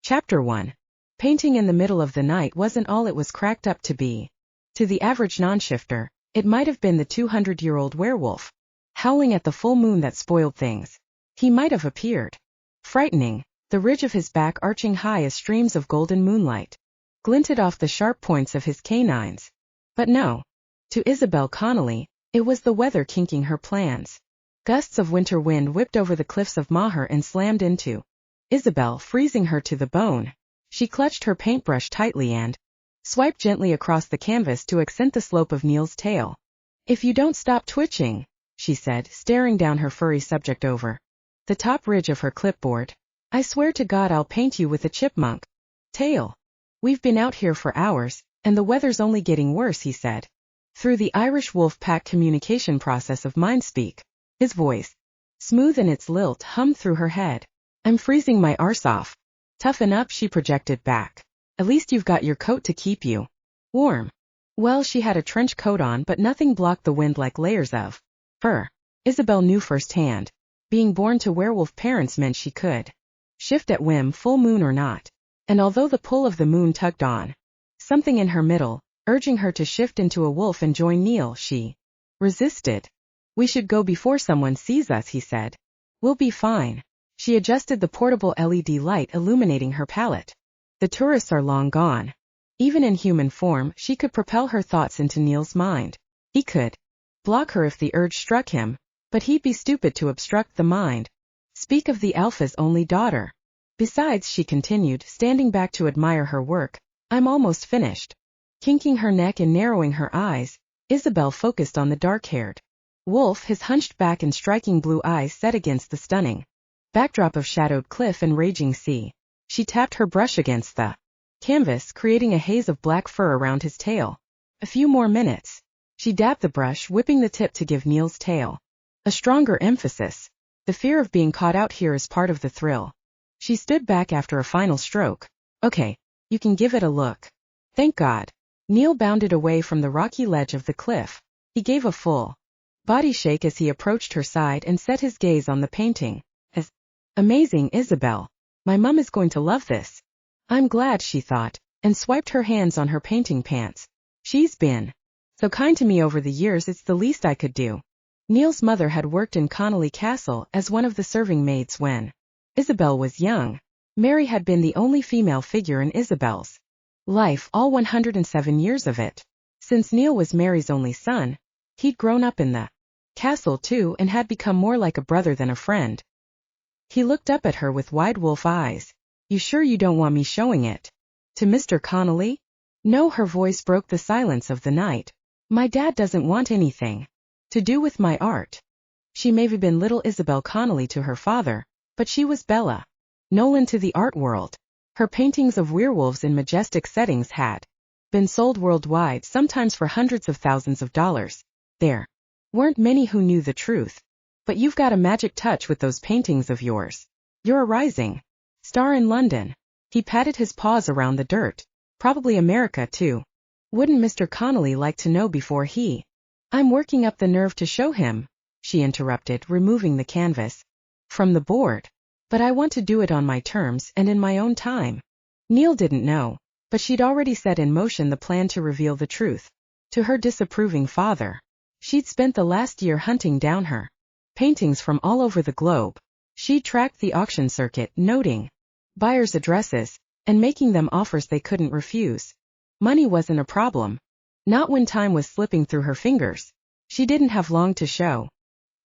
Chapter 1. Painting in the middle of the night wasn't all it was cracked up to be. To the average non-shifter, it might have been the 200-year-old werewolf, howling at the full moon that spoiled things. He might have appeared frightening, the ridge of his back arching high as streams of golden moonlight glinted off the sharp points of his canines. But no. To Isabelle Connelly, it was the weather kinking her plans. Gusts of winter wind whipped over the cliffs of Maher and slammed into Isabelle, freezing her to the bone. She clutched her paintbrush tightly and swiped gently across the canvas to accent the slope of Neil's tail. "If you don't stop twitching," she said, staring down her furry subject over the top ridge of her clipboard, "I swear to God I'll paint you with a chipmunk tail. We've been out here for hours, and the weather's only getting worse," he said. Through the Irish wolf pack communication process of mindspeak, his voice, smooth in its lilt, hummed through her head. "I'm freezing my arse off." "Toughen up," she projected back. "At least you've got your coat to keep you warm." Well, she had a trench coat on, but nothing blocked the wind like layers of fur. Isabelle knew firsthand. Being born to werewolf parents meant she could shift at whim, full moon or not. And although the pull of the moon tugged on something in her middle, urging her to shift into a wolf and join Neil, she resisted. "We should go before someone sees us," he said. "We'll be fine." She adjusted the portable LED light illuminating her palette. The tourists are long gone. Even in human form, she could propel her thoughts into Neil's mind. He could block her if the urge struck him, but he'd be stupid to obstruct the mind. Speak of the Alpha's only daughter. Besides, she continued, standing back to admire her work, "I'm almost finished." Kinking her neck and narrowing her eyes, Isabelle focused on the dark-haired wolf, his hunched back and striking blue eyes set against the stunning backdrop of shadowed cliff and raging sea. She tapped her brush against the canvas, creating a haze of black fur around his tail. A few more minutes. She dabbed the brush, whipping the tip to give Neil's tail a stronger emphasis. The fear of being caught out here is part of the thrill. She stood back after a final stroke. "Okay, you can give it a look." "Thank God." Neil bounded away from the rocky ledge of the cliff. He gave a full body shake as he approached her side and set his gaze on the painting. "Amazing, Isabelle. My mum is going to love this." "I'm glad," she thought, and swiped her hands on her painting pants. "She's been so kind to me over the years, it's the least I could do." Neil's mother had worked in Connelly Castle as one of the serving maids when Isabelle was young. Mary had been the only female figure in Isabelle's life, all 107 years of it. Since Neil was Mary's only son, he'd grown up in the castle too and had become more like a brother than a friend. He looked up at her with wide wolf eyes. "You sure you don't want me showing it to Mr. Connelly?" "No," her voice broke the silence of the night. "My dad doesn't want anything to do with my art." She may have been little Isabelle Connelly to her father, but she was Bella Nolan to the art world. Her paintings of werewolves in majestic settings had been sold worldwide, sometimes for hundreds of thousands of dollars. There weren't many who knew the truth. "But you've got a magic touch with those paintings of yours. You're a rising star in London." He patted his paws around the dirt. "Probably America too. Wouldn't Mr. Connelly like to know before he—" "I'm working up the nerve to show him," she interrupted, removing the canvas from the board. "But I want to do it on my terms and in my own time." Neil didn't know, but she'd already set in motion the plan to reveal the truth to her disapproving father. She'd spent the last year hunting down her paintings from all over the globe. She tracked the auction circuit, noting buyers' addresses, and making them offers they couldn't refuse. Money wasn't a problem. Not when time was slipping through her fingers. She didn't have long to show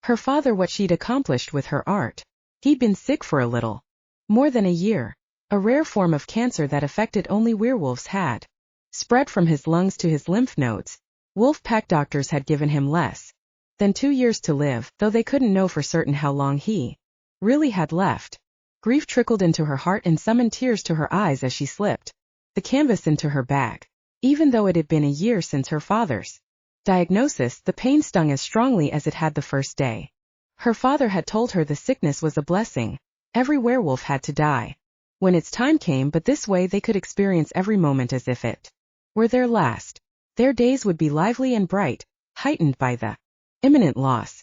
her father what she'd accomplished with her art. He'd been sick for a little more than a year. A rare form of cancer that affected only werewolves had spread from his lungs to his lymph nodes. Wolf pack doctors had given him less than 2 years to live, though they couldn't know for certain how long he really had left. Grief trickled into her heart and summoned tears to her eyes as she slipped the canvas into her bag. Even though it had been a year since her father's diagnosis, the pain stung as strongly as it had the first day. Her father had told her the sickness was a blessing. Every werewolf had to die when its time came, but this way they could experience every moment as if it were their last. Their days would be lively and bright, heightened by the imminent loss.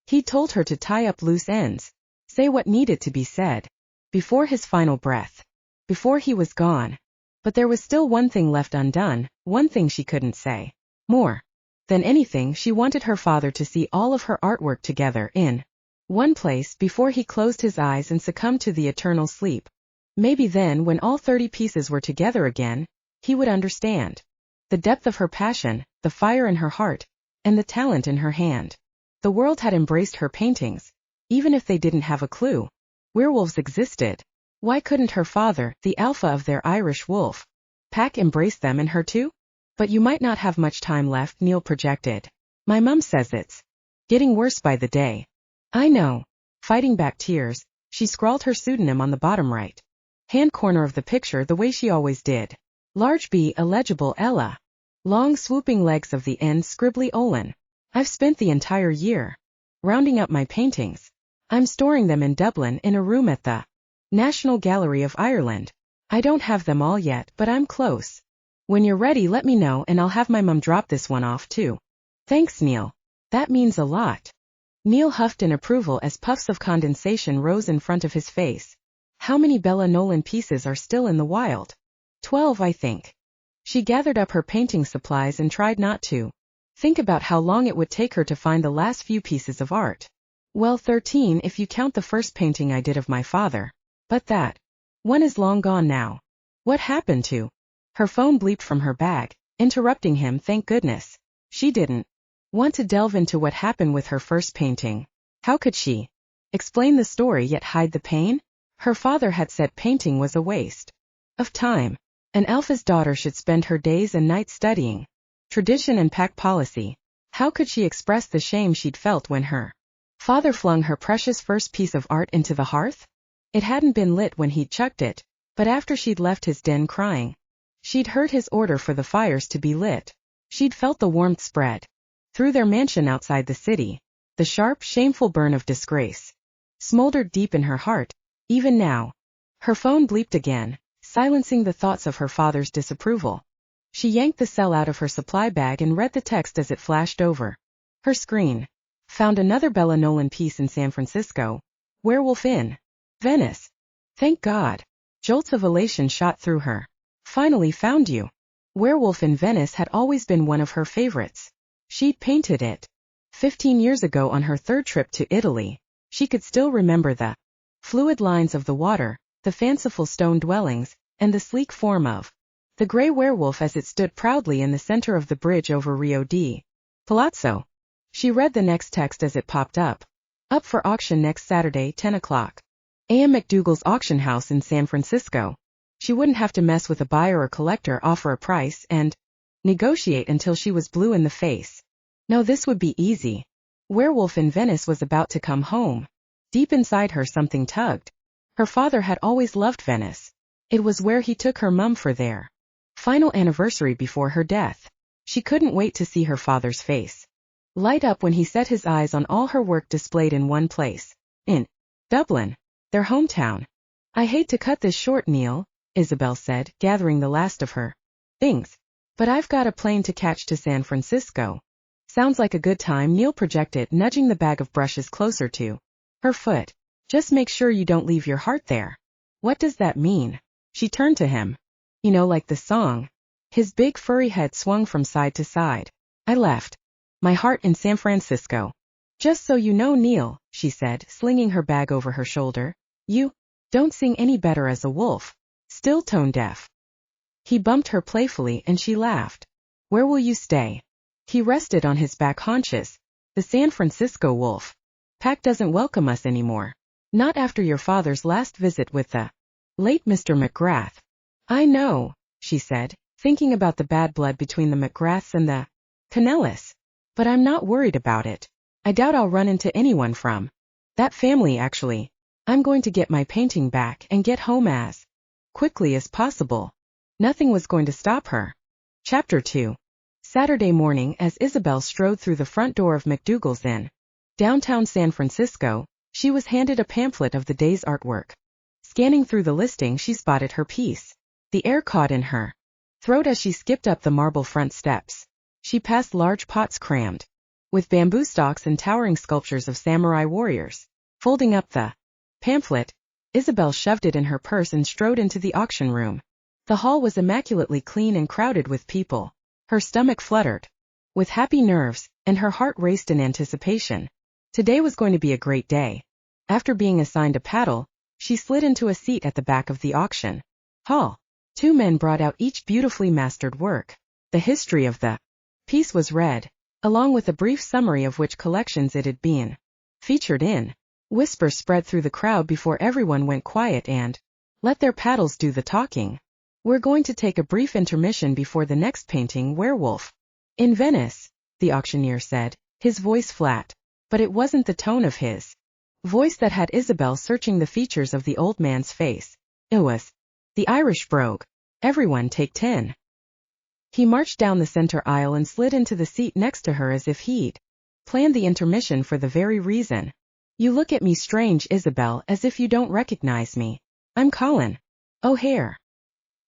He told her to tie up loose ends, say what needed to be said, before his final breath. before he was gone. But there was still one thing left undone, one thing she couldn't say. More than anything, she wanted her father to see all of her artwork together in one place before he closed his eyes and succumbed to the eternal sleep. Maybe then, when all 30 pieces were together again, he would understand the depth of her passion, the fire in her heart, and the talent in her hand. The world had embraced her paintings, even if they didn't have a clue. Werewolves existed. Why couldn't her father, the alpha of their Irish wolf pack, embrace them and her too? But you might not have much time left, Neil projected. My mum says it's getting worse by the day. I know. Fighting back tears, she scrawled her pseudonym on the bottom right hand corner of the picture the way she always did. Large B, illegible Ella. Long swooping legs of the N, scribbly Olin. I've spent the entire year rounding up my paintings. I'm storing them in Dublin in a room at the National Gallery of Ireland. I don't have them all yet, but I'm close. When you're ready, let me know and I'll have my mum drop this one off too. Thanks, Neil. That means a lot. Neil huffed in approval as puffs of condensation rose in front of his face. How many Bella Nolan pieces are still in the wild? 12, I think. She gathered up her painting supplies and tried not to think about how long it would take her to find the last few pieces of art. Well, 13 if you count the first painting I did of my father. But that one is long gone now. What happened to? Her phone bleeped from her bag, interrupting him. Thank goodness. She didn't want to delve into what happened with her first painting. How could she explain the story yet hide the pain? Her father had said painting was a waste of time. An alpha's daughter should spend her days and nights studying tradition and pack policy. How could she express the shame she'd felt when her father flung her precious first piece of art into the hearth? It hadn't been lit when he'd chucked it, but after she'd left his den crying, she'd heard his order for the fires to be lit. She'd felt the warmth spread through their mansion outside the city. The sharp, shameful burn of disgrace smoldered deep in her heart. Even now, her phone bleeped again, silencing the thoughts of her father's disapproval. She yanked the cell out of her supply bag and read the text as it flashed over her screen. Found another Bella Nolan piece in San Francisco. Werewolf in Venice. Thank God. Jolts of elation shot through her. Finally found you. Werewolf in Venice had always been one of her favorites. She'd painted it 15 years ago on her third trip to Italy. She could still remember the fluid lines of the water, the fanciful stone dwellings, and the sleek form of the gray werewolf as it stood proudly in the center of the bridge over Rio di Palazzo. She read the next text as it popped up. Up for auction next Saturday, 10 o'clock. A.M. McDougal's auction house in San Francisco. She wouldn't have to mess with a buyer or collector, offer a price, and negotiate until she was blue in the face. No, this would be easy. Werewolf in Venice was about to come home. Deep inside her something tugged. Her father had always loved Venice. It was where he took her mum for their final anniversary before her death. She couldn't wait to see her father's face light up when he set his eyes on all her work displayed in one place. In Dublin, their hometown. I hate to cut this short, Neil, Isabelle said, gathering the last of her things. But I've got a plane to catch to San Francisco. Sounds like a good time, Neil projected, nudging the bag of brushes closer to her foot. Just make sure you don't leave your heart there. What does that mean? She turned to him. You know, like the song. His big furry head swung from side to side. I left my heart in San Francisco. Just so you know, Neil, she said, slinging her bag over her shoulder. You don't sing any better as a wolf. Still tone deaf. He bumped her playfully and she laughed. Where will you stay? He rested on his back haunches. The San Francisco wolf pack doesn't welcome us anymore. Not after your father's last visit with the late Mr. McGrath. I know, she said, thinking about the bad blood between the McGraths and the Connellys. But I'm not worried about it. I doubt I'll run into anyone from that family, actually. I'm going to get my painting back and get home as quickly as possible. Nothing was going to stop her. Chapter 2. Saturday morning, as Isabelle strode through the front door of McDougal's in downtown San Francisco, she was handed a pamphlet of the day's artwork. Scanning through the listing, she spotted her piece. The air caught in her throat as she skipped up the marble front steps. She passed large pots crammed with bamboo stalks and towering sculptures of samurai warriors. Folding up the pamphlet, Isabelle shoved it in her purse and strode into the auction room. The hall was immaculately clean and crowded with people. Her stomach fluttered with happy nerves, and her heart raced in anticipation. Today was going to be a great day. After being assigned a paddle, she slid into a seat at the back of the auction hall. Two men brought out each beautifully mastered work. The history of the piece was read, along with a brief summary of which collections it had been featured in. Whispers spread through the crowd before everyone went quiet and let their paddles do the talking. We're going to take a brief intermission before the next painting, Werewolf in Venice, the auctioneer said, his voice flat. But it wasn't the tone of his voice that had Isabelle searching the features of the old man's face. It was the Irish brogue. Everyone take 10. He marched down the center aisle and slid into the seat next to her as if he'd planned the intermission for the very reason. You look at me strange, Isabelle, as if you don't recognize me. I'm Colin O'Hare.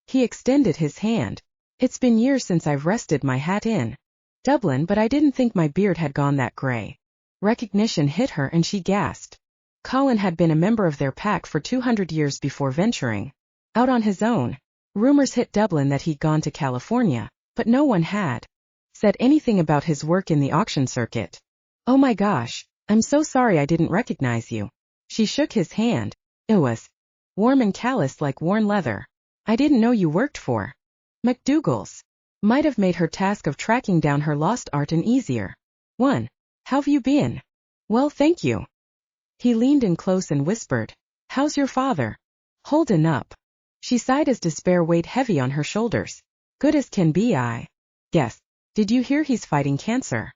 He extended his hand. It's been years since I've rested my hat in Dublin, but I didn't think my beard had gone that gray. Recognition hit her and she gasped. Colin had been a member of their pack for 200 years before venturing out on his own. Rumors hit Dublin that he'd gone to California, but no one had said anything about his work in the auction circuit. Oh my gosh, I'm so sorry I didn't recognize you. She shook his hand. It was warm and calloused like worn leather. I didn't know you worked for McDougall's. Might have made her task of tracking down her lost art an easier one. How've you been? Well, thank you. He leaned in close and whispered. How's your father? Holding up. She sighed as despair weighed heavy on her shoulders. Good as can be, I guess. Did you hear he's fighting cancer?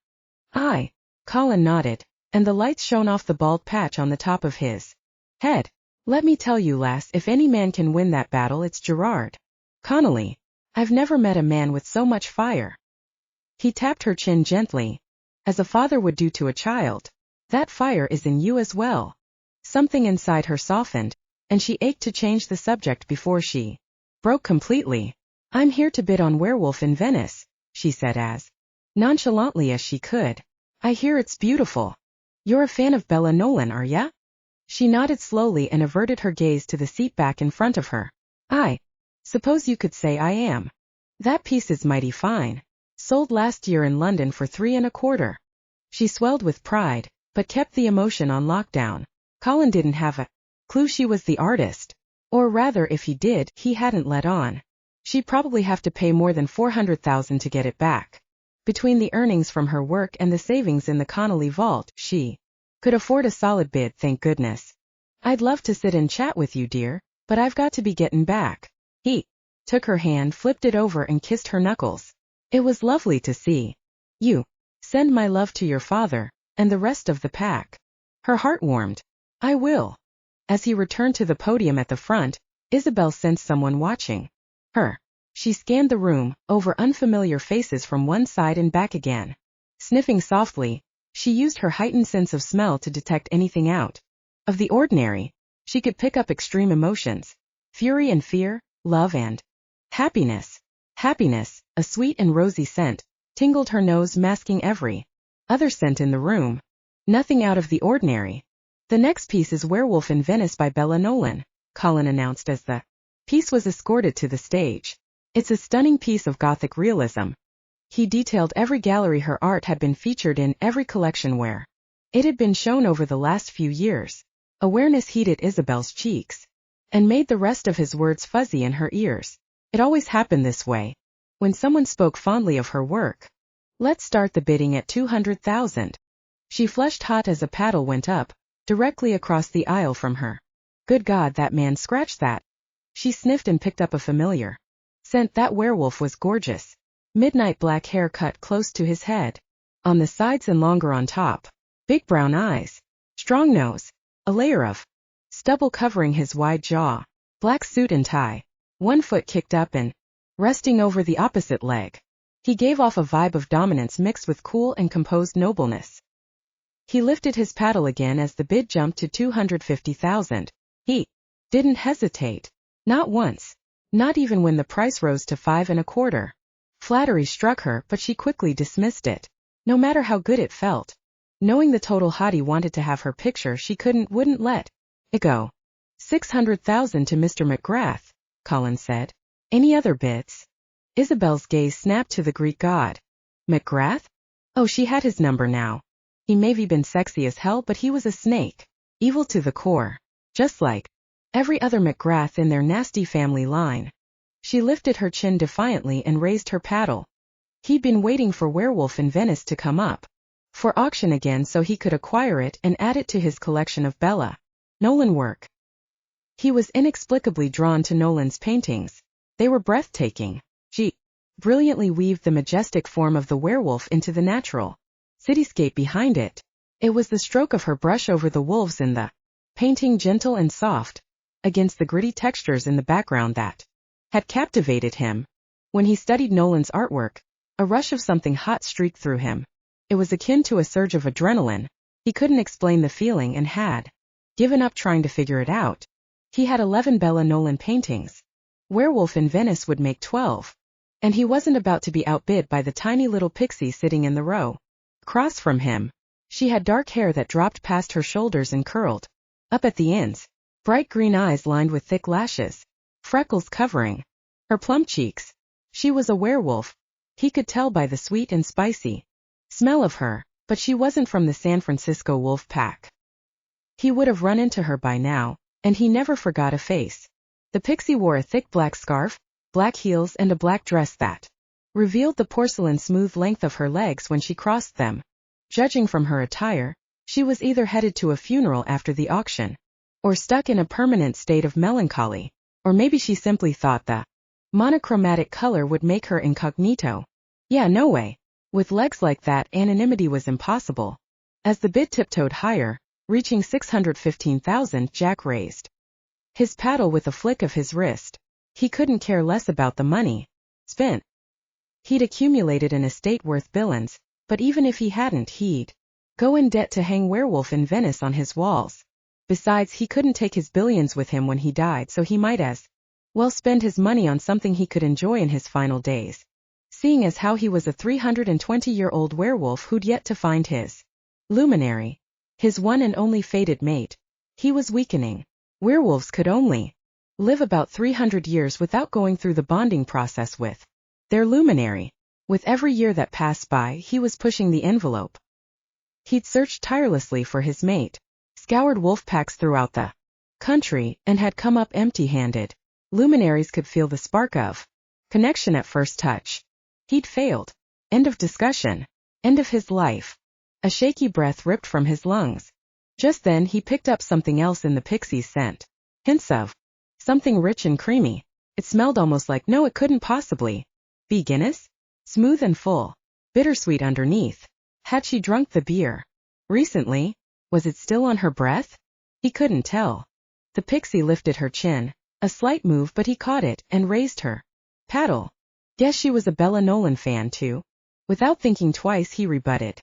Aye. Colin nodded, and the lights shone off the bald patch on the top of his head. Let me tell you, lass, if any man can win that battle, it's Gerard Connelly. I've never met a man with so much fire. He tapped her chin gently, as a father would do to a child. That fire is in you as well. Something inside her softened, and she ached to change the subject before she broke completely. I'm here to bid on Werewolf in Venice, she said as nonchalantly as she could. I hear it's beautiful. You're a fan of Bella Nolan, are ya? She nodded slowly and averted her gaze to the seat back in front of her. I suppose you could say I am. That piece is mighty fine. Sold last year in London for 3.25. She swelled with pride, but kept the emotion on lockdown. Colin didn't have a clue she was the artist. Or rather, if he did, he hadn't let on. She'd probably have to pay more than $400,000 to get it back. Between the earnings from her work and the savings in the Connelly vault, she could afford a solid bid, thank goodness. I'd love to sit and chat with you, dear, but I've got to be getting back. He took her hand, flipped it over and kissed her knuckles. It was lovely to see you. Send my love to your father, and the rest of the pack. Her heart warmed. I will. As he returned to the podium at the front, Isabelle sensed someone watching her. She scanned the room, over unfamiliar faces from one side and back again. Sniffing softly, she used her heightened sense of smell to detect anything out of the ordinary. She could pick up extreme emotions, fury and fear, love and happiness. Happiness, a sweet and rosy scent, tingled her nose, masking every other scent in the room. Nothing out of the ordinary. The next piece is Werewolf in Venice by Bella Nolan, Colin announced as the piece was escorted to the stage. It's a stunning piece of Gothic realism. He detailed every gallery her art had been featured in, every collection where it had been shown over the last few years. Awareness heated Isabelle's cheeks and made the rest of his words fuzzy in her ears. It always happened this way when someone spoke fondly of her work. Let's start the bidding at 200,000. She flushed hot as a paddle went up, directly across the aisle from her. Good God, that man scratched that. She sniffed and picked up a familiar scent. That werewolf was gorgeous. Midnight black hair cut close to his head, on the sides and longer on top. Big brown eyes, strong nose, a layer of stubble covering his wide jaw. Black suit and tie, one foot kicked up and resting over the opposite leg. He gave off a vibe of dominance mixed with cool and composed nobleness. He lifted his paddle again as the bid jumped to 250,000. He didn't hesitate. Not once. Not even when the price rose to 5.25. Flattery struck her, but she quickly dismissed it. No matter how good it felt. Knowing the total hottie wanted to have her picture, she wouldn't let it go. 600,000 to Mr. McGrath, Colin said. Any other bids? Isabelle's gaze snapped to the Greek god. McGrath? Oh, she had his number now. He maybe been sexy as hell, but he was a snake. Evil to the core. Just like every other McGrath in their nasty family line. She lifted her chin defiantly and raised her paddle. He'd been waiting for Werewolf in Venice to come up for auction again so he could acquire it and add it to his collection of Bella Nolan work. He was inexplicably drawn to Nolan's paintings. They were breathtaking. She brilliantly weaved the majestic form of the werewolf into the natural cityscape behind it. It was the stroke of her brush over the wolves in the painting, gentle and soft, against the gritty textures in the background that had captivated him. When he studied Nolan's artwork, a rush of something hot streaked through him. It was akin to a surge of adrenaline. He couldn't explain the feeling and had given up trying to figure it out. He had 11 Bella Nolan paintings. Werewolf in Venice would make 12. And he wasn't about to be outbid by the tiny little pixie sitting in the row across from him. She had dark hair that dropped past her shoulders and curled up at the ends, bright green eyes lined with thick lashes, freckles covering her plump cheeks. She was a werewolf. He could tell by the sweet and spicy smell of her, but she wasn't from the San Francisco wolf pack. He would have run into her by now, and he never forgot a face. The pixie wore a thick black scarf, black heels and a black dress that revealed the porcelain smooth length of her legs when she crossed them. Judging from her attire, she was either headed to a funeral after the auction, or stuck in a permanent state of melancholy, or maybe she simply thought the monochromatic color would make her incognito. Yeah, no way. With legs like that, anonymity was impossible. As the bid tiptoed higher, reaching 615,000, Jack raised his paddle with a flick of his wrist. He couldn't care less about the money spent. He'd accumulated an estate worth billions, but even if he hadn't, he'd go in debt to hang Werewolf in Venice on his walls. Besides, he couldn't take his billions with him when he died, so he might as well spend his money on something he could enjoy in his final days. Seeing as how he was a 320-year-old werewolf who'd yet to find his Luminary, his one and only fated mate, he was weakening. Werewolves could only live about 300 years without going through the bonding process with their Luminary. With every year that passed by, he was pushing the envelope. He'd searched tirelessly for his mate, scoured wolf packs throughout the country, and had come up empty-handed. Luminaries could feel the spark of connection at first touch. He'd failed. End of discussion. End of his life. A shaky breath ripped from his lungs. Just then he picked up something else in the pixie's scent. Hints of something rich and creamy. It smelled almost like no, it couldn't possibly be Guinness. Smooth and full. Bittersweet underneath. Had she drunk the beer recently? Was it still on her breath? He couldn't tell. The pixie lifted her chin. A slight move, but he caught it and raised her paddle. Guess she was a Bella Nolan fan too. Without thinking twice, he rebutted.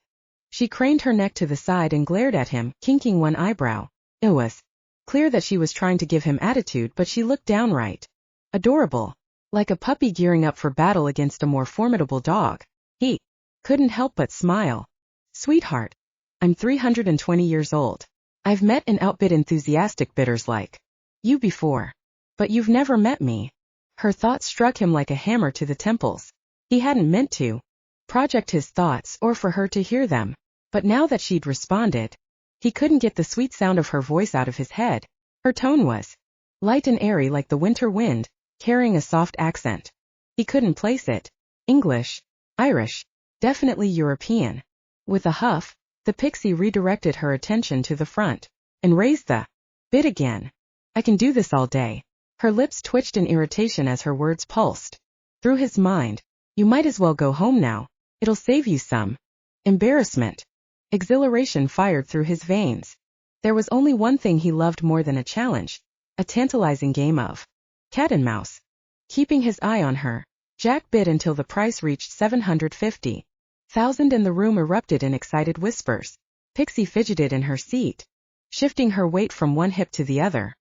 She craned her neck to the side and glared at him, kinking one eyebrow. It was clear that she was trying to give him attitude, but she looked downright adorable, like a puppy gearing up for battle against a more formidable dog. He couldn't help but smile. Sweetheart, I'm 320 years old. I've met and outbid enthusiastic bidders like you before. But you've never met me. Her thoughts struck him like a hammer to the temples. He hadn't meant to project his thoughts or for her to hear them. But now that she'd responded, he couldn't get the sweet sound of her voice out of his head. Her tone was light and airy like the winter wind, carrying a soft accent. He couldn't place it. English, Irish, definitely European. With a huff, the pixie redirected her attention to the front and raised the bid again. I can do this all day. Her lips twitched in irritation as her words pulsed through his mind. You might as well go home now. It'll save you some embarrassment. Exhilaration fired through his veins. There was only one thing he loved more than a challenge, a tantalizing game of cat and mouse. Keeping his eye on her, Jack bid until the price reached 750,000 and the room erupted in excited whispers. Pixie fidgeted in her seat, shifting her weight from one hip to the other.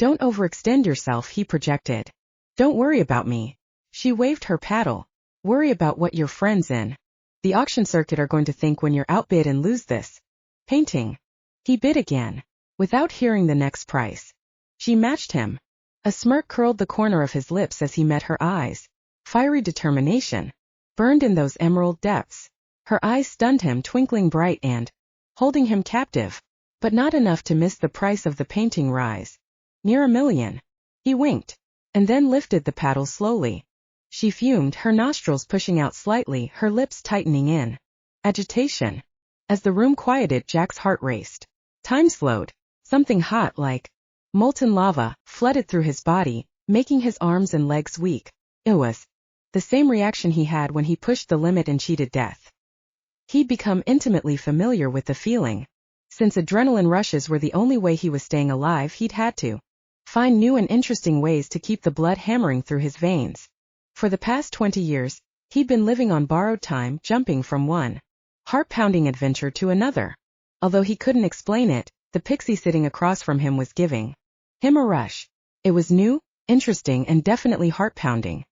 Don't overextend yourself, he projected. Don't worry about me. She waved her paddle. Worry about what your friends in the auction circuit are going to think when you're outbid and lose this painting. He bid again, without hearing the next price. She matched him. A smirk curled the corner of his lips as he met her eyes. Fiery determination burned in those emerald depths. Her eyes stunned him, twinkling bright and holding him captive, but not enough to miss the price of the painting rise. Near $1 million. He winked, and then lifted the paddle slowly. She fumed, her nostrils pushing out slightly, her lips tightening in agitation. As the room quieted, Jack's heart raced. Time slowed. Something hot, like molten lava, flooded through his body, making his arms and legs weak. It was the same reaction he had when he pushed the limit and cheated death. He'd become intimately familiar with the feeling. Since adrenaline rushes were the only way he was staying alive, he'd had to find new and interesting ways to keep the blood hammering through his veins. For the past 20 years, he'd been living on borrowed time, jumping from one heart-pounding adventure to another. Although he couldn't explain it, the pixie sitting across from him was giving him a rush. It was new, interesting, and definitely heart-pounding.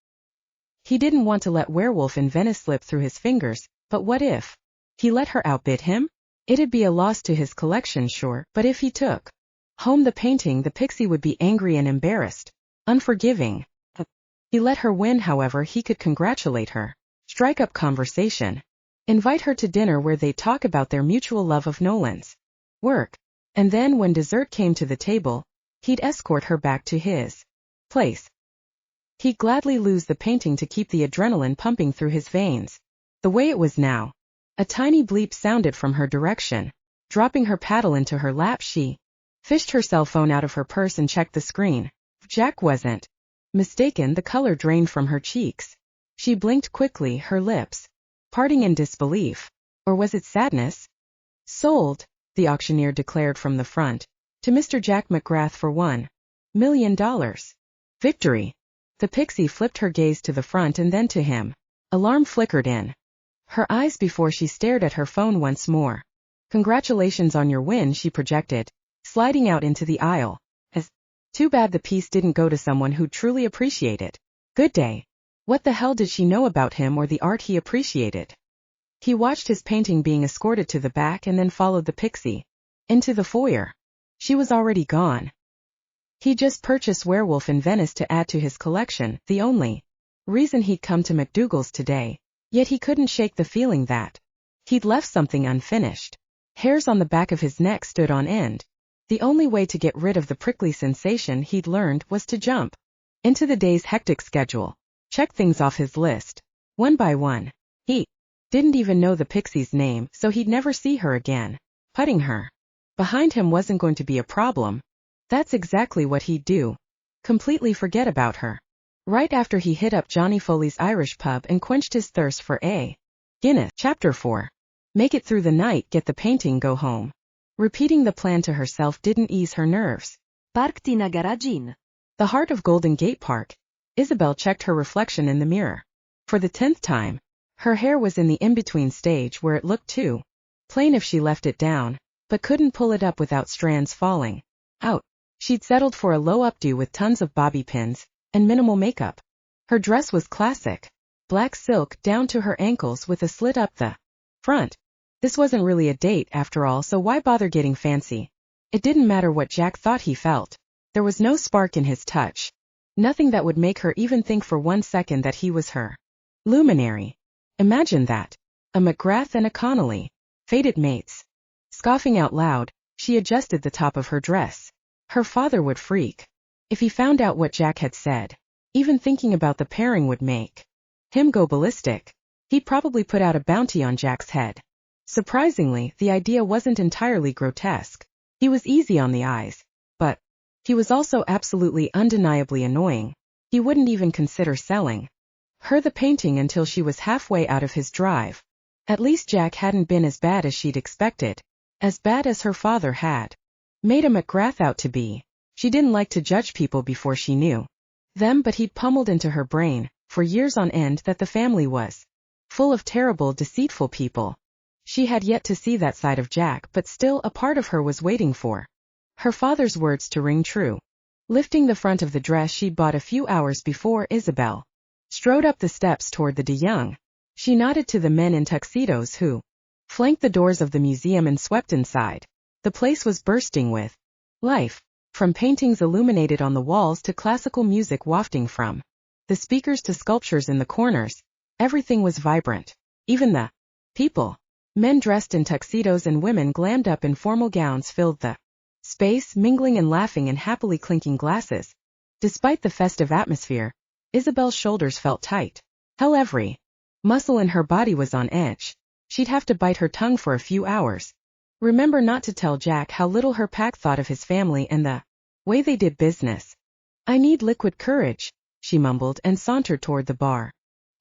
He didn't want to let Werewolf in Venice slip through his fingers, but what if he let her outbid him? It'd be a loss to his collection, sure, but if he took home the painting, the pixie would be angry and embarrassed, unforgiving. He let her win, however, he could congratulate her, strike up conversation, invite her to dinner where they'd talk about their mutual love of Nolan's work, and then when dessert came to the table, he'd escort her back to his place. He'd gladly lose the painting to keep the adrenaline pumping through his veins. The way it was now. A tiny bleep sounded from her direction. Dropping her paddle into her lap, she fished her cell phone out of her purse and checked the screen. Jack wasn't mistaken, the color drained from her cheeks. She blinked quickly, her lips parting in disbelief. Or was it sadness? Sold, the auctioneer declared from the front. To Mr. Jack McGrath for $1 million. Victory. The pixie flipped her gaze to the front and then to him. Alarm flickered in her eyes before she stared at her phone once more. Congratulations on your win, she projected, sliding out into the aisle. Too bad the piece didn't go to someone who'd truly appreciate it. Good day. What the hell did she know about him or the art he appreciated? He watched his painting being escorted to the back and then followed the pixie into the foyer. She was already gone. He just purchased Werewolf in Venice to add to his collection, the only reason he'd come to McDougal's today, yet he couldn't shake the feeling that he'd left something unfinished. Hairs on the back of his neck stood on end. The only way to get rid of the prickly sensation he'd learned was to jump into the day's hectic schedule, check things off his list, one by one. He didn't even know the pixie's name, so he'd never see her again. Putting her behind him wasn't going to be a problem. That's exactly what he'd do. Completely forget about her. Right after he hit up Johnny Foley's Irish pub and quenched his thirst for a Guinness. Chapter 4. Make it through the night, get the painting, go home. Repeating the plan to herself didn't ease her nerves. Parkti na garagin. The heart of Golden Gate Park. Isabelle checked her reflection in the mirror. For the 10th time. Her hair was in the in-between stage where it looked too plain if she left it down, but couldn't pull it up without strands falling out. She'd settled for a low updo with tons of bobby pins and minimal makeup. Her dress was classic. Black silk down to her ankles with a slit up the front. This wasn't really a date after all, so why bother getting fancy? It didn't matter what Jack thought he felt. There was no spark in his touch. Nothing that would make her even think for 1 second that he was her Luminary. Imagine that. A McGrath and a Connelly. Fated mates. Scoffing out loud, she adjusted the top of her dress. Her father would freak if he found out what Jack had said. Even thinking about the pairing would make him go ballistic. He'd probably put out a bounty on Jack's head. Surprisingly, the idea wasn't entirely grotesque. He was easy on the eyes, but he was also absolutely undeniably annoying. He wouldn't even consider selling her the painting until she was halfway out of his drive. At least Jack hadn't been as bad as she'd expected, as bad as her father had made a McGrath out to be. She didn't like to judge people before she knew them, but he'd pummeled into her brain, for years on end, that the family was full of terrible, deceitful people. She had yet to see that side of Jack, but still a part of her was waiting for her father's words to ring true. Lifting the front of the dress she'd bought a few hours before, Isabelle strode up the steps toward the de Young. She nodded to the men in tuxedos who flanked the doors of the museum and swept inside. The place was bursting with life. From paintings illuminated on the walls to classical music wafting from the speakers to sculptures in the corners, everything was vibrant. Even the people. Men dressed in tuxedos and women glammed up in formal gowns filled the space, mingling and laughing and happily clinking glasses. Despite the festive atmosphere, Isabelle's shoulders felt tight. Hell, every muscle in her body was on edge. She'd have to bite her tongue for a few hours. Remember not to tell Jack how little her pack thought of his family and the way they did business. I need liquid courage, she mumbled and sauntered toward the bar.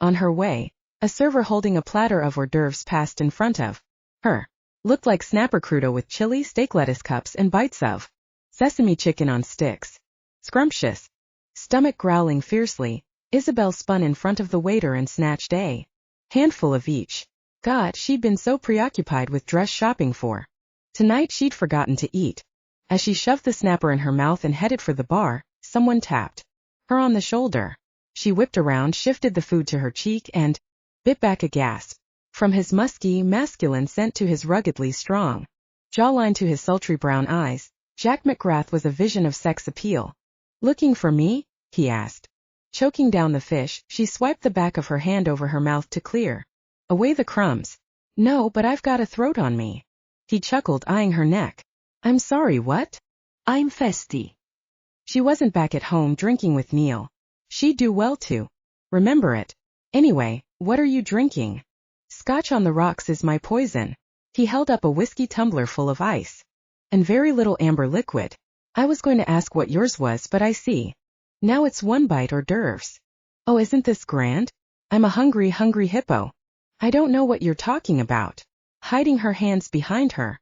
On her way, a server holding a platter of hors d'oeuvres passed in front of her. Looked like snapper crudo with chili, steak lettuce cups and bites of sesame chicken on sticks. Scrumptious. Stomach growling fiercely, Isabelle spun in front of the waiter and snatched a handful of each. God, she'd been so preoccupied with dress shopping for tonight she'd forgotten to eat. As she shoved the snapper in her mouth and headed for the bar, someone tapped her on the shoulder. She whipped around, shifted the food to her cheek and bit back a gasp. From his musky, masculine scent to his ruggedly strong jawline to his sultry brown eyes, Jack McGrath was a vision of sex appeal. Looking for me? He asked. Choking down the fish, she swiped the back of her hand over her mouth to clear away the crumbs. No, but I've got a throat on me. He chuckled, eyeing her neck. I'm sorry, what? I'm festy. She wasn't back at home drinking with Neil. She'd do well to remember it. Anyway, what are you drinking? Scotch on the rocks is my poison. He held up a whiskey tumbler full of ice and very little amber liquid. I was going to ask what yours was, but I see. Now it's one bite hors d'oeuvres. Oh, isn't this grand? I'm a hungry hippo. I don't know what you're talking about. Hiding her hands behind her,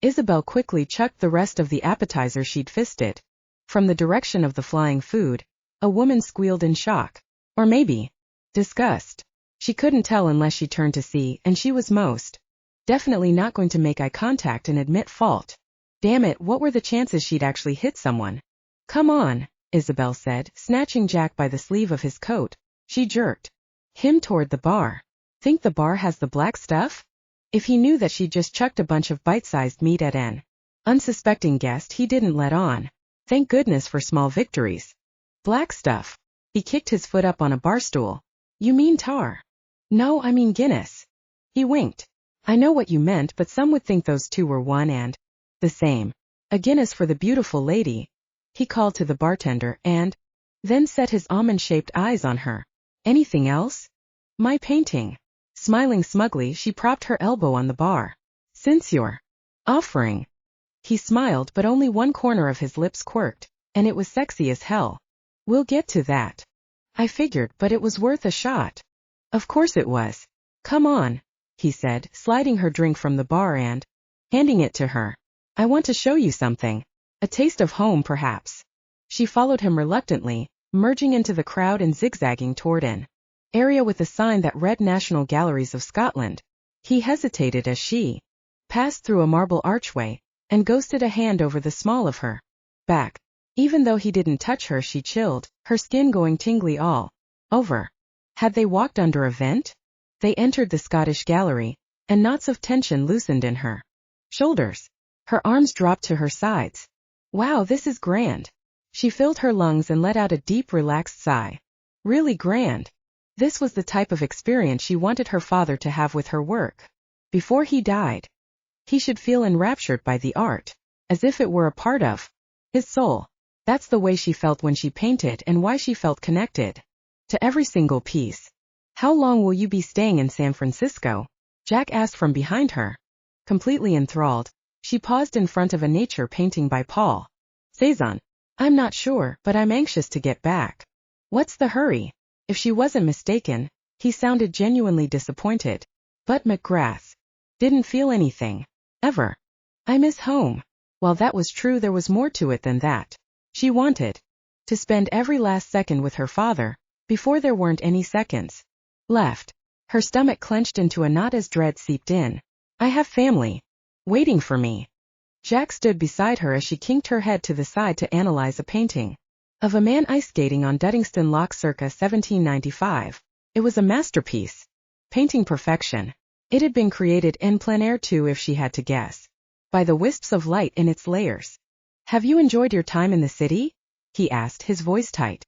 Isabelle quickly chucked the rest of the appetizer she'd fisted. From the direction of the flying food, a woman squealed in shock. Or maybe disgust. She couldn't tell unless she turned to see, and she was most definitely not going to make eye contact and admit fault. Damn it, what were the chances she'd actually hit someone? Come on, Isabelle said, snatching Jack by the sleeve of his coat. She jerked him toward the bar. Think the bar has the black stuff? If he knew that she'd just chucked a bunch of bite-sized meat at an unsuspecting guest, he didn't let on. Thank goodness for small victories. Black stuff. He kicked his foot up on a bar stool. You mean tar? No, I mean Guinness. He winked. I know what you meant, but some would think those two were one and the same. A Guinness for the beautiful lady, he called to the bartender, and then set his almond-shaped eyes on her. Anything else? My painting. Smiling smugly, she propped her elbow on the bar. Since you're offering. He smiled, but only one corner of his lips quirked, and it was sexy as hell. We'll get to that. I figured, but it was worth a shot. Of course it was. Come on, he said, sliding her drink from the bar and handing it to her. I want to show you something. A taste of home, perhaps. She followed him reluctantly, merging into the crowd and zigzagging toward an area with a sign that read National Galleries of Scotland. He hesitated as she passed through a marble archway and ghosted a hand over the small of her back. Even though he didn't touch her, she chilled, her skin going tingly all over. Had they walked under a vent? They entered the Scottish gallery, and knots of tension loosened in her shoulders. Her arms dropped to her sides. Wow, this is grand. She filled her lungs and let out a deep, relaxed sigh. Really grand. This was the type of experience she wanted her father to have with her work. Before he died, he should feel enraptured by the art, as if it were a part of his soul. That's the way she felt when she painted and why she felt connected to every single piece. How long will you be staying in San Francisco? Jack asked from behind her. Completely enthralled, she paused in front of a nature painting by Paul Cézanne. I'm not sure, but I'm anxious to get back. What's the hurry? If she wasn't mistaken, he sounded genuinely disappointed. But McGrath didn't feel anything. Ever. I miss home. While that was true, there was more to it than that. She wanted to spend every last second with her father, before there weren't any seconds left. Her stomach clenched into a knot as dread seeped in. I have family waiting for me. Jack stood beside her as she kinked her head to the side to analyze a painting of a man ice skating on Duddingston Loch circa 1795. It was a masterpiece. Painting perfection. It had been created en plein air too, if she had to guess. By the wisps of light in its layers. Have you enjoyed your time in the city? He asked, his voice tight.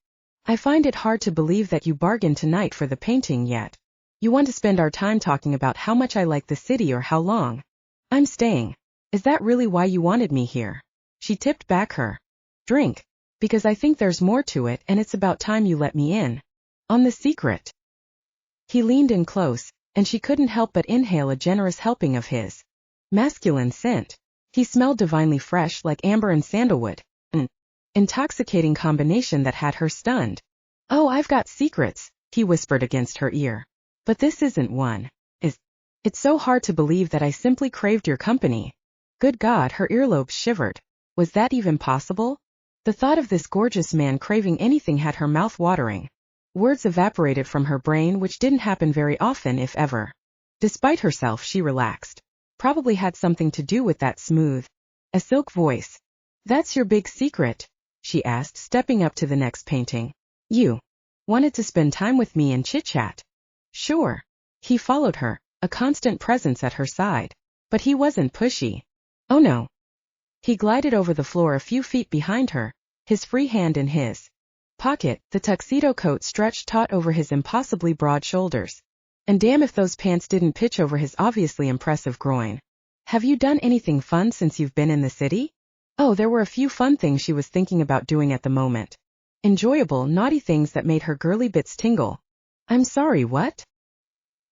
I find it hard to believe that you bargained tonight for the painting yet. You want to spend our time talking about how much I like the city or how long I'm staying. Is that really why you wanted me here? She tipped back her drink. Because I think there's more to it and it's about time you let me in on the secret. He leaned in close, and she couldn't help but inhale a generous helping of his masculine scent. He smelled divinely fresh like amber and sandalwood, an intoxicating combination that had her stunned. Oh, I've got secrets, he whispered against her ear. But this isn't one. It's so hard to believe that I simply craved your company. Good God, her earlobes shivered. Was that even possible? The thought of this gorgeous man craving anything had her mouth watering. Words evaporated from her brain, which didn't happen very often, if ever. Despite herself, she relaxed. Probably had something to do with that smooth, a silk voice. That's your big secret? She asked, stepping up to the next painting. You wanted to spend time with me and chit-chat. Sure. He followed her, a constant presence at her side. But he wasn't pushy. Oh no. He glided over the floor a few feet behind her, his free hand in his pocket, the tuxedo coat stretched taut over his impossibly broad shoulders. And damn if those pants didn't pitch over his obviously impressive groin. Have you done anything fun since you've been in the city? Oh, there were a few fun things she was thinking about doing at the moment. Enjoyable, naughty things that made her girly bits tingle. I'm sorry, what?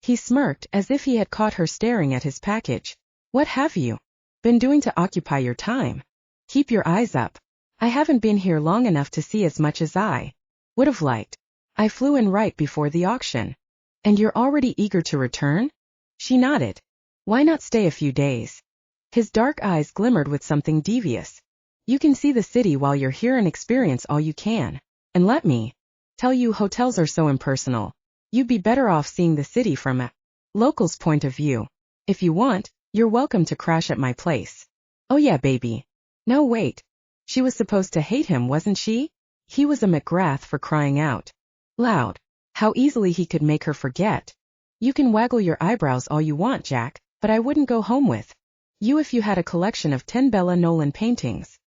He smirked, as if he had caught her staring at his package. What have you been doing to occupy your time? Keep your eyes up. I haven't been here long enough to see as much as I would have liked. I flew in right before the auction. And you're already eager to return? She nodded. Why not stay a few days? His dark eyes glimmered with something devious. You can see the city while you're here and experience all you can. And let me tell you, hotels are so impersonal. You'd be better off seeing the city from a local's point of view. If you want, you're welcome to crash at my place. Oh yeah, baby. No, wait. She was supposed to hate him, wasn't she? He was a McGrath, for crying out loud. How easily he could make her forget. You can waggle your eyebrows all you want, Jack, but I wouldn't go home with you if you had a collection of 10 Bella Nolan paintings.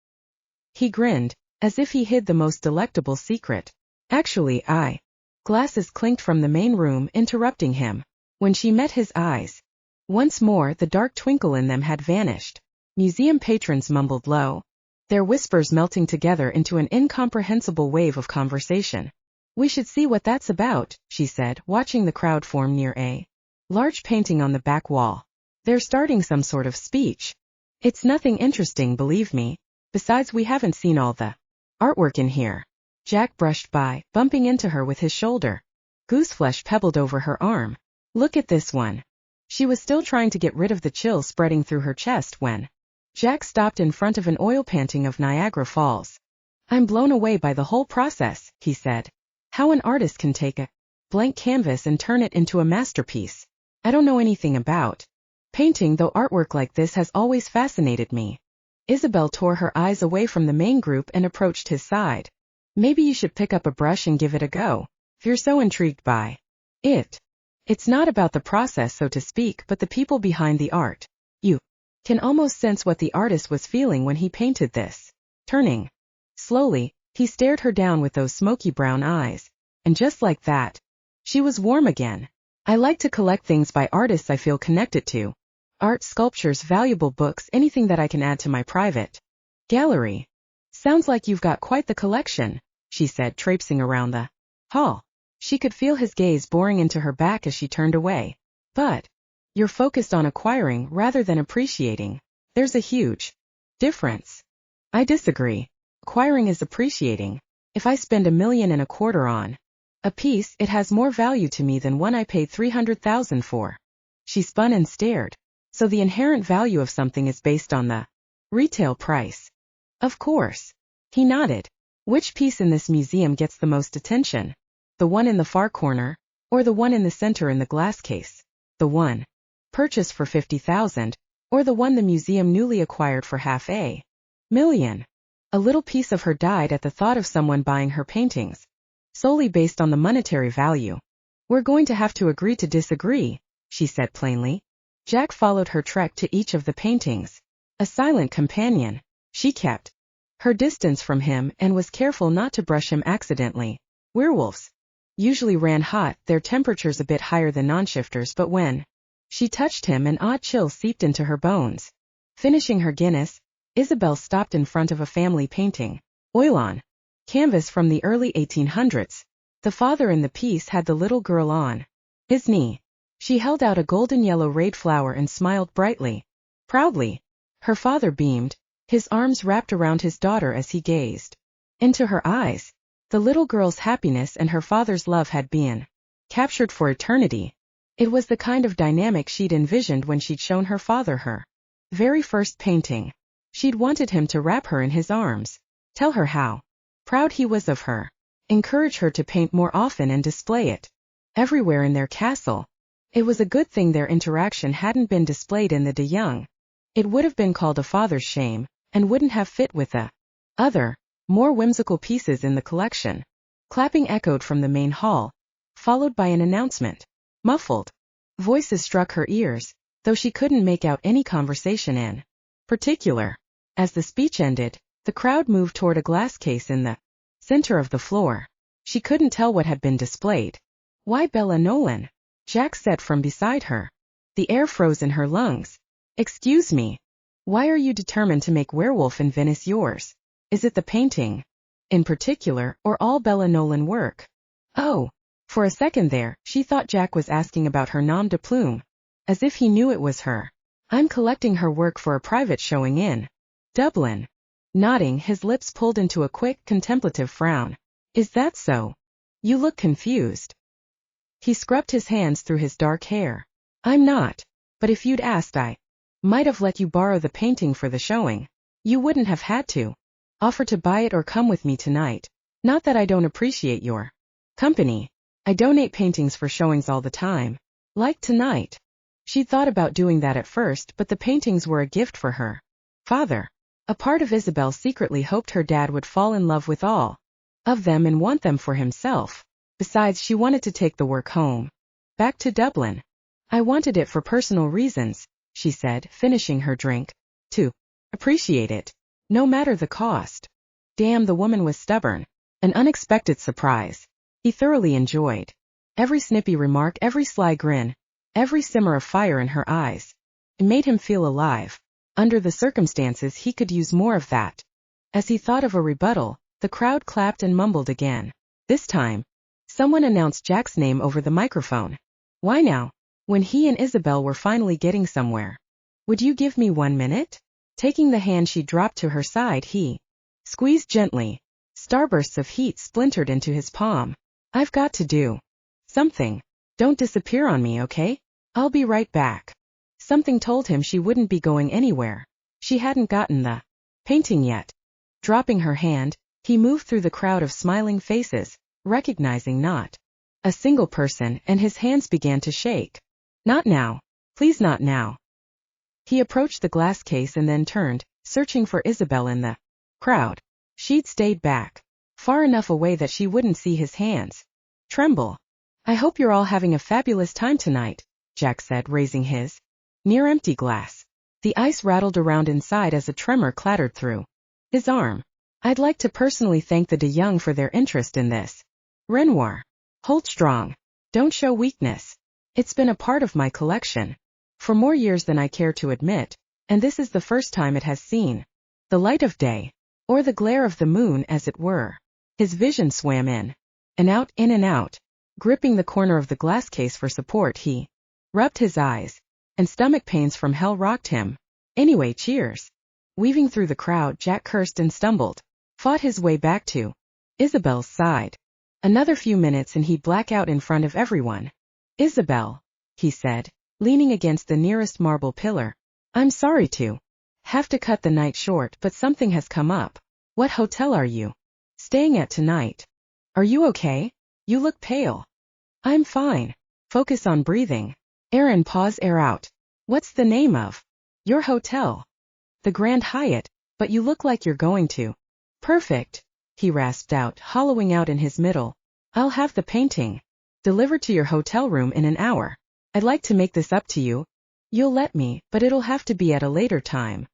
He grinned, as if he hid the most delectable secret. Actually, Glasses clinked from the main room, interrupting him. When she met his eyes, once more the dark twinkle in them had vanished. Museum patrons mumbled low, their whispers melting together into an incomprehensible wave of conversation. We should see what that's about, she said, watching the crowd form near a large painting on the back wall. They're starting some sort of speech. It's nothing interesting, believe me. Besides, we haven't seen all the artwork in here. Jack brushed by, bumping into her with his shoulder. Gooseflesh pebbled over her arm. Look at this one. She was still trying to get rid of the chill spreading through her chest when Jack stopped in front of an oil painting of Niagara Falls. I'm blown away by the whole process, he said. How an artist can take a blank canvas and turn it into a masterpiece. I don't know anything about painting, though artwork like this has always fascinated me. Isabelle tore her eyes away from the main group and approached his side. Maybe you should pick up a brush and give it a go, if you're so intrigued by it. It's not about the process, so to speak, but the people behind the art. You can almost sense what the artist was feeling when he painted this. Turning slowly, he stared her down with those smoky brown eyes. And just like that, she was warm again. I like to collect things by artists I feel connected to. Art, sculptures, valuable books, anything that I can add to my private gallery. Sounds like you've got quite the collection, she said, traipsing around the hall. She could feel his gaze boring into her back as she turned away. But you're focused on acquiring rather than appreciating. There's a huge difference. I disagree. Acquiring is appreciating. If I spend $1.25 million on a piece, it has more value to me than one I paid $300,000 for. She spun and stared. So the inherent value of something is based on the retail price. Of course. He nodded. Which piece in this museum gets the most attention? The one in the far corner, or the one in the center in the glass case? The one purchased for $50,000, or the one the museum newly acquired for $500,000? A little piece of her died at the thought of someone buying her paintings, solely based on the monetary value. We're going to have to agree to disagree, she said plainly. Jack followed her trek to each of the paintings. A silent companion. She kept her distance from him and was careful not to brush him accidentally. Werewolves usually ran hot, their temperatures a bit higher than non-shifters, but when she touched him, an odd chill seeped into her bones. Finishing her Guinness, Isabelle stopped in front of a family painting. Oil on canvas from the early 1800s. The father in the piece had the little girl on his knee. She held out a golden yellow rade flower and smiled brightly. Proudly. Her father beamed, his arms wrapped around his daughter as he gazed into her eyes. The little girl's happiness and her father's love had been captured for eternity. It was the kind of dynamic she'd envisioned when she'd shown her father her very first painting. She'd wanted him to wrap her in his arms, tell her how proud he was of her, encourage her to paint more often and display it everywhere in their castle. It was a good thing their interaction hadn't been displayed in the De Young. It would have been called a father's shame, and wouldn't have fit with the other, more whimsical pieces in the collection. Clapping echoed from the main hall, followed by an announcement. Muffled voices struck her ears, though she couldn't make out any conversation in particular. As the speech ended, the crowd moved toward a glass case in the center of the floor. She couldn't tell what had been displayed. Why Bella Nolan? Jack said from beside her. The air froze in her lungs. Excuse me. Why are you determined to make Werewolf in Venice yours? Is it the painting in particular, or all Bella Nolan work? Oh. For a second there, she thought Jack was asking about her nom de plume, as if he knew it was her. I'm collecting her work for a private showing in Dublin. Nodding, his lips pulled into a quick, contemplative frown. Is that so? You look confused. He scrubbed his hands through his dark hair. I'm not. But if you'd asked, I might have let you borrow the painting for the showing. You wouldn't have had to offer to buy it or come with me tonight. Not that I don't appreciate your company. I donate paintings for showings all the time. Like tonight. She'd thought about doing that at first, but the paintings were a gift for her father. A part of Isabelle secretly hoped her dad would fall in love with all of them and want them for himself. Besides, she wanted to take the work home. Back to Dublin. I wanted it for personal reasons, she said, finishing her drink. To appreciate it, no matter the cost. Damn, the woman was stubborn. An unexpected surprise. He thoroughly enjoyed every snippy remark, every sly grin, every simmer of fire in her eyes. It made him feel alive. Under the circumstances, he could use more of that. As he thought of a rebuttal, the crowd clapped and mumbled again. This time, someone announced Jack's name over the microphone. Why now? When he and Isabelle were finally getting somewhere. Would you give me 1 minute? Taking the hand she dropped to her side, he squeezed gently. Starbursts of heat splintered into his palm. I've got to do something. Don't disappear on me, okay? I'll be right back. Something told him she wouldn't be going anywhere. She hadn't gotten the painting yet. Dropping her hand, he moved through the crowd of smiling faces, recognizing not a single person, and his hands began to shake. Not now. Please, not now. He approached the glass case and then turned, searching for Isabelle in the crowd. She'd stayed back, far enough away that she wouldn't see his hands tremble. I hope you're all having a fabulous time tonight, Jack said, raising his near-empty glass. The ice rattled around inside as a tremor clattered through his arm. I'd like to personally thank the De Young for their interest in this. Renoir. Hold strong. Don't show weakness. It's been a part of my collection for more years than I care to admit, and this is the first time it has seen the light of day, or the glare of the moon, as it were. His vision swam in and out, gripping the corner of the glass case for support. He rubbed his eyes, and stomach pains from hell rocked him. Anyway, cheers. Weaving through the crowd, Jack cursed and stumbled, fought his way back to Isabelle's side. Another few minutes and he'd black out in front of everyone. Isabelle, he said, leaning against the nearest marble pillar. I'm sorry to have to cut the night short, but something has come up. What hotel are you staying at tonight? Are you okay? You look pale. I'm fine. Focus on breathing. Air in, pause, air out. What's the name of your hotel? The Grand Hyatt, but you look like you're going to. Perfect, he rasped out, hollowing out in his middle. I'll have the painting delivered to your hotel room in an hour. I'd like to make this up to you. You'll let me, but it'll have to be at a later time.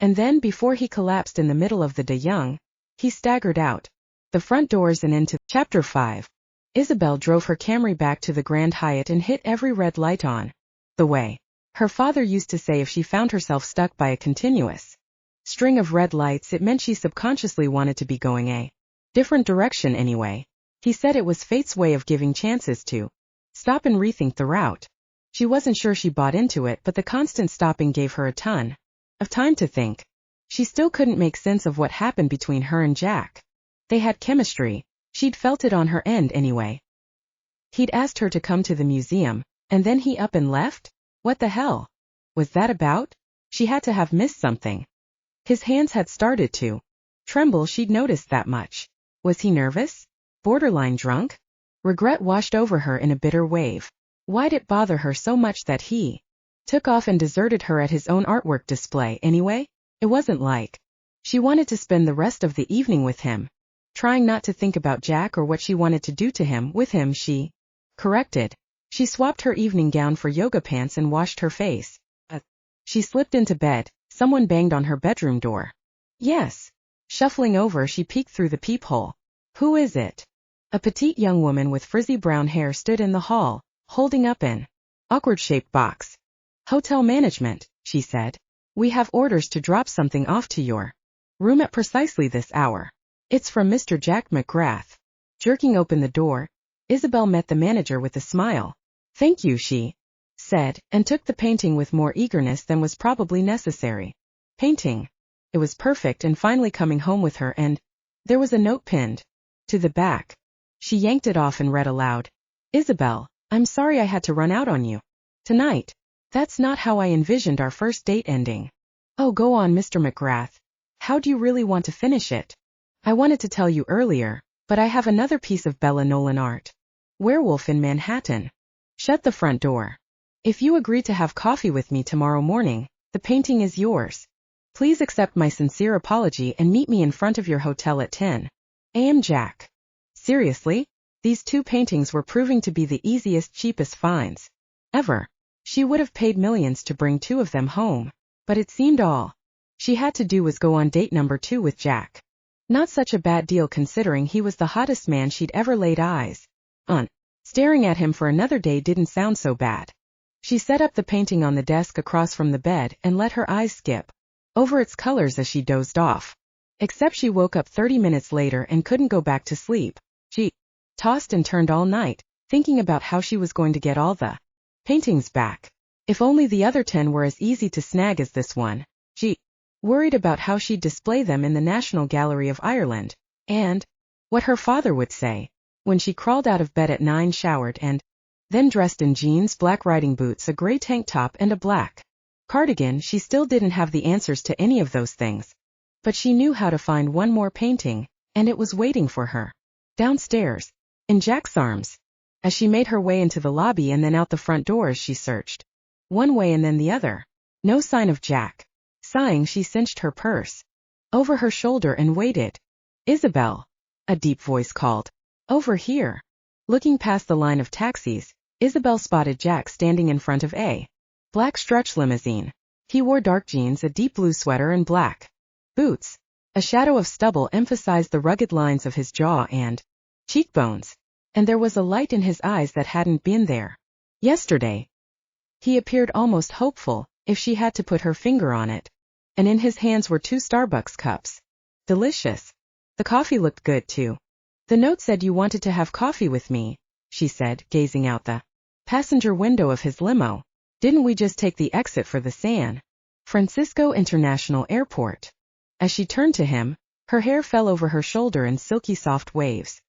And then before he collapsed in the middle of the de young, he staggered out the front doors and into Chapter 5. Isabelle drove her Camry back to the Grand Hyatt and hit every red light on the way. Her father used to say if she found herself stuck by a continuous string of red lights, it meant she subconsciously wanted to be going a different direction anyway. He said it was fate's way of giving chances to stop and rethink the route. She wasn't sure she bought into it, but the constant stopping gave her a ton of time to think. She still couldn't make sense of what happened between her and Jack. They had chemistry. She'd felt it on her end anyway. He'd asked her to come to the museum, and then he up and left? What the hell was that about? She had to have missed something. His hands had started to tremble, she'd noticed that much. Was he nervous? Borderline drunk? Regret washed over her in a bitter wave. Why'd it bother her so much that he took off and deserted her at his own artwork display anyway? It wasn't like she wanted to spend the rest of the evening with him. Trying not to think about Jack or what she wanted to do to him with him, she corrected. She swapped her evening gown for yoga pants and washed her face. She slipped into bed. Someone banged on her bedroom door. Yes. Shuffling over, she peeked through the peephole. Who is it? A petite young woman with frizzy brown hair stood in the hall, holding up an awkward-shaped box. Hotel management, she said. We have orders to drop something off to your room at precisely this hour. It's from Mr. Jack McGrath. Jerking open the door, Isabelle met the manager with a smile. Thank you, she said, and took the painting with more eagerness than was probably necessary. Painting. It was perfect and finally coming home with her, and there was a note pinned to the back. She yanked it off and read aloud. Isabelle, I'm sorry I had to run out on you tonight. That's not how I envisioned our first date ending. Oh, go on, Mr. McGrath. How do you really want to finish it? I wanted to tell you earlier, but I have another piece of Bella Nolan art. Werewolf in Manhattan. Shut the front door. If you agree to have coffee with me tomorrow morning, the painting is yours. Please accept my sincere apology and meet me in front of your hotel at 10 a.m. Jack. Seriously? These two paintings were proving to be the easiest, cheapest finds ever. She would have paid millions to bring two of them home, but it seemed all she had to do was go on date number 2 with Jack. Not such a bad deal considering he was the hottest man she'd ever laid eyes on. Staring at him for another day didn't sound so bad. She set up the painting on the desk across from the bed and let her eyes skip over its colors as she dozed off. Except she woke up 30 minutes later and couldn't go back to sleep. She tossed and turned all night, thinking about how she was going to get all the paintings back. If only the other 10 were as easy to snag as this one. She worried about how she'd display them in the National Gallery of Ireland, and what her father would say. When she crawled out of bed at 9, showered, and then dressed in jeans, black riding boots, a gray tank top, and a black cardigan, she still didn't have the answers to any of those things. But she knew how to find one more painting, and it was waiting for her downstairs, in Jack's arms. As she made her way into the lobby and then out the front doors, she searched one way and then the other. No sign of Jack. Sighing, she cinched her purse over her shoulder and waited. Isabelle, a deep voice called. Over here. Looking past the line of taxis, Isabelle spotted Jack standing in front of a black stretch limousine. He wore dark jeans, a deep blue sweater, and black boots. A shadow of stubble emphasized the rugged lines of his jaw and cheekbones, and there was a light in his eyes that hadn't been there yesterday. He appeared almost hopeful, if she had to put her finger on it. And in his hands were 2 Starbucks cups. Delicious. The coffee looked good too. The note said you wanted to have coffee with me, she said, gazing out the passenger window of his limo. Didn't we just take the exit for the San Francisco International Airport? As she turned to him, her hair fell over her shoulder in silky soft waves.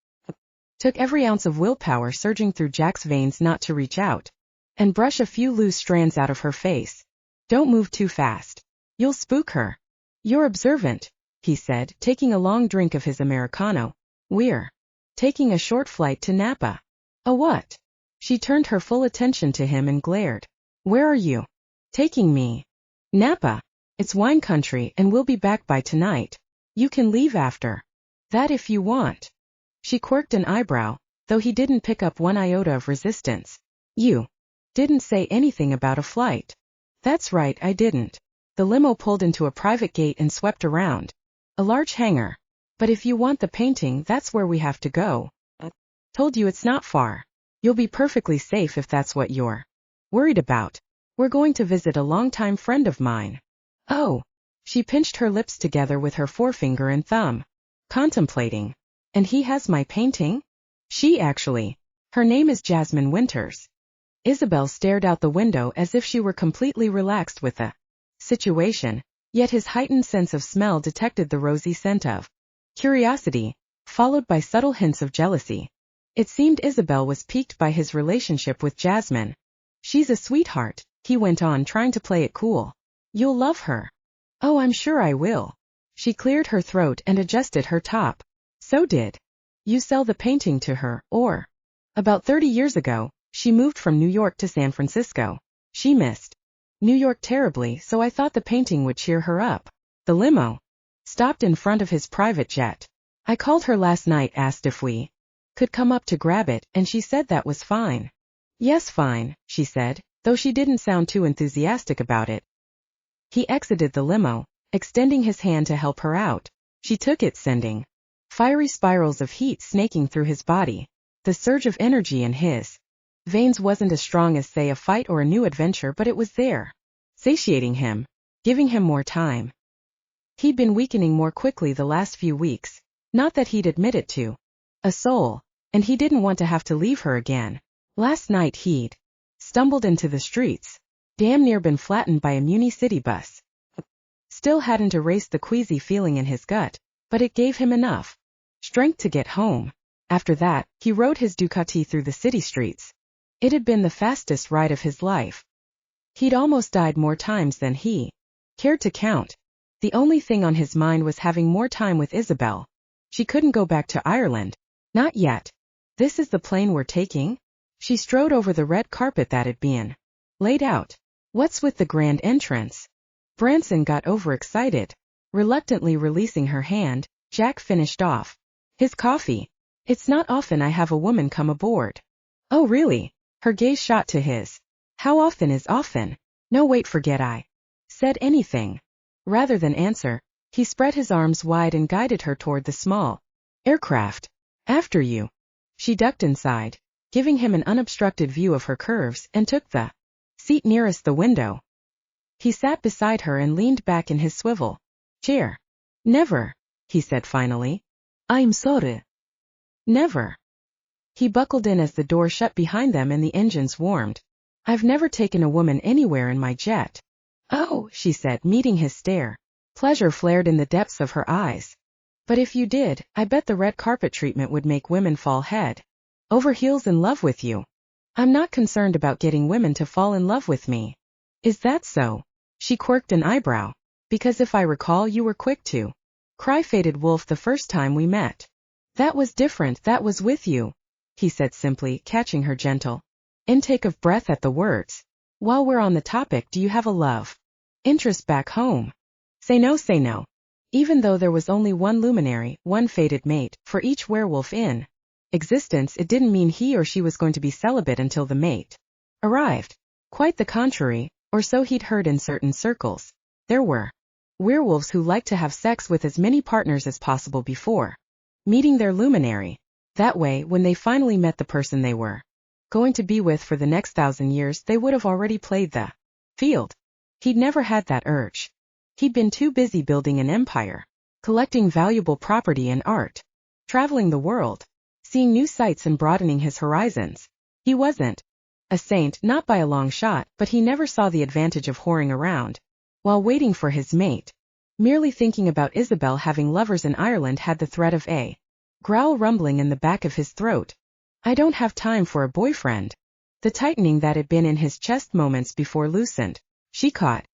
Took every ounce of willpower surging through Jack's veins not to reach out and brush a few loose strands out of her face. Don't move too fast. You'll spook her. You're observant, he said, taking a long drink of his Americano. We're taking a short flight to Napa. A what? She turned her full attention to him and glared. Where are you taking me? Napa. It's wine country and we'll be back by tonight. You can leave after that if you want. She quirked an eyebrow, though he didn't pick up one iota of resistance. You didn't say anything about a flight. That's right, I didn't. The limo pulled into a private gate and swept around. A large hangar. But if you want the painting, that's where we have to go. Told you it's not far. You'll be perfectly safe if that's what you're worried about. We're going to visit a longtime friend of mine. Oh. She pinched her lips together with her forefinger and thumb, contemplating. And he has my painting? She actually. Her name is Jasmine Winters. Isabelle stared out the window as if she were completely relaxed with the situation, yet his heightened sense of smell detected the rosy scent of curiosity, followed by subtle hints of jealousy. It seemed Isabelle was piqued by his relationship with Jasmine. She's a sweetheart, he went on, trying to play it cool. You'll love her. Oh, I'm sure I will. She cleared her throat and adjusted her top. So did you sell the painting to her, or? About 30 years ago, she moved from New York to San Francisco. She missed New York terribly, so I thought the painting would cheer her up. The limo stopped in front of his private jet. I called her last night, asked if we could come up to grab it, and she said that was fine. Yes, fine, she said, though she didn't sound too enthusiastic about it. He exited the limo, extending his hand to help her out. She took it, sending fiery spirals of heat snaking through his body. The surge of energy in his veins wasn't as strong as, say, a fight or a new adventure, but it was there, satiating him, giving him more time. He'd been weakening more quickly the last few weeks, not that he'd admit it to a soul, and he didn't want to have to leave her again. Last night he'd stumbled into the streets, damn near been flattened by a Muni City bus. Still hadn't erased the queasy feeling in his gut, but it gave him enough strength to get home. After that, he rode his Ducati through the city streets. It had been the fastest ride of his life. He'd almost died more times than he cared to count. The only thing on his mind was having more time with Isabelle. She couldn't go back to Ireland. Not yet. This is the plane we're taking? She strode over the red carpet that had been laid out. What's with the grand entrance? Branson got overexcited. Reluctantly releasing her hand, Jack finished off his coffee. It's not often I have a woman come aboard. Oh really? Her gaze shot to his. How often is often? No, wait, forget I said anything. Rather than answer, he spread his arms wide and guided her toward the small aircraft. After you. She ducked inside, giving him an unobstructed view of her curves, and took the seat nearest the window. He sat beside her and leaned back in his swivel chair. Never, he said finally. I'm sorry. Never. He buckled in as the door shut behind them and the engines warmed. I've never taken a woman anywhere in my jet. Oh, she said, meeting his stare. Pleasure flared in the depths of her eyes. But if you did, I bet the red carpet treatment would make women fall head over heels in love with you. I'm not concerned about getting women to fall in love with me. Is that so? She quirked an eyebrow. Because if I recall, you were quick to cry faded wolf the first time we met. That was different, that was with you, he said simply, catching her gentle intake of breath at the words. While we're on the topic, do you have a love interest back home? Say no, say no. Even though there was only one luminary, one fated mate, for each werewolf in existence, it didn't mean he or she was going to be celibate until the mate arrived. Quite the contrary, or so he'd heard in certain circles. There were werewolves who liked to have sex with as many partners as possible before meeting their luminary. That way, when they finally met the person they were going to be with for the next 1,000 years, they would have already played the field. He'd never had that urge. He'd been too busy building an empire, collecting valuable property and art, traveling the world, seeing new sights and broadening his horizons. He wasn't a saint, not by a long shot, but he never saw the advantage of whoring around while waiting for his mate. Merely thinking about Isabelle having lovers in Ireland had the threat of a growl rumbling in the back of his throat. I don't have time for a boyfriend. The tightening that had been in his chest moments before loosened. She caught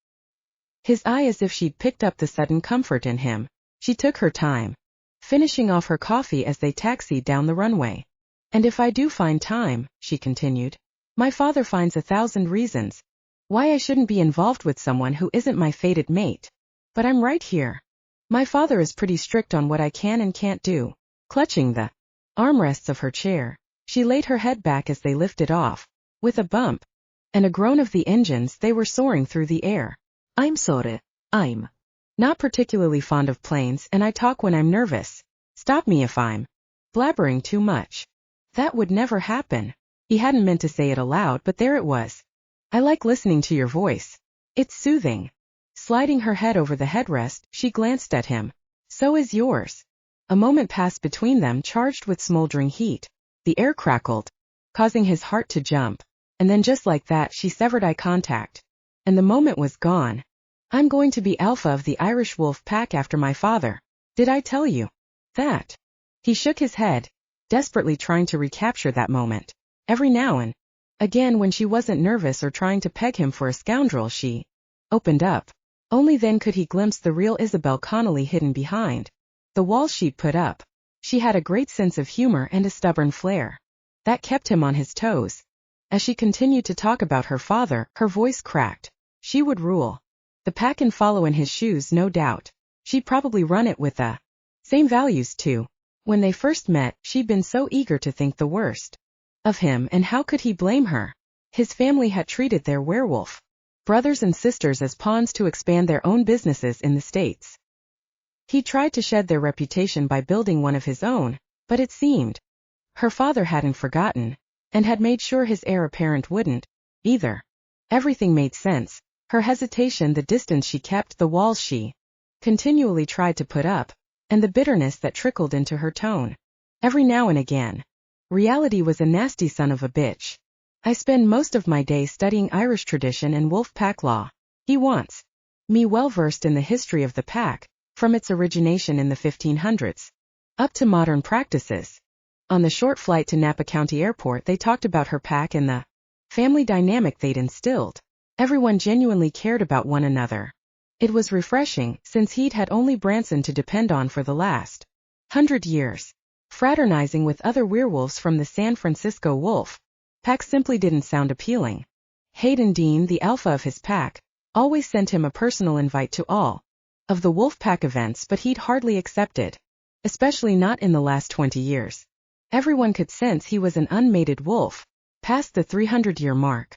his eye as if she'd picked up the sudden comfort in him. She took her time, finishing off her coffee as they taxied down the runway. And if I do find time, she continued, my father finds 1,000 reasons why I shouldn't be involved with someone who isn't my fated mate. But I'm right here. My father is pretty strict on what I can and can't do. Clutching the armrests of her chair, she laid her head back as they lifted off. With a bump and a groan of the engines, they were soaring through the air. I'm sorry, I'm not particularly fond of planes, and I talk when I'm nervous. Stop me if I'm blabbering too much. That would never happen. He hadn't meant to say it aloud, but there it was. I like listening to your voice. It's soothing. Sliding her head over the headrest, she glanced at him. So is yours. A moment passed between them, charged with smoldering heat. The air crackled, causing his heart to jump. And then just like that, she severed eye contact. And the moment was gone. I'm going to be alpha of the Irish wolf pack after my father. Did I tell you that? He shook his head, desperately trying to recapture that moment. Every now and again, when she wasn't nervous or trying to peg him for a scoundrel, she opened up. Only then could he glimpse the real Isabelle Connelly hidden behind the wall she'd put up. She had a great sense of humor and a stubborn flair that kept him on his toes. As she continued to talk about her father, her voice cracked. She would rule the pack and follow in his shoes, no doubt. She'd probably run it with the same values too. When they first met, she'd been so eager to think the worst of him, and how could he blame her? His family had treated their werewolf brothers and sisters as pawns to expand their own businesses in the States. He tried to shed their reputation by building one of his own, but it seemed her father hadn't forgotten, and had made sure his heir apparent wouldn't either. Everything made sense. Her hesitation, the distance she kept, the walls she continually tried to put up, and the bitterness that trickled into her tone every now and again. Reality was a nasty son of a bitch. I spend most of my day studying Irish tradition and wolf pack law. He wants me well versed in the history of the pack, from its origination in the 1500s up to modern practices. On the short flight to Napa County Airport, they talked about her pack and the family dynamic they'd instilled. Everyone genuinely cared about one another. It was refreshing, since he'd had only Branson to depend on for the last 100 years. Fraternizing with other werewolves from the San Francisco wolf pack simply didn't sound appealing. Hayden Dean, the alpha of his pack, always sent him a personal invite to all of the wolf pack events, but he'd hardly accepted, especially not in the last 20 years. Everyone could sense he was an unmated wolf, past the 300-year mark.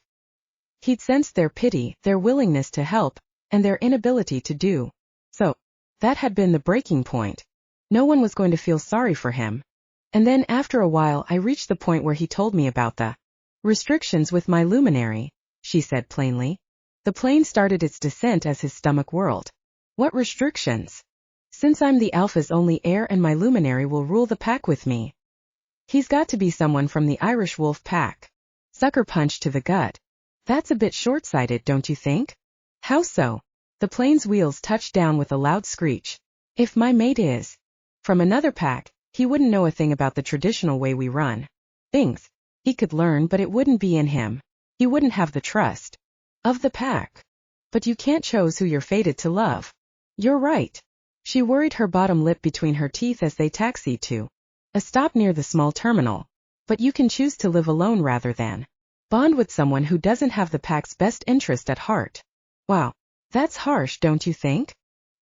He'd sensed their pity, their willingness to help, and their inability to do so. That had been the breaking point. No one was going to feel sorry for him. And then after a while I reached the point where he told me about the restrictions with my Luminary, she said plainly. The plane started its descent as his stomach whirled. What restrictions? Since I'm the alpha's only heir and my Luminary will rule the pack with me, he's got to be someone from the Irish wolf pack. Sucker punch to the gut. That's a bit short-sighted, don't you think? How so? The plane's wheels touched down with a loud screech. If my mate is from another pack, he wouldn't know a thing about the traditional way we run things. He could learn, but it wouldn't be in him. He wouldn't have the trust of the pack. But you can't choose who you're fated to love. You're right. She worried her bottom lip between her teeth as they taxied to a stop near the small terminal. But you can choose to live alone rather than bond with someone who doesn't have the pack's best interest at heart. Wow. That's harsh, don't you think?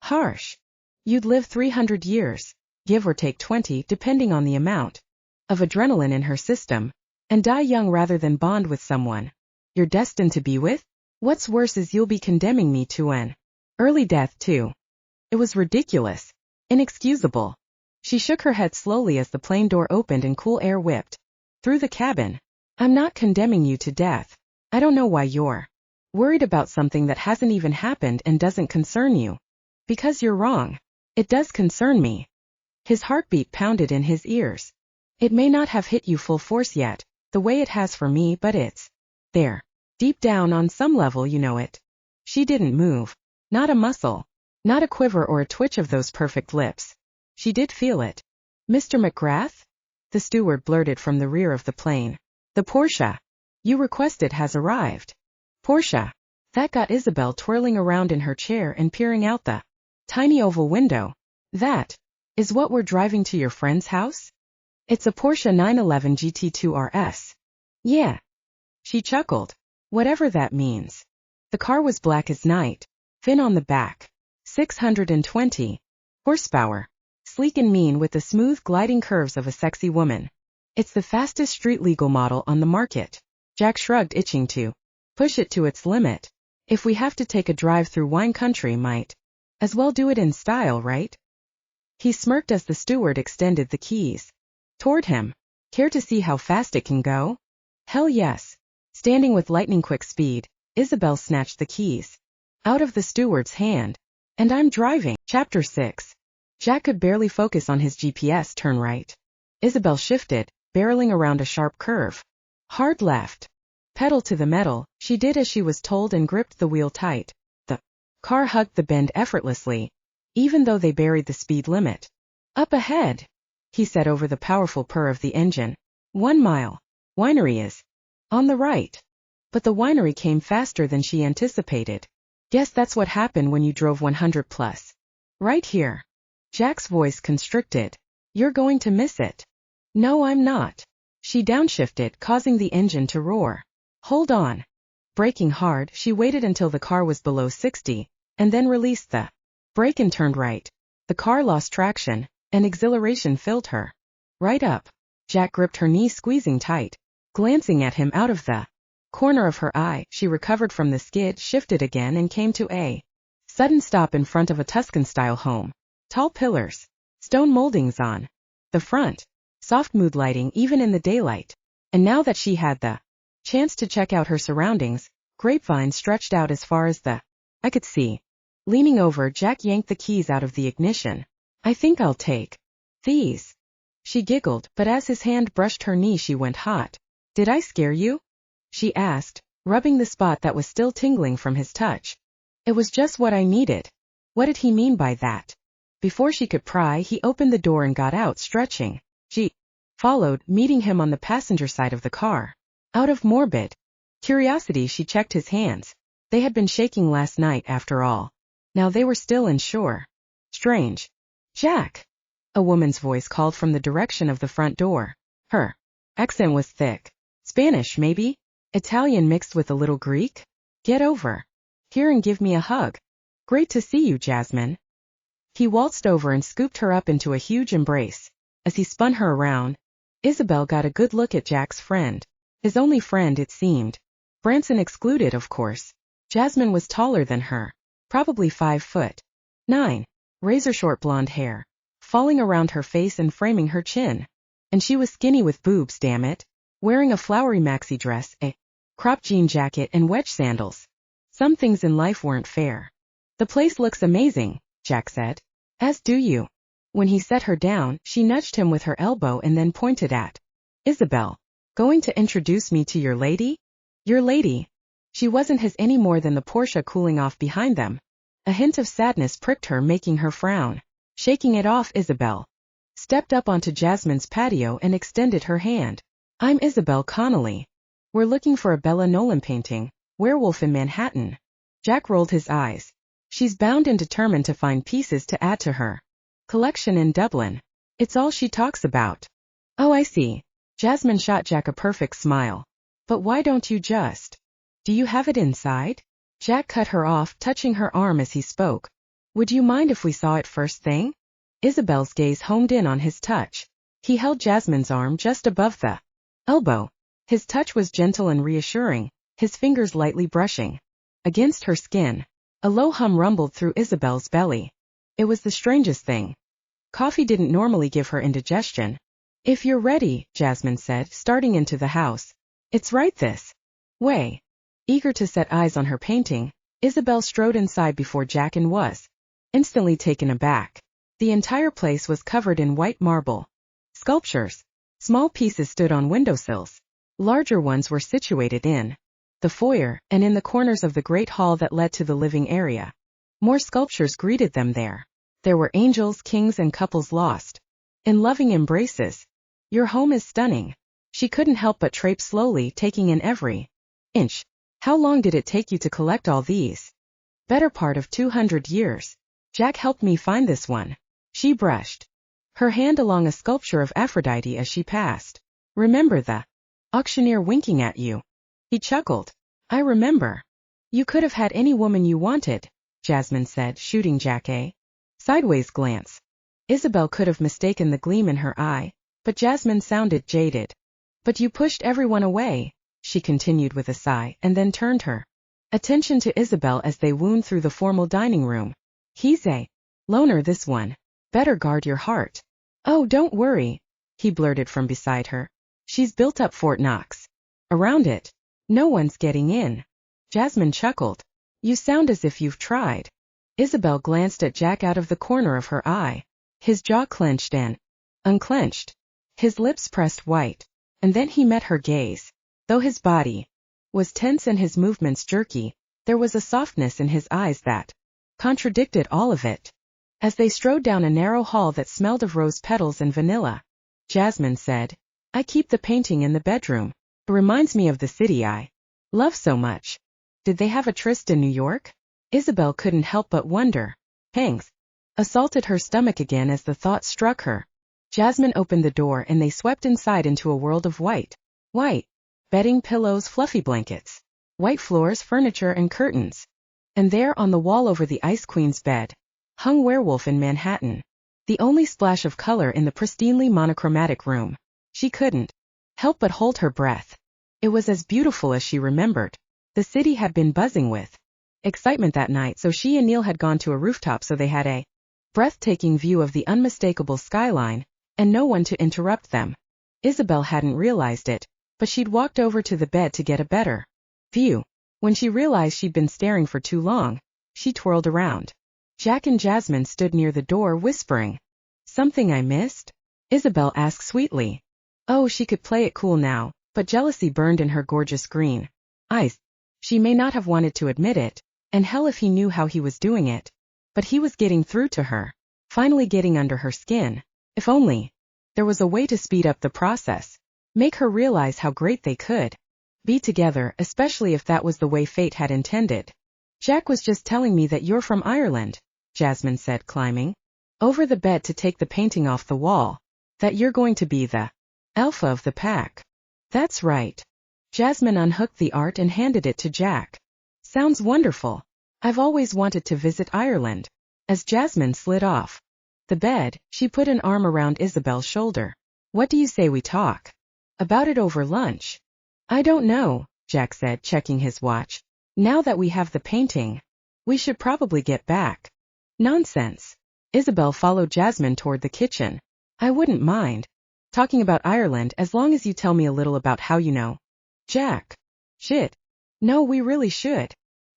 Harsh. You'd live 300 years, give or take 20, depending on the amount of adrenaline in her system, and die young rather than bond with someone you're destined to be with? What's worse is you'll be condemning me to an early death too. It was ridiculous. Inexcusable. She shook her head slowly as the plane door opened and cool air whipped through the cabin. I'm not condemning you to death. I don't know why you're worried about something that hasn't even happened and doesn't concern you. Because you're wrong. It does concern me. His heartbeat pounded in his ears. It may not have hit you full force yet, the way it has for me, but it's there. Deep down on some level you know it. She didn't move. Not a muscle. Not a quiver or a twitch of those perfect lips. She did feel it. Mr. McGrath? The steward blurted from the rear of the plane. The Porsche you requested has arrived. Porsche. That got Isabelle twirling around in her chair and peering out the tiny oval window. That is what we're driving to your friend's house? It's a Porsche 911 GT2 RS. Yeah. She chuckled. Whatever that means. The car was black as night. Fin on the back. 620 horsepower. Sleek and mean with the smooth gliding curves of a sexy woman. It's the fastest street-legal model on the market. Jack shrugged, itching to push it to its limit. If we have to take a drive through wine country, might As well do it in style, right? He smirked as the steward extended the keys toward him. Care to see how fast it can go? Hell yes. Standing with lightning-quick speed, Isabelle snatched the keys out of the steward's hand. And I'm driving. Chapter 6. Jack could barely focus on his GPS. Turn right. Isabelle shifted, barreling around a sharp curve. Hard left. Pedal to the metal, she did as she was told and gripped the wheel tight. The car hugged the bend effortlessly, even though they buried the speed limit. Up ahead, he said over the powerful purr of the engine. 1 mile. Winery is on the right. But the winery came faster than she anticipated. Guess that's what happened when you drove 100 plus. Right here. Jack's voice constricted. You're going to miss it. No, I'm not. She downshifted, causing the engine to roar. Hold on. Braking hard, she waited until the car was below 60, and then released the brake and turned right. The car lost traction, and exhilaration filled her. Right up. Jack gripped her knee, squeezing tight. Glancing at him out of the corner of her eye, she recovered from the skid, shifted again, and came to a sudden stop in front of a Tuscan-style home. Tall pillars. Stone moldings on the front. Soft mood lighting even in the daylight. And now that she had the chance to check out her surroundings, grapevines stretched out as far as the eye could see. Leaning over, Jack yanked the keys out of the ignition. I think I'll take these. She giggled, but as his hand brushed her knee she went hot. Did I scare you? She asked, rubbing the spot that was still tingling from his touch. It was just what I needed. What did he mean by that? Before she could pry, he opened the door and got out, stretching. She followed, meeting him on the passenger side of the car. Out of morbid curiosity, she checked his hands. They had been shaking last night, after all. Now they were still and sure. Strange. Jack! A woman's voice called from the direction of the front door. Her accent was thick. Spanish, maybe? Italian mixed with a little Greek? Get over here and give me a hug. Great to see you, Jasmine. He waltzed over and scooped her up into a huge embrace. As he spun her around, Isabelle got a good look at Jack's friend. His only friend, it seemed. Branson excluded, of course. Jasmine was taller than her. Probably 5'9". Razor-short blonde hair, falling around her face and framing her chin. And she was skinny with boobs, damn it. Wearing a flowery maxi dress, a cropped jean jacket, and wedge sandals. Some things in life weren't fair. The place looks amazing, Jack said. As do you. When he set her down, she nudged him with her elbow and then pointed at Isabelle. Going to introduce me to your lady? Your lady. She wasn't his any more than the Porsche cooling off behind them. A hint of sadness pricked her, making her frown. Shaking it off, Isabelle stepped up onto Jasmine's patio and extended her hand. I'm Isabelle Connelly. We're looking for a Bella Nolan painting, Werewolf in Manhattan. Jack rolled his eyes. She's bound and determined to find pieces to add to her collection in Dublin. It's all she talks about. Oh, I see. Jasmine shot Jack a perfect smile. But why don't you just? Do you have it inside? Jack cut her off, touching her arm as he spoke. Would you mind if we saw it first thing? Isabelle's gaze homed in on his touch. He held Jasmine's arm just above the elbow. His touch was gentle and reassuring, his fingers lightly brushing against her skin. A low hum rumbled through Isabelle's belly. It was the strangest thing. Coffee didn't normally give her indigestion. If you're ready, Jasmine said, starting into the house. It's right this way. Eager to set eyes on her painting, Isabelle strode inside before Jack and was instantly taken aback. The entire place was covered in white marble sculptures. Small pieces stood on windowsills. Larger ones were situated in the foyer and in the corners of the great hall that led to the living area. More sculptures greeted them there. There were angels, kings, and couples lost in loving embraces. Your home is stunning. She couldn't help but traipse slowly, taking in every inch. How long did it take you to collect all these? Better part of 200 years. Jack helped me find this one. She brushed her hand along a sculpture of Aphrodite as she passed. Remember the auctioneer winking at you? He chuckled. I remember. You could have had any woman you wanted, Jasmine said, shooting Jack a sideways glance. Isabelle could have mistaken the gleam in her eye, but Jasmine sounded jaded. But you pushed everyone away, she continued with a sigh, and then turned her attention to Isabelle as they wound through the formal dining room. He's a loner, this one. Better guard your heart. Oh, don't worry, he blurted from beside her. She's built up Fort Knox. Around it, no one's getting in. Jasmine chuckled. You sound as if you've tried. Isabelle glanced at Jack out of the corner of her eye. His jaw clenched and unclenched. His lips pressed white. And then he met her gaze. Though his body was tense and his movements jerky, there was a softness in his eyes that contradicted all of it. As they strode down a narrow hall that smelled of rose petals and vanilla, Jasmine said, I keep the painting in the bedroom. It reminds me of the city I love so much. Did they have a tryst in New York? Isabelle couldn't help but wonder. Pangs assaulted her stomach again as the thought struck her. Jasmine opened the door and they swept inside into a world of white bedding, pillows, fluffy blankets, white floors, furniture, and curtains. And there on the wall over the Ice Queen's bed hung Werewolf in Manhattan, the only splash of color in the pristinely monochromatic room. She couldn't help but hold her breath. It was as beautiful as she remembered. The city had been buzzing with excitement that night, so she and Neil had gone to a rooftop so they had a breathtaking view of the unmistakable skyline, and no one to interrupt them. Isabelle hadn't realized it, but she'd walked over to the bed to get a better view. When she realized she'd been staring for too long, she twirled around. Jack and Jasmine stood near the door whispering. Something I missed? Isabelle asked sweetly. Oh, she could play it cool now, but jealousy burned in her gorgeous green eyes. She may not have wanted to admit it, and hell if he knew how he was doing it. But he was getting through to her, finally getting under her skin. If only there was a way to speed up the process, make her realize how great they could be together, especially if that was the way fate had intended. Jack was just telling me that you're from Ireland, Jasmine said, climbing over the bed to take the painting off the wall. That you're going to be the alpha of the pack. That's right. Jasmine unhooked the art and handed it to Jack. Sounds wonderful. I've always wanted to visit Ireland. As Jasmine slid off the bed, she put an arm around Isabelle's shoulder. What do you say we talk about it over lunch? I don't know, Jack said, checking his watch. Now that we have the painting, we should probably get back. Nonsense. Isabelle followed Jasmine toward the kitchen. I wouldn't mind talking about Ireland as long as you tell me a little about how you know Jack. Shit. No, we really should.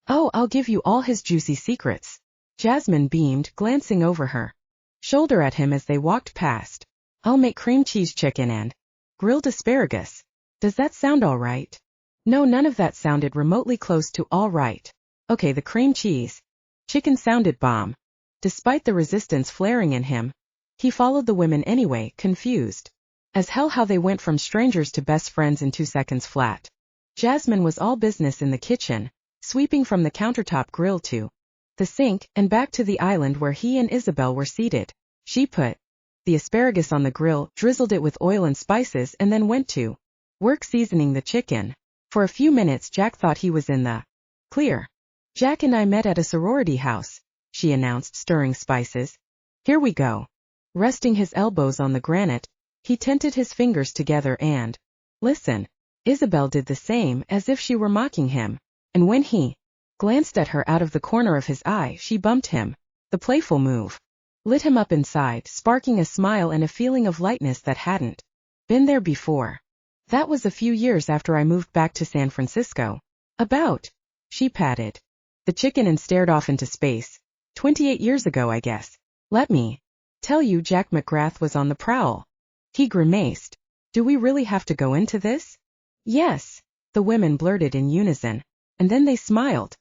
Oh, I'll give you all his juicy secrets. Jasmine beamed, glancing over her shoulder at him as they walked past. I'll make cream cheese chicken and grilled asparagus. Does that sound all right? No, none of that sounded remotely close to all right. Okay, the cream cheese chicken sounded bomb. Despite the resistance flaring in him, he followed the women anyway, confused as hell how they went from strangers to best friends in 2 seconds flat. Jasmine was all business in the kitchen, sweeping from the countertop grill to the sink and back to the island where he and Isabelle were seated. She put the asparagus on the grill, drizzled it with oil and spices, and then went to work seasoning the chicken. For a few minutes Jack thought he was in the clear. Jack and I met at a sorority house, she announced, stirring spices. Here we go. Resting his elbows on the granite, he tented his fingers together and listen. Isabelle did the same, as if she were mocking him, and when he glanced at her out of the corner of his eye, she bumped him. The playful move lit him up inside, sparking a smile and a feeling of lightness that hadn't been there before. That was a few years after I moved back to San Francisco. About. She patted the chicken and stared off into space. 28 years ago, I guess. Let me tell you, Jack McGrath was on the prowl. He grimaced. Do we really have to go into this? Yes, the women blurted in unison, and then they smiled.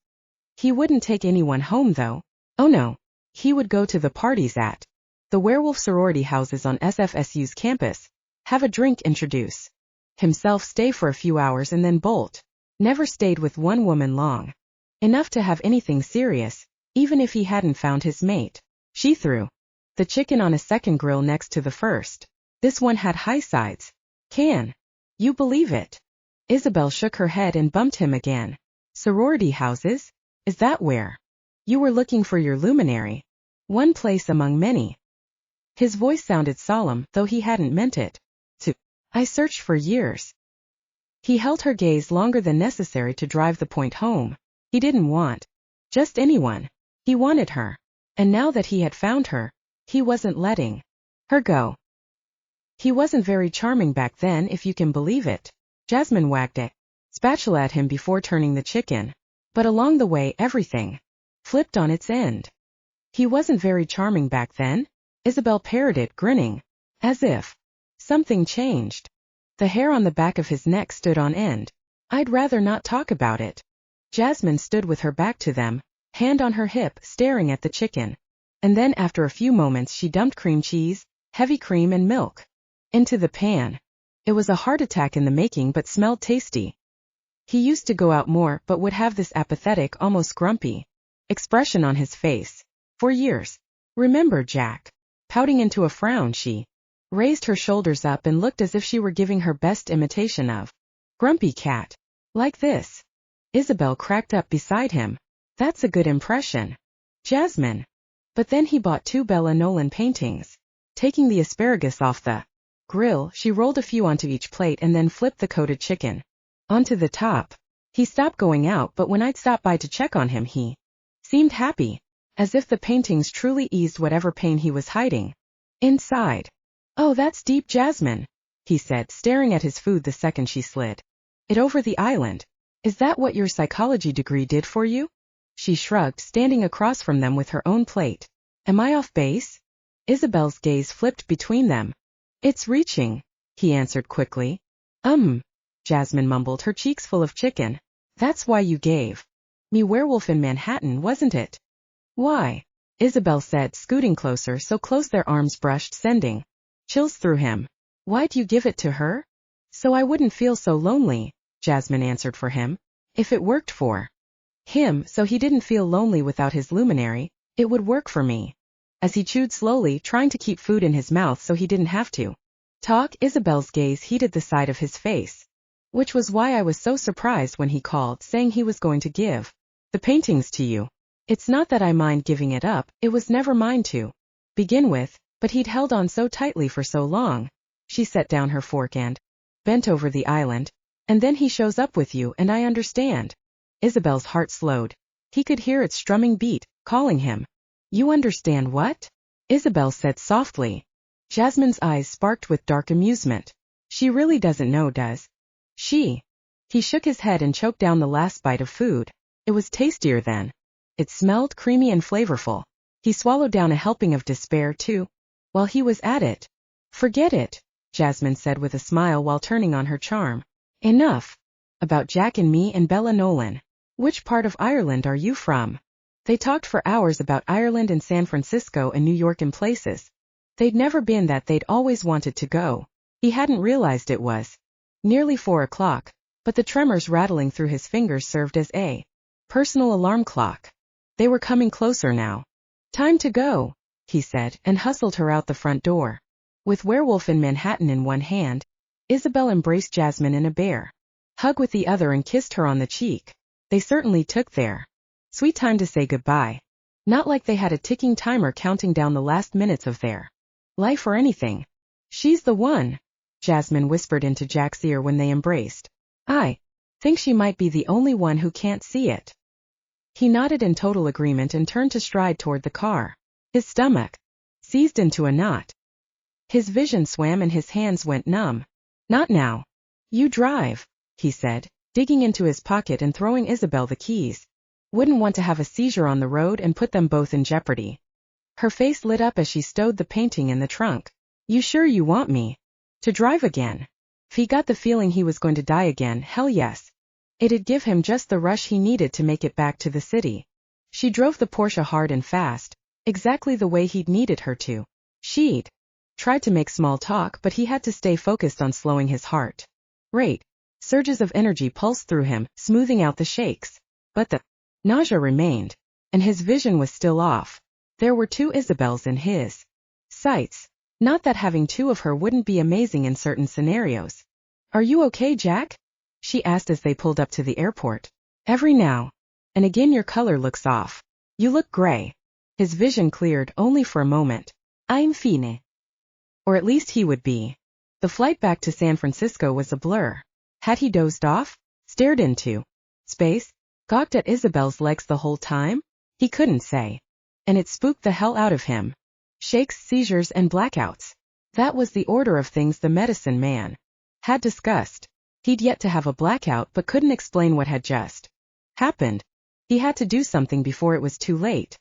He wouldn't take anyone home though. Oh no. He would go to the parties at the werewolf sorority houses on SFSU's campus, have a drink, introduce himself, stay for a few hours and then bolt. Never stayed with one woman long enough to have anything serious, even if he hadn't found his mate. She threw the chicken on a second grill next to the first. This one had high sides. Can you believe it? Isabelle shook her head and bumped him again. Sorority houses? Is that where you were looking for your luminary? One place among many. His voice sounded solemn, though he hadn't meant it to. I searched for years. He held her gaze longer than necessary to drive the point home. He didn't want just anyone. He wanted her. And now that he had found her, he wasn't letting her go. He wasn't very charming back then, if you can believe it. Jasmine wagged a spatula at him before turning the chicken. But along the way everything flipped on its end. He wasn't very charming back then? Isabelle parroted, grinning. As if something changed. The hair on the back of his neck stood on end. I'd rather not talk about it. Jasmine stood with her back to them, hand on her hip, staring at the chicken. And then after a few moments she dumped cream cheese, heavy cream and milk into the pan. It was a heart attack in the making but smelled tasty. He used to go out more but would have this apathetic, almost grumpy expression on his face for years. Remember Jack? Pouting into a frown, she raised her shoulders up and looked as if she were giving her best imitation of Grumpy Cat. Like this. Isabelle cracked up beside him. That's a good impression. Jasmine. But then he bought 2 Bella Nolan paintings. Taking the asparagus off the grill, she rolled a few onto each plate and then flipped the coated chicken onto the top. He stopped going out, but when I'd stop by to check on him he seemed happy, as if the paintings truly eased whatever pain he was hiding inside. Oh, that's deep, Jasmine, he said, staring at his food the second she slid it over the island. Is that what your psychology degree did for you? She shrugged, standing across from them with her own plate. Am I off base? Isabelle's gaze flipped between them. It's reaching, he answered quickly. Jasmine mumbled, her cheeks full of chicken. That's why you gave me Werewolf in Manhattan, wasn't it? Why? Isabelle said, scooting closer, so close their arms brushed, sending chills through him. Why'd you give it to her? So I wouldn't feel so lonely, Jasmine answered for him. If it worked for him, so he didn't feel lonely without his luminary, it would work for me. As he chewed slowly, trying to keep food in his mouth so he didn't have to talk, Isabelle's gaze heated the side of his face. Which was why I was so surprised when he called, saying he was going to give the paintings to you. It's not that I mind giving it up, it was never mine to begin with, but he'd held on so tightly for so long. She set down her fork and bent over the island. And then he shows up with you, and I understand. Isabelle's heart slowed. He could hear its strumming beat, calling him. You understand what? Isabelle said softly. Jasmine's eyes sparked with dark amusement. She really doesn't know, does she? He shook his head and choked down the last bite of food. It was tastier then. It smelled creamy and flavorful. He swallowed down a helping of despair too, while he was at it. Forget it, Jasmine said with a smile while turning on her charm. Enough about Jack and me and Bella Nolan. Which part of Ireland are you from? They talked for hours about Ireland and San Francisco and New York and places they'd never been that they'd always wanted to go. He hadn't realized it was nearly 4 o'clock, but the tremors rattling through his fingers served as a personal alarm clock. They were coming closer now. Time to go, he said, and hustled her out the front door. With Werewolf in Manhattan in one hand, Isabelle embraced Jasmine in a bear hug with the other and kissed her on the cheek. They certainly took their sweet time to say goodbye. Not like they had a ticking timer counting down the last minutes of their life or anything. She's the one, Jasmine whispered into Jack's ear when they embraced. I think she might be the only one who can't see it. He nodded in total agreement and turned to stride toward the car. His stomach seized into a knot. His vision swam and his hands went numb. Not now. You drive, he said, digging into his pocket and throwing Isabelle the keys. Wouldn't want to have a seizure on the road and put them both in jeopardy. Her face lit up as she stowed the painting in the trunk. You sure you want me to drive again? If he got the feeling he was going to die again, hell yes. It'd give him just the rush he needed to make it back to the city. She drove the Porsche hard and fast, exactly the way he'd needed her to. She'd tried to make small talk, but he had to stay focused on slowing his heart rate. Surges of energy pulsed through him, smoothing out the shakes. But the nausea remained, and his vision was still off. There were 2 Isabelles in his sights. Not that having 2 of her wouldn't be amazing in certain scenarios. Are you okay, Jack? She asked as they pulled up to the airport. Every now and again your color looks off. You look gray. His vision cleared only for a moment. I'm fine. Or at least he would be. The flight back to San Francisco was a blur. Had he dozed off? Stared into space? Gawked at Isabelle's legs the whole time? He couldn't say. and it spooked the hell out of him. Shakes, seizures, and blackouts. That was the order of things the medicine man had discussed. He'd yet to have a blackout but couldn't explain what had just happened. He had to do something before it was too late.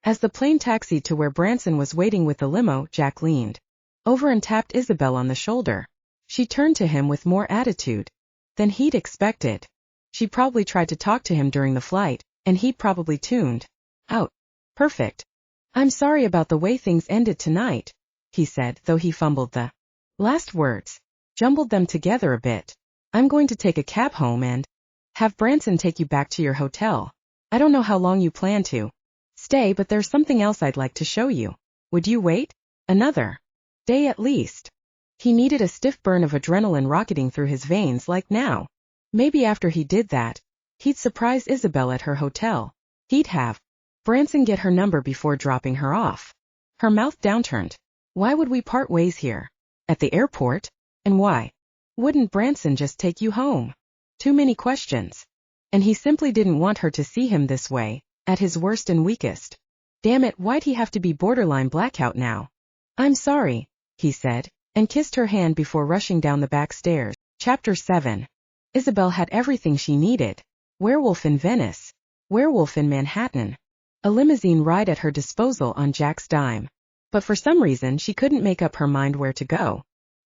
As the plane taxied to where Branson was waiting with the limo, Jack leaned over and tapped Isabelle on the shoulder. She turned to him with more attitude than he'd expected. She probably tried to talk to him during the flight, and he probably tuned out. Perfect. I'm sorry about the way things ended tonight, he said, though he fumbled the last words, jumbled them together a bit. I'm going to take a cab home and have Branson take you back to your hotel. I don't know how long you plan to stay, but there's something else I'd like to show you. Would you wait? Another day at least. He needed a stiff burn of adrenaline rocketing through his veins like now. Maybe after he did that, he'd surprise Isabelle at her hotel. He'd have Branson get her number before dropping her off. Her mouth downturned. Why would we part ways here? At the airport? And why wouldn't Branson just take you home? Too many questions. And he simply didn't want her to see him this way, at his worst and weakest. Damn it, why'd he have to be borderline blackout now? I'm sorry, he said, and kissed her hand before rushing down the back stairs. Chapter 7. Isabelle had everything she needed. Werewolf in Venice. Werewolf in Manhattan. A limousine ride at her disposal on Jack's dime. But for some reason she couldn't make up her mind where to go.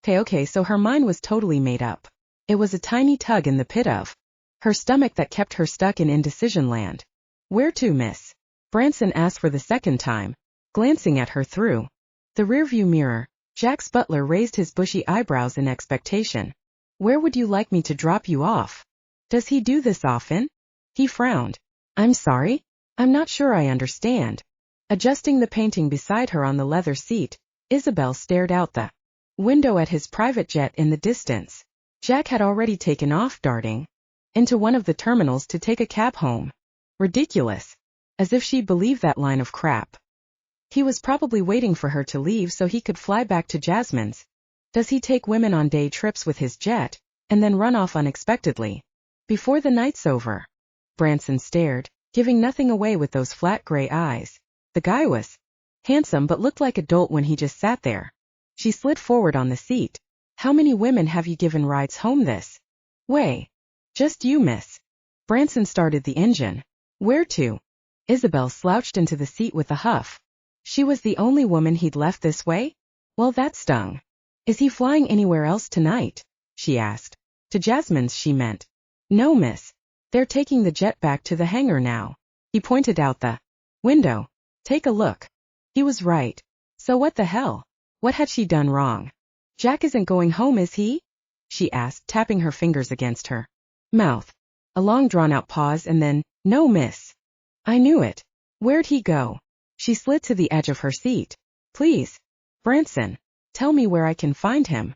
Okay, so her mind was totally made up. It was a tiny tug in the pit of her stomach that kept her stuck in indecision land. Where to, miss? Branson asked for the second time, glancing at her through the rearview mirror. Jack's butler raised his bushy eyebrows in expectation. Where would you like me to drop you off? Does he do this often? He frowned. I'm sorry? I'm not sure I understand. Adjusting the painting beside her on the leather seat, Isabelle stared out the window at his private jet in the distance. Jack had already taken off, darting into one of the terminals to take a cab home. Ridiculous. As if she believed that line of crap. He was probably waiting for her to leave so he could fly back to Jasmine's. Does he take women on day trips with his jet, and then run off unexpectedly before the night's over? Branson stared, giving nothing away with those flat gray eyes. The guy was handsome but looked like a dolt when he just sat there. She slid forward on the seat. How many women have you given rides home this way? Just you, miss. Branson started the engine. Where to? Isabelle slouched into the seat with a huff. She was the only woman he'd left this way? Well, that stung. Is he flying anywhere else tonight? She asked. To Jasmine's, she meant. No, miss. They're taking the jet back to the hangar now. He pointed out the window. Take a look. He was right. So what the hell? What had she done wrong? Jack isn't going home, is he? She asked, tapping her fingers against her mouth. A long drawn-out pause and then, no, miss. I knew it. Where'd he go? She slid to the edge of her seat. Please, Branson, tell me where I can find him.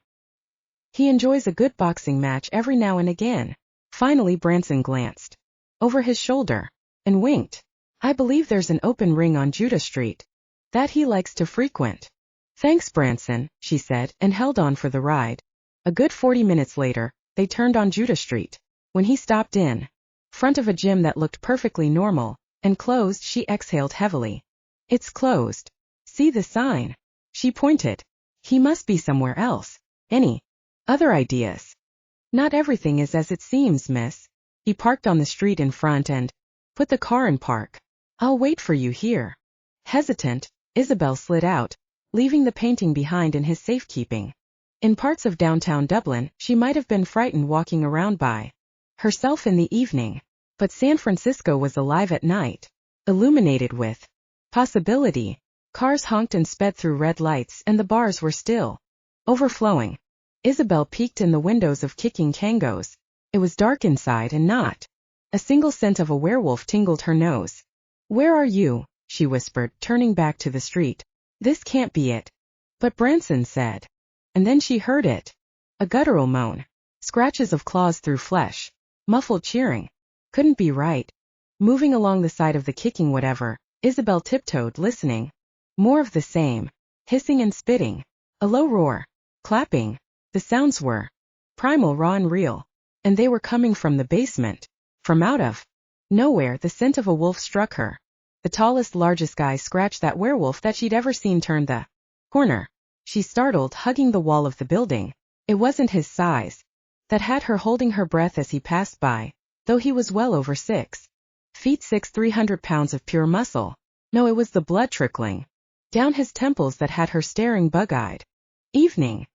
He enjoys a good boxing match every now and again. Finally, Branson glanced over his shoulder and winked. I believe there's an open ring on Judah Street that he likes to frequent. Thanks, Branson, she said, and held on for the ride. A good 40 minutes later, they turned on Judah Street. When he stopped in front of a gym that looked perfectly normal and closed, she exhaled heavily. It's closed. See the sign? She pointed. He must be somewhere else. Any other ideas? Not everything is as it seems, miss. He parked on the street in front and put the car in park. I'll wait for you here. Hesitant, Isabelle slid out, leaving the painting behind in his safekeeping. In parts of downtown Dublin, she might have been frightened walking around by herself in the evening. But San Francisco was alive at night, illuminated with possibility. Cars honked and sped through red lights and the bars were still overflowing. Isabelle peeked in the windows of Kicking Kango's. It was dark inside and not a single scent of a werewolf tingled her nose. Where are you? She whispered, turning back to the street. This can't be it. But Branson said. And then she heard it. A guttural moan. Scratches of claws through flesh. Muffled cheering. Couldn't be right. Moving along the side of the kicking whatever, Isabelle tiptoed, listening. More of the same. Hissing and spitting. A low roar. Clapping. The sounds were primal, raw and real. And they were coming from the basement. From out of nowhere, the scent of a wolf struck her. The tallest, largest guy scratched that werewolf that she'd ever seen turned the corner. She startled, hugging the wall of the building. It wasn't his size that had her holding her breath as he passed by, though he was well over 6'6", 300 pounds of pure muscle. No, it was the blood trickling down his temples that had her staring bug-eyed. Evening.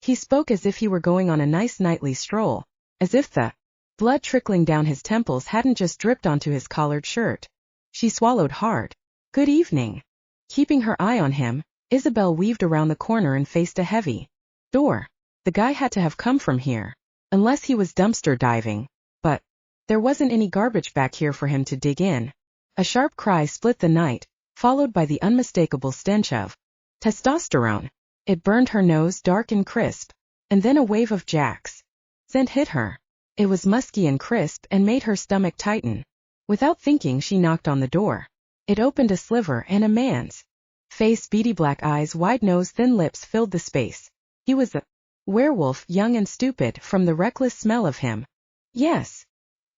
He spoke as if he were going on a nice nightly stroll, as if the blood trickling down his temples hadn't just dripped onto his collared shirt. She swallowed hard. Good evening. Keeping her eye on him, Isabelle weaved around the corner and faced a heavy door. The guy had to have come from here, unless he was dumpster diving, but there wasn't any garbage back here for him to dig in. A sharp cry split the night, followed by the unmistakable stench of testosterone. It burned her nose dark and crisp, and then a wave of Jack's scent hit her. It was musky and crisp and made her stomach tighten. Without thinking, she knocked on the door. It opened a sliver, and a man's face, beady black eyes, wide nose, thin lips filled the space. He was a werewolf, young and stupid, from the reckless smell of him. Yes.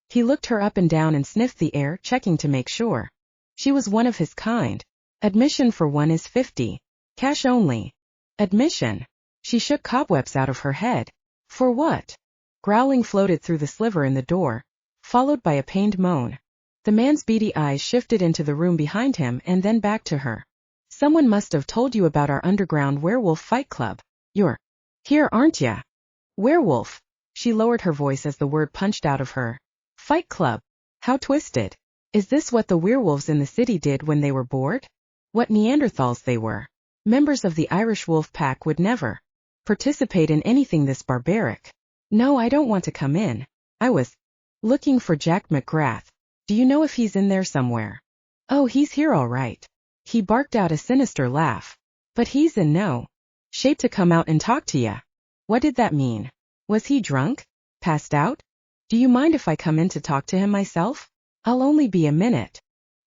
He looked her up and down and sniffed the air, checking to make sure she was one of his kind. Admission for one is 50. Cash only. Admission. She shook cobwebs out of her head. For what? Growling floated through the sliver in the door, followed by a pained moan. The man's beady eyes shifted into the room behind him and then back to her. Someone must have told you about our underground werewolf fight club. You're here, aren't ya? Werewolf. She lowered her voice as the word punched out of her. Fight club. How twisted. Is this what the werewolves in the city did when they were bored? What Neanderthals they were. Members of the Irish wolf pack would never participate in anything this barbaric. No, I don't want to come in. I was looking for Jack McGrath. Do you know if he's in there somewhere? Oh, he's here all right. He barked out a sinister laugh. But he's in no shape to come out and talk to ya. What did that mean? Was he drunk? Passed out? Do you mind if I come in to talk to him myself? I'll only be a minute.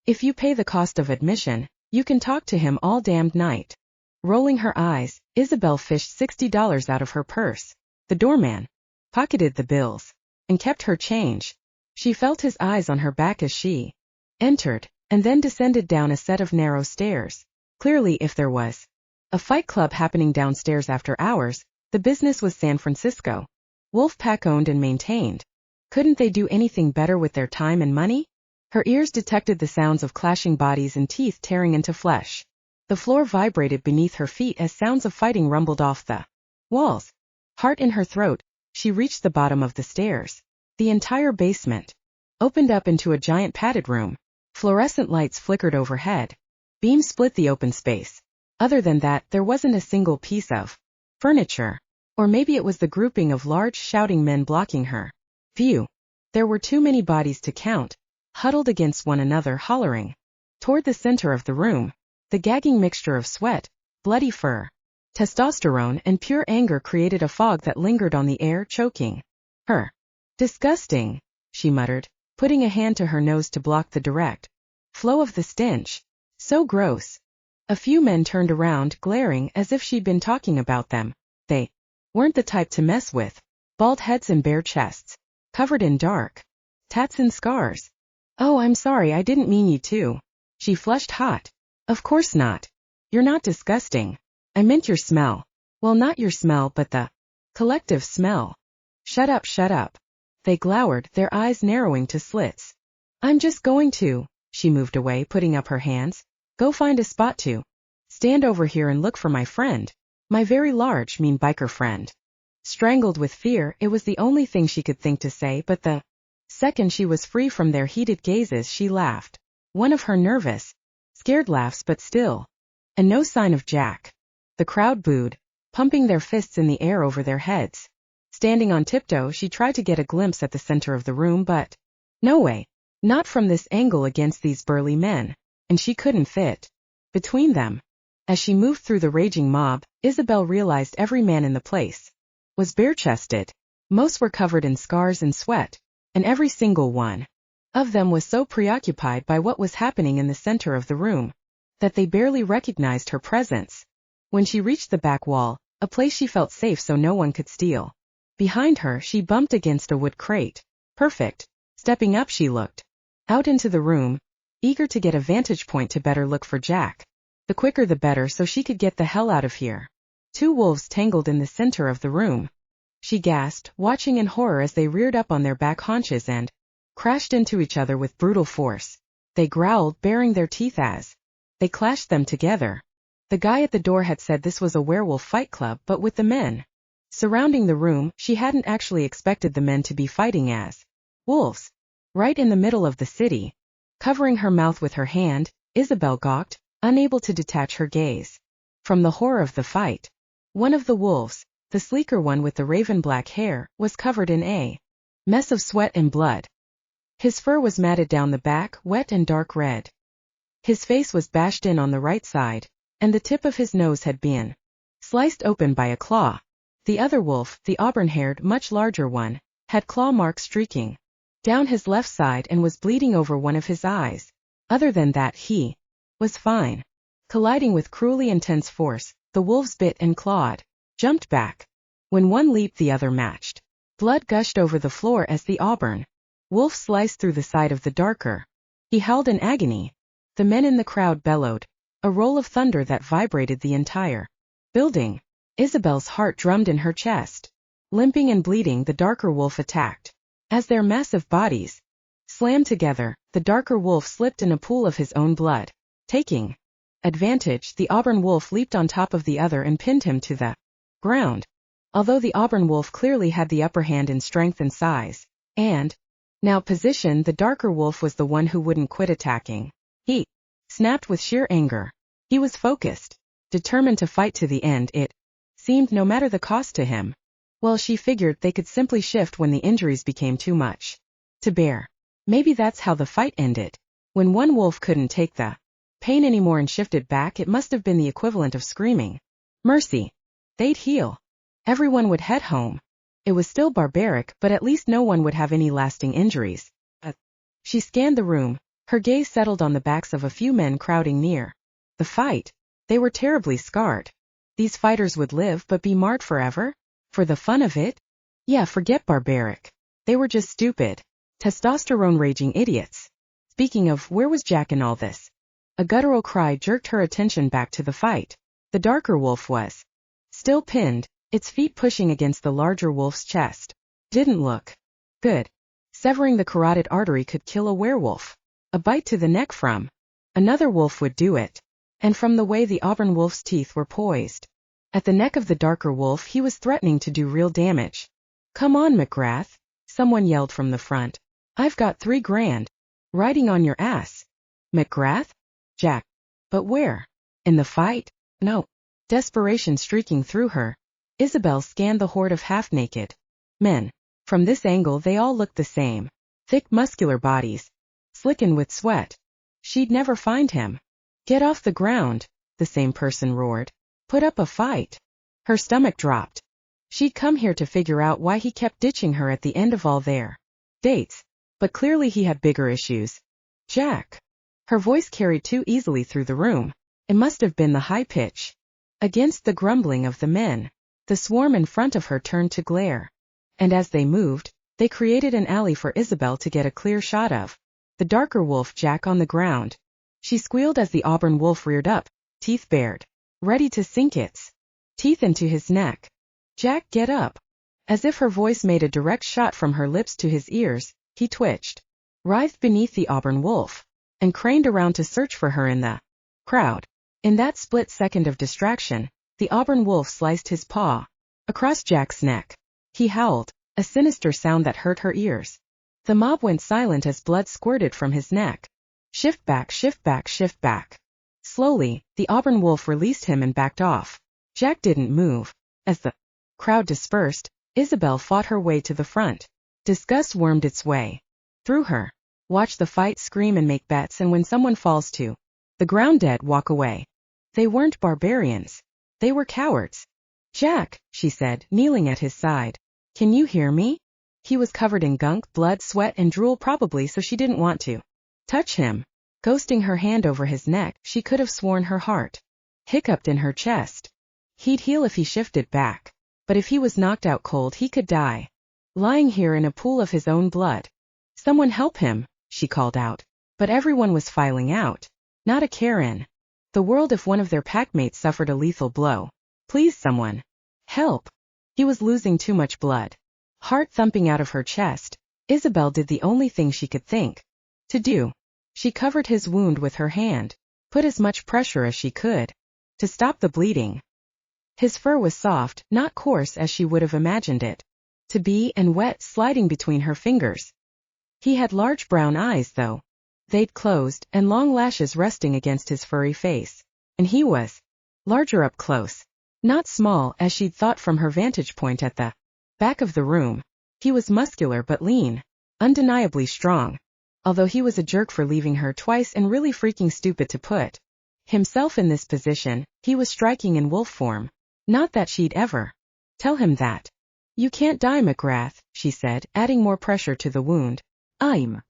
If you pay the cost of admission, you can talk to him all damned night. Rolling her eyes, Isabelle fished $60 out of her purse. The doorman pocketed the bills and kept her change. She felt his eyes on her back as she entered, and then descended down a set of narrow stairs. Clearly, if there was a fight club happening downstairs after hours, the business was San Francisco. Wolfpack owned and maintained. Couldn't they do anything better with their time and money? Her ears detected the sounds of clashing bodies and teeth tearing into flesh. The floor vibrated beneath her feet as sounds of fighting rumbled off the walls. Heart in her throat, she reached the bottom of the stairs. The entire basement opened up into a giant padded room. Fluorescent lights flickered overhead. Beams split the open space. Other than that, there wasn't a single piece of furniture. Or maybe it was the grouping of large, shouting men blocking her view. There were too many bodies to count, huddled against one another, hollering. Toward the center of the room, the gagging mixture of sweat, bloody fur, testosterone, and pure anger created a fog that lingered on the air, choking her. Disgusting, she muttered, putting a hand to her nose to block the direct flow of the stench. So gross. A few men turned around, glaring as if she'd been talking about them. They weren't the type to mess with. Bald heads and bare chests, covered in dark tats and scars. Oh, I'm sorry, I didn't mean you to. She flushed hot. Of course not. You're not disgusting. I meant your smell. Well, not your smell, but the collective smell. Shut up, shut up. They glowered, their eyes narrowing to slits. I'm just going to. She moved away, putting up her hands. Go find a spot to stand over here and look for my friend. My very large, mean biker friend. Strangled with fear, it was the only thing she could think to say, but the second she was free from their heated gazes, she laughed. One of her nervous, scared laughs, but still. And no sign of Jack. The crowd booed, pumping their fists in the air over their heads. Standing on tiptoe, she tried to get a glimpse at the center of the room, but no way. Not from this angle against these burly men. And she couldn't fit between them. As she moved through the raging mob, Isabelle realized every man in the place was bare-chested. Most were covered in scars and sweat, and every single one of them was so preoccupied by what was happening in the center of the room that they barely recognized her presence. When she reached the back wall, a place she felt safe so no one could steal, behind her she bumped against a wood crate. Perfect. Stepping up, she looked out into the room. eager to get a vantage point to better look for Jack. The quicker the better, so she could get the hell out of here. Two wolves tangled in the center of the room. She gasped, watching in horror as they reared up on their back haunches and crashed into each other with brutal force. They growled, baring their teeth as they clashed them together. The guy at the door had said this was a werewolf fight club, but with the men surrounding the room, she hadn't actually expected the men to be fighting as wolves. Right in the middle of the city, covering her mouth with her hand, Isabelle gawked, unable to detach her gaze from the horror of the fight. One of the wolves, the sleeker one with the raven-black hair, was covered in a mess of sweat and blood. His fur was matted down the back, wet and dark red. His face was bashed in on the right side, and the tip of his nose had been sliced open by a claw. The other wolf, the auburn-haired, much larger one, had claw marks streaking down his left side and was bleeding over one of his eyes. Other than that, he was fine. Colliding with cruelly intense force, the wolves bit and clawed, jumped back. When one leaped, the other matched. Blood gushed over the floor as the auburn wolf sliced through the side of the darker. He howled in agony. The men in the crowd bellowed, a roll of thunder that vibrated the entire building. Isabelle's heart drummed in her chest. Limping and bleeding, the darker wolf attacked. As their massive bodies slammed together, the darker wolf slipped in a pool of his own blood. Taking advantage, the auburn wolf leaped on top of the other and pinned him to the ground. Although the auburn wolf clearly had the upper hand in strength and size, and now position, the darker wolf was the one who wouldn't quit attacking. He snapped with sheer anger. He was focused, determined to fight to the end, it seemed, no matter the cost to him. Well, she figured they could simply shift when the injuries became too much to bear. Maybe that's how the fight ended. When one wolf couldn't take the pain anymore and shifted back, it must have been the equivalent of screaming mercy. They'd heal. Everyone would head home. It was still barbaric, but at least no one would have any lasting injuries. She scanned the room. Her gaze settled on the backs of a few men crowding near the fight. They were terribly scarred. These fighters would live but be marred forever? For the fun of it? Yeah, forget barbaric. They were just stupid, testosterone-raging idiots. Speaking of, where was Jack in all this? A guttural cry jerked her attention back to the fight. The darker wolf was still pinned, its feet pushing against the larger wolf's chest. Didn't look good. Severing the carotid artery could kill a werewolf. A bite to the neck from another wolf would do it. And from the way the auburn wolf's teeth were poised at the neck of the darker wolf, he was threatening to do real damage. Come on, McGrath, someone yelled from the front. I've got $3 grand. Riding on your ass. McGrath? Jack. But where? In the fight? No. Desperation streaking through her, Isabelle scanned the horde of half-naked men. From this angle, they all looked the same. Thick, muscular bodies, slicking with sweat. She'd never find him. Get off the ground, the same person roared. Put up a fight. Her stomach dropped. She'd come here to figure out why he kept ditching her at the end of all their dates. But clearly he had bigger issues. Jack. Her voice carried too easily through the room. It must have been the high pitch. Against the grumbling of the men, the swarm in front of her turned to glare. And as they moved, they created an alley for Isabelle to get a clear shot of the darker wolf, Jack, on the ground. She squealed as the auburn wolf reared up, teeth bared, ready to sink its teeth into his neck. Jack, get up. As if her voice made a direct shot from her lips to his ears, he twitched, writhed beneath the auburn wolf, and craned around to search for her in the crowd. In that split second of distraction, the auburn wolf sliced his paw across Jack's neck. He howled, a sinister sound that hurt her ears. The mob went silent as blood squirted from his neck. Shift back, shift back, shift back. Slowly, the auburn wolf released him and backed off. Jack didn't move. As the crowd dispersed, Isabelle fought her way to the front. Disgust wormed its way through her. Watch the fight, scream and make bets, and when someone falls to the ground dead, walk away. They weren't barbarians. They were cowards. Jack, she said, kneeling at his side. Can you hear me? He was covered in gunk, blood, sweat, and drool, probably so she didn't want to touch him. Coasting her hand over his neck, she could have sworn her heart hiccuped in her chest. He'd heal if he shifted back. But if he was knocked out cold, he could die. Lying here in a pool of his own blood. Someone help him, she called out. But everyone was filing out. Not a care in the world if one of their packmates suffered a lethal blow. Please someone. Help. He was losing too much blood. Heart thumping out of her chest, Isabelle did the only thing she could think to do. She covered his wound with her hand, put as much pressure as she could to stop the bleeding. His fur was soft, not coarse as she would have imagined it to be, and wet, sliding between her fingers. He had large brown eyes though. They'd closed, and long lashes resting against his furry face. And he was larger up close. Not small as she'd thought from her vantage point at the back of the room. He was muscular but lean, undeniably strong. Although he was a jerk for leaving her twice and really freaking stupid to put himself in this position, he was striking in wolf form. Not that she'd ever tell him that. You can't die, McGrath, she said, adding more pressure to the wound. I'm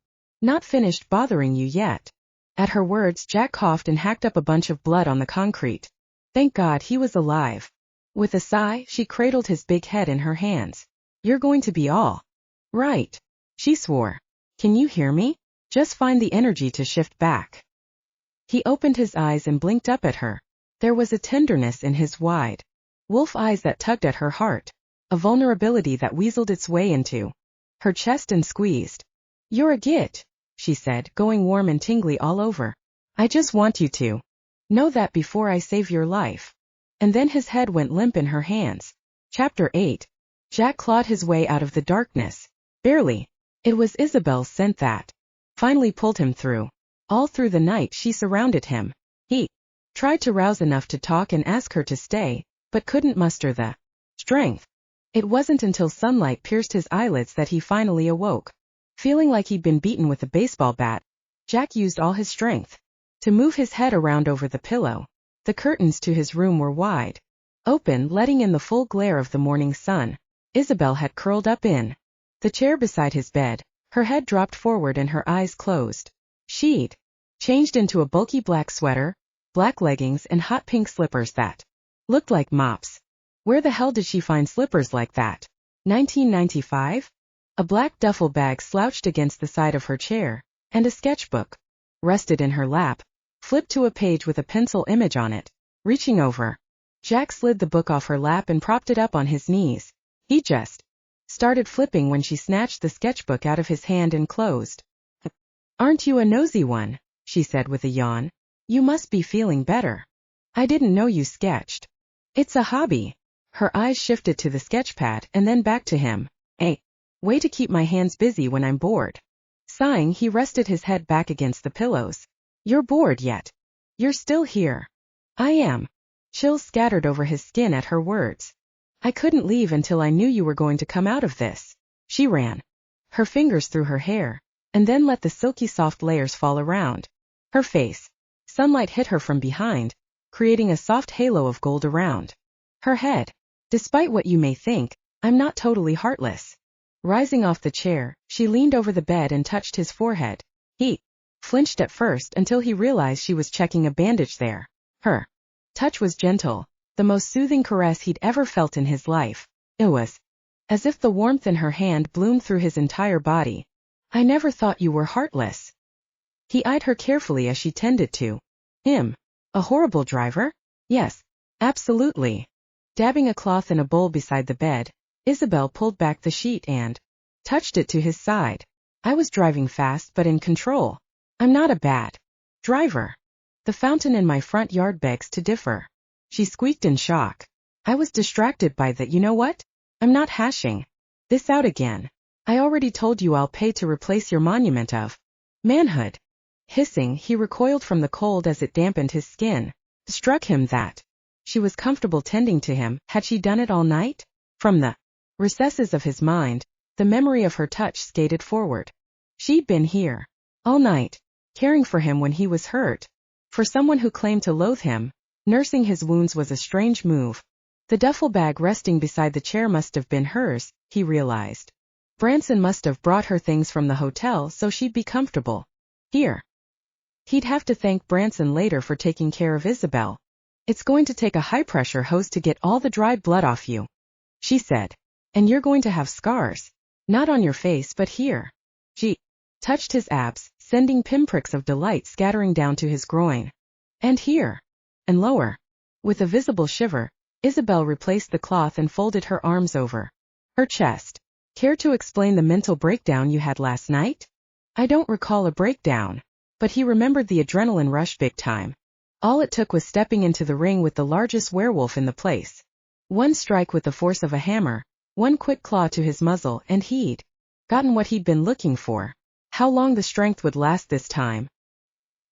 not finished bothering you yet. At her words, Jack coughed and hacked up a bunch of blood on the concrete. Thank God he was alive. With a sigh, she cradled his big head in her hands. You're going to be all right, she swore. Can you hear me? Just find the energy to shift back. He opened his eyes and blinked up at her. There was a tenderness in his wide wolf eyes that tugged at her heart, a vulnerability that weaseled its way into her chest and squeezed. You're a git, she said, going warm and tingly all over. I just want you to know that before I save your life. And then his head went limp in her hands. Chapter 8. Jack clawed his way out of the darkness. Barely. It was Isabelle's scent that finally pulled him through. All through the night she surrounded him. He tried to rouse enough to talk and ask her to stay, but couldn't muster the strength. It wasn't until sunlight pierced his eyelids that he finally awoke. Feeling like he'd been beaten with a baseball bat, Jack used all his strength to move his head around over the pillow. The curtains to his room were wide open, letting in the full glare of the morning sun. Isabelle had curled up in the chair beside his bed, her head dropped forward and her eyes closed. She'd changed into a bulky black sweater, black leggings and hot pink slippers that looked like mops. Where the hell did she find slippers like that? 1995? A black duffel bag slouched against the side of her chair, and a sketchbook rested in her lap, flipped to a page with a pencil image on it. Reaching over, Jack slid the book off her lap and propped it up on his knees. He just started flipping when she snatched the sketchbook out of his hand and closed. Aren't you a nosy one? She said with a yawn. You must be feeling better. I didn't know you sketched. It's a hobby. Her eyes shifted to the sketchpad and then back to him. Way to keep my hands busy when I'm bored. Sighing, he rested his head back against the pillows. You're bored yet? You're still here. I am. Chills scattered over his skin at her words. I couldn't leave until I knew you were going to come out of this. She ran her fingers through her hair, and then let the silky soft layers fall around her face. Sunlight hit her from behind, creating a soft halo of gold around her head. Despite what you may think, I'm not totally heartless. Rising off the chair, she leaned over the bed and touched his forehead. He flinched at first until he realized she was checking a bandage there. Her touch was gentle, the most soothing caress he'd ever felt in his life. It was as if the warmth in her hand bloomed through his entire body. I never thought you were heartless. He eyed her carefully as she tended to him. A horrible driver? Yes, absolutely. Dabbing a cloth in a bowl beside the bed, Isabelle pulled back the sheet and touched it to his side. I was driving fast but in control. I'm not a bad driver. The fountain in my front yard begs to differ. She squeaked in shock. I was distracted by the, you know what? I'm not hashing this out again. I already told you I'll pay to replace your monument of manhood. Hissing, he recoiled from the cold as it dampened his skin. Struck him that she was comfortable tending to him. Had she done it all night? From the recesses of his mind, the memory of her touch skated forward. She'd been here all night, caring for him when he was hurt. For someone who claimed to loathe him, nursing his wounds was a strange move. The duffel bag resting beside the chair must have been hers, he realized. Branson must have brought her things from the hotel so she'd be comfortable here. He'd have to thank Branson later for taking care of Isabelle. It's going to take a high-pressure hose to get all the dried blood off you, she said. And you're going to have scars. Not on your face but here. She touched his abs, sending pinpricks of delight scattering down to his groin. And here. And lower. With a visible shiver, Isabelle replaced the cloth and folded her arms over her chest. Care to explain the mental breakdown you had last night? I don't recall a breakdown. But he remembered the adrenaline rush big time. All it took was stepping into the ring with the largest werewolf in the place. One strike with the force of a hammer, one quick claw to his muzzle, and he'd gotten what he'd been looking for. How long the strength would last this time?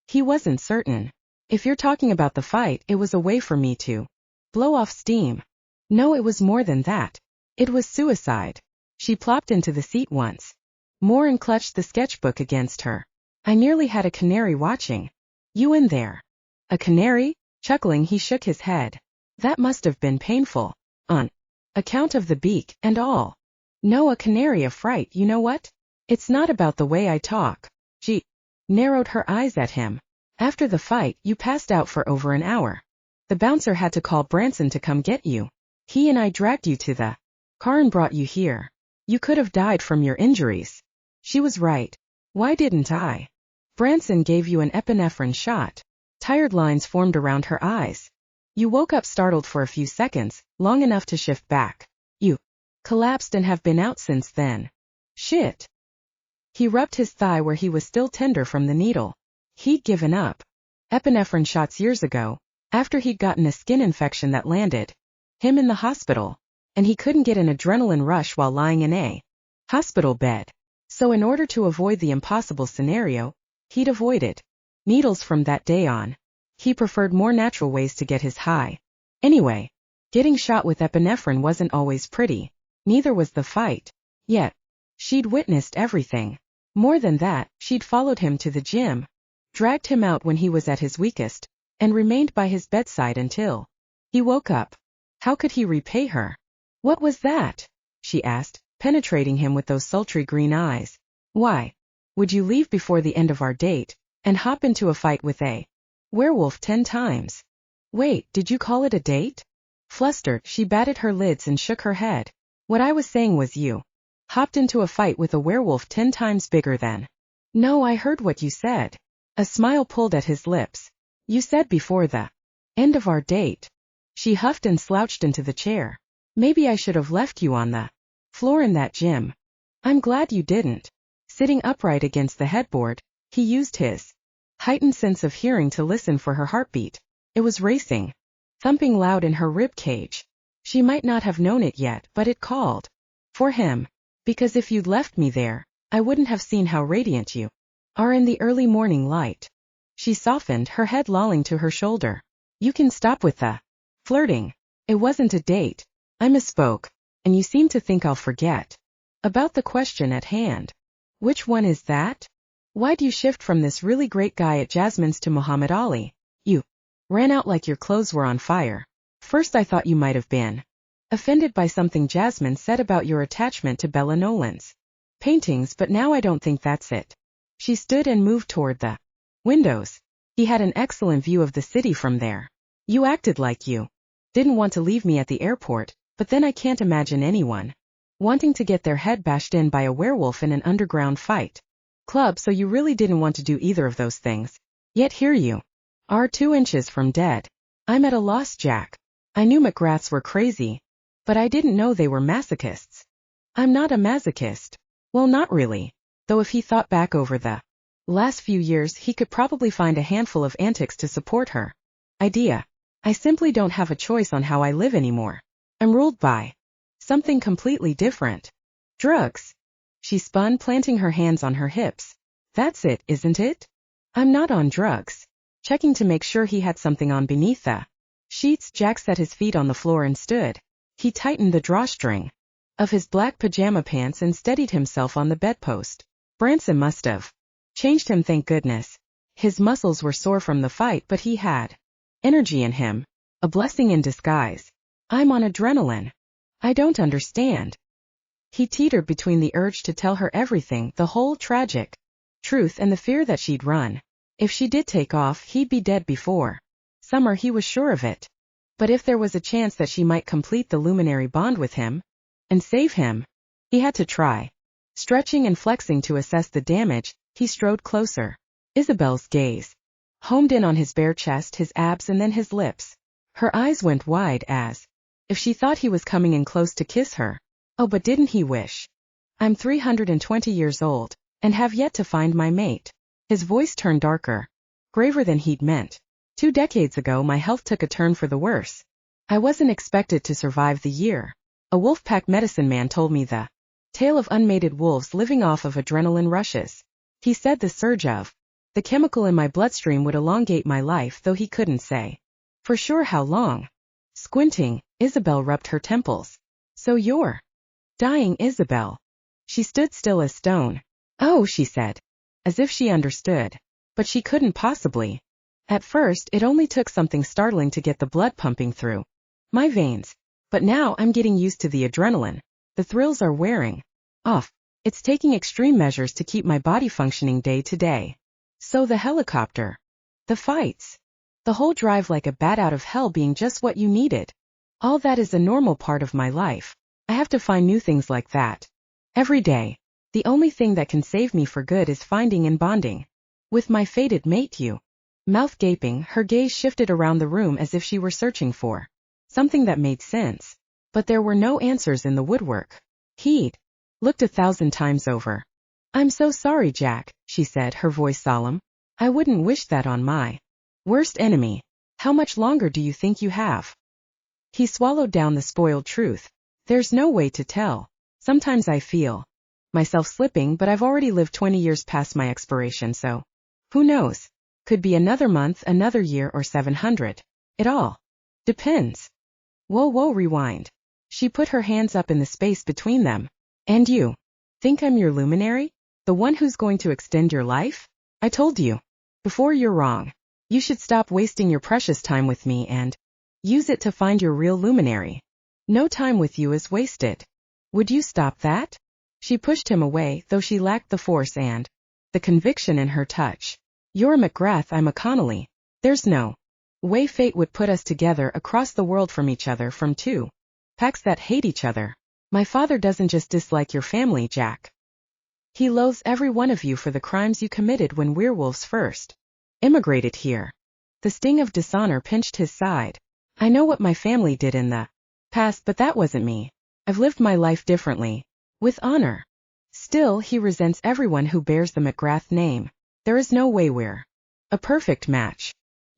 He wasn't certain. If you're talking about the fight, it was a way for me to blow off steam. No, it was more than that. It was suicide. She plopped into the seat once more and clutched the sketchbook against her. I nearly had a canary watching. You in there? A canary? Chuckling, he shook his head. That must have been painful. On account of the beak and all. No, a canary of fright, you know what? It's not about the way I talk. She narrowed her eyes at him. After the fight, you passed out for over an hour. The bouncer had to call Branson to come get you. He and I dragged you to the car and brought you here. You could have died from your injuries. She was right. Why didn't I? Branson gave you an epinephrine shot. Tired lines formed around her eyes. You woke up startled for a few seconds, long enough to shift back. You collapsed and have been out since then. Shit. He rubbed his thigh where he was still tender from the needle. He'd given up. Epinephrine shots years ago, after he'd gotten a skin infection that landed him in the hospital, and he couldn't get an adrenaline rush while lying in a hospital bed. So in order to avoid the impossible scenario, he'd avoided needles from that day on. He preferred more natural ways to get his high. Anyway, getting shot with epinephrine wasn't always pretty. Neither was the fight. Yet, she'd witnessed everything. More than that, she'd followed him to the gym, dragged him out when he was at his weakest, and remained by his bedside until he woke up. How could he repay her? What was that? She asked, penetrating him with those sultry green eyes. Why would you leave before the end of our date and hop into a fight with a werewolf 10 times? Wait, did you call it a date? Flustered, she batted her lids and shook her head. What I was saying was you hopped into a fight with a werewolf 10 times bigger than. No, I heard what you said. A smile pulled at his lips. You said before the end of our date. She huffed and slouched into the chair. Maybe I should have left you on the floor in that gym. I'm glad you didn't. Sitting upright against the headboard, he used his heightened sense of hearing to listen for her heartbeat. It was racing, thumping loud in her rib cage. She might not have known it yet, but it called for him. Because if you'd left me there, I wouldn't have seen how radiant you are in the early morning light. She softened, her head lolling to her shoulder. You can stop with the flirting. It wasn't a date. I misspoke, and you seem to think I'll forget about the question at hand. Which one is that? Why'd you shift from this really great guy at Jasmine's to Muhammad Ali? You ran out like your clothes were on fire. First I thought you might have been offended by something Jasmine said about your attachment to Bella Nolan's paintings, but now I don't think that's it. She stood and moved toward the windows. He had an excellent view of the city from there. You acted like you didn't want to leave me at the airport, but then I can't imagine anyone wanting to get their head bashed in by a werewolf in an underground fight club, so you really didn't want to do either of those things. Yet here you are 2 inches from dead. I'm at a loss, Jack. I knew McGraths were crazy, but I didn't know they were masochists. I'm not a masochist. Well, not really. Though if he thought back over the last few years, he could probably find a handful of antics to support her idea. I simply don't have a choice on how I live anymore. I'm ruled by something completely different. Drugs. She spun, planting her hands on her hips. That's it, isn't it? I'm not on drugs. Checking to make sure he had something on beneath the sheets, Jack set his feet on the floor and stood. He tightened the drawstring of his black pajama pants and steadied himself on the bedpost. Branson must have changed him, thank goodness. His muscles were sore from the fight, but he had energy in him. A blessing in disguise. I'm on adrenaline. I don't understand. He teetered between the urge to tell her everything, the whole tragic truth, and the fear that she'd run. If she did take off, he'd be dead before summer, he was sure of it. But if there was a chance that she might complete the Luminary bond with him and save him, he had to try. Stretching and flexing to assess the damage, He strode closer. Isabelle's gaze homed in on his bare chest, his abs, and then his lips. Her eyes went wide as if she thought he was coming in close to kiss her. Oh, but didn't he wish? I'm 320 years old, and have yet to find my mate. His voice turned darker, graver than he'd meant. 2 decades ago my health took a turn for the worse. I wasn't expected to survive the year. A wolf-pack medicine man told me the tale of unmated wolves living off of adrenaline rushes. He said the surge of the chemical in my bloodstream would elongate my life, though he couldn't say for sure how long. Squinting, Isabelle rubbed her temples. So you're dying, Isabelle. She stood still as stone. Oh, she said, as if she understood. But she couldn't possibly. At first, it only took something startling to get the blood pumping through my veins. But now I'm getting used to the adrenaline. The thrills are wearing off. It's taking extreme measures to keep my body functioning day to day. So the helicopter, the fights, the whole drive like a bat out of hell being just what you needed. All that is a normal part of my life. I have to find new things like that every day. The only thing that can save me for good is finding and bonding with my fated mate. You. Mouth gaping, her gaze shifted around the room as if she were searching for something that made sense. But there were no answers in the woodwork. He'd looked 1,000 times over. I'm so sorry, Jack, she said, her voice solemn. I wouldn't wish that on my worst enemy. How much longer do you think you have? He swallowed down the spoiled truth. There's no way to tell. Sometimes I feel myself slipping, but I've already lived 20 years past my expiration, so who knows? Could be another month, another year, or 700. It all depends. Whoa, rewind. She put her hands up in the space between them. And you think I'm your luminary? The one who's going to extend your life? I told you before, you're wrong. You should stop wasting your precious time with me and use it to find your real luminary. No time with you is wasted. Would you stop that? She pushed him away, though she lacked the force and the conviction in her touch. You're a McGrath, I'm a Connelly. There's no way fate would put us together across the world from each other, from 2 packs that hate each other. My father doesn't just dislike your family, Jack. He loathes every one of you for the crimes you committed when werewolves first immigrated here. The sting of dishonor pinched his side. I know what my family did in the past, but that wasn't me. I've lived my life differently, with honor. Still, he resents everyone who bears the McGrath name. There is no way we're a perfect match.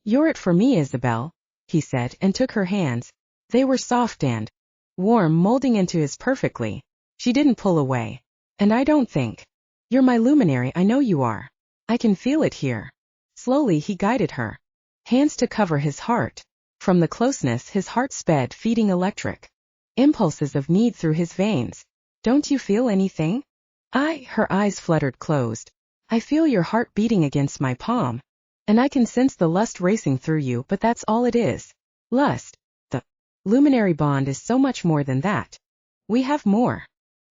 You're it for me, Isabelle, he said, and took her hands. They were soft and warm, molding into his perfectly. She didn't pull away. And I don't think you're my luminary. I know you are. I can feel it here. Slowly he guided her hands to cover his heart. From the closeness, his heart sped, feeding electric impulses of need through his veins. Don't you feel anything? Her eyes fluttered closed. I feel your heart beating against my palm. And I can sense the lust racing through you, but that's all it is. Lust. The luminary bond is so much more than that. We have more.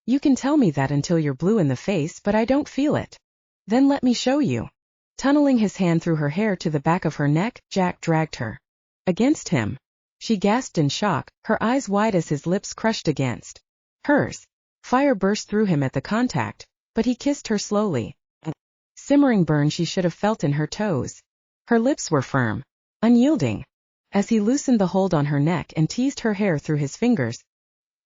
You can tell me that until you're blue in the face, but I don't feel it. Then let me show you. Tunneling his hand through her hair to the back of her neck, Jack dragged her against him. She gasped in shock, her eyes wide as his lips crushed against hers. Fire burst through him at the contact, but he kissed her slowly. A simmering burn she should have felt in her toes. Her lips were firm, unyielding. As he loosened the hold on her neck and teased her hair through his fingers,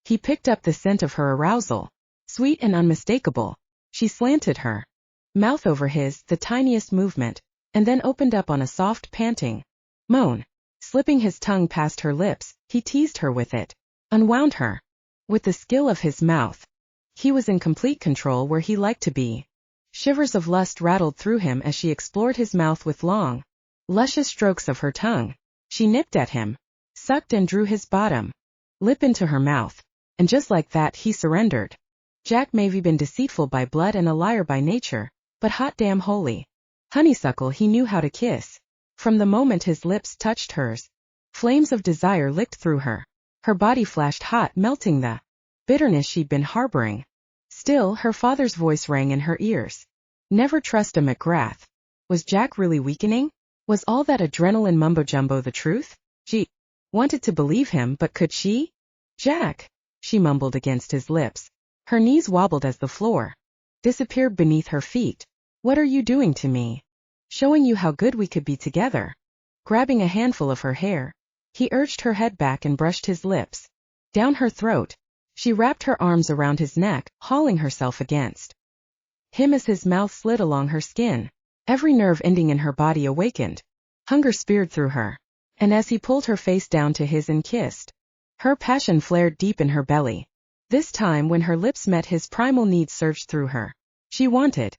he picked up the scent of her arousal, sweet and unmistakable. She slanted her mouth over his, the tiniest movement, and then opened up on a soft, panting moan. Slipping his tongue past her lips, he teased her with it, unwound her. With the skill of his mouth, he was in complete control where he liked to be. Shivers of lust rattled through him as she explored his mouth with long, luscious strokes of her tongue. She nipped at him, sucked and drew his bottom lip into her mouth, and just like that he surrendered. Jack may have been deceitful by blood and a liar by nature, but hot damn holy honeysuckle, he knew how to kiss. From the moment his lips touched hers, flames of desire licked through her. Her body flashed hot, melting the bitterness she'd been harboring. Still, her father's voice rang in her ears. Never trust a McGrath. Was Jack really weakening? Was all that adrenaline mumbo-jumbo the truth? She wanted to believe him, but could she? Jack, she mumbled against his lips. Her knees wobbled as the floor disappeared beneath her feet. What are you doing to me? Showing you how good we could be together. Grabbing a handful of her hair, he urged her head back and brushed his lips down her throat. She wrapped her arms around his neck, hauling herself against him as his mouth slid along her skin. Every nerve ending in her body awakened. Hunger speared through her. And as he pulled her face down to his and kissed, her passion flared deep in her belly. This time when her lips met his, primal need surged through her. She wanted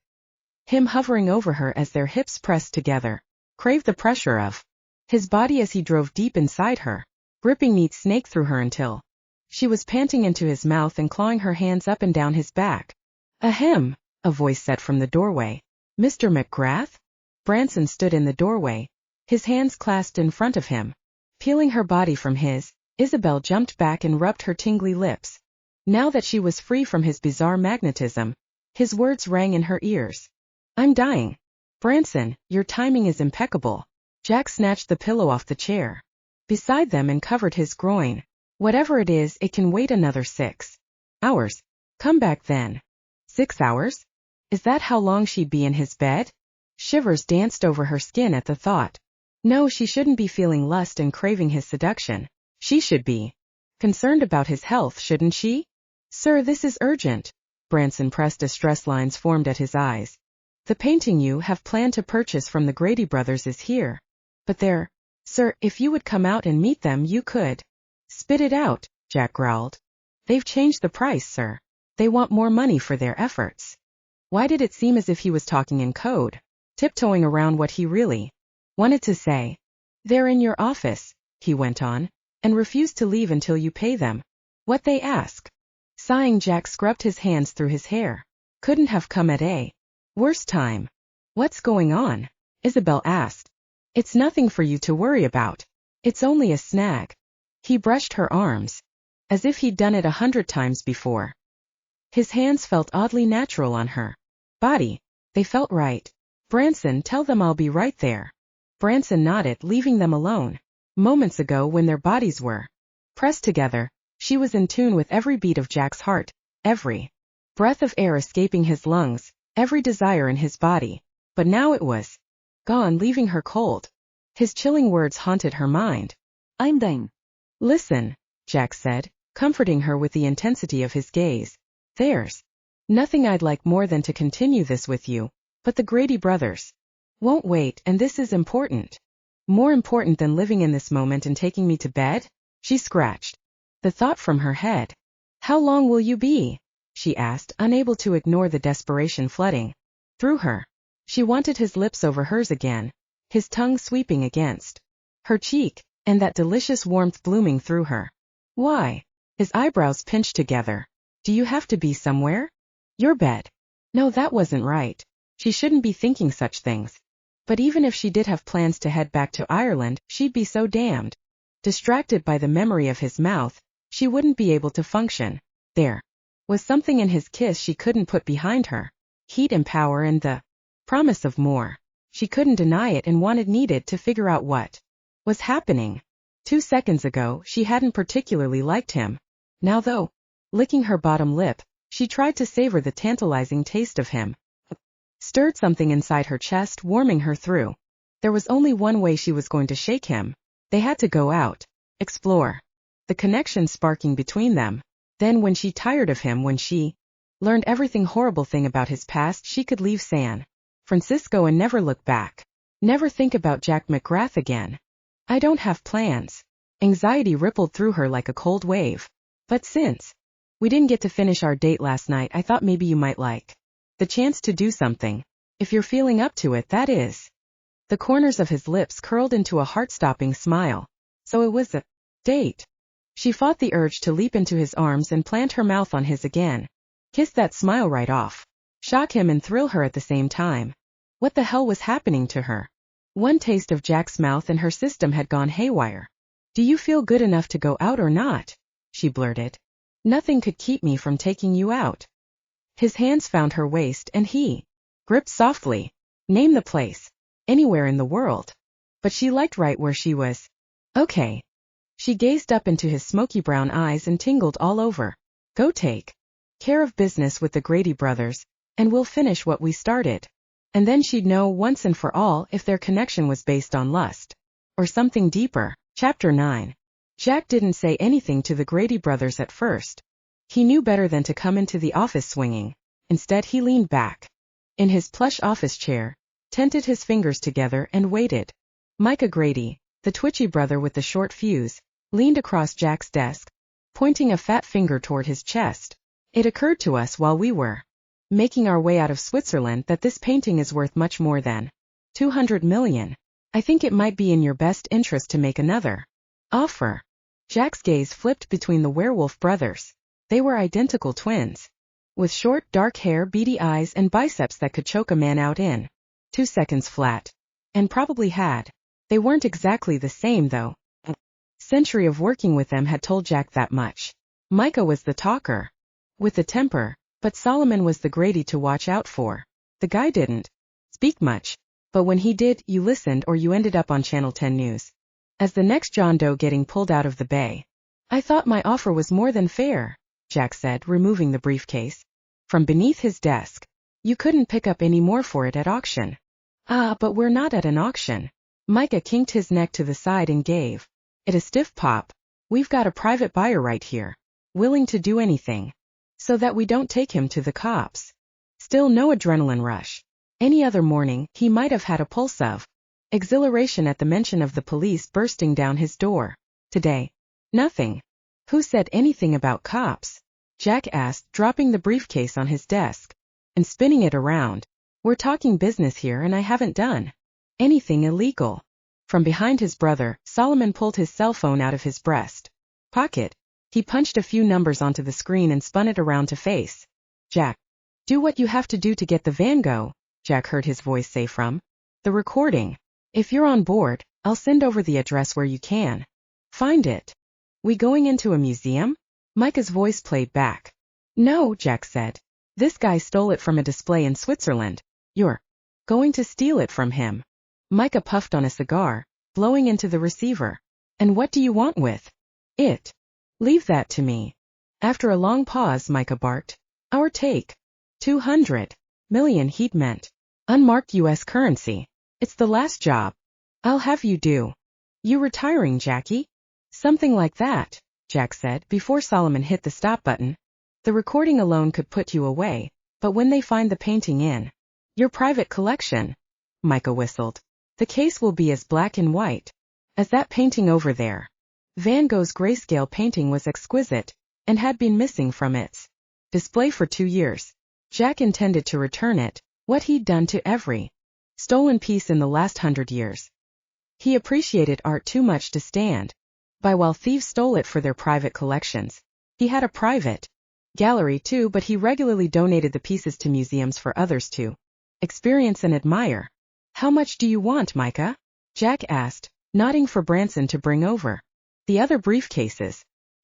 him hovering over her as their hips pressed together, craved the pressure of his body as he drove deep inside her, gripping neat snake through her until she was panting into his mouth and clawing her hands up and down his back. Ahem, a voice said from the doorway. Mr. McGrath? Branson stood in the doorway, his hands clasped in front of him. Peeling her body from his, Isabelle jumped back and rubbed her tingly lips. Now that she was free from his bizarre magnetism, his words rang in her ears. I'm dying. Branson, your timing is impeccable. Jack snatched the pillow off the chair beside them and covered his groin. Whatever it is, it can wait another 6 hours. Come back then. 6 hours? Is that how long she'd be in his bed? Shivers danced over her skin at the thought. No, she shouldn't be feeling lust and craving his seduction. She should be concerned about his health, shouldn't she? Sir, this is urgent. Branson pressed as stress lines formed at his eyes. The painting you have planned to purchase from the Grady brothers is here. But there, sir, if you would come out and meet them you could. Spit it out, Jack growled. They've changed the price, sir. They want more money for their efforts. Why did it seem as if he was talking in code, tiptoeing around what he really wanted to say? They're in your office, he went on, and refuse to leave until you pay them what they ask. Sighing, Jack scrubbed his hands through his hair. Couldn't have come at a worse time. What's going on? Isabelle asked. It's nothing for you to worry about. It's only a snag. He brushed her arms, as if he'd done it 100 times before. His hands felt oddly natural on her body. They felt right. Branson, tell them I'll be right there. Branson nodded, leaving them alone. Moments ago, when their bodies were pressed together, she was in tune with every beat of Jack's heart, every breath of air escaping his lungs, every desire in his body. But now it was gone, leaving her cold. His chilling words haunted her mind. I'm dying. Listen, Jack said, comforting her with the intensity of his gaze. There's nothing I'd like more than to continue this with you, but the Grady brothers won't wait, and this is important. More important than living in this moment and taking me to bed? She scratched the thought from her head. How long will you be? She asked, unable to ignore the desperation flooding through her. She wanted his lips over hers again, his tongue sweeping against her cheek, and that delicious warmth blooming through her. Why? His eyebrows pinched together. Do you have to be somewhere? Your bed. No, that wasn't right. She shouldn't be thinking such things. But even if she did have plans to head back to Ireland, she'd be so damned distracted by the memory of his mouth, she wouldn't be able to function. There was something in his kiss she couldn't put behind her. Heat and power and the promise of more. She couldn't deny it and needed to figure out what was happening. 2 seconds ago, she hadn't particularly liked him. Now though, licking her bottom lip, she tried to savor the tantalizing taste of him. Stirred something inside her chest, warming her through. There was only one way she was going to shake him. They had to go out, explore. The connection sparking between them. Then when she tired of him, when she learned everything horrible thing about his past, she could leave San Francisco and never look back. Never think about Jack McGrath again. I don't have plans. Anxiety rippled through her like a cold wave. But since we didn't get to finish our date last night, I thought maybe you might like the chance to do something. If you're feeling up to it, that is. The corners of his lips curled into a heart-stopping smile. So it was a date. She fought the urge to leap into his arms and plant her mouth on his again. Kiss that smile right off. Shock him and thrill her at the same time. What the hell was happening to her? One taste of Jack's mouth and her system had gone haywire. Do you feel good enough to go out or not? She blurted. Nothing could keep me from taking you out. His hands found her waist and he gripped softly. Name the place. Anywhere in the world. But she liked right where she was. Okay. She gazed up into his smoky brown eyes and tingled all over. Go take care of business with the Grady brothers, and we'll finish what we started. And then she'd know once and for all if their connection was based on lust. Or something deeper. Chapter 9. Jack didn't say anything to the Grady brothers at first. He knew better than to come into the office swinging. Instead he leaned back in his plush office chair, tented his fingers together and waited. Micah Grady, the twitchy brother with the short fuse, leaned across Jack's desk, pointing a fat finger toward his chest. It occurred to us while we were making our way out of Switzerland that this painting is worth much more than 200 million. I think it might be in your best interest to make another offer. Jack's gaze flipped between the werewolf brothers. They were identical twins, with short, dark hair, beady eyes, and biceps that could choke a man out in 2 seconds flat. And probably had. They weren't exactly the same, though. A century of working with them had told Jack that much. Micah was the talker, with the temper, but Solomon was the Grady to watch out for. The guy didn't speak much, but when he did, you listened or you ended up on Channel 10 News as the next John Doe getting pulled out of the bay. I thought my offer was more than fair, Jack said, removing the briefcase from beneath his desk. You couldn't pick up any more for it at auction. Ah, but we're not at an auction. Micah kinked his neck to the side and gave it a stiff pop. We've got a private buyer right here, willing to do anything, so that we don't take him to the cops. Still no adrenaline rush. Any other morning, he might have had a pulse of exhilaration at the mention of the police bursting down his door. Today, nothing. Who said anything about cops? Jack asked, dropping the briefcase on his desk and spinning it around. We're talking business here and I haven't done anything illegal. From behind his brother, Solomon pulled his cell phone out of his breast pocket. He punched a few numbers onto the screen and spun it around to face Jack. Do what you have to do to get the van go, Jack heard his voice say from the recording. If you're on board, I'll send over the address where you can find it. We going into a museum? Micah's voice played back. No, Jack said. This guy stole it from a display in Switzerland. You're going to steal it from him. Micah puffed on a cigar, blowing into the receiver. And what do you want with it? Leave that to me. After a long pause, Micah barked. Our take. 200 million, he'd meant unmarked U.S. currency. It's the last job I'll have you do. You retiring, Jackie? Something like that, Jack said before Solomon hit the stop button. The recording alone could put you away, but when they find the painting in your private collection, Micah whistled, the case will be as black and white as that painting over there. Van Gogh's grayscale painting was exquisite and had been missing from its display for 2 years. Jack intended to return it, what he'd done to every stolen piece in the last 100 years. He appreciated art too much to stand by while thieves stole it for their private collections. He had a private gallery too, but he regularly donated the pieces to museums for others to experience and admire. How much do you want, Micah? Jack asked, nodding for Branson to bring over the other briefcases.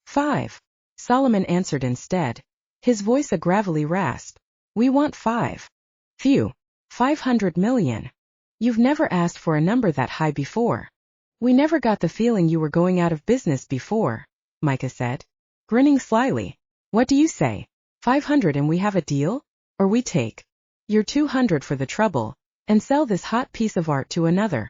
5. Solomon answered instead, his voice a gravelly rasp. We want 5. Phew. 500 million. You've never asked for a number that high before. We never got the feeling you were going out of business before, Micah said, grinning slyly. What do you say? 500 and we have a deal? Or we take your 200 for the trouble and sell this hot piece of art to another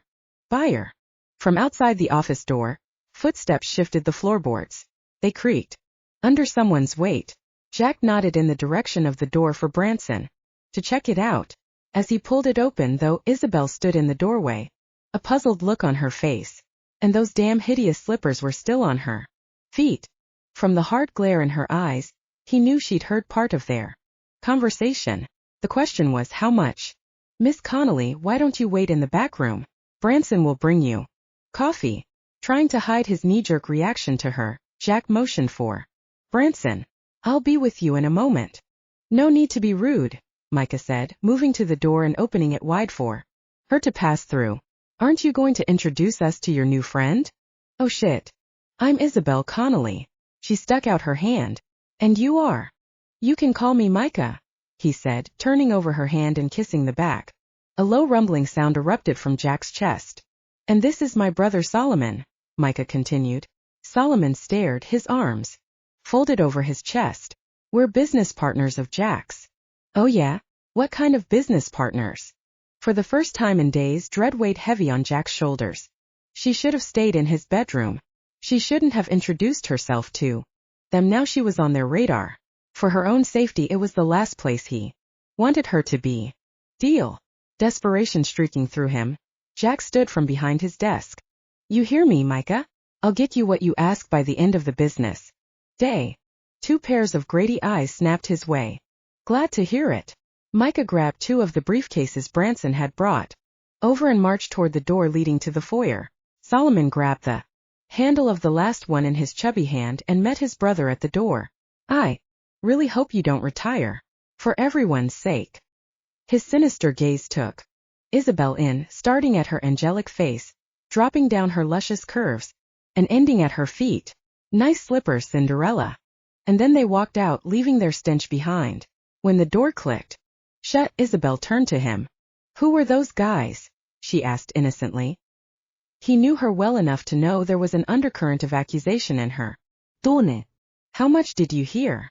buyer. From outside the office door, footsteps shifted the floorboards. They creaked under someone's weight. Jack nodded in the direction of the door for Branson to check it out. As he pulled it open, though, Isabelle stood in the doorway, a puzzled look on her face, and those damn hideous slippers were still on her feet. From the hard glare in her eyes, he knew she'd heard part of their conversation. The question was how much. Miss Connelly, why don't you wait in the back room? Branson will bring you coffee. Trying to hide his knee-jerk reaction to her, Jack motioned for Branson. I'll be with you in a moment. No need to be rude, Micah said, moving to the door and opening it wide for her to pass through. Aren't you going to introduce us to your new friend? Oh shit. I'm Isabelle Connelly. She stuck out her hand. And you are? You can call me Micah, he said, turning over her hand and kissing the back. A low rumbling sound erupted from Jack's chest. And this is my brother Solomon, Micah continued. Solomon stared, his arms folded over his chest. We're business partners of Jack's. Oh yeah? What kind of business partners? For the first time in days, dread weighed heavy on Jack's shoulders. She should have stayed in his bedroom. She shouldn't have introduced herself to them. Now she was on their radar. For her own safety, it was the last place he wanted her to be. Deal. Desperation streaking through him, Jack stood from behind his desk. You hear me, Micah? I'll get you what you ask by the end of the business day. 2 pairs of greedy eyes snapped his way. Glad to hear it. Micah grabbed 2 of the briefcases Branson had brought over and marched toward the door leading to the foyer. Solomon grabbed the handle of the last one in his chubby hand and met his brother at the door. I really hope you don't retire. For everyone's sake. His sinister gaze took Isabelle in, starting at her angelic face, dropping down her luscious curves, and ending at her feet. Nice slippers, Cinderella. And then they walked out, leaving their stench behind. When the door clicked shut, Isabelle turned to him. Who were those guys? She asked innocently. He knew her well enough to know there was an undercurrent of accusation in her tone. How much did you hear?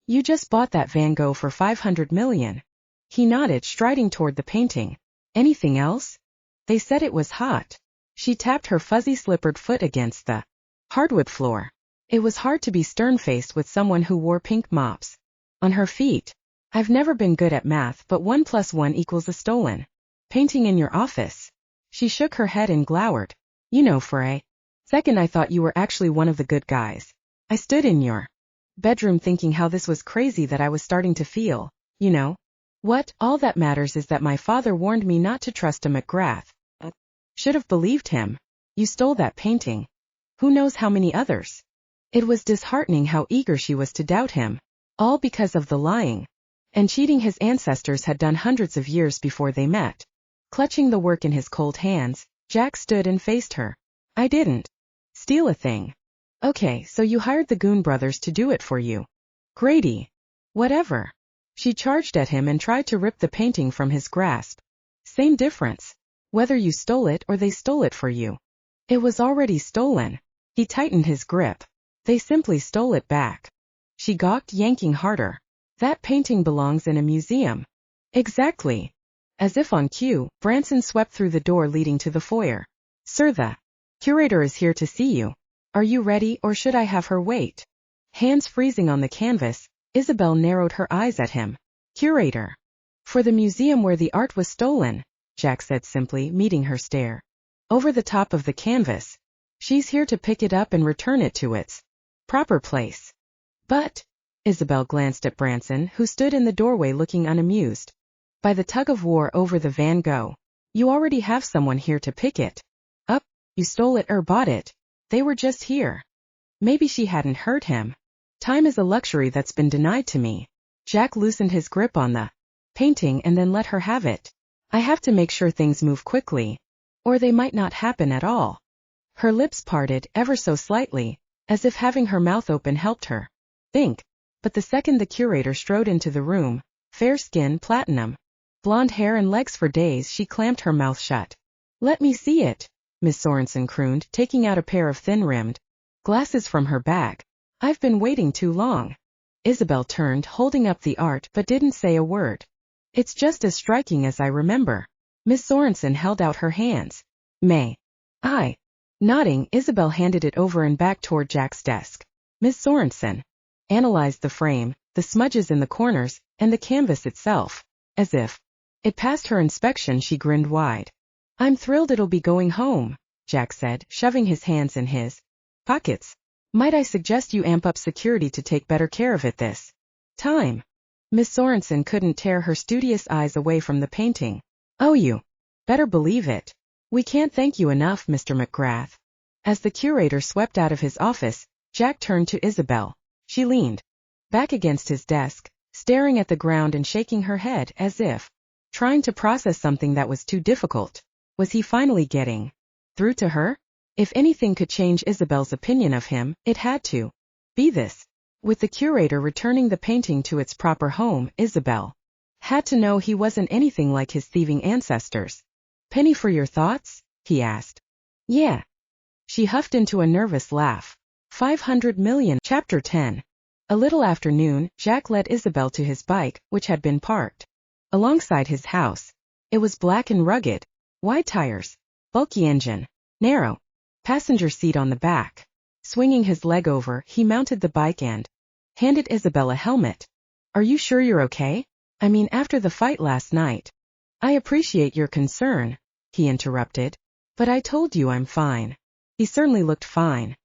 You just bought that Van Gogh for $500 million. He nodded, striding toward the painting. Anything else? They said it was hot. She tapped her fuzzy slippered foot against the hardwood floor. It was hard to be stern-faced with someone who wore pink mops on her feet. I've never been good at math, but 1 + 1 = a stolen painting in your office. She shook her head and glowered. You know, for a second I thought you were actually one of the good guys. I stood in your bedroom thinking how this was crazy that I was starting to feel, you know. What? All that matters is that my father warned me not to trust a McGrath. Should have believed him. You stole that painting. Who knows how many others? It was disheartening how eager she was to doubt him. All because of the lying and cheating his ancestors had done hundreds of years before they met. Clutching the work in his cold hands, Jack stood and faced her. I didn't steal a thing. Okay, so you hired the Goon brothers to do it for you. Grady. Whatever. She charged at him and tried to rip the painting from his grasp. Same difference. Whether you stole it or they stole it for you. It was already stolen. He tightened his grip. They simply stole it back. She gawked, yanking harder. That painting belongs in a museum. Exactly. As if on cue, Branson swept through the door leading to the foyer. Sir, the curator is here to see you. Are you ready, or should I have her wait? Hands freezing on the canvas, Isabelle narrowed her eyes at him. Curator. For the museum where the art was stolen, Jack said simply, meeting her stare. Over the top of the canvas. She's here to pick it up and return it to its proper place. But, Isabelle glanced at Branson, who stood in the doorway looking unamused. By the tug-of-war over the Van Gogh. You already have someone here to pick it up. You stole it or bought it. They were just here. Maybe she hadn't heard him. Time is a luxury that's been denied to me. Jack loosened his grip on the painting and then let her have it. I have to make sure things move quickly, or they might not happen at all. Her lips parted ever so slightly, as if having her mouth open helped her think. But the second the curator strode into the room, fair skin, platinum, blonde hair and legs for days, she clamped her mouth shut. Let me see it, Miss Sorensen crooned, taking out a pair of thin-rimmed glasses from her bag. I've been waiting too long. Isabelle turned, holding up the art, but didn't say a word. It's just as striking as I remember. Miss Sorensen held out her hands. May I? Nodding, Isabelle handed it over and back toward Jack's desk. Miss Sorensen analyzed the frame, the smudges in the corners, and the canvas itself. As if it passed her inspection, she grinned wide. I'm thrilled it'll be going home, Jack said, shoving his hands in his pockets. Might I suggest you amp up security to take better care of it this time? Miss Sorensen couldn't tear her studious eyes away from the painting. Oh, you better believe it. We can't thank you enough, Mr. McGrath. As the curator swept out of his office, Jack turned to Isabelle. She leaned back against his desk, staring at the ground and shaking her head as if trying to process something that was too difficult. Was he finally getting through to her? If anything could change Isabelle's opinion of him, it had to be this. With the curator returning the painting to its proper home, Isabelle had to know he wasn't anything like his thieving ancestors. Penny for your thoughts? He asked. Yeah. She huffed into a nervous laugh. 500 million. Chapter 10. A little after noon, Jack led Isabelle to his bike, which had been parked alongside his house. It was black and rugged. Wide tires. Bulky engine. Narrow. Passenger seat on the back. Swinging his leg over, he mounted the bike and handed Isabelle a helmet. Are you sure you're okay? I mean, after the fight last night. I appreciate your concern, he interrupted. But I told you I'm fine. He certainly looked fine.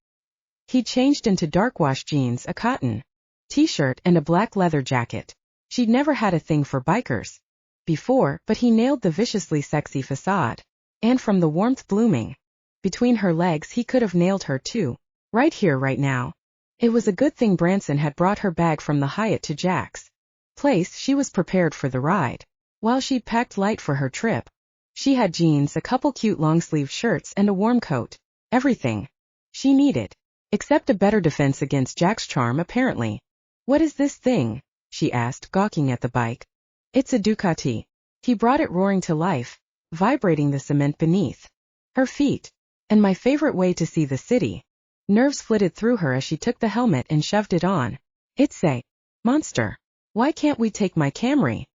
He changed into dark wash jeans, a cotton t-shirt and a black leather jacket. She'd never had a thing for bikers before, but he nailed the viciously sexy facade. And from the warmth blooming between her legs, he could have nailed her too. Right here, right now. It was a good thing Branson had brought her bag from the Hyatt to Jack's place. She was prepared for the ride. While she'd packed light for her trip, she had jeans, a couple cute long-sleeved shirts and a warm coat. Everything she needed. Except a better defense against Jack's charm, apparently. What is this thing? She asked, gawking at the bike. It's a Ducati. He brought it roaring to life, vibrating the cement beneath her feet. And my favorite way to see the city. Nerves flitted through her as she took the helmet and shoved it on. It's a monster. Why can't we take my Camry?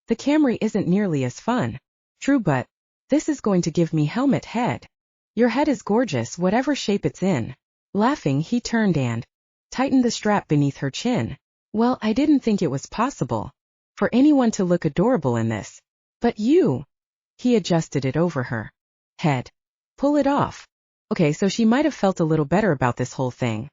The Camry isn't nearly as fun. True, but this is going to give me helmet head. Your head is gorgeous, whatever shape it's in. Laughing, he turned and tightened the strap beneath her chin. Well, I didn't think it was possible for anyone to look adorable in this. But you. He adjusted it over her head. Pull it off. Okay, so she might have felt a little better about this whole thing.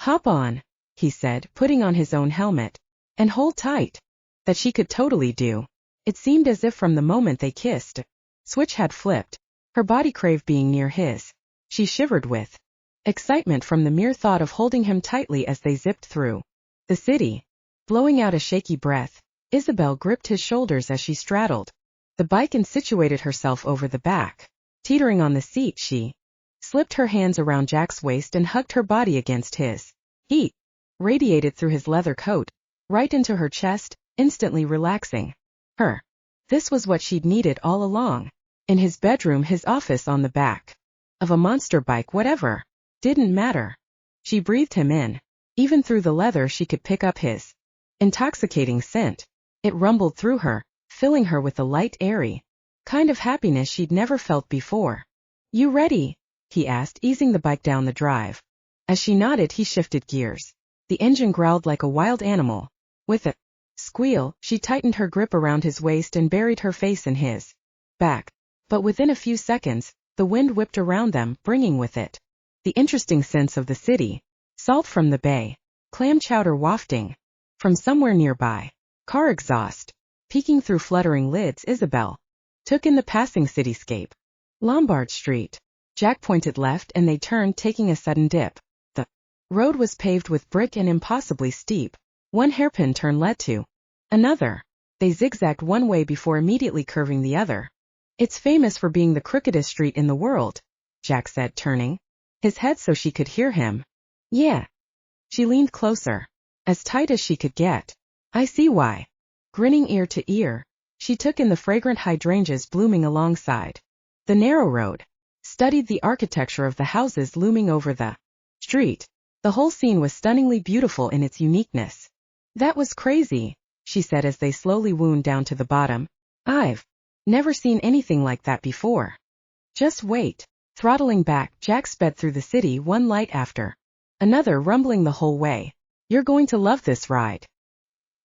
Hop on, he said, putting on his own helmet. And hold tight. That she could totally do. It seemed as if from the moment they kissed, switch had flipped. Her body craved being near his. She shivered with excitement from the mere thought of holding him tightly as they zipped through the city. Blowing out a shaky breath, Isabelle gripped his shoulders as she straddled the bike and situated herself over the back. Teetering on the seat, she slipped her hands around Jack's waist and hugged her body against his. Heat radiated through his leather coat, right into her chest, instantly relaxing her. This was what she'd needed all along. In his bedroom, his office, on the back of a monster bike, whatever. Didn't matter. She breathed him in. Even through the leather she could pick up his intoxicating scent. It rumbled through her, filling her with a light, airy kind of happiness she'd never felt before. You ready? He asked, easing the bike down the drive. As she nodded, he shifted gears. The engine growled like a wild animal. With a squeal, she tightened her grip around his waist and buried her face in his back. But within a few seconds, the wind whipped around them, bringing with it the interesting scents of the city. Salt from the bay. Clam chowder wafting from somewhere nearby. Car exhaust peeking through fluttering lids. Isabelle took in the passing cityscape. Lombard Street. Jack pointed left and they turned, taking a sudden dip. The road was paved with brick and impossibly steep. One hairpin turn led to another. They zigzagged one way before immediately curving the other. It's famous for being the crookedest street in the world, Jack said, turning his head so she could hear him. Yeah. She leaned closer, as tight as she could get. I see why. Grinning ear to ear, she took in the fragrant hydrangeas blooming alongside the narrow road, studied the architecture of the houses looming over the street. The whole scene was stunningly beautiful in its uniqueness. That was crazy, she said as they slowly wound down to the bottom. I've never seen anything like that before. Just wait. Throttling back, Jack sped through the city, one light after another rumbling the whole way. You're going to love this ride.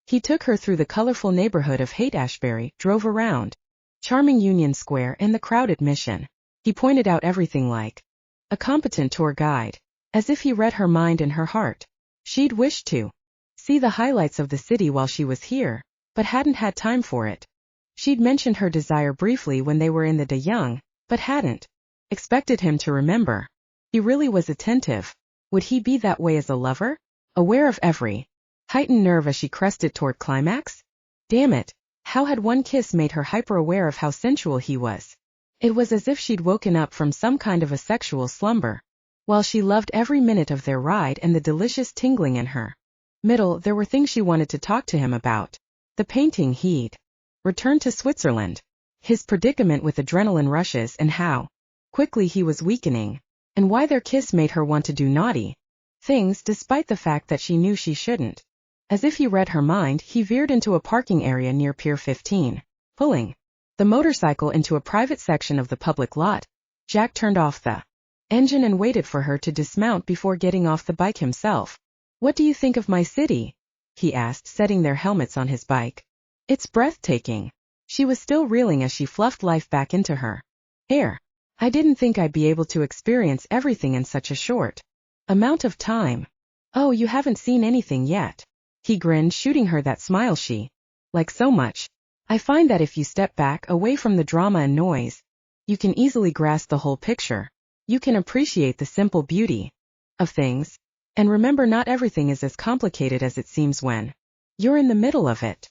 He took her through the colorful neighborhood of Haight-Ashbury, drove around charming Union Square and the crowded Mission. He pointed out everything like a competent tour guide, as if he read her mind and her heart. She'd wished to see the highlights of the city while she was here, but hadn't had time for it. She'd mentioned her desire briefly when they were in the De Young, but hadn't expected him to remember. He really was attentive. Would he be that way as a lover? Aware of every heightened nerve as she crested toward climax? Damn it, how had one kiss made her hyper-aware of how sensual he was? It was as if she'd woken up from some kind of a sexual slumber. While she loved every minute of their ride and the delicious tingling in her middle, there were things she wanted to talk to him about. The painting he'd returned to Switzerland, his predicament with adrenaline rushes and how quickly he was weakening, and why their kiss made her want to do naughty things despite the fact that she knew she shouldn't. As if he read her mind, he veered into a parking area near Pier 15, pulling the motorcycle into a private section of the public lot. Jack turned off the engine and waited for her to dismount before getting off the bike himself. "What do you think of my city?" he asked, setting their helmets on his bike. "It's breathtaking." She was still reeling as she fluffed life back into her hair. "I didn't think I'd be able to experience everything in such a short amount of time." "Oh, you haven't seen anything yet." He grinned, shooting her that smile she liked so much. "I find that if you step back away from the drama and noise, you can easily grasp the whole picture. You can appreciate the simple beauty of things. And remember, not everything is as complicated as it seems when you're in the middle of it."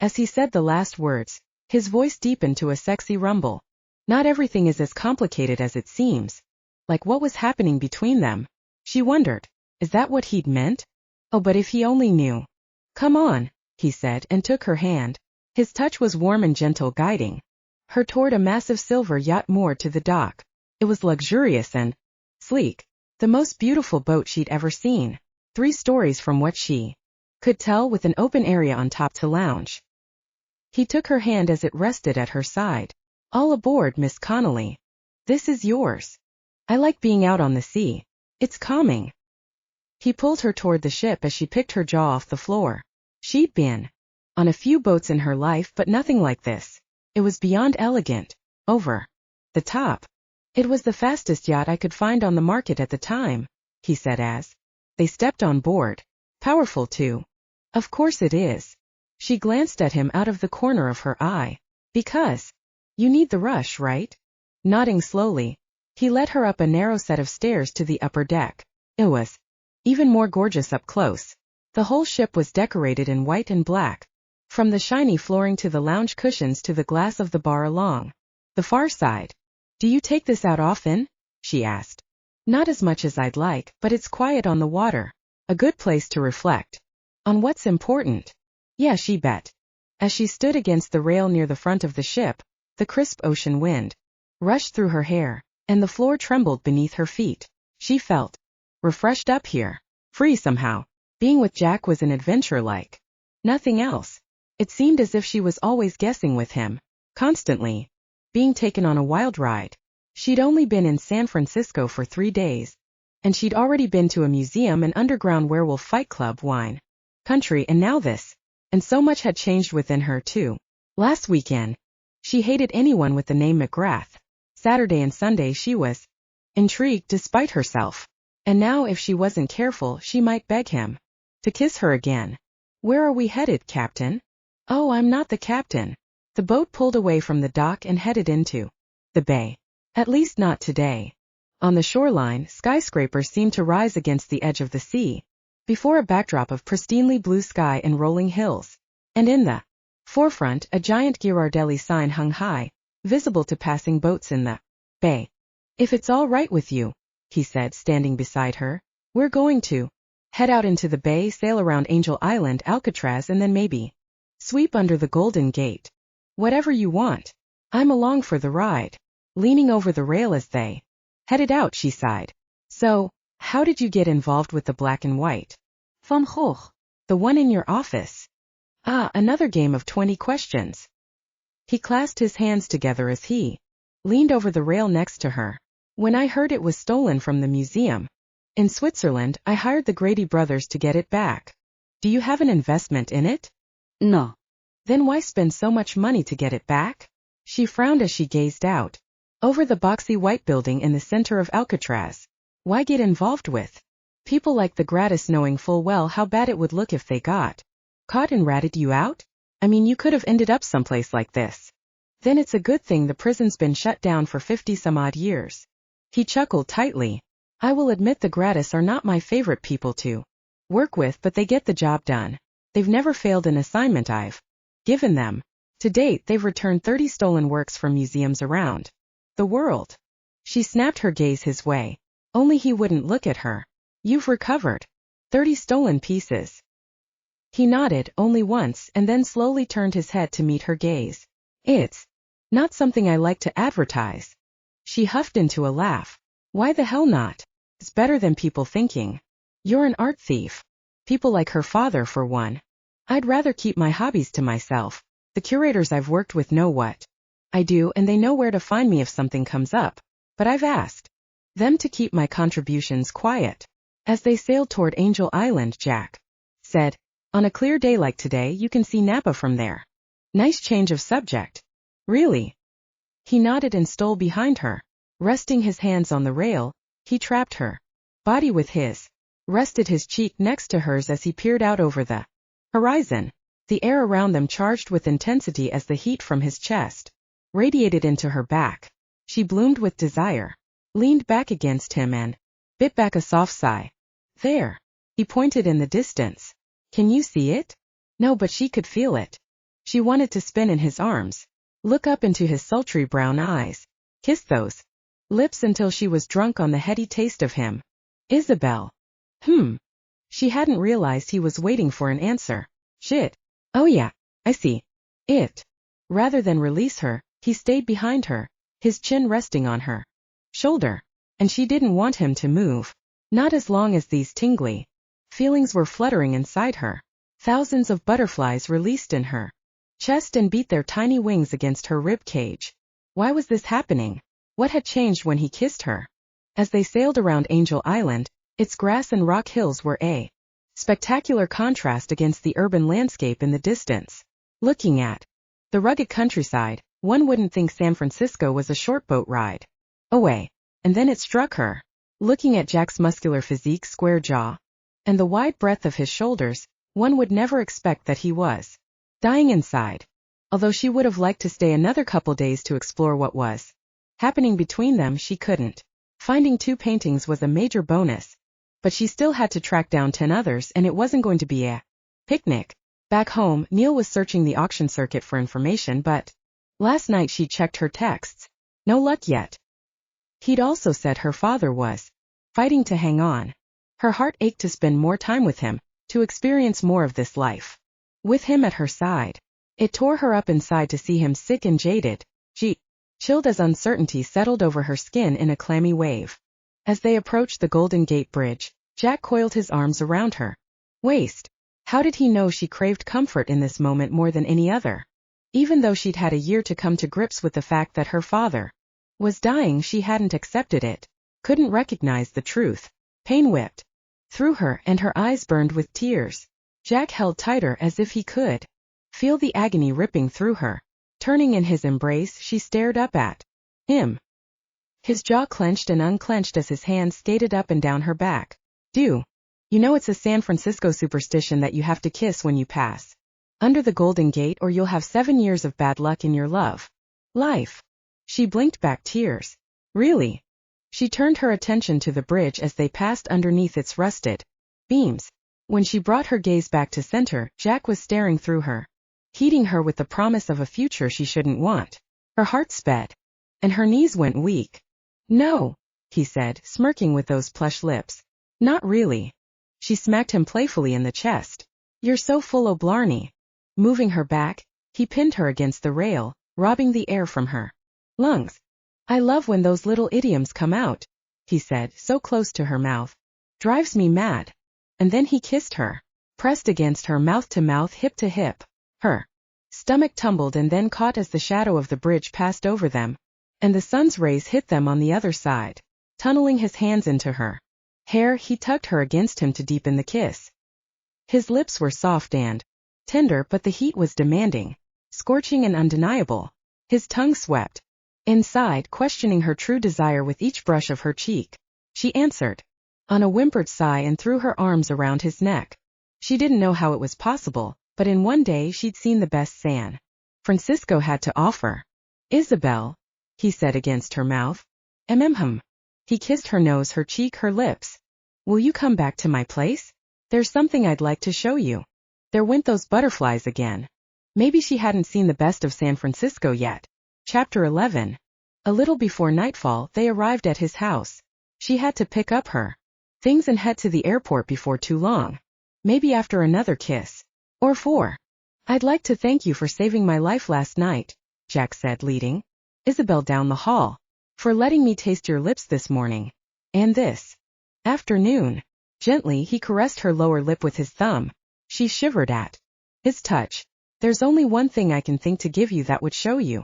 As he said the last words, his voice deepened to a sexy rumble. Not everything is as complicated as it seems. Like what was happening between them? She wondered. Is that what he'd meant? Oh, but if he only knew. "Come on," he said, and took her hand. His touch was warm and gentle, guiding her toward a massive silver yacht moored to the dock. It was luxurious and sleek, the most beautiful boat she'd ever seen. 3 stories from what she could tell, with an open area on top to lounge. He took her hand as it rested at her side. "All aboard, Miss Connelly. This is yours. I like being out on the sea. It's calming." He pulled her toward the ship as she picked her jaw off the floor. She'd been on a few boats in her life, but nothing like this. It was beyond elegant. Over the top. "It was the fastest yacht I could find on the market at the time," he said as they stepped on board. "Powerful too." "Of course it is." She glanced at him out of the corner of her eye. "Because you need the rush, right?" Nodding slowly, he led her up a narrow set of stairs to the upper deck. It was even more gorgeous up close. The whole ship was decorated in white and black, from the shiny flooring to the lounge cushions to the glass of the bar along the far side. "Do you take this out often?" she asked. "Not as much as I'd like, but it's quiet on the water. A good place to reflect on what's important." "Yeah, she bet." As she stood against the rail near the front of the ship, the crisp ocean wind rushed through her hair, and the floor trembled beneath her feet. She felt refreshed up here, free somehow. Being with Jack was an adventure like nothing else. It seemed as if she was always guessing with him, constantly being taken on a wild ride. She'd only been in San Francisco for 3 days, and she'd already been to a museum and underground werewolf fight club, wine country, and now this. And so much had changed within her too. Last weekend, she hated anyone with the name McGrath. Saturday and Sunday she was intrigued despite herself. And now, if she wasn't careful, she might beg him to kiss her again. "Where are we headed, Captain?" "Oh, I'm not the captain." The boat pulled away from the dock and headed into the bay. At least not today. On the shoreline, skyscrapers seemed to rise against the edge of the sea, before a backdrop of pristinely blue sky and rolling hills. And in the forefront, a giant Ghirardelli sign hung high, visible to passing boats in the bay. "If it's all right with you," he said, standing beside her, "we're going to head out into the bay, sail around Angel Island, Alcatraz, and then maybe sweep under the Golden Gate. Whatever you want. I'm along for the ride." Leaning over the rail as they headed out, she sighed. "So, how did you get involved with the black and white Van Gogh? The one in your office?" "Ah, another game of 20 questions." He clasped his hands together as he leaned over the rail next to her. "When I heard it was stolen from the museum in Switzerland, I hired the Grady brothers to get it back." "Do you have an investment in it?" No. "Then why spend so much money to get it back?" She frowned as she gazed out over the boxy white building in the center of Alcatraz. "Why get involved with people like the Gratis, knowing full well how bad it would look if they got caught and ratted you out? I mean, you could have ended up someplace like this." "Then it's a good thing the prison's been shut down for 50-some-odd years." He chuckled tightly. "I will admit the Gratis are not my favorite people to work with, but they get the job done. They've never failed an assignment I've given them. To date, they've returned 30 stolen works from museums around the world." She snapped her gaze his way. Only he wouldn't look at her. "You've recovered 30 stolen pieces." He nodded, only once, and then slowly turned his head to meet her gaze. "It's not something I like to advertise." She huffed into a laugh. "Why the hell not? It's better than people thinking you're an art thief. People like her father, for one. I'd rather keep my hobbies to myself. The curators I've worked with know what I do, and they know where to find me if something comes up. But I've asked them to keep my contributions quiet. As they sailed toward Angel Island, Jack said, on a clear day like today you can see Napa from there. Nice change of subject. Really? He nodded and stole behind her. Resting his hands on the rail, he trapped her body with his, rested his cheek next to hers as he peered out over the horizon. The air around them charged with intensity as the heat from his chest radiated into her back. She bloomed with desire, leaned back against him and bit back a soft sigh. There. He pointed in the distance. Can you see it? No, but she could feel it. She wanted to spin in his arms, look up into his sultry brown eyes, kiss those lips until she was drunk on the heady taste of him. Isabelle. She hadn't realized he was waiting for an answer. Shit. Oh yeah, I see. It. Rather than release her, he stayed behind her, his chin resting on her shoulder. And she didn't want him to move. Not as long as these tingly feelings were fluttering inside her. Thousands of butterflies released in her chest and beat their tiny wings against her rib cage. Why was this happening? What had changed when he kissed her? As they sailed around Angel Island, its grass and rock hills were a spectacular contrast against the urban landscape in the distance. Looking at the rugged countryside, one wouldn't think San Francisco was a short boat ride away. And then it struck her. Looking at Jack's muscular physique, square jaw, and the wide breadth of his shoulders, one would never expect that he was dying inside. Although she would have liked to stay another couple days to explore what was happening between them, she couldn't. Finding 2 paintings was a major bonus, but she still had to track down 10 others, and it wasn't going to be a picnic. Back home, Neil was searching the auction circuit for information, but last night she checked her texts. No luck yet. He'd also said her father was fighting to hang on. Her heart ached to spend more time with him, to experience more of this life with him at her side. It tore her up inside to see him sick and jaded. She chilled as uncertainty settled over her skin in a clammy wave. As they approached the Golden Gate Bridge, Jack coiled his arms around her waist. How did he know she craved comfort in this moment more than any other? Even though she'd had a year to come to grips with the fact that her father was dying, she hadn't accepted it, couldn't recognize the truth. Pain whipped through her and her eyes burned with tears. Jack held tighter as if he could feel the agony ripping through her. Turning in his embrace, she stared up at him. His jaw clenched and unclenched as his hands skated up and down her back. You know it's a San Francisco superstition that you have to kiss when you pass under the Golden Gate or you'll have 7 years of bad luck in your love life. She blinked back tears. Really? She turned her attention to the bridge as they passed underneath its rusted beams. When she brought her gaze back to center, Jack was staring through her, heating her with the promise of a future she shouldn't want. Her heart sped, and her knees went weak. No, he said, smirking with those plush lips. Not really. She smacked him playfully in the chest. You're so full o' blarney. Moving her back, he pinned her against the rail, robbing the air from her lungs. I love when those little idioms come out, he said, so close to her mouth. Drives me mad. And then he kissed her, pressed against her mouth to mouth, hip to hip. Her stomach tumbled and then caught as the shadow of the bridge passed over them, and the sun's rays hit them on the other side. Tunneling his hands into her hair, he tugged her against him to deepen the kiss. His lips were soft and tender, but the heat was demanding, scorching and undeniable. His tongue swept inside, questioning her true desire with each brush of her cheek. She answered on a whimpered sigh and threw her arms around his neck. She didn't know how it was possible, but in one day she'd seen the best San Francisco had to offer. Isabelle, he said against her mouth. He kissed her nose, her cheek, her lips. Will you come back to my place? There's something I'd like to show you. There went those butterflies again. Maybe she hadn't seen the best of San Francisco yet. Chapter 11. A little before nightfall, they arrived at his house. She had to pick up her things and head to the airport before too long. Maybe after another kiss. Or 4. I'd like to thank you for saving my life last night, Jack said, leading Isabelle down the hall. For letting me taste your lips this morning. And this afternoon. Gently, he caressed her lower lip with his thumb. She shivered at his touch. There's only one thing I can think to give you that would show you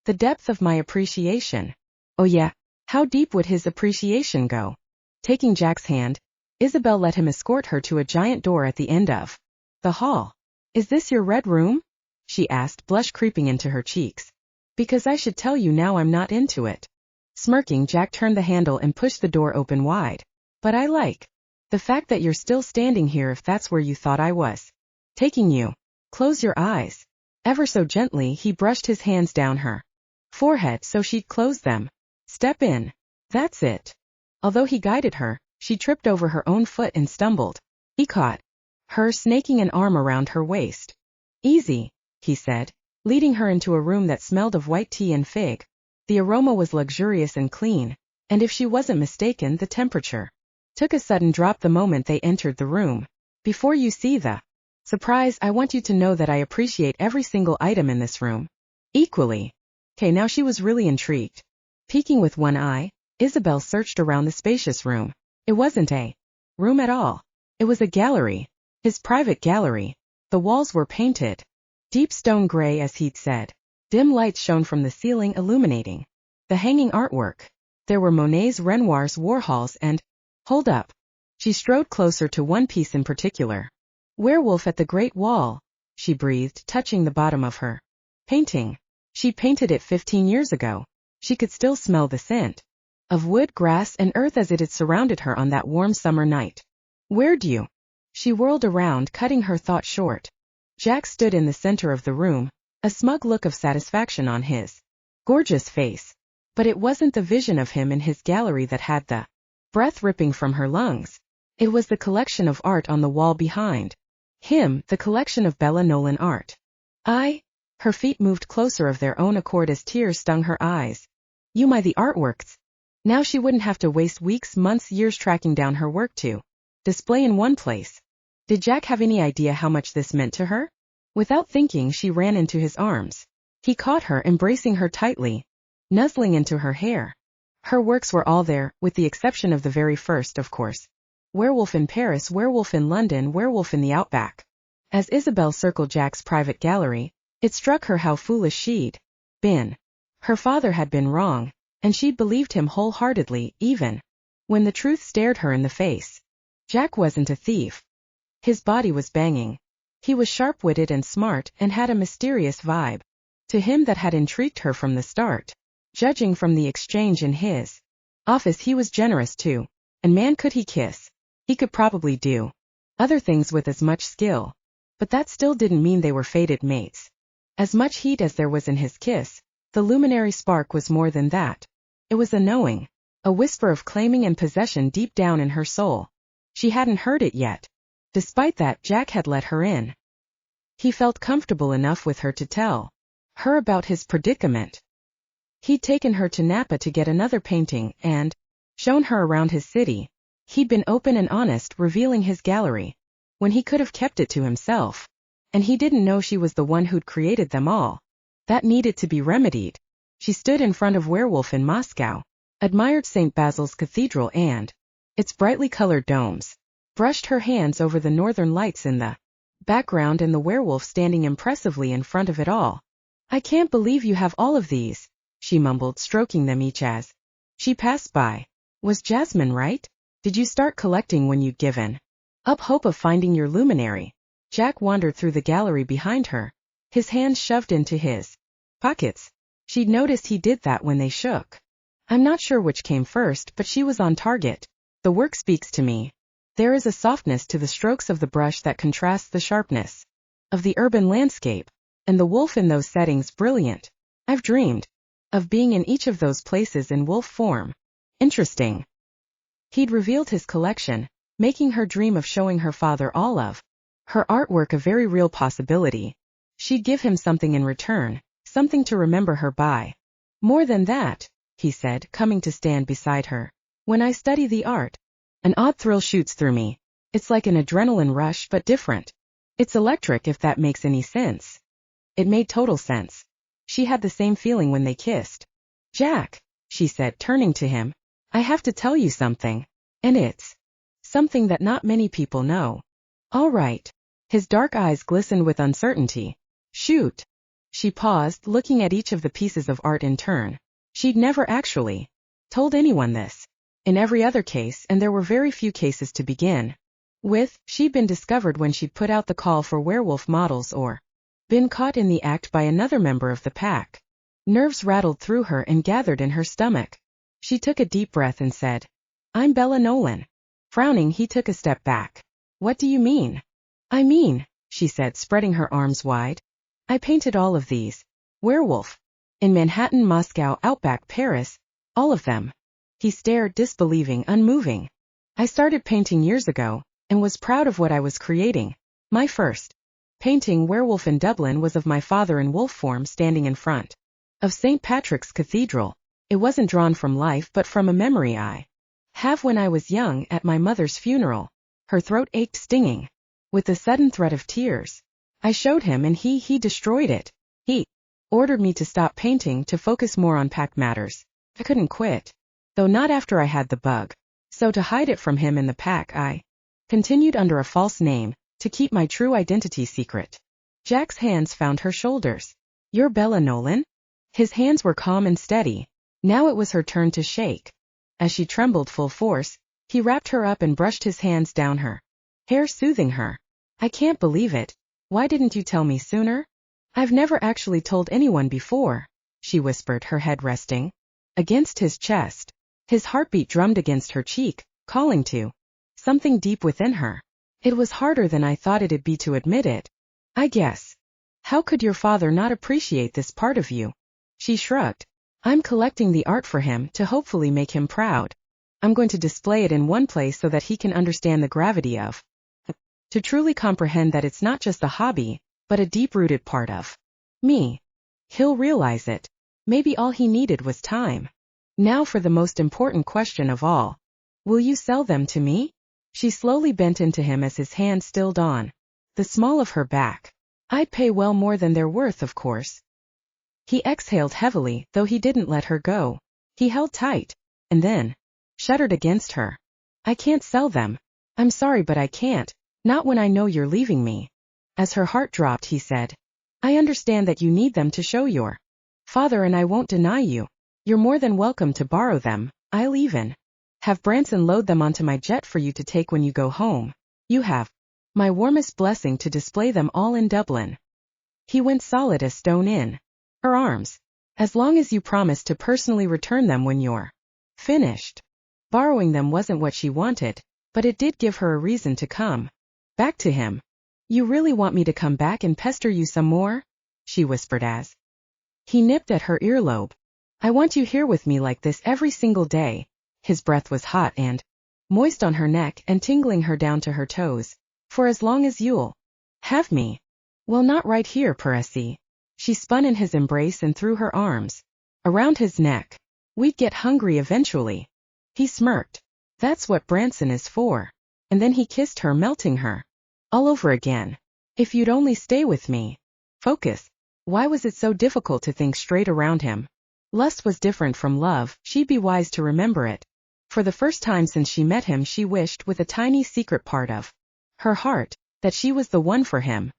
The depth of my appreciation. Oh yeah, how deep would his appreciation go? Taking Jack's hand, Isabelle let him escort her to a giant door at the end of the hall. Is this your red room? She asked, blush creeping into her cheeks. Because I should tell you now, I'm not into it. Smirking, Jack turned the handle and pushed the door open wide. But I like the fact that you're still standing here if that's where you thought I was taking you. Close your eyes. Ever so gently, he brushed his hands down her forehead so she'd close them. Step in. That's it. Although he guided her, she tripped over her own foot and stumbled. He caught her, snaking an arm around her waist. Easy, he said, leading her into a room that smelled of white tea and fig. The aroma was luxurious and clean, and if she wasn't mistaken, the temperature took a sudden drop the moment they entered the room. Before you see the surprise, I want you to know that I appreciate every single item in this room equally. Okay, now she was really intrigued. Peeking with one eye, Isabelle searched around the spacious room. It wasn't a room at all. It was a gallery. His private gallery. The walls were painted deep stone gray, as he'd said. Dim lights shone from the ceiling, illuminating the hanging artwork. There were Monet's, Renoir's, Warhol's, and... Hold up. She strode closer to one piece in particular. Werewolf at the Great Wall, she breathed, touching the bottom of her painting. She painted it 15 years ago. She could still smell the scent of wood, grass, and earth as it had surrounded her on that warm summer night. Where'd you? She whirled around, cutting her thought short. Jack stood in the center of the room, a smug look of satisfaction on his gorgeous face. But it wasn't the vision of him in his gallery that had the breath ripping from her lungs. It was the collection of art on the wall behind him, the collection of Bella Nolan art. Her feet moved closer of their own accord as tears stung her eyes. The artworks. Now she wouldn't have to waste weeks, months, years tracking down her work to display in one place. Did Jack have any idea how much this meant to her? Without thinking, she ran into his arms. He caught her, embracing her tightly, nuzzling into her hair. Her works were all there, with the exception of the very first, of course. Werewolf in Paris, Werewolf in London, Werewolf in the Outback. As Isabelle circled Jack's private gallery, it struck her how foolish she'd been. Her father had been wrong, and she'd believed him wholeheartedly, even when the truth stared her in the face. Jack wasn't a thief. His body was banging. He was sharp-witted and smart, and had a mysterious vibe to him that had intrigued her from the start. Judging from the exchange in his office, he was generous too, and man could he kiss. He could probably do other things with as much skill, but that still didn't mean they were fated mates. As much heat as there was in his kiss, the luminary spark was more than that. It was a knowing, a whisper of claiming and possession deep down in her soul. She hadn't heard it yet. Despite that, Jack had let her in. He felt comfortable enough with her to tell her about his predicament. He'd taken her to Napa to get another painting and shown her around his city. He'd been open and honest, revealing his gallery when he could have kept it to himself. And he didn't know she was the one who'd created them all. That needed to be remedied. She stood in front of Werewolf in Moscow, admired St. Basil's Cathedral and its brightly colored domes, brushed her hands over the northern lights in the background and the werewolf standing impressively in front of it all. I can't believe you have all of these, she mumbled, stroking them each as she passed by. Was Jasmine right? Did you start collecting when you'd given up hope of finding your luminary? Jack wandered through the gallery behind her, his hands shoved into his pockets. She'd noticed he did that when they shook. I'm not sure which came first, but she was on target. The work speaks to me. There is a softness to the strokes of the brush that contrasts the sharpness of the urban landscape, and the wolf in those settings brilliant. I've dreamed of being in each of those places in wolf form. Interesting. He'd revealed his collection, making her dream of showing her father all of her artwork a very real possibility. She'd give him something in return, something to remember her by. More than that, he said, coming to stand beside her. When I study the art, an odd thrill shoots through me. It's like an adrenaline rush, but different. It's electric, if that makes any sense. It made total sense. She had the same feeling when they kissed. Jack, she said, turning to him, I have to tell you something. And it's something that not many people know. All right. His dark eyes glistened with uncertainty. Shoot. She paused, looking at each of the pieces of art in turn. She'd never actually told anyone this. In every other case, and there were very few cases to begin with, she'd been discovered when she'd put out the call for werewolf models or been caught in the act by another member of the pack. Nerves rattled through her and gathered in her stomach. She took a deep breath and said, "I'm Bella Nolan." Frowning, he took a step back. "What do you mean?" "I mean," she said, spreading her arms wide, "I painted all of these. Werewolf. In Manhattan, Moscow, Outback, Paris. All of them." He stared, disbelieving, unmoving. "I started painting years ago, and was proud of what I was creating. My first painting, Werewolf in Dublin, was of my father in wolf form standing in front of St. Patrick's Cathedral. It wasn't drawn from life but from a memory I have when I was young at my mother's funeral." Her throat ached, stinging with the sudden threat of tears. "I showed him and he destroyed it. He ordered me to stop painting to focus more on pack matters. I couldn't quit. Though not after I had the bug. So to hide it from him in the pack, I continued under a false name, to keep my true identity secret." Jack's hands found her shoulders. "You're Bella Nolan?" His hands were calm and steady. Now it was her turn to shake. As she trembled full force, he wrapped her up and brushed his hands down her hair, soothing her. "I can't believe it. Why didn't you tell me sooner?" "I've never actually told anyone before," she whispered, her head resting against his chest. His heartbeat drummed against her cheek, calling to something deep within her. "It was harder than I thought it'd be to admit it. I guess. How could your father not appreciate this part of you?" She shrugged. "I'm collecting the art for him to hopefully make him proud. I'm going to display it in one place so that he can understand the gravity of to truly comprehend that it's not just a hobby, but a deep-rooted part of me. He'll realize it. Maybe all he needed was time. Now for the most important question of all. Will you sell them to me?" She slowly bent into him as his hand stilled on the small of her back. "I'd pay well more than they're worth, of course." He exhaled heavily, though he didn't let her go. He held tight, and then shuddered against her. "I can't sell them. I'm sorry, but I can't. Not when I know you're leaving me." As her heart dropped, he said, "I understand that you need them to show your father, and I won't deny you. You're more than welcome to borrow them. I'll even have Branson load them onto my jet for you to take when you go home. You have my warmest blessing to display them all in Dublin." He went solid as stone in her arms. "As long as you promise to personally return them when you're finished." Borrowing them wasn't what she wanted, but it did give her a reason to come back to him. "You really want me to come back and pester you some more?" she whispered as he nipped at her earlobe. "I want you here with me like this every single day." His breath was hot and moist on her neck and tingling her down to her toes. "For as long as you'll have me." "Well, not right here, Percy." She spun in his embrace and threw her arms around his neck. "We'd get hungry eventually." He smirked. "That's what Branson is for." And then he kissed her, melting her all over again. "If you'd only stay with me." Focus. Why was it so difficult to think straight around him? Lust was different from love, she'd be wise to remember it. For the first time since she met him, she wished, with a tiny secret part of her heart, that she was the one for him.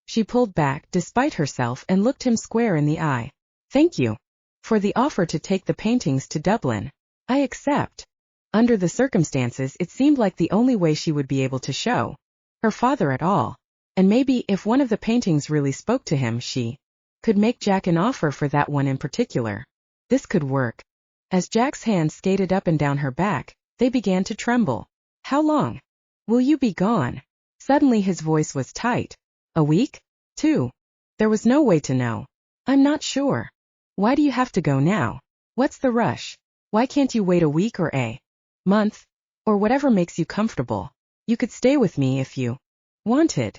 She pulled back, despite herself, and looked him square in the eye. "Thank you for the offer to take the paintings to Dublin. I accept." Under the circumstances, it seemed like the only way she would be able to show her father at all. And maybe, if one of the paintings really spoke to him, she could make Jack an offer for that one in particular. This could work. As Jack's hands skated up and down her back, they began to tremble. "How long will you be gone?" Suddenly his voice was tight. "A week? 2? There was no way to know. "I'm not sure." "Why do you have to go now? What's the rush? Why can't you wait a week or a month? Or whatever makes you comfortable? You could stay with me if you wanted."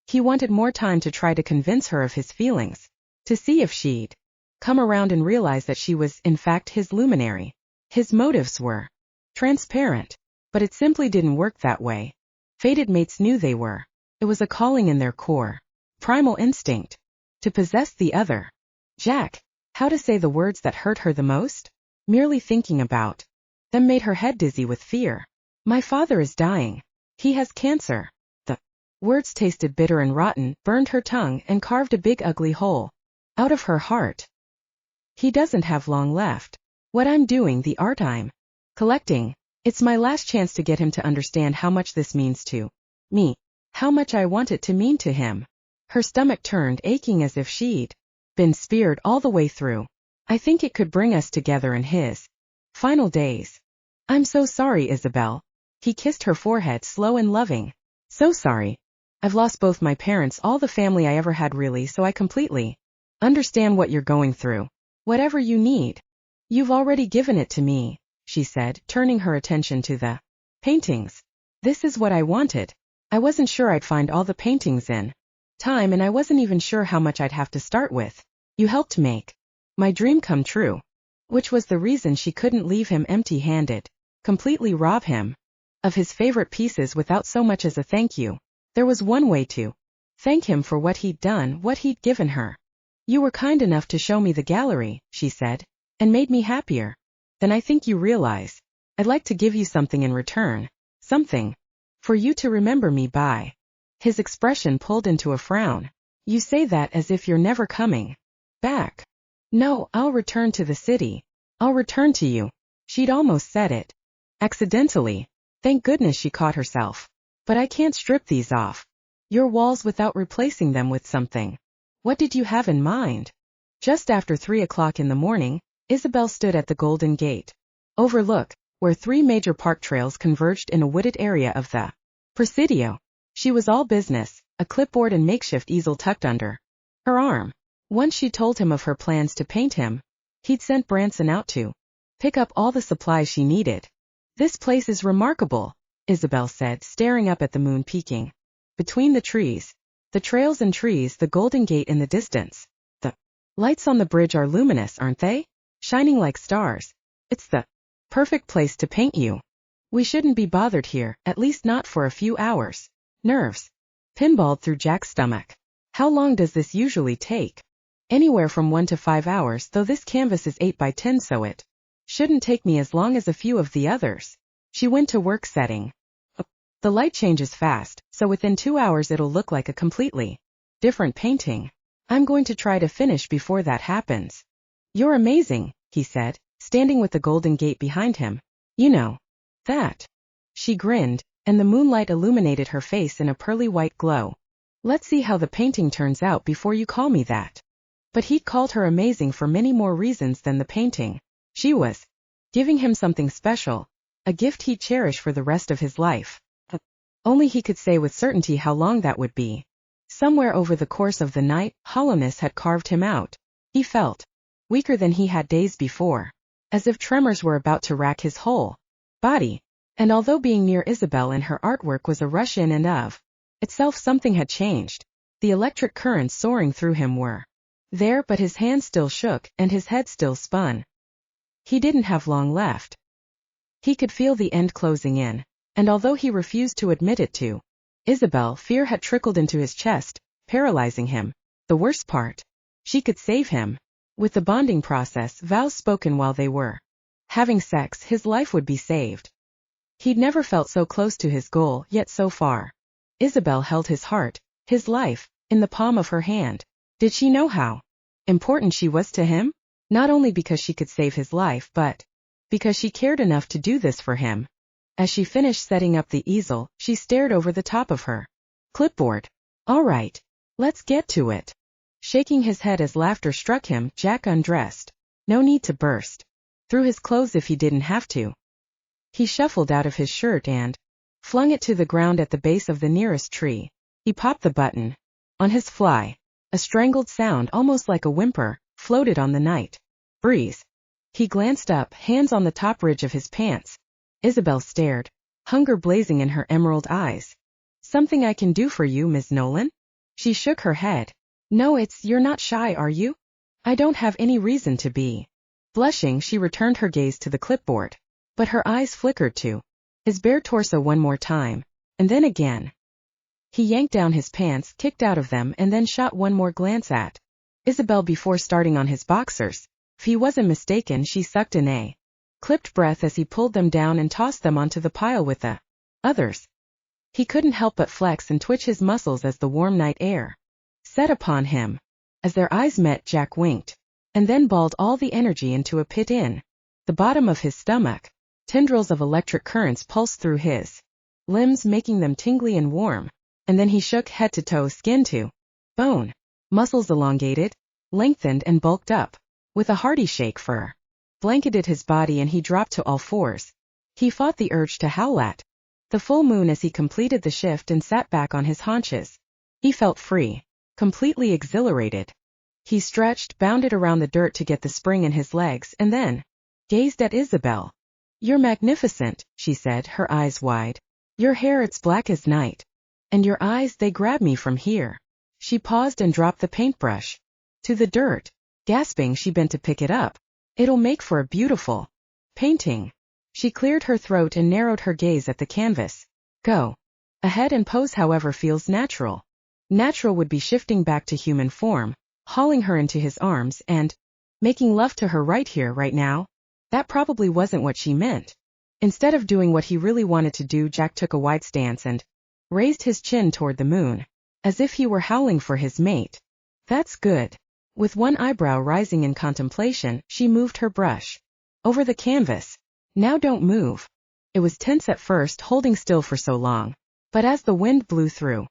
He wanted more time to try to convince her of his feelings, to see if she'd come around and realize that she was, in fact, his luminary. His motives were transparent, but it simply didn't work that way. Fated mates knew they were. It was a calling in their core, primal instinct, to possess the other. Jack. How to say the words that hurt her the most? Merely thinking about them made her head dizzy with fear. "My father is dying. He has cancer." The words tasted bitter and rotten, burned her tongue, and carved a big ugly hole Out of her heart. He doesn't have long left. What I'm doing, the art I'm collecting, it's my last chance to get him to understand how much this means to me, how much I want it to mean to him. Her stomach turned aching as if she'd been speared all the way through. I think it could bring us together in his final days. I'm so sorry, Isabelle. He kissed her forehead, slow and loving. So sorry. I've lost both my parents, all the family I ever had really, so I completely understand what you're going through. Whatever you need. You've already given it to me, she said, turning her attention to the paintings. This is what I wanted. I wasn't sure I'd find all the paintings in time, and I wasn't even sure how much I'd have to start with. You helped make my dream come true. Which was the reason she couldn't leave him empty-handed, completely rob him of his favorite pieces without so much as a thank you. There was one way to thank him for what he'd done, what he'd given her. You were kind enough to show me the gallery, she said, and made me happier than I think you realize. I'd like to give you something in return, something for you to remember me by. His expression pulled into a frown. You say that as if you're never coming back. No, I'll return to the city. I'll return to you. She'd almost said it accidentally. Thank goodness she caught herself. But I can't strip these off your walls without replacing them with something. What did you have in mind? Just after 3 o'clock in the morning, Isabelle stood at the Golden Gate overlook, where 3 major park trails converged in a wooded area of the Presidio. She was all business, a clipboard and makeshift easel tucked under her arm. Once she told him of her plans to paint him, he'd sent Branson out to pick up all the supplies she needed. This place is remarkable, Isabelle said, staring up at the moon peeking between the trees. The trails and trees, the Golden Gate in the distance. The lights on the bridge are luminous, aren't they? Shining like stars. It's the perfect place to paint you. We shouldn't be bothered here, at least not for a few hours. Nerves pinballed through Jack's stomach. How long does this usually take? Anywhere from 1 to 5 hours, though this canvas is 8 by 10, so it shouldn't take me as long as a few of the others. She went to work setting. The light changes fast, so within 2 hours it'll look like a completely different painting. I'm going to try to finish before that happens. You're amazing, he said, standing with the Golden Gate behind him. You know that. She grinned, and the moonlight illuminated her face in a pearly white glow. Let's see how the painting turns out before you call me that. But he'd called her amazing for many more reasons than the painting. She was giving him something special, a gift he'd cherish for the rest of his life. Only he could say with certainty how long that would be. Somewhere over the course of the night, hollowness had carved him out. He felt weaker than he had days before, as if tremors were about to rack his whole body. And although being near Isabelle and her artwork was a rush in and of itself, something had changed. The electric currents soaring through him were there, but his hands still shook, and his head still spun. He didn't have long left. He could feel the end closing in. And although he refused to admit it to Isabelle, fear had trickled into his chest, paralyzing him. The worst part, she could save him. With the bonding process, vows spoken while they were having sex, his life would be saved. He'd never felt so close to his goal, yet so far. Isabelle held his heart, his life, in the palm of her hand. Did she know how important she was to him? Not only because she could save his life, but because she cared enough to do this for him. As she finished setting up the easel, she stared over the top of her clipboard. All right, let's get to it. Shaking his head as laughter struck him, Jack undressed. No need to burst through his clothes if he didn't have to. He shuffled out of his shirt and flung it to the ground at the base of the nearest tree. He popped the button on his fly. A strangled sound, almost like a whimper, floated on the night breeze. He glanced up, hands on the top ridge of his pants. Isabelle stared, hunger blazing in her emerald eyes. Something I can do for you, Miss Nolan? She shook her head. No, you're not shy, are you? I don't have any reason to be. Blushing, she returned her gaze to the clipboard. But her eyes flickered to his bare torso one more time, and then again. He yanked down his pants, kicked out of them, and then shot one more glance at Isabelle before starting on his boxers. If he wasn't mistaken, she sucked in a clipped breath as he pulled them down and tossed them onto the pile with the others. He couldn't help but flex and twitch his muscles as the warm night air set upon him. As their eyes met, Jack winked, and then balled all the energy into a pit in the bottom of his stomach. Tendrils of electric currents pulsed through his limbs, making them tingly and warm, and then he shook head to toe, skin to bone. Muscles elongated, lengthened, and bulked up. With a hearty shake, fur blanketed his body and he dropped to all fours. He fought the urge to howl at the full moon as he completed the shift and sat back on his haunches. He felt free, completely exhilarated. He stretched, bounded around the dirt to get the spring in his legs, and then gazed at Isabelle. "You're magnificent," she said, her eyes wide. "Your hair, it's black as night. And your eyes, they grab me from here." She paused and dropped the paintbrush to the dirt. Gasping, she bent to pick it up. "It'll make for a beautiful painting." She cleared her throat and narrowed her gaze at the canvas. "Go ahead and pose however feels natural." Natural would be shifting back to human form, hauling her into his arms, and making love to her right here, right now. That probably wasn't what she meant. Instead of doing what he really wanted to do, Jack took a wide stance and raised his chin toward the moon, as if he were howling for his mate. "That's good." With one eyebrow rising in contemplation, she moved her brush over the canvas. "Now don't move." It was tense at first, holding still for so long. But as the wind blew through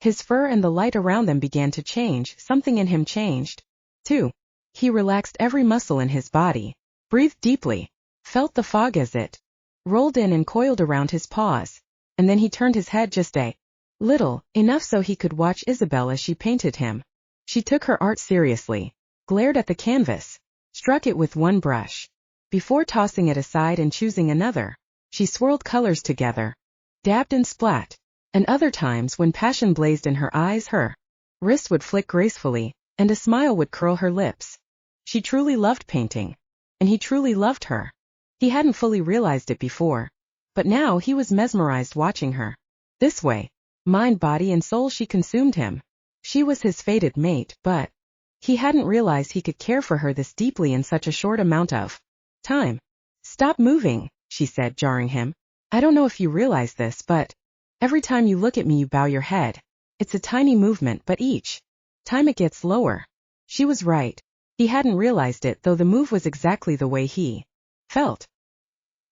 his fur and the light around them began to change, something in him changed, too. He relaxed every muscle in his body, breathed deeply, felt the fog as it rolled in and coiled around his paws, and then he turned his head just a little, enough so he could watch Isabelle as she painted him. She took her art seriously, glared at the canvas, struck it with one brush. Before tossing it aside and choosing another, she swirled colors together, dabbed and splat, and other times when passion blazed in her eyes, her wrist would flick gracefully, and a smile would curl her lips. She truly loved painting, and he truly loved her. He hadn't fully realized it before, but now he was mesmerized watching her. This way, mind, body, and soul, she consumed him. She was his fated mate, but he hadn't realized he could care for her this deeply in such a short amount of time. "Stop moving," she said, jarring him. "I don't know if you realize this, but every time you look at me you bow your head. It's a tiny movement, but each time it gets lower." She was right. He hadn't realized it, though the move was exactly the way he felt.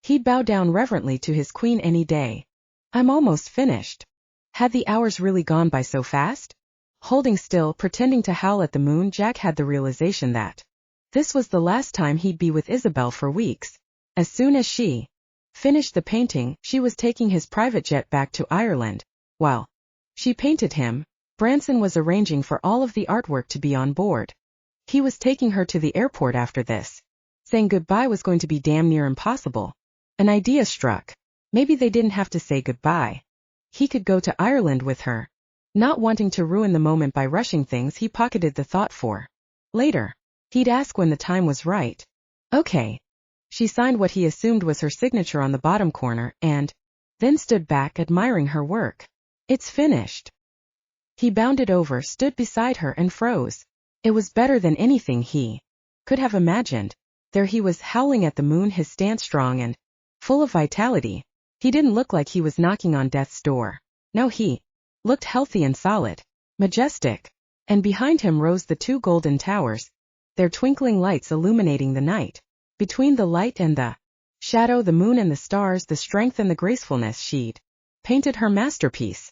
He'd bow down reverently to his queen any day. "I'm almost finished." Had the hours really gone by so fast? Holding still, pretending to howl at the moon, Jack had the realization that this was the last time he'd be with Isabelle for weeks. As soon as she finished the painting, she was taking his private jet back to Ireland. While she painted him, Branson was arranging for all of the artwork to be on board. He was taking her to the airport after this. Saying goodbye was going to be damn near impossible. An idea struck. Maybe they didn't have to say goodbye. He could go to Ireland with her. Not wanting to ruin the moment by rushing things, he pocketed the thought for later. He'd ask when the time was right. "Okay." She signed what he assumed was her signature on the bottom corner, and then stood back, admiring her work. "It's finished." He bounded over, stood beside her, and froze. It was better than anything he could have imagined. There he was, howling at the moon, his stance strong and full of vitality. He didn't look like he was knocking on death's door. No, he looked healthy and solid, majestic. And behind him rose the two golden towers, their twinkling lights illuminating the night. Between the light and the shadow, the moon and the stars, the strength and the gracefulness, she'd painted her masterpiece.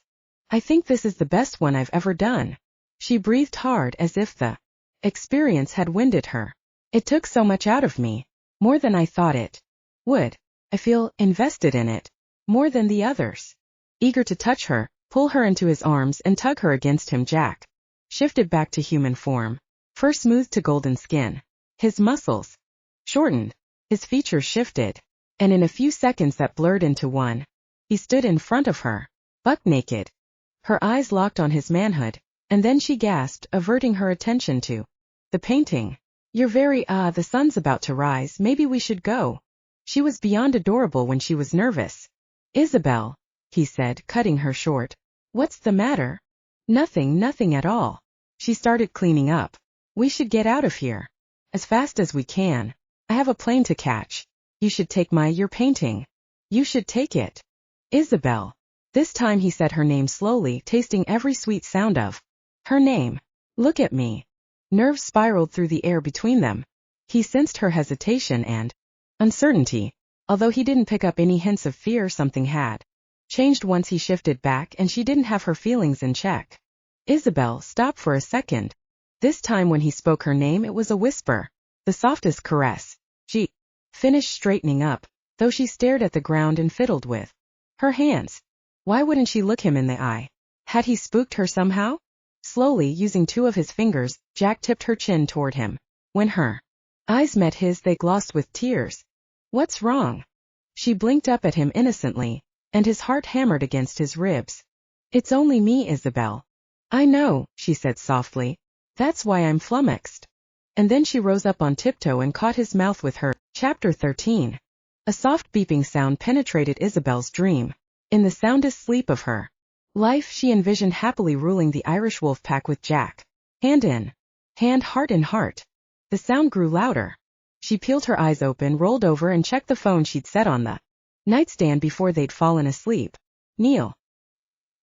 "I think this is the best one I've ever done." She breathed hard, as if the experience had winded her. "It took so much out of me, more than I thought it would. I feel invested in it, more than the others." Eager to touch her, pull her into his arms, and tug her against him, Jack shifted back to human form, fur smoothed to golden skin. His muscles shortened, his features shifted, and in a few seconds that blurred into one, he stood in front of her, buck naked. Her eyes locked on his manhood, and then she gasped, averting her attention to the painting. "You're very, the sun's about to rise, maybe we should go." She was beyond adorable when she was nervous. "Isabelle," he said, cutting her short. "What's the matter?" Nothing at all." She started cleaning up. "We should get out of here. As fast as we can. I have a plane to catch. You should take your painting. You should take it." "Isabelle." This time he said her name slowly, tasting every sweet sound of her name. "Look at me." Nerves spiraled through the air between them. He sensed her hesitation and uncertainty, although he didn't pick up any hints of fear. Something had changed once he shifted back, and she didn't have her feelings in check. Isabelle stopped for a second. This time when he spoke her name, it was a whisper, the softest caress. She finished straightening up, though she stared at the ground and fiddled with her hands. Why wouldn't she look him in the eye? Had he spooked her somehow? Slowly, using two of his fingers, Jack tipped her chin toward him. When her eyes met his, they glossed with tears. What's wrong? She blinked up at him innocently, and his heart hammered against his ribs. It's only me, Isabelle. I know, she said softly. That's why I'm flummoxed. And then she rose up on tiptoe and caught his mouth with her. Chapter 13. A soft beeping sound penetrated Isabelle's dream. In the soundest sleep of her life, she envisioned happily ruling the Irish wolf pack with Jack. Hand in hand, heart in heart. The sound grew louder. She peeled her eyes open, rolled over, and checked the phone she'd set on the nightstand before they'd fallen asleep. Neil.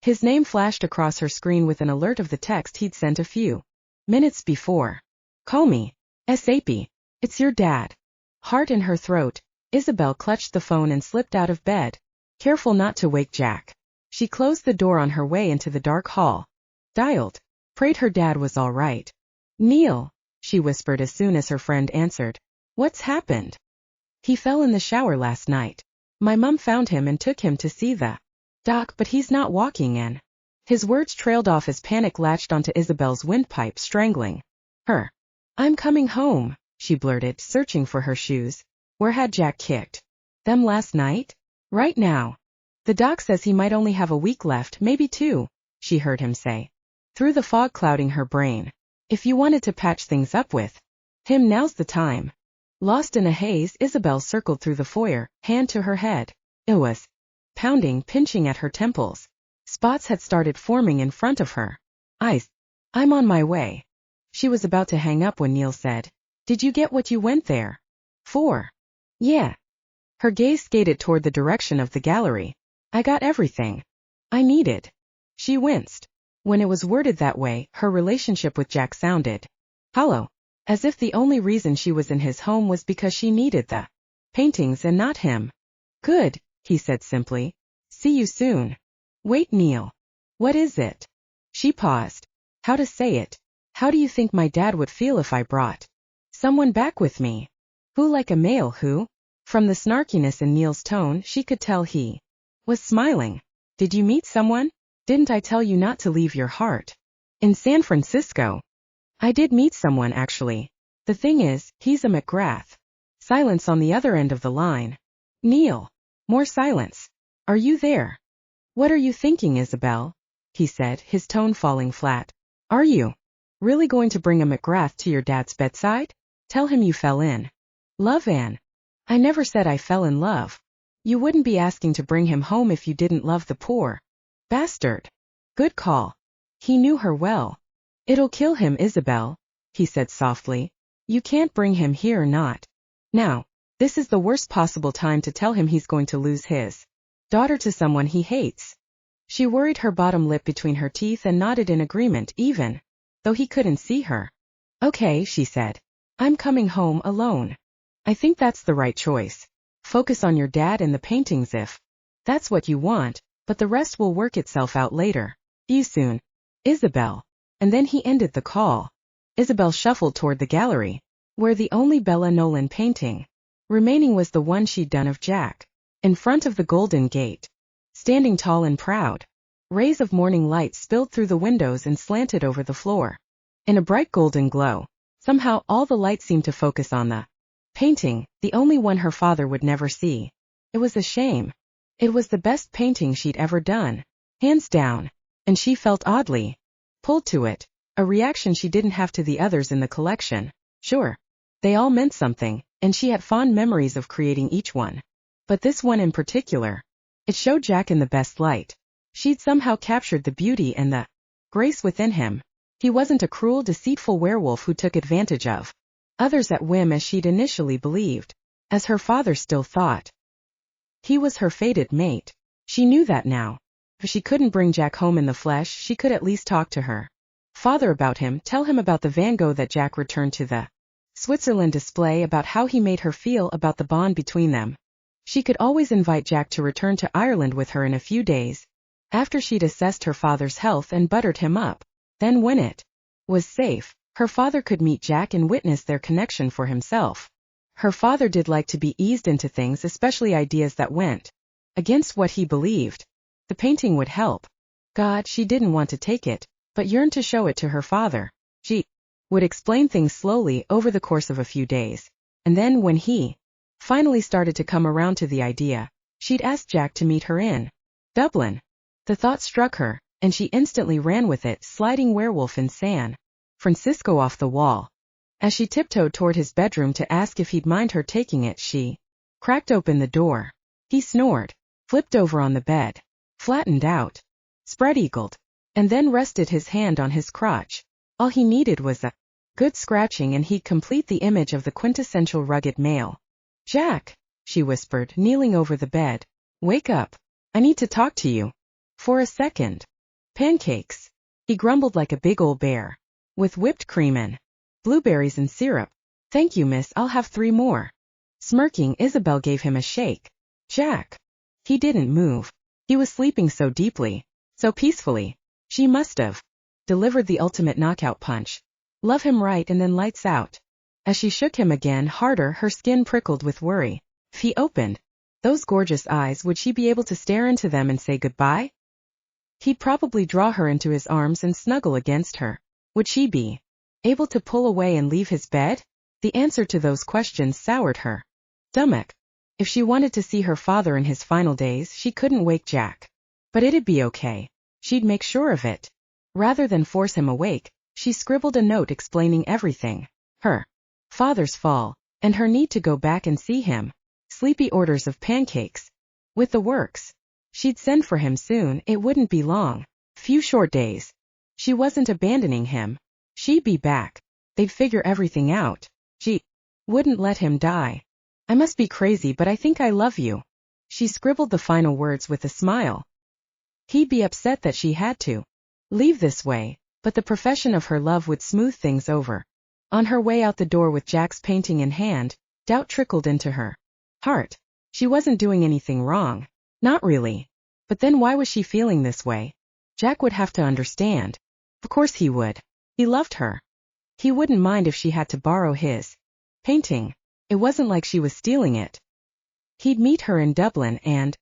His name flashed across her screen with an alert of the text he'd sent a few minutes before. Call me. ASAP. It's your dad. Heart in her throat, Isabelle clutched the phone and slipped out of bed, careful not to wake Jack. She closed the door on her way into the dark hall. Dialed. Prayed her dad was all right. Neil, she whispered as soon as her friend answered. What's happened? He fell in the shower last night. My mum found him and took him to see the doc, but he's not walking in. His words trailed off as panic latched onto Isabelle's windpipe, strangling her. I'm coming home, she blurted, searching for her shoes. Where had Jack kicked them last night? Right now. The doc says he might only have a week left, maybe 2, she heard him say, through the fog clouding her brain. If you wanted to patch things up with him, now's the time. Lost in a haze, Isabelle circled through the foyer, hand to her head. It was pounding, pinching at her temples. Spots had started forming in front of her eyes. I'm on my way. She was about to hang up when Neil said, Did you get what you went there for? Yeah. Her gaze skated toward the direction of the gallery. I got everything I needed. She winced. When it was worded that way, her relationship with Jack sounded hollow, as if the only reason she was in his home was because she needed the paintings and not him. Good, he said simply. See you soon. Wait, Neil. What is it? She paused. How to say it? How do you think my dad would feel if I brought someone back with me? Who, like a male who? From the snarkiness in Neil's tone, she could tell he was smiling. Did you meet someone? Didn't I tell you not to leave your heart in San Francisco? I did meet someone, actually. The thing is, he's a McGrath. Silence on the other end of the line. Neil. More silence. Are you there? What are you thinking, Isabelle? He said, his tone falling flat. Are you really going to bring a McGrath to your dad's bedside? Tell him you fell in love, Anne. I never said I fell in love. You wouldn't be asking to bring him home if you didn't love the poor bastard. Good call. He knew her well. It'll kill him, Isabelle, he said softly. You can't bring him here, not now. This is the worst possible time to tell him he's going to lose his daughter to someone he hates. She worried her bottom lip between her teeth and nodded in agreement, even though he couldn't see her. Okay, she said. I'm coming home alone. I think that's the right choice. Focus on your dad and the paintings if that's what you want, but the rest will work itself out later. See you soon, Isabelle. And then he ended the call. Isabelle shuffled toward the gallery, where the only Bella Nolan painting remaining was the one she'd done of Jack. In front of the Golden Gate, standing tall and proud, rays of morning light spilled through the windows and slanted over the floor. In a bright golden glow, somehow all the light seemed to focus on the painting, the only one her father would never see. It was a shame. It was the best painting she'd ever done, hands down, and she felt oddly pulled to it, a reaction she didn't have to the others in the collection. Sure, they all meant something, and she had fond memories of creating each one. But this one in particular, it showed Jack in the best light. She'd somehow captured the beauty and the grace within him. He wasn't a cruel, deceitful werewolf who took advantage of others at whim as she'd initially believed, as her father still thought. He was her fated mate. She knew that now. If she couldn't bring Jack home in the flesh, she could at least talk to her father about him, tell him about the Van Gogh that Jack returned to the Switzerland display, about how he made her feel about the bond between them. She could always invite Jack to return to Ireland with her in a few days, after she'd assessed her father's health and buttered him up. Then when it was safe, her father could meet Jack and witness their connection for himself. Her father did like to be eased into things, especially ideas that went against what he believed. The painting would help. God, she didn't want to take it, but yearned to show it to her father. She would explain things slowly over the course of a few days, and then when he finally started to come around to the idea, she'd ask Jack to meet her in Dublin. The thought struck her, and she instantly ran with it, sliding Werewolf in San Francisco off the wall. As she tiptoed toward his bedroom to ask if he'd mind her taking it, she cracked open the door. He snored, flipped over on the bed, flattened out, spread-eagled, and then rested his hand on his crotch. All he needed was a good scratching and he'd complete the image of the quintessential rugged male. Jack, she whispered, kneeling over the bed. Wake up. I need to talk to you. For a second. Pancakes. He grumbled like a big old bear. With whipped cream and blueberries and syrup. Thank you, miss, I'll have 3 more. Smirking, Isabelle gave him a shake. Jack. He didn't move. He was sleeping so deeply, so peacefully. She must have delivered the ultimate knockout punch. Love him right and then lights out. As she shook him again harder, her skin prickled with worry. If he opened those gorgeous eyes, would she be able to stare into them and say goodbye? He'd probably draw her into his arms and snuggle against her. Would she be able to pull away and leave his bed? The answer to those questions soured her stomach. If she wanted to see her father in his final days, she couldn't wake Jack. But it'd be okay. She'd make sure of it. Rather than force him awake, she scribbled a note explaining everything. Her father's fall, and her need to go back and see him. Sleepy orders of pancakes. With the works. She'd send for him soon, it wouldn't be long. Few short days. She wasn't abandoning him. She'd be back. They'd figure everything out. She wouldn't let him die. I must be crazy, but I think I love you. She scribbled the final words with a smile. He'd be upset that she had to leave this way, but the profession of her love would smooth things over. On her way out the door with Jack's painting in hand, doubt trickled into her heart. She wasn't doing anything wrong. Not really. But then why was she feeling this way? Jack would have to understand. Of course he would. He loved her. He wouldn't mind if she had to borrow his painting. It wasn't like she was stealing it. He'd meet her in Dublin and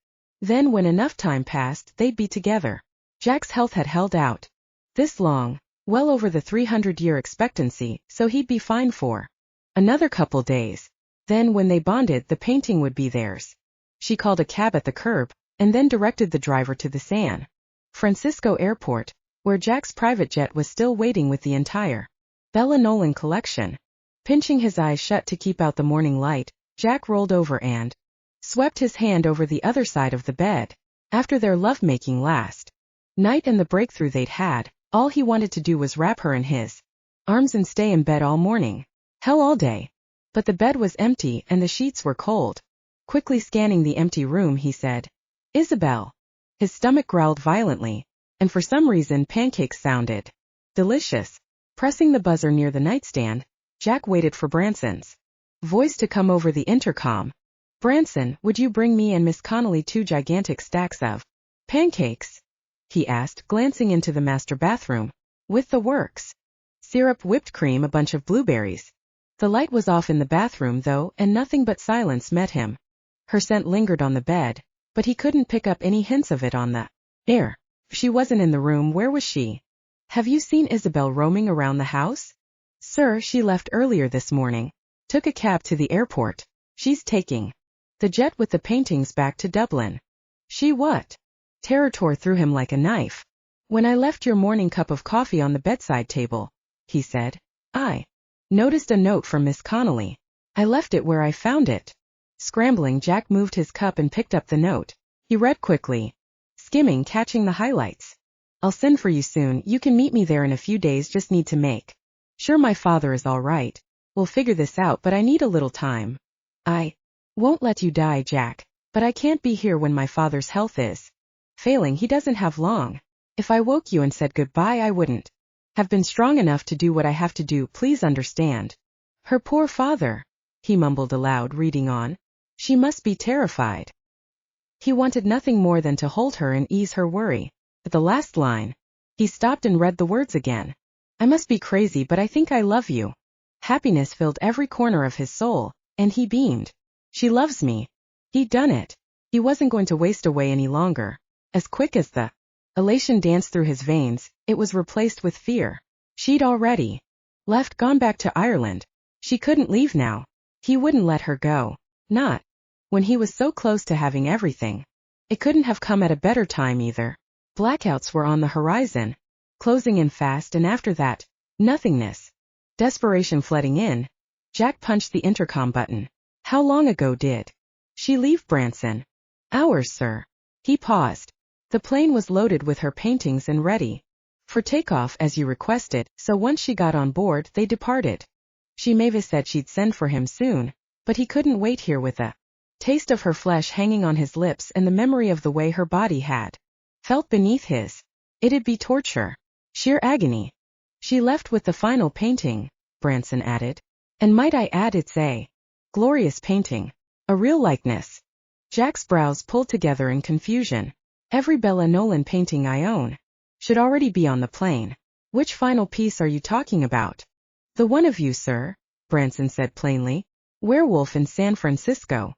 then when enough time passed, they'd be together. Jack's health had held out this long, well over the 300-year expectancy, so he'd be fine for another couple days. Then when they bonded, the painting would be theirs. She called a cab at the curb, and then directed the driver to the San Francisco airport, where Jack's private jet was still waiting with the entire Bella Nolan collection. Pinching his eyes shut to keep out the morning light, Jack rolled over and swept his hand over the other side of the bed. After their lovemaking last night and the breakthrough they'd had, all he wanted to do was wrap her in his arms and stay in bed all morning. Hell, all day. But the bed was empty and the sheets were cold. Quickly scanning the empty room, he said, Isabelle. His stomach growled violently, and for some reason pancakes sounded delicious. Pressing the buzzer near the nightstand, Jack waited for Branson's voice to come over the intercom. Branson, would you bring me and Miss Connelly 2 gigantic stacks of pancakes? He asked, glancing into the master bathroom. With the works. Syrup, whipped cream, a bunch of blueberries. The light was off in the bathroom though, and nothing but silence met him. Her scent lingered on the bed, but he couldn't pick up any hints of it on the air. If she wasn't in the room, where was she? Have you seen Isabelle roaming around the house? Sir, she left earlier this morning. Took a cab to the airport. She's taking the jet with the paintings back to Dublin. She what? Terror tore through him like a knife. When I left your morning cup of coffee on the bedside table, he said, I noticed a note from Miss Connelly. I left it where I found it. Scrambling, Jack moved his cup and picked up the note. He read quickly, skimming, catching the highlights. I'll send for you soon. You can meet me there in a few days. Just need to make sure my father is all right. We'll figure this out, but I need a little time. I won't let you die, Jack, but I can't be here when my father's health is failing. He doesn't have long. If I woke you and said goodbye, I wouldn't have been strong enough to do what I have to do, please understand. Her poor father, he mumbled aloud, reading on. She must be terrified. He wanted nothing more than to hold her and ease her worry. At the last line, he stopped and read the words again. I must be crazy, but I think I love you. Happiness filled every corner of his soul, and he beamed. She loves me. He'd done it. He wasn't going to waste away any longer. As quick as the elation danced through his veins, it was replaced with fear. She'd already gone back to Ireland. She couldn't leave now. He wouldn't let her go. Not when he was so close to having everything. It couldn't have come at a better time either. Blackouts were on the horizon, closing in fast, and after that, nothingness. Desperation flooding in. Jack punched the intercom button. How long ago did she leave Branson? Hours, sir. He paused. The plane was loaded with her paintings and ready for takeoff as you requested, so once she got on board, they departed. Mavis said she'd send for him soon, but he couldn't wait here with a taste of her flesh hanging on his lips and the memory of the way her body had felt beneath his. It'd be torture. Sheer agony. She left with the final painting, Branson added. And might I add, it's a glorious painting. A real likeness. Jack's brows pulled together in confusion. Every Bella Nolan painting I own should already be on the plane. Which final piece are you talking about? The one of you, sir, Branson said plainly. Werewolf in San Francisco.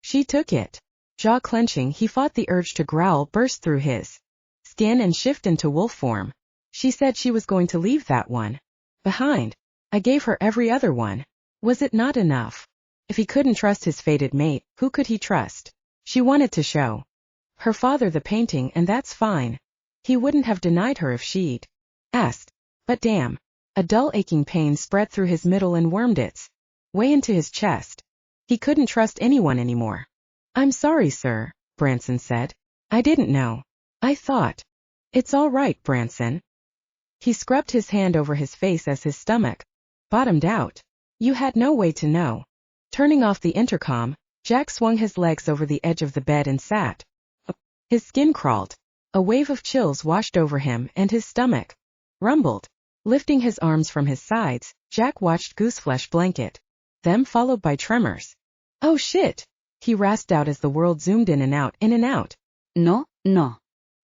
She took it. Jaw clenching, he fought the urge to growl burst through his skin and shift into wolf form. She said she was going to leave that one behind. I gave her every other one. Was it not enough? If he couldn't trust his fated mate, who could he trust? She wanted to show her father the painting, and that's fine. He wouldn't have denied her if she'd asked. But damn. A dull aching pain spread through his middle and wormed its way into his chest. He couldn't trust anyone anymore. I'm sorry, sir, Branson said. I didn't know. I thought. It's all right, Branson. He scrubbed his hand over his face as his stomach bottomed out. You had no way to know. Turning off the intercom, Jack swung his legs over the edge of the bed and sat. His skin crawled. A wave of chills washed over him and his stomach rumbled. Lifting his arms from his sides, Jack watched Gooseflesh blanket them, followed by tremors. Oh shit! He rasped out as the world zoomed in and out, in and out. No.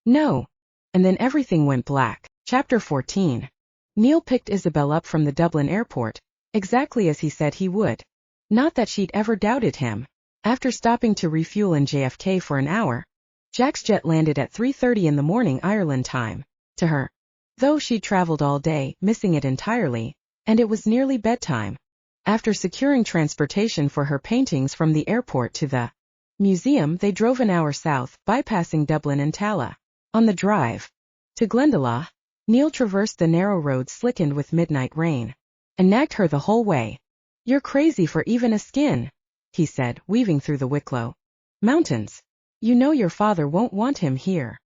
No. And then everything went black. Chapter 14. Neil picked Isabelle up from the Dublin airport, exactly as he said he would. Not that she'd ever doubted him. After stopping to refuel in JFK for an hour, Jack's jet landed at 3:30 in the morning Ireland time. To her, though she'd traveled all day, missing it entirely, and it was nearly bedtime. After securing transportation for her paintings from the airport to the museum, they drove an hour south, bypassing Dublin and Tala. On the drive to Glendalough, Neil traversed the narrow road slickened with midnight rain, and nagged her the whole way. You're crazy for even a skin, he said, weaving through the Wicklow mountains. You know your father won't want him here.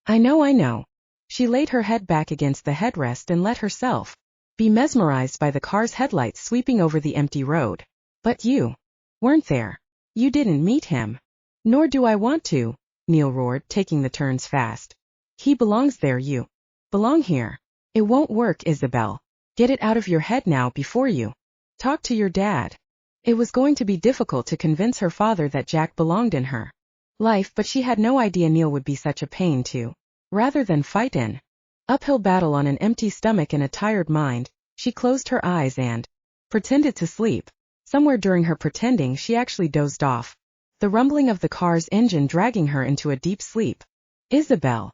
I know. She laid her head back against the headrest and let herself be mesmerized by the car's headlights sweeping over the empty road. But you weren't there. You didn't meet him. Nor do I want to, Neil roared, taking the turns fast. He belongs there, you belong here. It won't work, Isabelle. Get it out of your head now before you talk to your dad. It was going to be difficult to convince her father that Jack belonged in her life, but she had no idea Neil would be such a pain to. Rather than fight an uphill battle on an empty stomach and a tired mind, she closed her eyes and pretended to sleep. Somewhere during her pretending, she actually dozed off, the rumbling of the car's engine dragging her into a deep sleep. Isabelle.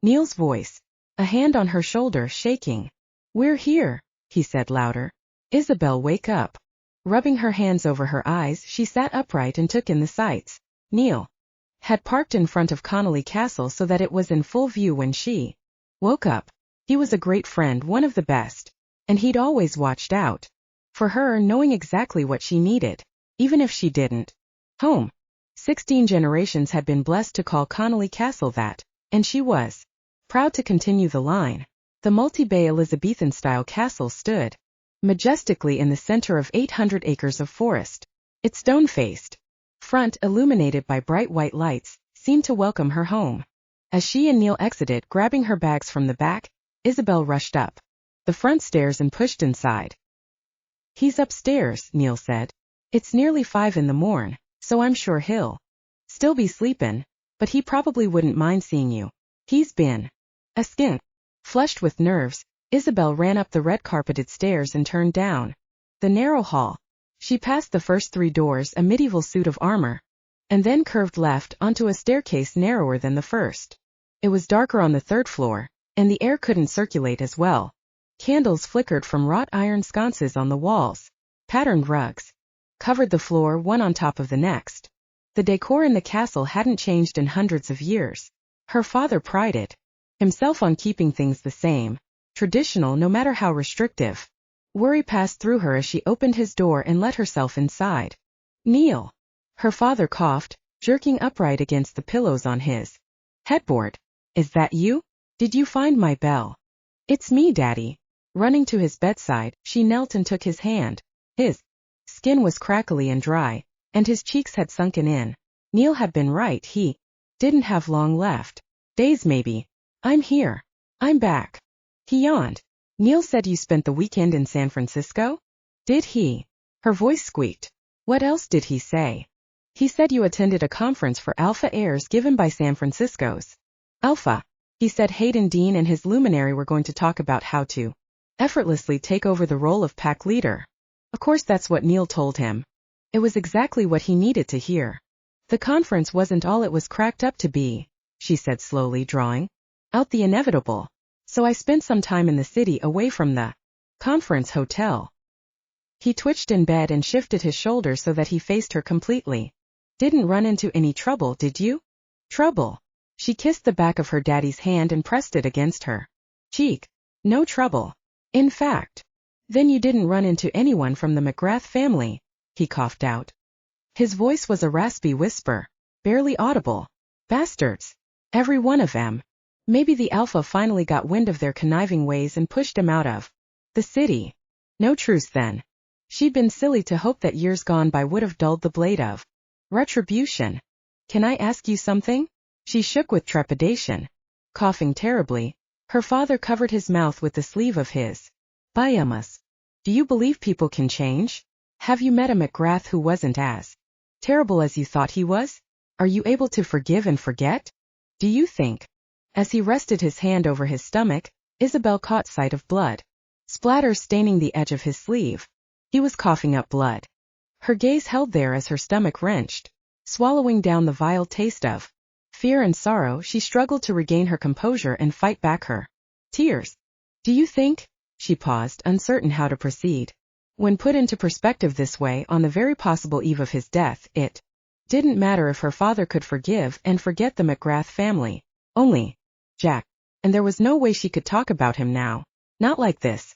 Neil's voice, a hand on her shoulder shaking. We're here, he said louder. Isabelle, wake up. Rubbing her hands over her eyes, she sat upright and took in the sights. Neil had parked in front of Connelly Castle so that it was in full view when she woke up. He was a great friend, one of the best, and he'd always watched out for her, knowing exactly what she needed, even if she didn't. Home. 16 generations had been blessed to call Connelly Castle that, and she was proud to continue the line. The multi-bay Elizabethan-style castle stood majestically in the center of 800 acres of forest. Its stone-faced front, illuminated by bright white lights, seemed to welcome her home. As she and Neil exited, grabbing her bags from the back, Isabelle rushed up the front stairs and pushed inside. "He's upstairs," Neil said. "It's nearly 5 in the morn, so I'm sure he'll still be sleepin', but he probably wouldn't mind seeing you. He's been a skint." Flushed with nerves, Isabelle ran up the red-carpeted stairs and turned down the narrow hall. She passed the first 3 doors, a medieval suit of armor, and then curved left onto a staircase narrower than the first. It was darker on the 3rd floor, and the air couldn't circulate as well. Candles flickered from wrought iron sconces on the walls. Patterned rugs covered the floor, one on top of the next. The decor in the castle hadn't changed in hundreds of years. Her father prided himself on keeping things the same, traditional no matter how restrictive. Worry passed through her as she opened his door and let herself inside. "Neil," her father coughed, jerking upright against the pillows on his headboard. "Is that you? Did you find my bell?" "It's me, Daddy." Running to his bedside, she knelt and took his hand. His skin was crackly and dry, and his cheeks had sunken in. Neil had been right, he didn't have long left. Days maybe. "I'm here. I'm back." He yawned. "Neil said you spent the weekend in San Francisco?" "Did he?" Her voice squeaked. "What else did he say?" "He said you attended a conference for Alpha heirs given by San Francisco's Alpha. He said Hayden Dean and his Luminary were going to talk about how to effortlessly take over the role of pack leader." Of course that's what Neil told him. It was exactly what he needed to hear. "The conference wasn't all it was cracked up to be," she said slowly, drawing out the inevitable. "So I spent some time in the city away from the conference hotel." He twitched in bed and shifted his shoulders so that he faced her completely. "Didn't run into any trouble, did you?" "Trouble?" She kissed the back of her daddy's hand and pressed it against her cheek. "No trouble. In fact." "Then you didn't run into anyone from the McGrath family?" he coughed out. His voice was a raspy whisper, barely audible. "Bastards. Every one of them. Maybe the Alpha finally got wind of their conniving ways and pushed him out of the city. No truce then. She'd been silly to hope that years gone by would have dulled the blade of retribution. "Can I ask you something?" She shook with trepidation. Coughing terribly, her father covered his mouth with the sleeve of his pajamas. "Do you believe people can change? Have you met a McGrath who wasn't as terrible as you thought he was? Are you able to forgive and forget? Do you think?" As he rested his hand over his stomach, Isabelle caught sight of blood splatters staining the edge of his sleeve. He was coughing up blood. Her gaze held there as her stomach wrenched, swallowing down the vile taste of fear and sorrow. She struggled to regain her composure and fight back her tears. "Do you think?" She paused, uncertain how to proceed. When put into perspective this way on the very possible eve of his death, it didn't matter if her father could forgive and forget the McGrath family. Only Jack. And there was no way she could talk about him now. Not like this.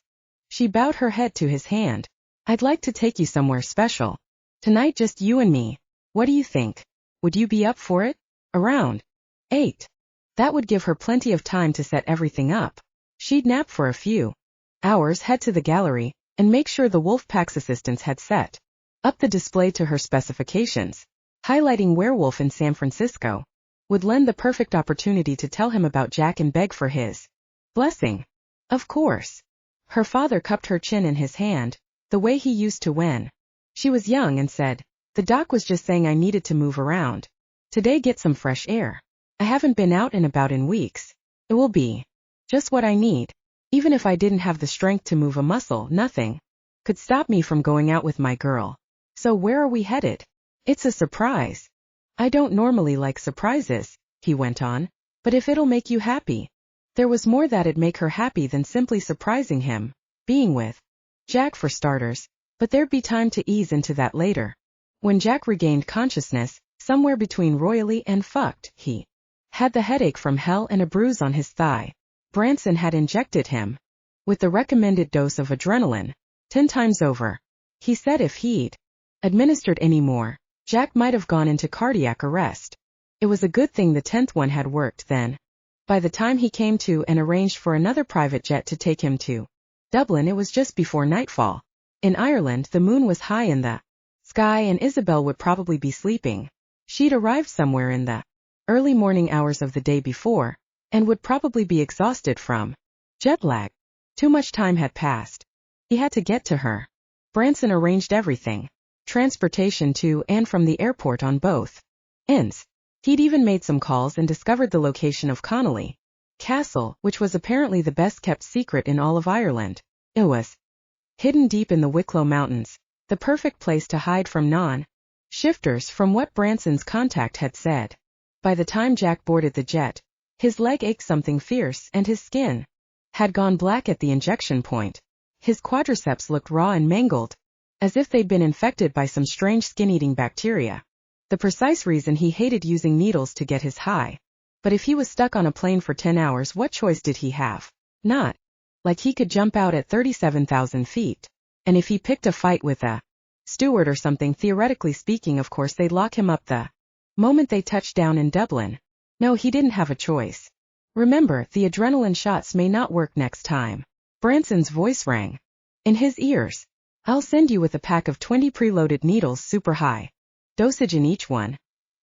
She bowed her head to his hand. "I'd like to take you somewhere special. Tonight just you and me. What do you think? Would you be up for it? Around 8. That would give her plenty of time to set everything up. She'd nap for a few hours, head to the gallery, and make sure the Wolfpack's assistants had set up the display to her specifications, highlighting Werewolf in San Francisco. Would lend the perfect opportunity to tell him about Jack and beg for his blessing. Of course." Her father cupped her chin in his hand, the way he used to when she was young, and said, "The doc was just saying I needed to move around today, get some fresh air. I haven't been out and about in weeks. It will be just what I need. Even if I didn't have the strength to move a muscle, nothing could stop me from going out with my girl. So where are we headed?" "It's a surprise." "I don't normally like surprises," he went on, "but if it'll make you happy." There was more that'd make her happy than simply surprising him. Being with Jack for starters, but there'd be time to ease into that later. When Jack regained consciousness, somewhere between royally and fucked, he had the headache from hell and a bruise on his thigh. Branson had injected him with the recommended dose of adrenaline 10 times over. He said if he'd administered any more, Jack might have gone into cardiac arrest. It was a good thing the 10th one had worked then. By the time he came to and arranged for another private jet to take him to Dublin, it was just before nightfall. In Ireland, the moon was high in the sky and Isabelle would probably be sleeping. She'd arrived somewhere in the early morning hours of the day before, and would probably be exhausted from jet lag. Too much time had passed. He had to get to her. Branson arranged everything. Transportation to and from the airport on both ends. He'd even made some calls and discovered the location of Connelly Castle, which was apparently the best-kept secret in all of Ireland. It was hidden deep in the Wicklow Mountains, the perfect place to hide from non-shifters, from what Branson's contact had said. By the time Jack boarded the jet, his leg ached something fierce and his skin had gone black at the injection point. His quadriceps looked raw and mangled, as if they'd been infected by some strange skin-eating bacteria. The precise reason he hated using needles to get his high. But if he was stuck on a plane for 10 hours, what choice did he have? Not like he could jump out at 37,000 feet. And if he picked a fight with a steward or something, theoretically speaking, of course they'd lock him up the moment they touched down in Dublin. No, he didn't have a choice. Remember, the adrenaline shots may not work next time. Branson's voice rang in his ears. I'll send you with a pack of 20 preloaded needles, super high dosage in each one.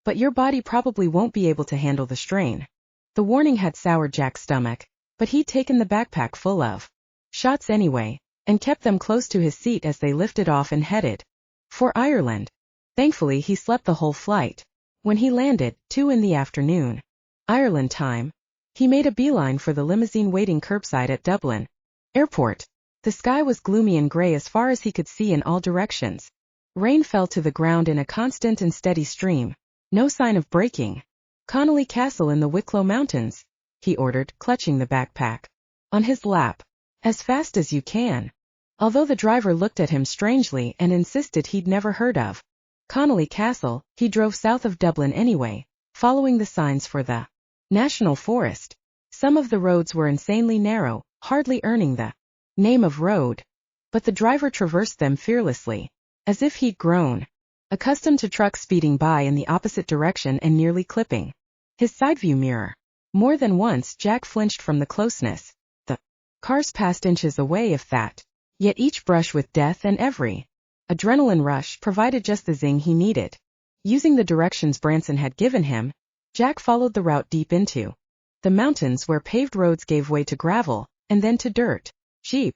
But your body probably won't be able to handle the strain. The warning had soured Jack's stomach, but he'd taken the backpack full of shots anyway, and kept them close to his seat as they lifted off and headed for Ireland. Thankfully, he slept the whole flight. When he landed, 2 in the afternoon, Ireland time, he made a beeline for the limousine waiting curbside at Dublin Airport. The sky was gloomy and gray as far as he could see in all directions. Rain fell to the ground in a constant and steady stream. No sign of breaking. Connelly Castle in the Wicklow Mountains, he ordered, clutching the backpack on his lap. As fast as you can. Although the driver looked at him strangely and insisted he'd never heard of Connelly Castle, he drove south of Dublin anyway, following the signs for the National Forest. Some of the roads were insanely narrow, hardly earning the name of road. But the driver traversed them fearlessly, as if he'd grown accustomed to trucks speeding by in the opposite direction and nearly clipping his side view mirror. More than once Jack flinched from the closeness. The cars passed inches away, if that. Yet each brush with death and every adrenaline rush provided just the zing he needed. Using the directions Branson had given him, Jack followed the route deep into the mountains where paved roads gave way to gravel, and then to dirt. Sheep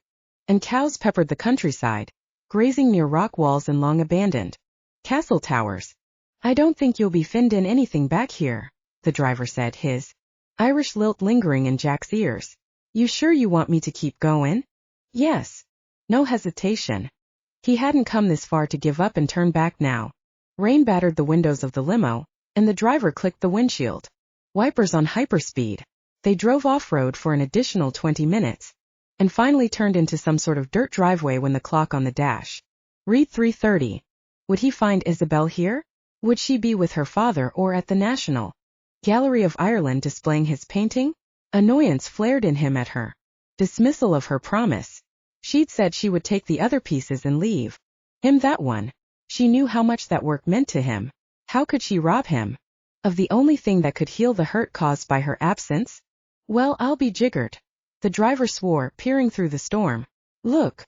and cows peppered the countryside, grazing near rock walls and long-abandoned castle towers. I don't think you'll be finned in anything back here, the driver said, his Irish lilt lingering in Jack's ears. You sure you want me to keep going? Yes. No hesitation. He hadn't come this far to give up and turn back now. Rain battered the windows of the limo, and the driver clicked the windshield wipers on hyperspeed. They drove off-road for an additional 20 minutes, and finally turned into some sort of dirt driveway when the clock on the dash read 3:30. Would he find Isabelle here? Would she be with her father or at the National Gallery of Ireland displaying his painting? Annoyance flared in him at her dismissal of her promise. She'd said she would take the other pieces and leave him that one. She knew how much that work meant to him. How could she rob him of the only thing that could heal the hurt caused by her absence? Well, I'll be jiggered. The driver swore, peering through the storm. Look.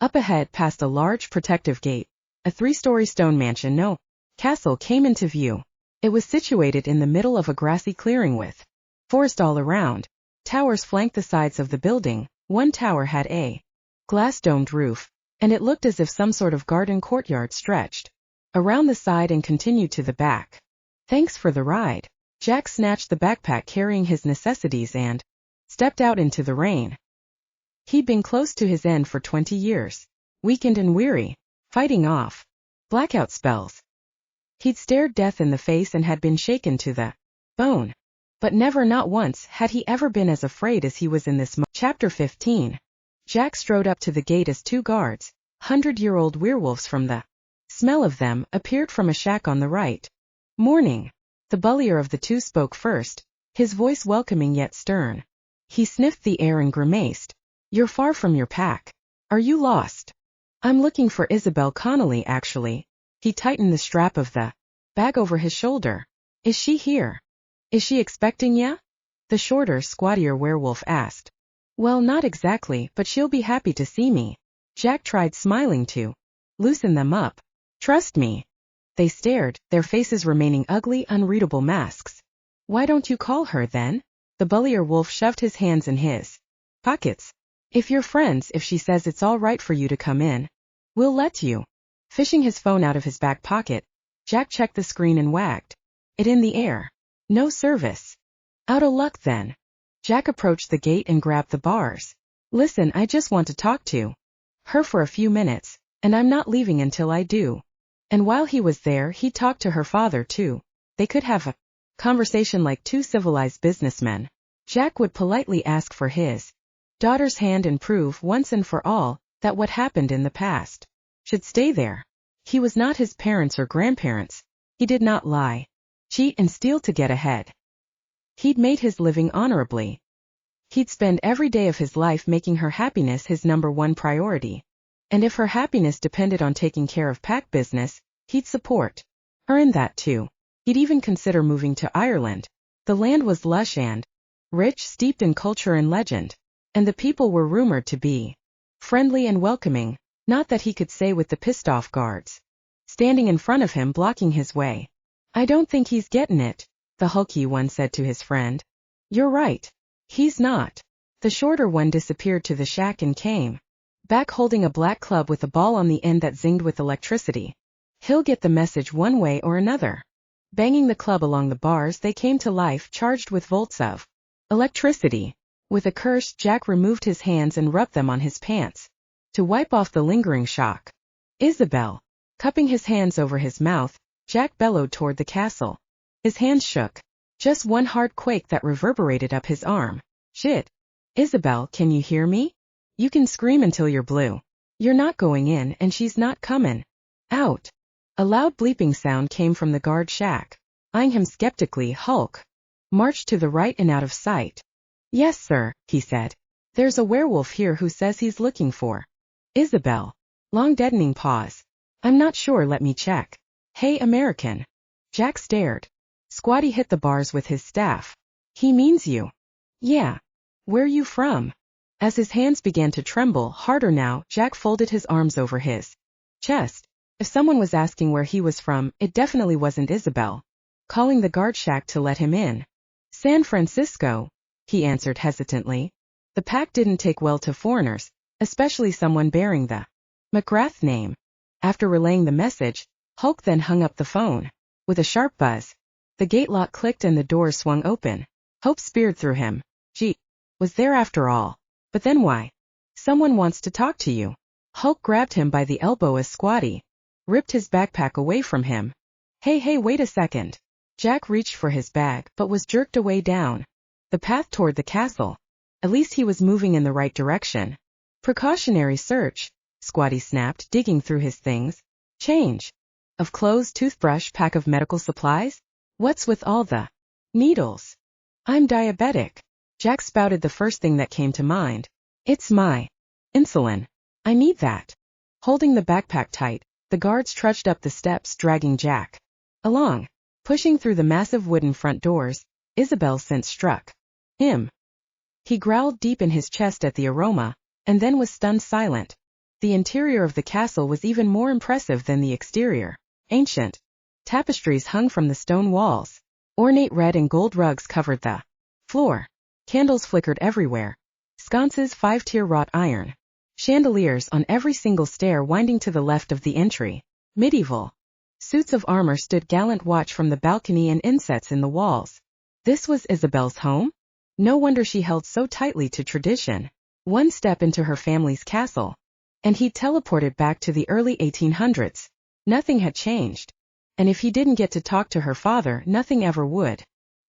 Up ahead, past a large protective gate, a 3-story stone mansion, no castle, came into view. It was situated in the middle of a grassy clearing with forest all around. Towers flanked the sides of the building. One tower had a glass-domed roof, and it looked as if some sort of garden courtyard stretched around the side and continued to the back. Thanks for the ride. Jack snatched the backpack carrying his necessities and stepped out into the rain. He'd been close to his end for 20 years, weakened and weary, fighting off blackout spells. He'd stared death in the face and had been shaken to the bone. But never, not once, had he ever been as afraid as he was in this moment. Chapter 15. Jack strode up to the gate as 2 guards, 100-year-old werewolves from the smell of them, appeared from a shack on the right. Morning. The bullier of the 2 spoke first, his voice welcoming yet stern. He sniffed the air and grimaced. You're far from your pack. Are you lost? I'm looking for Isabelle Connelly, actually. He tightened the strap of the bag over his shoulder. Is she here? Is she expecting ya? The shorter, squattier werewolf asked. Well, not exactly, but she'll be happy to see me. Jack tried smiling to loosen them up. Trust me. They stared, their faces remaining ugly, unreadable masks. Why don't you call her then? The bullier wolf shoved his hands in his pockets. If you're friends, if she says it's all right for you to come in, we'll let you. Fishing his phone out of his back pocket, Jack checked the screen and wagged it in the air. No service. Out of luck then. Jack approached the gate and grabbed the bars. Listen, I just want to talk to her for a few minutes, and I'm not leaving until I do. And while he was there, he talked to her father too. They could have a conversation like two civilized businessmen. Jack would politely ask for his daughter's hand and prove once and for all that what happened in the past should stay there. He was not his parents or grandparents. He did not lie, cheat and steal to get ahead. He'd made his living honorably. He'd spend every day of his life making her happiness his #1 priority. And if her happiness depended on taking care of pack business, he'd support her in that too. He'd even consider moving to Ireland. The land was lush and rich, steeped in culture and legend. And the people were rumored to be friendly and welcoming, not that he could say with the pissed-off guards standing in front of him blocking his way. I don't think he's getting it, the hulky one said to his friend. You're right. He's not. The shorter one disappeared to the shack and came back holding a black club with a ball on the end that zinged with electricity. He'll get the message one way or another. Banging the club along the bars, they came to life, charged with volts of electricity. With a curse, Jack removed his hands and rubbed them on his pants to wipe off the lingering shock. Isabelle. Cupping his hands over his mouth, Jack bellowed toward the castle. His hands shook. Just one hard quake that reverberated up his arm. Shit. Isabelle, can you hear me? You can scream until you're blue. You're not going in and she's not coming out. A loud bleeping sound came from the guard shack. Eyeing him skeptically, Hulk marched to the right and out of sight. Yes, sir, he said. There's a werewolf here who says he's looking for Isabelle. Long deadening pause. I'm not sure, let me check. Hey, American. Jack stared. Squatty hit the bars with his staff. He means you. Yeah. Where you from? As his hands began to tremble harder now, Jack folded his arms over his chest. If someone was asking where he was from, it definitely wasn't Isabelle. Calling the guard shack to let him in. San Francisco, he answered hesitantly. The pack didn't take well to foreigners, especially someone bearing the McGrath name. After relaying the message, Hulk then hung up the phone. With a sharp buzz, the gate lock clicked and the door swung open. Hope speared through him. Gee, was there after all? But then why? Someone wants to talk to you. Hulk grabbed him by the elbow as Squatty ripped his backpack away from him. Hey, wait a second. Jack reached for his bag, but was jerked away down the path toward the castle. At least he was moving in the right direction. Precautionary search, Squatty snapped, digging through his things. Change of clothes, toothbrush, pack of medical supplies? What's with all the needles? I'm diabetic. Jack spouted the first thing that came to mind. It's my insulin. I need that. Holding the backpack tight, the guards trudged up the steps, dragging Jack along. Pushing through the massive wooden front doors, Isabelle's scent struck him. He growled deep in his chest at the aroma, and then was stunned silent. The interior of the castle was even more impressive than the exterior. Ancient tapestries hung from the stone walls. Ornate red and gold rugs covered the floor. Candles flickered everywhere. Sconces, 5-tier wrought iron. Chandeliers on every single stair winding to the left of the entry. Medieval suits of armor stood gallant watch from the balcony and insets in the walls. This was Isabelle's home? No wonder she held so tightly to tradition. One step into her family's castle, and he teleported back to the early 1800s. Nothing had changed. And if he didn't get to talk to her father, nothing ever would.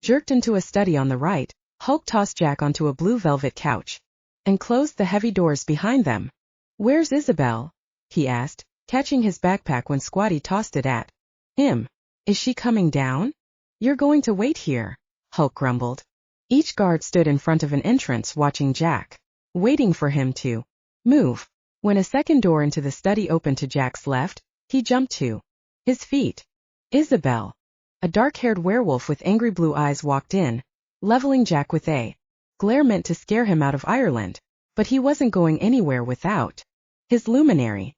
Jerked into a study on the right, Hulk tossed Jack onto a blue velvet couch and closed the heavy doors behind them. Where's Isabelle? He asked, catching his backpack when Squatty tossed it at him. Is she coming down? You're going to wait here, Hulk grumbled. Each guard stood in front of an entrance watching Jack, waiting for him to move. When a second door into the study opened to Jack's left, he jumped to his feet. Isabelle, a dark-haired werewolf with angry blue eyes, walked in, leveling Jack with a glare meant to scare him out of Ireland. But he wasn't going anywhere without his Luminary.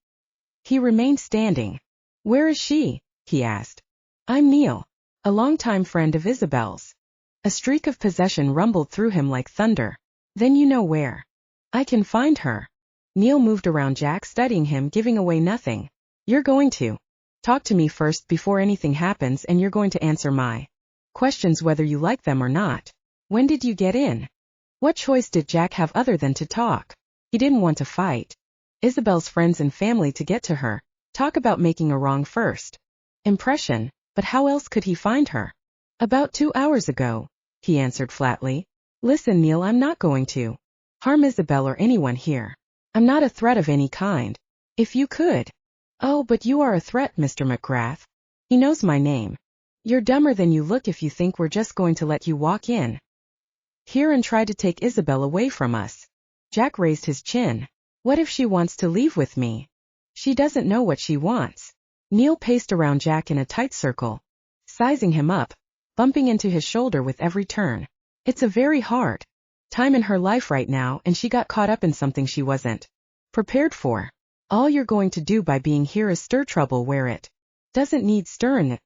He remained standing. Where is she? He asked. I'm Neil, a longtime friend of Isabelle's. A streak of possession rumbled through him like thunder. Then you know where I can find her. Neil moved around Jack, studying him, giving away nothing. You're going to talk to me first before anything happens, and you're going to answer my questions whether you like them or not. When did you get in? What choice did Jack have other than to talk? He didn't want to fight Isabelle's friends and family to get to her. Talk about making a wrong first impression, but how else could he find her? About 2 hours ago, he answered flatly. Listen, Neil, I'm not going to harm Isabelle or anyone here. I'm not a threat of any kind. If you could. Oh, but you are a threat, Mr. McGrath. He knows my name. You're dumber than you look if you think we're just going to let you walk in here and try to take Isabelle away from us. Jack raised his chin. What if she wants to leave with me? She doesn't know what she wants. Neil paced around Jack in a tight circle, sizing him up, bumping into his shoulder with every turn. It's a very hard time in her life right now, and she got caught up in something she wasn't prepared for. All you're going to do by being here is stir trouble where it doesn't need stirring.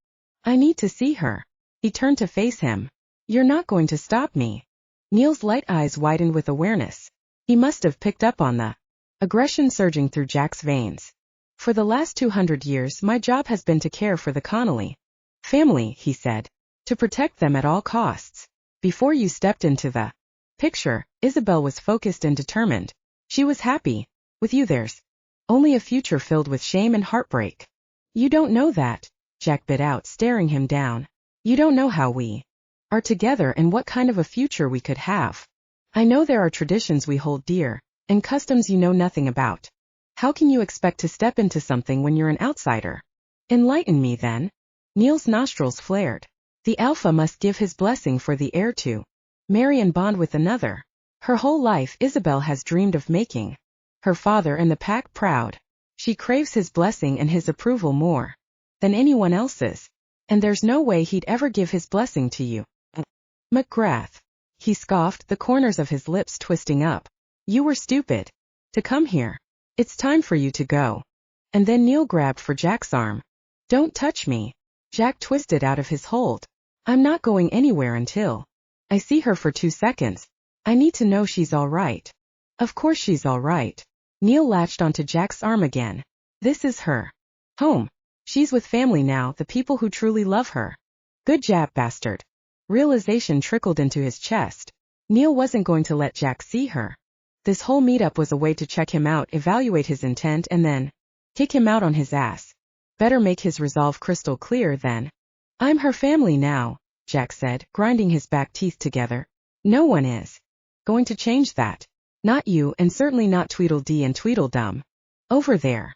I need to see her. He turned to face him. You're not going to stop me. Neil's light eyes widened with awareness. He must have picked up on the aggression surging through Jack's veins. For the last 200 years, my job has been to care for the Connelly family, he said. To protect them at all costs. Before you stepped into the picture, Isabelle was focused and determined. She was happy. With you, there's only a future filled with shame and heartbreak. You don't know that, Jack bit out, staring him down. You don't know how we are together and what kind of a future we could have. I know there are traditions we hold dear, and customs you know nothing about. How can you expect to step into something when you're an outsider? Enlighten me then. Neil's nostrils flared. The alpha must give his blessing for the heir to marry and bond with another. Her whole life Isabelle has dreamed of making her father and the pack proud. She craves his blessing and his approval more than anyone else's. And there's no way he'd ever give his blessing to you. McGrath. He scoffed, the corners of his lips twisting up. You were stupid to come here. It's time for you to go. And then Neil grabbed for Jack's arm. Don't touch me. Jack twisted out of his hold. I'm not going anywhere until I see her for 2 seconds. I need to know she's all right. Of course she's all right. Neil latched onto Jack's arm again. This is her home. She's with family now, the people who truly love her. Good job, bastard. Realization trickled into his chest. Neil wasn't going to let Jack see her. This whole meetup was a way to check him out, evaluate his intent, and then kick him out on his ass. Better make his resolve crystal clear then. I'm her family now, Jack said, grinding his back teeth together. No one is going to change that. Not you, and certainly not Tweedledee and Tweedledum. Over there.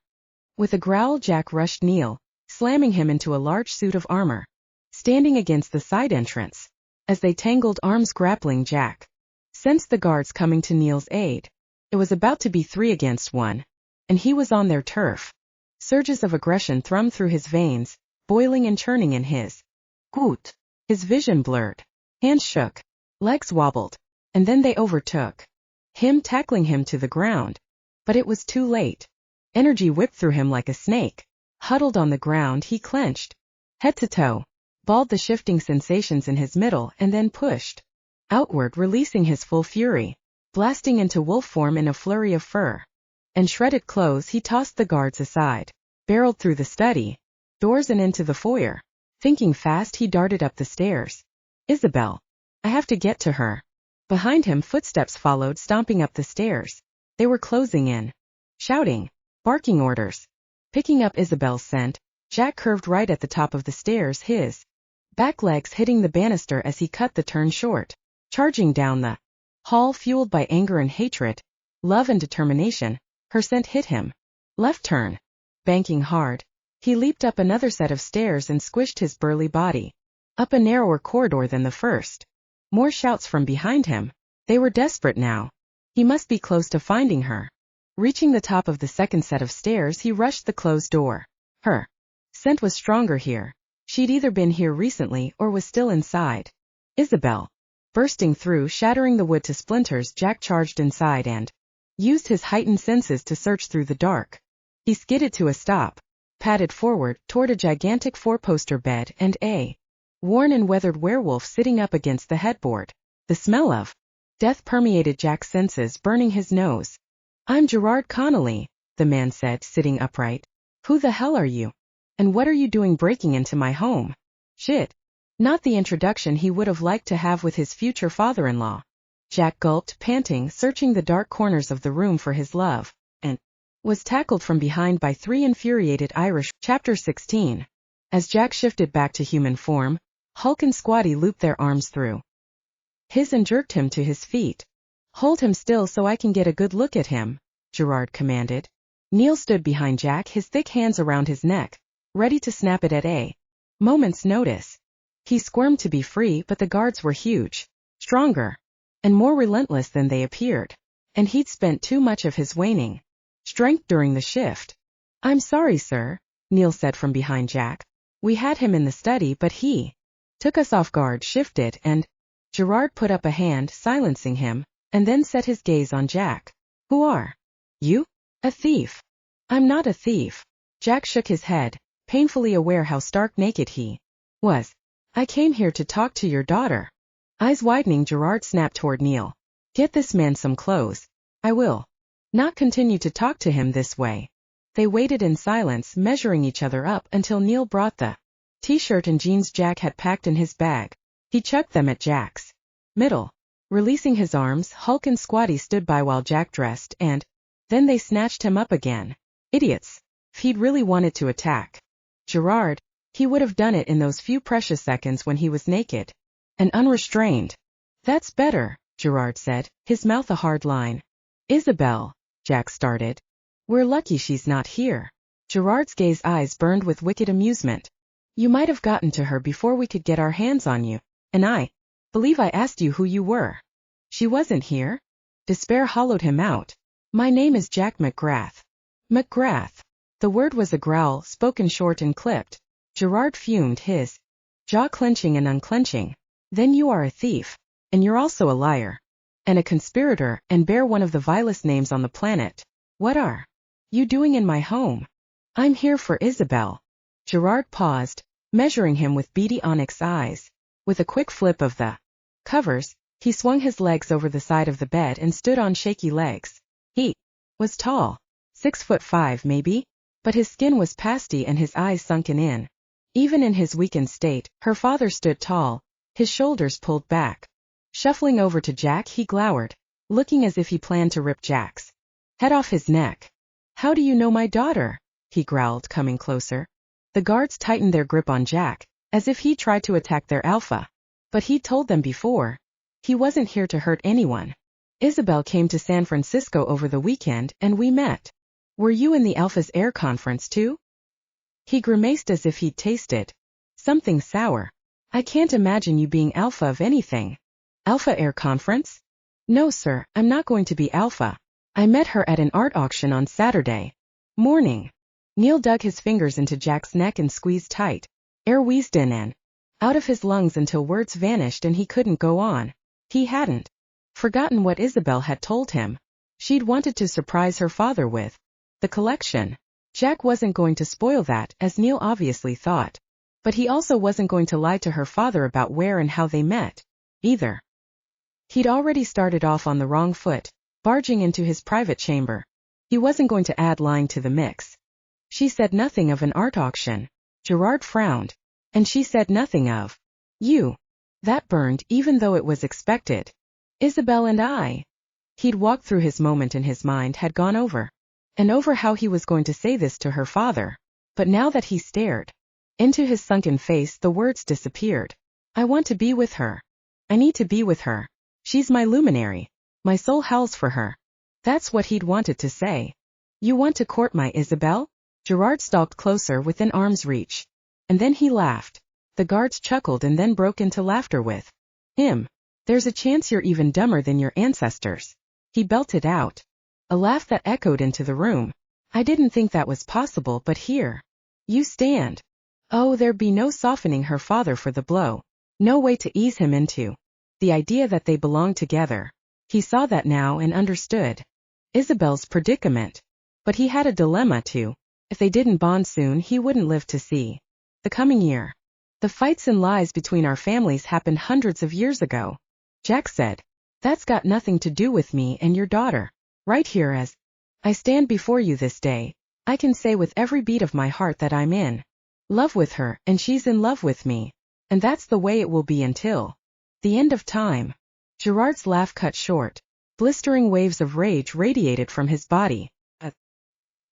With a growl, Jack rushed Neil, slamming him into a large suit of armor, standing against the side entrance. As they tangled arms grappling, Jack sensed the guards coming to Neil's aid. It was about to be 3 against 1, and he was on their turf. Surges of aggression thrummed through his veins, boiling and churning in his gut. His vision blurred. Hands shook. Legs wobbled. And then they overtook him, tackling him to the ground. But it was too late. Energy whipped through him like a snake. Huddled on the ground, he clenched, head to toe, balled the shifting sensations in his middle, and then pushed outward, releasing his full fury. Blasting into wolf form in a flurry of fur and shredded clothes, he tossed the guards aside, barreled through the study doors and into the foyer. Thinking fast, he darted up the stairs. Isabelle. I have to get to her. Behind him, footsteps followed, stomping up the stairs. They were closing in, shouting, barking orders. Picking up Isabelle's scent, Jack curved right at the top of the stairs, his back legs hitting the banister as he cut the turn short. Charging down the hall, fueled by anger and hatred, love and determination, her scent hit him. Left turn. Banking hard, he leaped up another set of stairs and squished his burly body up a narrower corridor than the first. More shouts from behind him. They were desperate now. He must be close to finding her. Reaching the top of the second set of stairs, he rushed the closed door. Her scent was stronger here. She'd either been here recently or was still inside. Isabelle. Bursting through, shattering the wood to splinters, Jack charged inside and used his heightened senses to search through the dark. He skidded to a stop, padded forward toward a gigantic 4-poster bed and a worn and weathered werewolf sitting up against the headboard. The smell of Death permeated Jack's senses, burning his nose. I'm Gerard Connelly, the man said, sitting upright. Who the hell are you? And what are you doing breaking into my home? Shit. Not the introduction he would have liked to have with his future father-in-law. Jack gulped, panting, searching the dark corners of the room for his love, and was tackled from behind by 3 infuriated Irish. Chapter 16. As Jack shifted back to human form, Hulk and Squatty looped their arms through his and jerked him to his feet. Hold him still so I can get a good look at him, Gerard commanded. Neil stood behind Jack, his thick hands around his neck, ready to snap it at a moment's notice. He squirmed to be free, but the guards were huge, stronger, and more relentless than they appeared, and he'd spent too much of his waning strength during the shift. I'm sorry, sir, Neil said from behind Jack. We had him in the study, but he took us off guard, shifted, and Gerard put up a hand, silencing him, and then set his gaze on Jack. Who are you? A thief. I'm not a thief. Jack shook his head, painfully aware how stark naked he was. I came here to talk to your daughter. Eyes widening, Gerard snapped toward Neil. Get this man some clothes. I will not continue to talk to him this way. They waited in silence, measuring each other up until Neil brought the t-shirt and jeans Jack had packed in his bag. He chucked them at Jack's middle. Releasing his arms, Hulk and Squatty stood by while Jack dressed, and then they snatched him up again. Idiots. If he'd really wanted to attack Gerard, he would have done it in those few precious seconds when he was naked and unrestrained. That's better, Gerard said, his mouth a hard line. Isabelle, Jack started. We're lucky she's not here. Gerard's gaze eyes burned with wicked amusement. You might have gotten to her before we could get our hands on you, and I believe I asked you who you were. She wasn't here? Despair hollowed him out. My name is Jack McGrath. McGrath. The word was a growl, spoken short and clipped. Gerard fumed, his jaw clenching and unclenching. Then you are a thief. And you're also a liar. And a conspirator, and bear one of the vilest names on the planet. What are you doing in my home? I'm here for Isabelle. Gerard paused, measuring him with beady onyx eyes. With a quick flip of the covers, he swung his legs over the side of the bed and stood on shaky legs. He was tall, 6'5" maybe, but his skin was pasty and his eyes sunken in. Even in his weakened state, her father stood tall, his shoulders pulled back. Shuffling over to Jack, he glowered, looking as if he planned to rip Jack's head off his neck. How do you know my daughter? He growled, coming closer. The guards tightened their grip on Jack, as if he tried to attack their alpha. But he'd told them before. He wasn't here to hurt anyone. Isabelle came to San Francisco over the weekend, and we met. Were you in the Alpha's air conference too? He grimaced as if he'd tasted something sour. I can't imagine you being Alpha of anything. Alpha air conference? No, sir, I'm not going to be Alpha. I met her at an art auction on Saturday morning. Neil dug his fingers into Jack's neck and squeezed tight. Air wheezed in and out of his lungs until words vanished and he couldn't go on. He hadn't forgotten what Isabelle had told him. She'd wanted to surprise her father with the collection. Jack wasn't going to spoil that, as Neil obviously thought. But he also wasn't going to lie to her father about where and how they met, either. He'd already started off on the wrong foot, barging into his private chamber. He wasn't going to add lying to the mix. She said nothing of an art auction. Gerard frowned. And she said nothing of you. That burned, even though it was expected. Isabelle and I. He'd walked through his moment in his mind, had gone over and over how he was going to say this to her father. But now that he stared into his sunken face, the words disappeared. I want to be with her. I need to be with her. She's my luminary. My soul howls for her. That's what he'd wanted to say. You want to court my Isabelle? Gerard stalked closer within arm's reach. And then he laughed. The guards chuckled and then broke into laughter with him. There's a chance you're even dumber than your ancestors. He belted out. A laugh that echoed into the room. I didn't think that was possible, but here you stand. Oh, there'd be no softening her father for the blow. No way to ease him into the idea that they belonged together. He saw that now and understood Isabelle's predicament. But he had a dilemma too. If they didn't bond soon, he wouldn't live to see the coming year. The fights and lies between our families happened hundreds of years ago, Jack said. That's got nothing to do with me and your daughter. Right here as I stand before you this day, I can say with every beat of my heart that I'm in love with her and she's in love with me. And that's the way it will be until the end of time. Gerard's laugh cut short. Blistering waves of rage radiated from his body.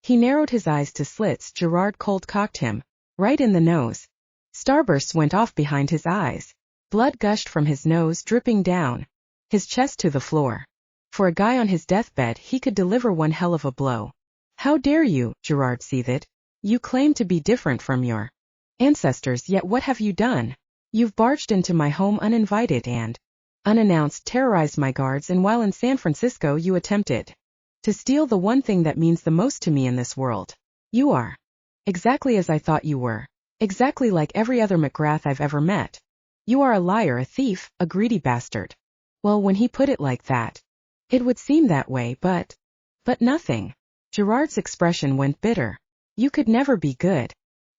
He narrowed his eyes to slits. Gerard cold-cocked him, right in the nose. Starbursts went off behind his eyes. Blood gushed from his nose, dripping down his chest to the floor. For a guy on his deathbed, he could deliver one hell of a blow. How dare you, Gerard seethed. You claim to be different from your ancestors, yet what have you done? You've barged into my home uninvited and unannounced, terrorized my guards, and while in San Francisco you attempted to steal the one thing that means the most to me in this world. You are exactly as I thought you were. Exactly like every other McGrath I've ever met. You are a liar, a thief, a greedy bastard. Well, when he put it like that, it would seem that way, but nothing. Gerard's expression went bitter. You could never be good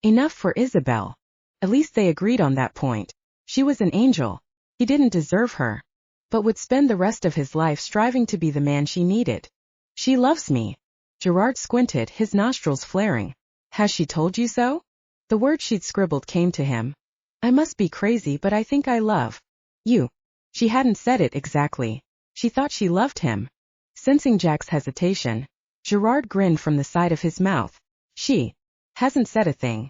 enough for Isabelle. At least they agreed on that point. She was an angel. He didn't deserve her, but would spend the rest of his life striving to be the man she needed. She loves me. Gerard squinted, his nostrils flaring. Has she told you so? The word she'd scribbled came to him. I must be crazy, but I think I love you. She hadn't said it exactly. She thought she loved him. Sensing Jack's hesitation, Gerard grinned from the side of his mouth. She hasn't said a thing.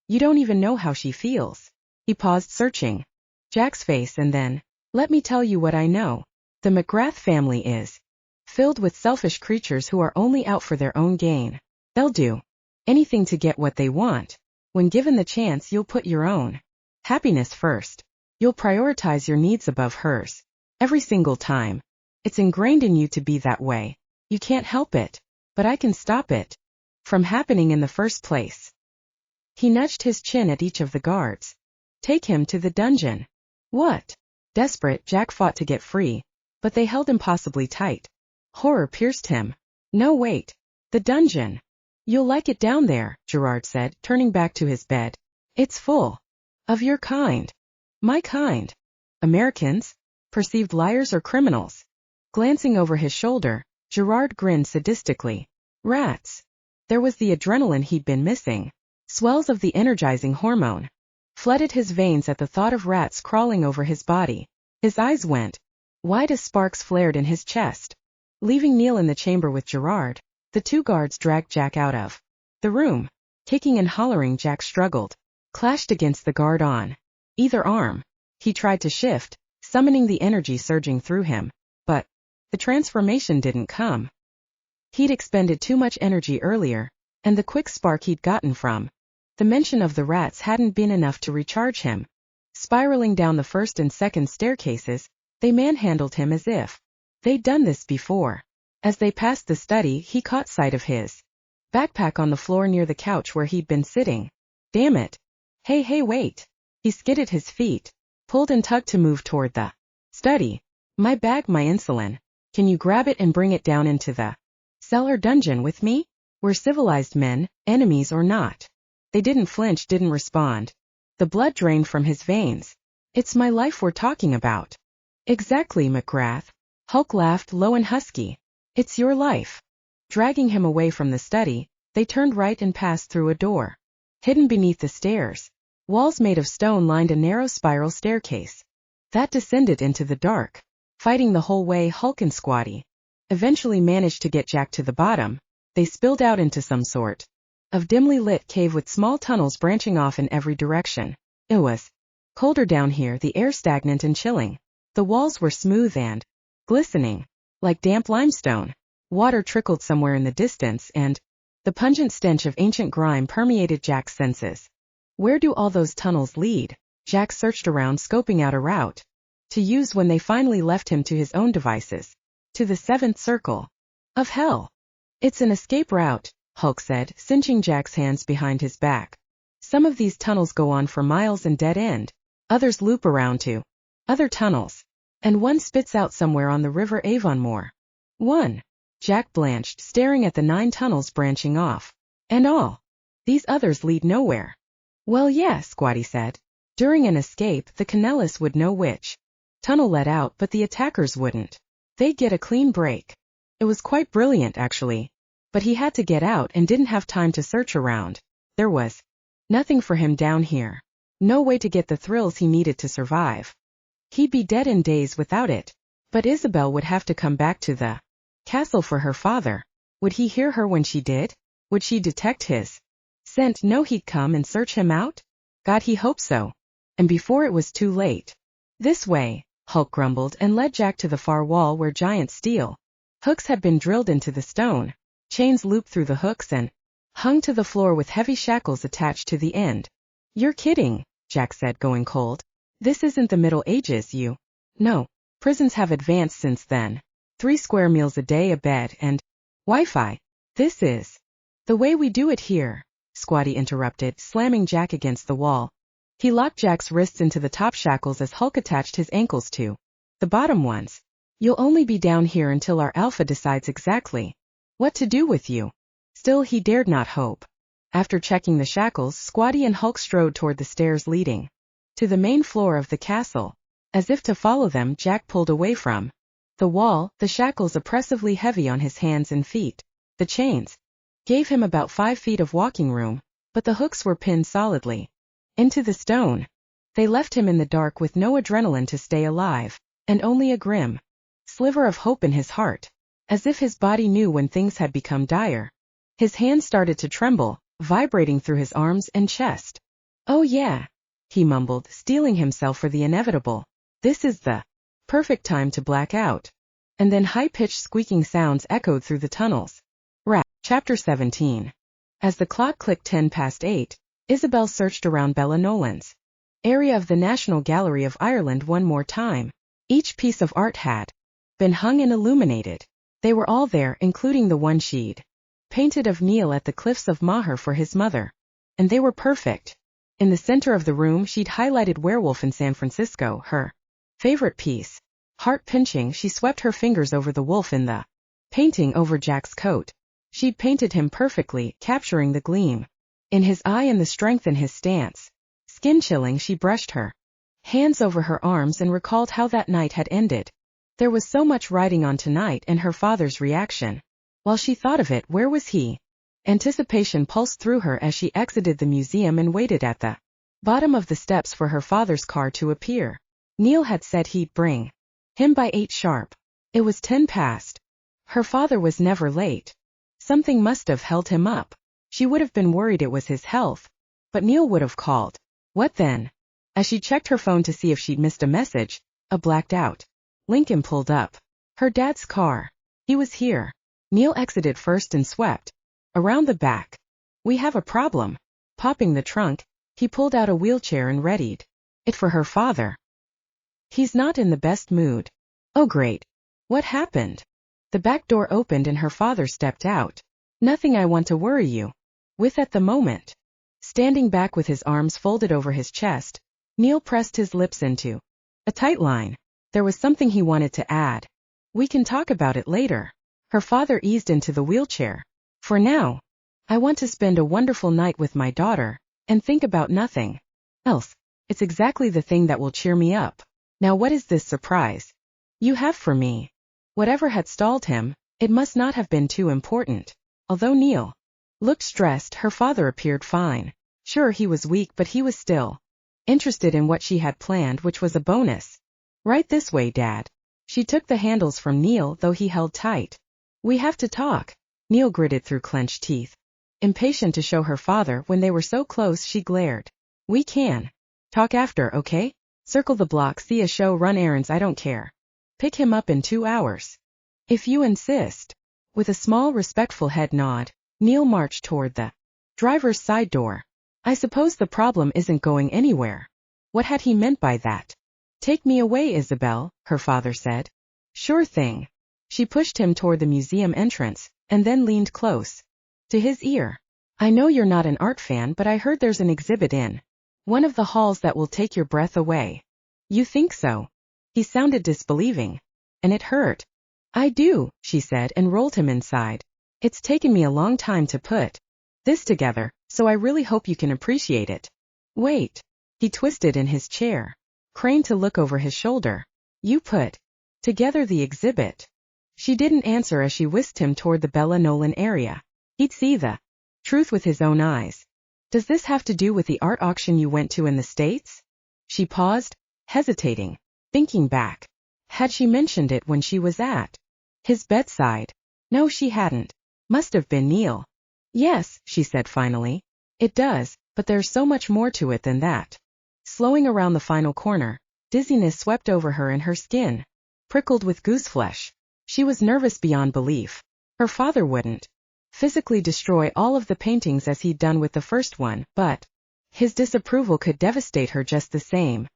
You don't even know how she feels. He paused, searching Jack's face, and then, let me tell you what I know. The McGrath family is filled with selfish creatures who are only out for their own gain. They'll do anything to get what they want. When given the chance, you'll put your own happiness first. You'll prioritize your needs above hers. Every single time. It's ingrained in you to be that way. You can't help it. But I can stop it from happening in the first place. He nudged his chin at each of the guards. Take him to the dungeon. What? Desperate, Jack fought to get free, but they held impossibly tight. Horror pierced him. No, wait. The dungeon. You'll like it down there, Gerard said, turning back to his bed. It's full of your kind. My kind. Americans? Perceived liars or criminals? Glancing over his shoulder, Gerard grinned sadistically. Rats. There was the adrenaline he'd been missing. Swells of the energizing hormone flooded his veins at the thought of rats crawling over his body. His eyes went wide as sparks flared in his chest. Leaving Neil in the chamber with Gerard, the two guards dragged Jack out of the room. Kicking and hollering, Jack struggled, clashed against the guard on either arm. He tried to shift, summoning the energy surging through him, but the transformation didn't come. He'd expended too much energy earlier, and the quick spark he'd gotten from the mention of the rats hadn't been enough to recharge him. Spiraling down the first and second staircases, they manhandled him as if they'd done this before. As they passed the study, he caught sight of his backpack on the floor near the couch where he'd been sitting. Damn it. Hey, wait. He skidded his feet, pulled and tugged to move toward the study. My bag, my insulin. Can you grab it and bring it down into the cellar dungeon with me? We're civilized men, enemies or not. They didn't flinch, didn't respond. The blood drained from his veins. It's my life we're talking about. Exactly, McGrath. Hulk laughed, low and husky. It's your life. Dragging him away from the study, they turned right and passed through a door. Hidden beneath the stairs, walls made of stone lined a narrow spiral staircase that descended into the dark. Fighting the whole way, Hulk and Squatty eventually managed to get Jack to the bottom. They spilled out into some sort of dimly lit cave with small tunnels branching off in every direction. It was colder down here, the air stagnant and chilling. The walls were smooth and glistening, like damp limestone. Water trickled somewhere in the distance, and the pungent stench of ancient grime permeated Jack's senses. Where do all those tunnels lead? Jack searched around, scoping out a route to use when they finally left him to his own devices. To the seventh circle of hell. It's an escape route, Hulk said, cinching Jack's hands behind his back. Some of these tunnels go on for miles and dead end. Others loop around to other tunnels. And one spits out somewhere on the river Avonmore. One. Jack blanched, staring at the 9 tunnels branching off. And all these others lead nowhere. Well, yeah, Squatty said. During an escape, the Connellys would know which tunnel led out, but the attackers wouldn't. They'd get a clean break. It was quite brilliant, actually. But he had to get out and didn't have time to search around. There was nothing for him down here. No way to get the thrills he needed to survive. He'd be dead in days without it. But Isabelle would have to come back to the castle for her father. Would he hear her when she did? Would she detect his scent? No, he'd come and search him out? God, he hoped so. And before it was too late. This way, Hulk grumbled and led Jack to the far wall where giant steel hooks had been drilled into the stone. Chains looped through the hooks and hung to the floor with heavy shackles attached to the end. You're kidding, Jack said, going cold. This isn't the Middle Ages, you. No. Prisons have advanced since then. 3 square meals a day, a bed, and Wi-Fi. This is the way we do it here, Squatty interrupted, slamming Jack against the wall. He locked Jack's wrists into the top shackles as Hulk attached his ankles to the bottom ones. You'll only be down here until our alpha decides exactly what to do with you. Still, he dared not hope. After checking the shackles, Squatty and Hulk strode toward the stairs leading to the main floor of the castle. As if to follow them, Jack pulled away from the wall, the shackles oppressively heavy on his hands and feet. The chains gave him about 5 feet of walking room, but the hooks were pinned solidly into the stone. They left him in the dark with no adrenaline to stay alive, and only a grim sliver of hope in his heart, as if his body knew when things had become dire. His hands started to tremble, vibrating through his arms and chest. Oh yeah, he mumbled, steeling himself for the inevitable. This is the perfect time to black out. And then high-pitched squeaking sounds echoed through the tunnels. Chapter 17. As the clock clicked 8:10, Isabelle searched around Bella Nolan's area of the National Gallery of Ireland one more time. Each piece of art had been hung and illuminated. They were all there, including the one she'd painted of Neil at the cliffs of Moher for his mother. And they were perfect. In the center of the room, she'd highlighted Werewolf in San Francisco, her favorite piece. Heart-pinching, she swept her fingers over the wolf in the painting over Jack's coat. She'd painted him perfectly, capturing the gleam in his eye and the strength in his stance. Skin-chilling, she brushed her hands over her arms and recalled how that night had ended. There was so much riding on tonight and her father's reaction. While she thought of it, where was he? Anticipation pulsed through her as she exited the museum and waited at the bottom of the steps for her father's car to appear. Neil had said he'd bring him by 8 sharp. It was 10 past. Her father was never late. Something must have held him up. She would have been worried it was his health. But Neil would have called. What then? As she checked her phone to see if she'd missed a message, a blacked out Lincoln pulled up. Her dad's car. He was here. Neil exited first and swept around the back. We have a problem. Popping the trunk, he pulled out a wheelchair and readied it for her father. He's not in the best mood. Oh great. What happened? The back door opened and her father stepped out. Nothing I want to worry you with at the moment. Standing back with his arms folded over his chest, Neil pressed his lips into a tight line. There was something he wanted to add. We can talk about it later. Her father eased into the wheelchair. For now, I want to spend a wonderful night with my daughter, and think about nothing else. It's exactly the thing that will cheer me up. Now what is this surprise you have for me? Whatever had stalled him, it must not have been too important. Although Neil looked stressed, her father appeared fine. Sure, he was weak, but he was still interested in what she had planned, which was a bonus. Right this way, Dad. She took the handles from Neil, though he held tight. We have to talk. Neil gritted through clenched teeth. Impatient to show her father when they were so close, she glared. We can talk after, okay? Circle the block, see a show, run errands, I don't care. Pick him up in 2 hours. If you insist. With a small, respectful head nod, Neil marched toward the driver's side door. I suppose the problem isn't going anywhere. What had he meant by that? Take me away, Isabelle, her father said. Sure thing. She pushed him toward the museum entrance, and then leaned close to his ear. I know you're not an art fan, but I heard there's an exhibit in one of the halls that will take your breath away. You think so? He sounded disbelieving. And it hurt. I do, she said, and rolled him inside. It's taken me a long time to put this together, so I really hope you can appreciate it. Wait. He twisted in his chair, craned to look over his shoulder. You put Together the exhibit. She didn't answer as she whisked him toward the Bella Nolan area. He'd see the truth with his own eyes. Does this have to do with the art auction you went to in the States? She paused, hesitating, thinking back. Had she mentioned it when she was at his bedside? No, she hadn't. Must have been Neil. Yes, she said finally. It does, but there's so much more to it than that. Slowing around the final corner, dizziness swept over her and her skin prickled with gooseflesh. She was nervous beyond belief. Her father wouldn't physically destroy all of the paintings as he'd done with the first one, but his disapproval could devastate her just the same.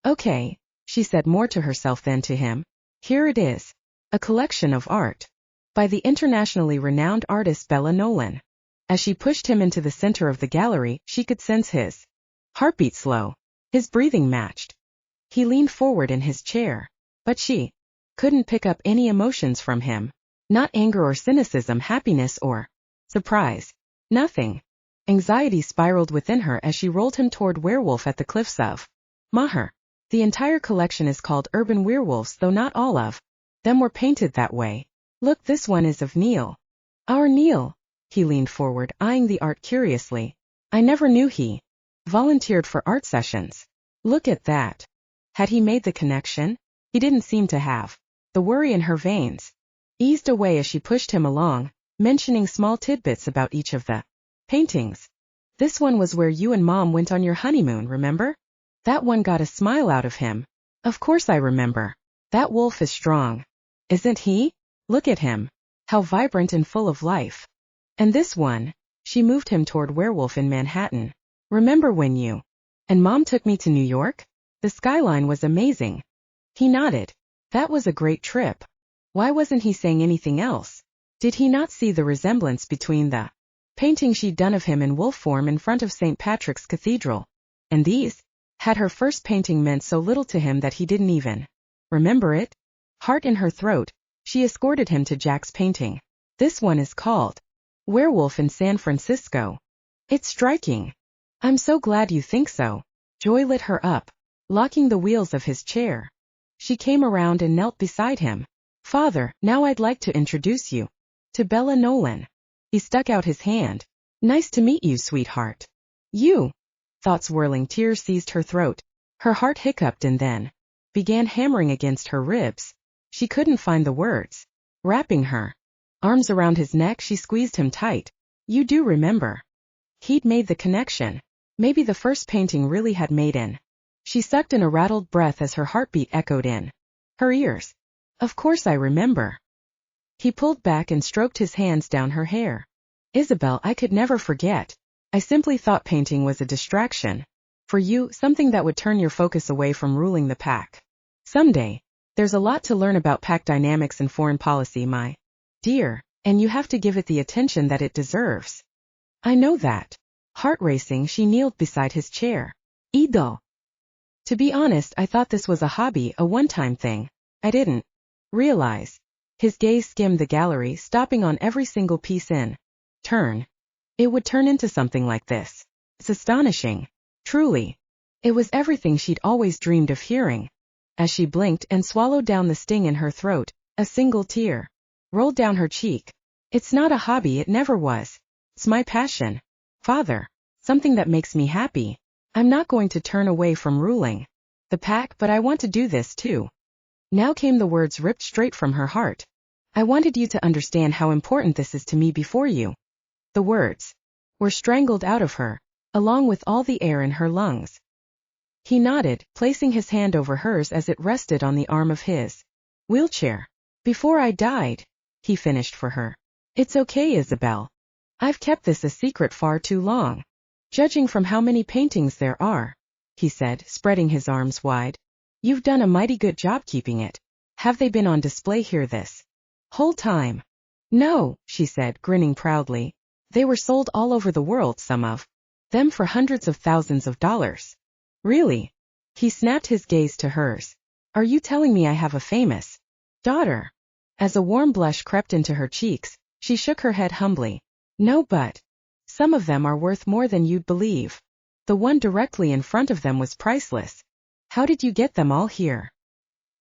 Okay, she said more to herself than to him. Here it is. A collection of art by the internationally renowned artist Bella Nolan. As she pushed him into the center of the gallery, she could sense his heartbeat slow. His breathing matched. He leaned forward in his chair, but she couldn't pick up any emotions from him. Not anger or cynicism, happiness or surprise. Nothing. Anxiety spiraled within her as she rolled him toward Werewolf at the cliffs of Maher. The entire collection is called Urban Werewolves, though not all of them were painted that way. Look, this one is of Neil. Our Neil. He leaned forward, eyeing the art curiously. I never knew he volunteered for art sessions. Look at that. Had he made the connection? He didn't seem to have. The worry in her veins eased away as she pushed him along, mentioning small tidbits about each of the paintings. This one was where you and Mom went on your honeymoon, remember? That one got a smile out of him. Of course I remember. That wolf is strong. Isn't he? Look at him. How vibrant and full of life. And this one, she moved him toward Werewolf in Manhattan. Remember when you and Mom took me to New York? The skyline was amazing. He nodded. That was a great trip. Why wasn't he saying anything else? Did he not see the resemblance between the painting she'd done of him in wolf form in front of St. Patrick's Cathedral and these? Had her first painting meant so little to him that he didn't even remember it? Heart in her throat, she escorted him to Jack's painting. This one is called Werewolf in San Francisco. It's striking. I'm so glad you think so. Joy lit her up, locking the wheels of his chair. She came around and knelt beside him. Father, now I'd like to introduce you to Bella Nolan. He stuck out his hand. Nice to meet you, sweetheart. You. Thoughts whirling, tears seized her throat. Her heart hiccuped and then began hammering against her ribs. She couldn't find the words. Wrapping her arms around his neck, she squeezed him tight. You do remember. He'd made the connection. Maybe the first painting really had made in. She sucked in a rattled breath as her heartbeat echoed in her ears. Of course I remember. He pulled back and stroked his hands down her hair. Isabelle, I could never forget. I simply thought painting was a distraction. For you, something that would turn your focus away from ruling the pack. Someday. There's a lot to learn about pack dynamics and foreign policy, my dear, and you have to give it the attention that it deserves. I know that. Heart racing, she kneeled beside his chair. Ido. To be honest, I thought this was a hobby, a one-time thing. I didn't realize. His gaze skimmed the gallery, stopping on every single piece in turn. It would turn into something like this. It's astonishing. Truly. It was everything she'd always dreamed of hearing. As she blinked and swallowed down the sting in her throat, a single tear rolled down her cheek. It's not a hobby, it never was. It's my passion. Father. Something that makes me happy. I'm not going to turn away from ruling the pack, but I want to do this too. Now came the words ripped straight from her heart. I wanted you to understand how important this is to me before you. The words were strangled out of her, along with all the air in her lungs. He nodded, placing his hand over hers as it rested on the arm of his wheelchair. Before I died, he finished for her. It's okay, Isabelle. I've kept this a secret far too long. Judging from how many paintings there are, he said, spreading his arms wide. You've done a mighty good job keeping it. Have they been on display here this whole time? No, she said, grinning proudly. They were sold all over the world, some of them for hundreds of thousands of dollars. Really? He snapped his gaze to hers. Are you telling me I have a famous daughter? As a warm blush crept into her cheeks, she shook her head humbly. No, but some of them are worth more than you'd believe. The one directly in front of them was priceless. How did you get them all here?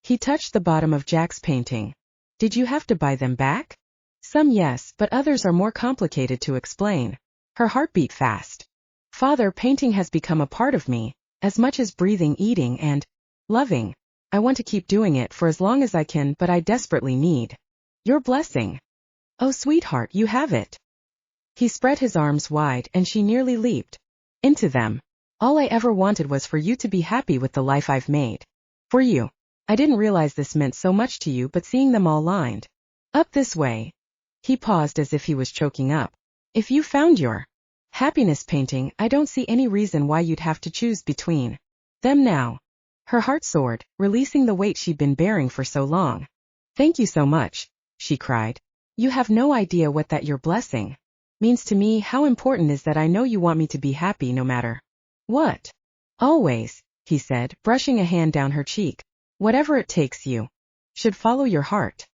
He touched the bottom of Jack's painting. Did you have to buy them back? Some yes, but others are more complicated to explain. Her heart beat fast. Father, painting has become a part of me, as much as breathing, eating, and loving. I want to keep doing it for as long as I can, but I desperately need your blessing. Oh, sweetheart, you have it. He spread his arms wide and she nearly leaped into them. All I ever wanted was for you to be happy with the life I've made. For you. I didn't realize this meant so much to you, but seeing them all lined up this way. He paused as if he was choking up. If you found your happiness painting, I don't see any reason why you'd have to choose between them now. Her heart soared, releasing the weight she'd been bearing for so long. Thank you so much, she cried. You have no idea what that your blessing means to me. How important is that I know you want me to be happy no matter what. Always, he said, brushing a hand down her cheek. Whatever it takes, you should follow your heart.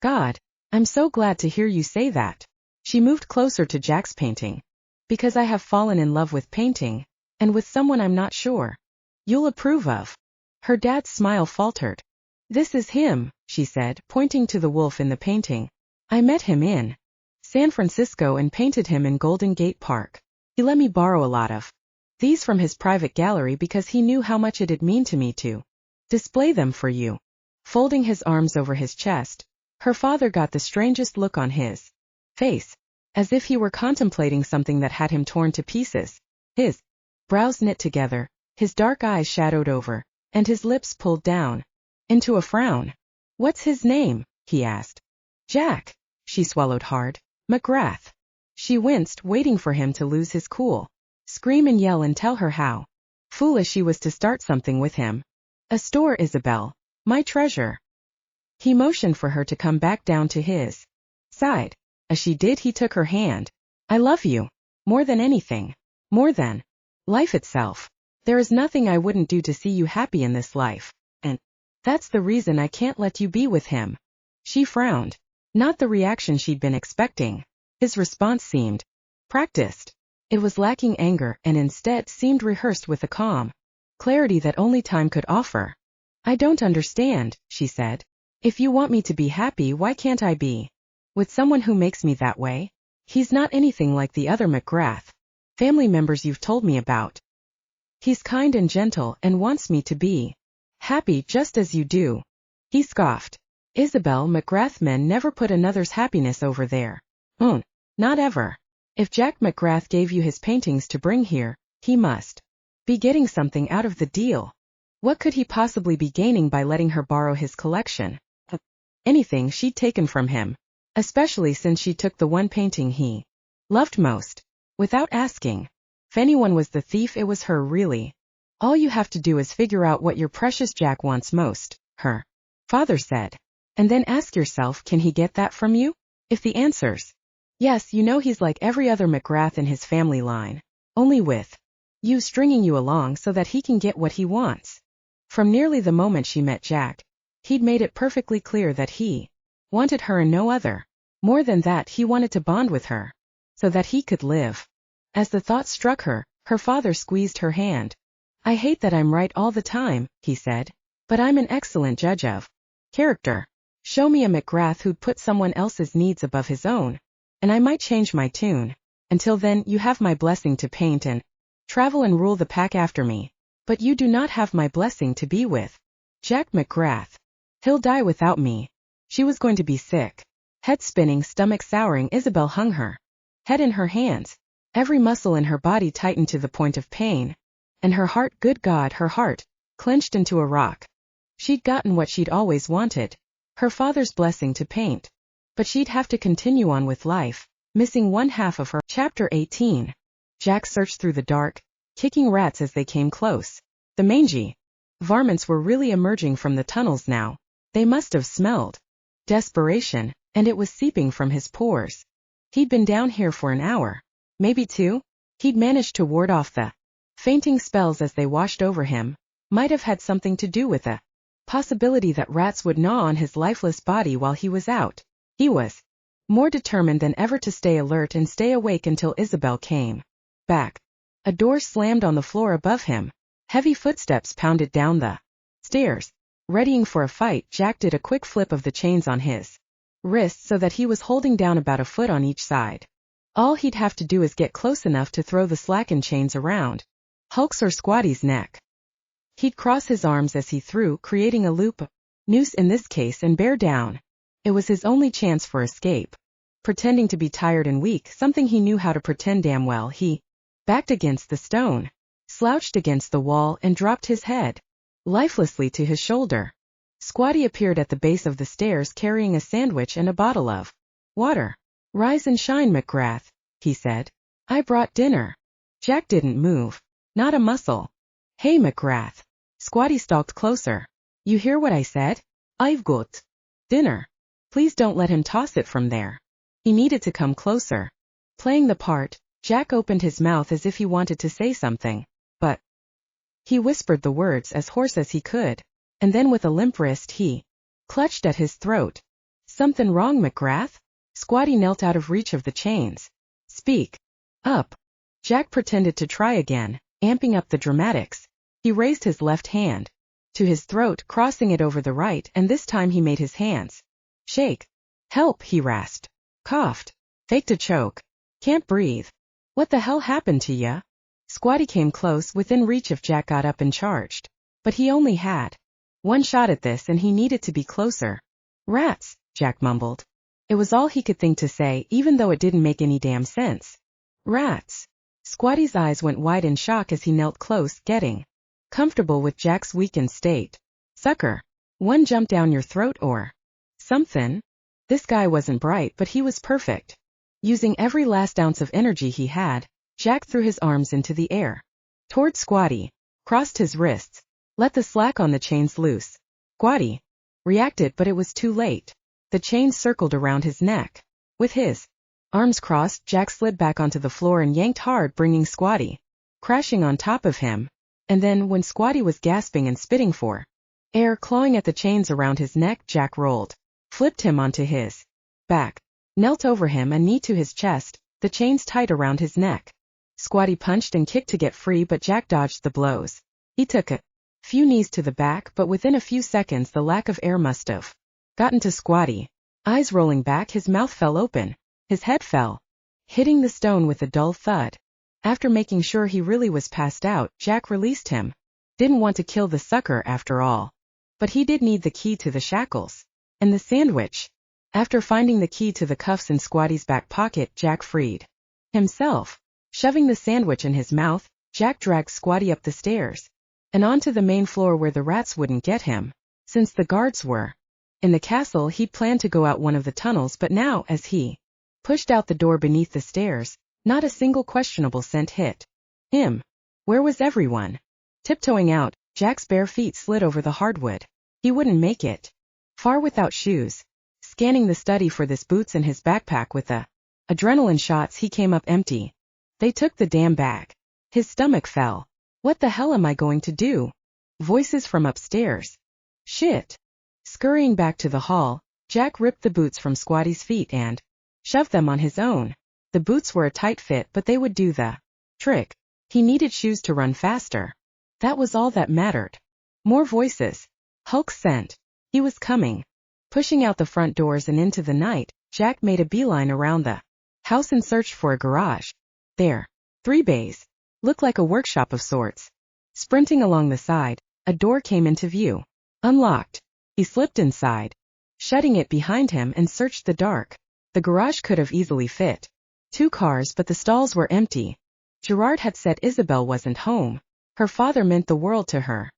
God, I'm so glad to hear you say that. She moved closer to Jack's painting. Because I have fallen in love with painting, and with someone I'm not sure you'll approve of. Her dad's smile faltered. This is him, she said, pointing to the wolf in the painting. I met him in San Francisco and painted him in Golden Gate Park. He let me borrow a lot of these from his private gallery because he knew how much it'd mean to me to display them for you. Folding his arms over his chest, her father got the strangest look on his face, as if he were contemplating something that had him torn to pieces. His brows knit together, his dark eyes shadowed over, and his lips pulled down into a frown. What's his name? He asked. Jack. She swallowed hard. McGrath. She winced, waiting for him to lose his cool, scream and yell and tell her how foolish she was to start something with him. A store, Isabelle. My treasure. He motioned for her to come back down to his side. As she did, he took her hand. I love you. More than anything. More than life itself. There is nothing I wouldn't do to see you happy in this life. And that's the reason I can't let you be with him. She frowned. Not the reaction she'd been expecting. His response seemed practiced. It was lacking anger and instead seemed rehearsed with a calm clarity that only time could offer. I don't understand, she said. If you want me to be happy, why can't I be with someone who makes me that way? He's not anything like the other McGrath family members you've told me about. He's kind and gentle and wants me to be happy just as you do. He scoffed. Isabelle McGrath, men never put another's happiness over there. Not ever. If Jack McGrath gave you his paintings to bring here, he must be getting something out of the deal. What could he possibly be gaining by letting her borrow his collection? Anything she'd taken from him, especially since she took the one painting he loved most, without asking. If anyone was the thief, it was her, really. All you have to do is figure out what your precious Jack wants most, her father said. And then ask yourself, can he get that from you? If the answer's yes, you know he's like every other McGrath in his family line, only with you stringing you along so that he can get what he wants. From nearly the moment she met Jack, he'd made it perfectly clear that he wanted her and no other. More than that, he wanted to bond with her, so that he could live. As the thought struck her, her father squeezed her hand. I hate that I'm right all the time, he said, but I'm an excellent judge of character. Show me a McGrath who'd put someone else's needs above his own, and I might change my tune. Until then, you have my blessing to paint and travel and rule the pack after me. But you do not have my blessing to be with Jack McGrath. He'll die without me. She was going to be sick. Head spinning, stomach souring, Isabelle hung her head in her hands. Every muscle in her body tightened to the point of pain. And her heart, good God, her heart, clenched into a rock. She'd gotten what she'd always wanted. Her father's blessing to paint. But she'd have to continue on with life, missing one half of her. Chapter 18. Jack searched through the dark, kicking rats as they came close. The mangy varmints were really emerging from the tunnels now. They must have smelled desperation, and it was seeping from his pores. He'd been down here for an hour, maybe two. He'd managed to ward off the fainting spells as they washed over him. Might have had something to do with the possibility that rats would gnaw on his lifeless body while he was out. He was more determined than ever to stay alert and stay awake until Isabelle came back. A door slammed on the floor above him. Heavy footsteps pounded down the stairs. Readying for a fight, Jack did a quick flip of the chains on his wrists so that he was holding down about a foot on each side. All he'd have to do is get close enough to throw the slackened chains around Hulk's or Squatty's neck. He'd cross his arms as he threw, creating a loop, noose in this case, and bear down. It was his only chance for escape. Pretending to be tired and weak, something he knew how to pretend damn well, he backed against the stone, slouched against the wall, and dropped his head lifelessly to his shoulder. Squatty appeared at the base of the stairs carrying a sandwich and a bottle of water. "Rise and shine, McGrath," he said. "I brought dinner." Jack didn't move. Not a muscle. "Hey, McGrath." Squatty stalked closer. "You hear what I said? I've got dinner." Please don't let him toss it from there. He needed to come closer. Playing the part, Jack opened his mouth as if he wanted to say something, but he whispered the words as hoarse as he could, and then with a limp wrist he clutched at his throat. "Something wrong, McGrath?" Squatty knelt out of reach of the chains. "Speak up." Jack pretended to try again, amping up the dramatics. He raised his left hand to his throat, crossing it over the right, and this time he made his hands shake. "Help," he rasped. Coughed. Faked a choke. "Can't breathe." "What the hell happened to ya?" Squatty came close, within reach if Jack got up and charged. But he only had one shot at this and he needed to be closer. "Rats," Jack mumbled. It was all he could think to say, even though it didn't make any damn sense. "Rats." Squatty's eyes went wide in shock as he knelt close, getting comfortable with Jack's weakened state. "Sucker. One jump down your throat or something?" This guy wasn't bright, but he was perfect. Using every last ounce of energy he had, Jack threw his arms into the air toward Squatty, crossed his wrists, let the slack on the chains loose. Squatty reacted, but it was too late. The chains circled around his neck. With his arms crossed, Jack slid back onto the floor and yanked hard, bringing Squatty crashing on top of him. And then, when Squatty was gasping and spitting for air, clawing at the chains around his neck, Jack rolled, flipped him onto his back, knelt over him, a knee to his chest, the chains tight around his neck. Squatty punched and kicked to get free, but Jack dodged the blows. He took a few knees to the back, but within a few seconds the lack of air must have gotten to Squatty. Eyes rolling back, his mouth fell open. His head fell, hitting the stone with a dull thud. After making sure he really was passed out, Jack released him. Didn't want to kill the sucker after all. But he did need the key to the shackles. And the sandwich. After finding the key to the cuffs in Squatty's back pocket, Jack freed himself. Shoving the sandwich in his mouth, Jack dragged Squatty up the stairs and onto the main floor where the rats wouldn't get him. Since the guards were in the castle, he'd planned to go out one of the tunnels, but now, as he pushed out the door beneath the stairs, not a single questionable scent hit him. Where was everyone? Tiptoeing out, Jack's bare feet slid over the hardwood. He wouldn't make it far without shoes. Scanning the study for this boots and his backpack with the adrenaline shots, he came up empty. They took the damn bag. His stomach fell. What the hell am I going to do? Voices from upstairs. Shit. Scurrying back to the hall, Jack ripped the boots from Squatty's feet and shoved them on his own. The boots were a tight fit, but they would do the trick. He needed shoes to run faster. That was all that mattered. More voices. Hulk's scent. He was coming. Pushing out the front doors and into the night, Jack made a beeline around the house and searched for a garage. There. 3 bays. Looked like a workshop of sorts. Sprinting along the side, a door came into view. Unlocked. He slipped inside, shutting it behind him, and searched the dark. The garage could have easily fit 2 cars, but the stalls were empty. Gerard had said Isabelle wasn't home. Her father meant the world to her.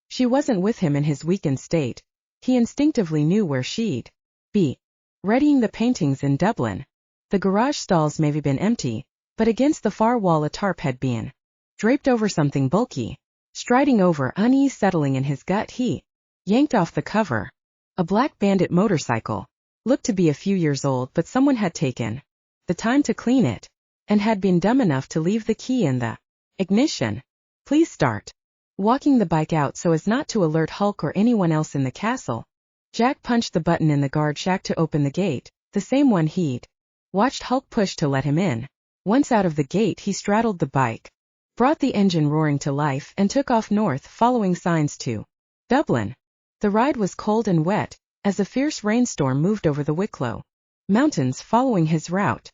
She wasn't with him in his weakened state. He instinctively knew where she'd be. Readying the paintings in Dublin. The garage stalls may have been empty, but against the far wall a tarp had been draped over something bulky. Striding over, unease settling in his gut, he yanked off the cover. A black Bandit motorcycle. Looked to be a few years old, but someone had taken the time to clean it, and had been dumb enough to leave the key in the ignition. Please start. Walking the bike out so as not to alert Hulk or anyone else in the castle, Jack punched the button in the guard shack to open the gate, the same one he'd watched Hulk push to let him in. Once out of the gate, he straddled the bike, brought the engine roaring to life, and took off north, following signs to Dublin. The ride was cold and wet, as a fierce rainstorm moved over the Wicklow mountains following his route.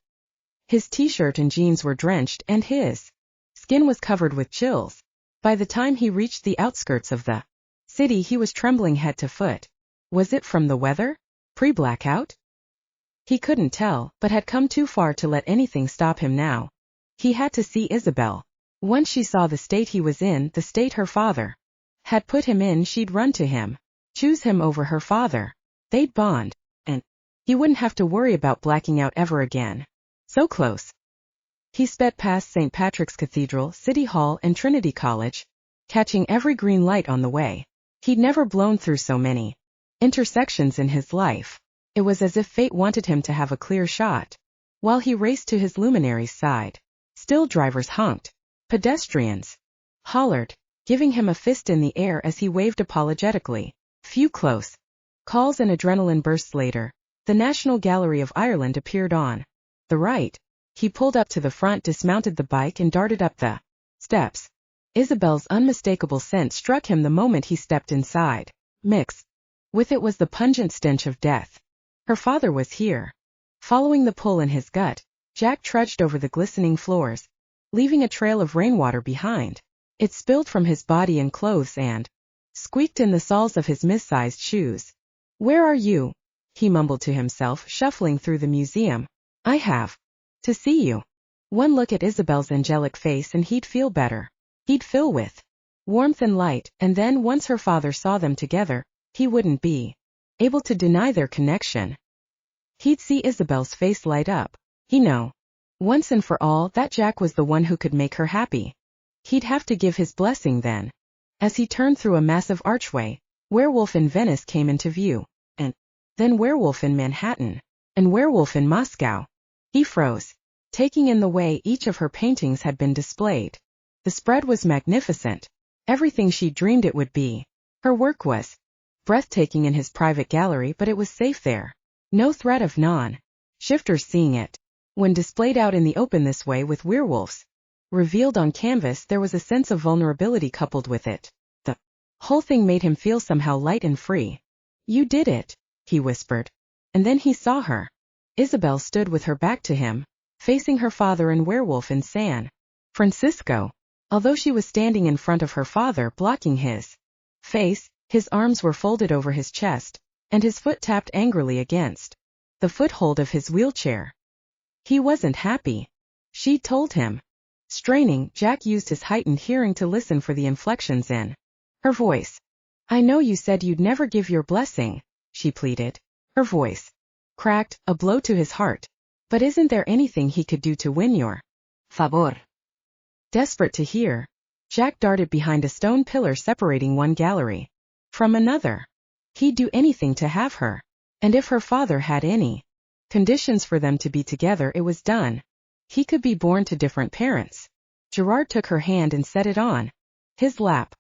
His t-shirt and jeans were drenched and his skin was covered with chills. By the time he reached the outskirts of the city, he was trembling head to foot. Was it from the weather? Pre-blackout? He couldn't tell, but had come too far to let anything stop him now. He had to see Isabelle. Once she saw the state he was in, the state her father had put him in, she'd run to him, choose him over her father. They'd bond, and he wouldn't have to worry about blacking out ever again. So close. He sped past St. Patrick's Cathedral, City Hall, and Trinity College, catching every green light on the way. He'd never blown through so many intersections in his life. It was as if fate wanted him to have a clear shot. While he raced to his Luminary's side, still drivers honked. Pedestrians hollered, giving him a fist in the air as he waved apologetically. Few close calls and adrenaline bursts later, the National Gallery of Ireland appeared on the right. He pulled up to the front, dismounted the bike, and darted up the steps. Isabelle's unmistakable scent struck him the moment he stepped inside. Mixed with it was the pungent stench of death. Her father was here. Following the pull in his gut, Jack trudged over the glistening floors, leaving a trail of rainwater behind. It spilled from his body and clothes and squeaked in the soles of his mis-sized shoes. "Where are you?" he mumbled to himself, shuffling through the museum. "I have to see you." One look at Isabelle's angelic face and he'd feel better. He'd fill with warmth and light, and then once her father saw them together, he wouldn't be able to deny their connection. He'd see Isabelle's face light up. He'd know, once and for all, that Jack was the one who could make her happy. He'd have to give his blessing then. As he turned through a massive archway, Werewolf in Venice came into view, and then Werewolf in Manhattan, and Werewolf in Moscow. He froze, taking in the way each of her paintings had been displayed. The spread was magnificent, everything she dreamed it would be. Her work was breathtaking in his private gallery, but it was safe there. No threat of non-shifters seeing it. When displayed out in the open this way with werewolves revealed on canvas, there was a sense of vulnerability coupled with it. The whole thing made him feel somehow light and free. "You did it," he whispered. And then he saw her. Isabelle stood with her back to him, facing her father and Werewolf in San Francisco. Although she was standing in front of her father, blocking his face, his arms were folded over his chest, and his foot tapped angrily against the foothold of his wheelchair. He wasn't happy. She told him. Straining, Jack used his heightened hearing to listen for the inflections in her voice. "I know you said you'd never give your blessing," she pleaded. Her voice cracked, a blow to his heart. "But isn't there anything he could do to win your favor?" Desperate to hear, Jack darted behind a stone pillar separating one gallery from another. He'd do anything to have her. And if her father had any conditions for them to be together, it was done. He could be born to different parents. Gerard took her hand and set it on his lap.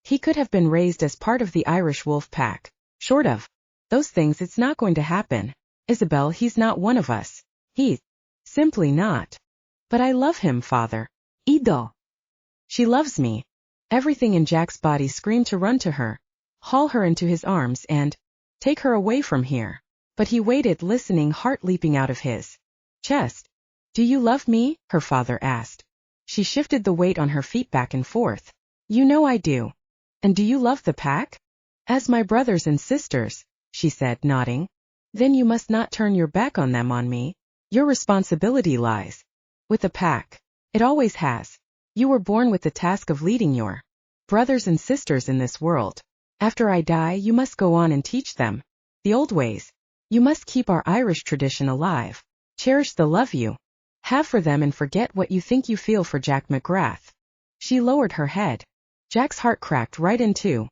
He could have been raised as part of the Irish wolf pack. Short of those things, it's not going to happen. "Isabelle, he's not one of us. He's simply not." "But I love him, father." "Ido." "She loves me." Everything in Jack's body screamed to run to her, haul her into his arms, and take her away from here. But he waited, listening, heart leaping out of his chest. "Do you love me?" her father asked. She shifted the weight on her feet back and forth. "You know I do." "And do you love the pack?" "As my brothers and sisters," she said, nodding. "Then you must not turn your back on them on me. Your responsibility lies with the pack. It always has. You were born with the task of leading your brothers and sisters in this world. After I die, you must go on and teach them the old ways. You must keep our Irish tradition alive. Cherish the love you have for them and forget what you think you feel for Jack McGrath." She lowered her head. Jack's heart cracked right in two.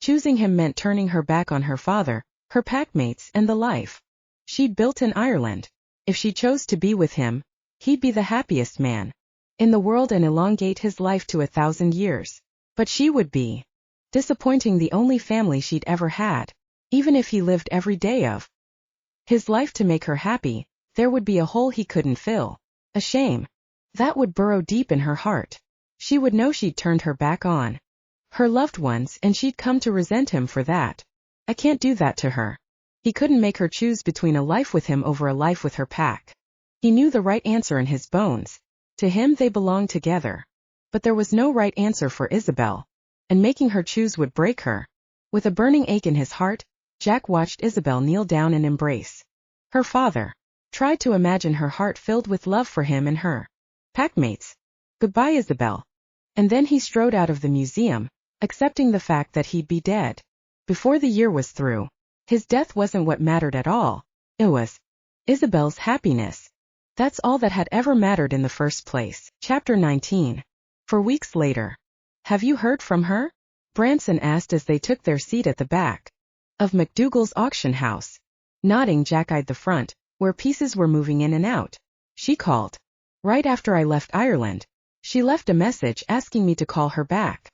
Choosing him meant turning her back on her father, her packmates, and the life she'd built in Ireland. If she chose to be with him, he'd be the happiest man in the world and elongate his life to 1,000 years. But she would be disappointing the only family she'd ever had. Even if he lived every day of his life to make her happy, there would be a hole he couldn't fill. A shame that would burrow deep in her heart. She would know she'd turned her back on Her loved ones, and she'd come to resent him for that. I can't do that to her. He couldn't make her choose between a life with him over a life with her pack. He knew the right answer in his bones. To him they belonged together. But there was no right answer for Isabelle, and making her choose would break her. With a burning ache in his heart, Jack watched Isabelle kneel down and embrace her father. Tried to imagine her heart filled with love for him and her packmates. Goodbye, Isabelle. And then he strode out of the museum, accepting the fact that he'd be dead before the year was through. His death wasn't what mattered at all. It was Isabelle's happiness. That's all that had ever mattered in the first place. Chapter 19. For weeks later. Have you heard from her? Branson asked as they took their seat at the back of McDougal's auction house. Nodding, Jack eyed the front, where pieces were moving in and out. She called. Right after I left Ireland. She left a message asking me to call her back.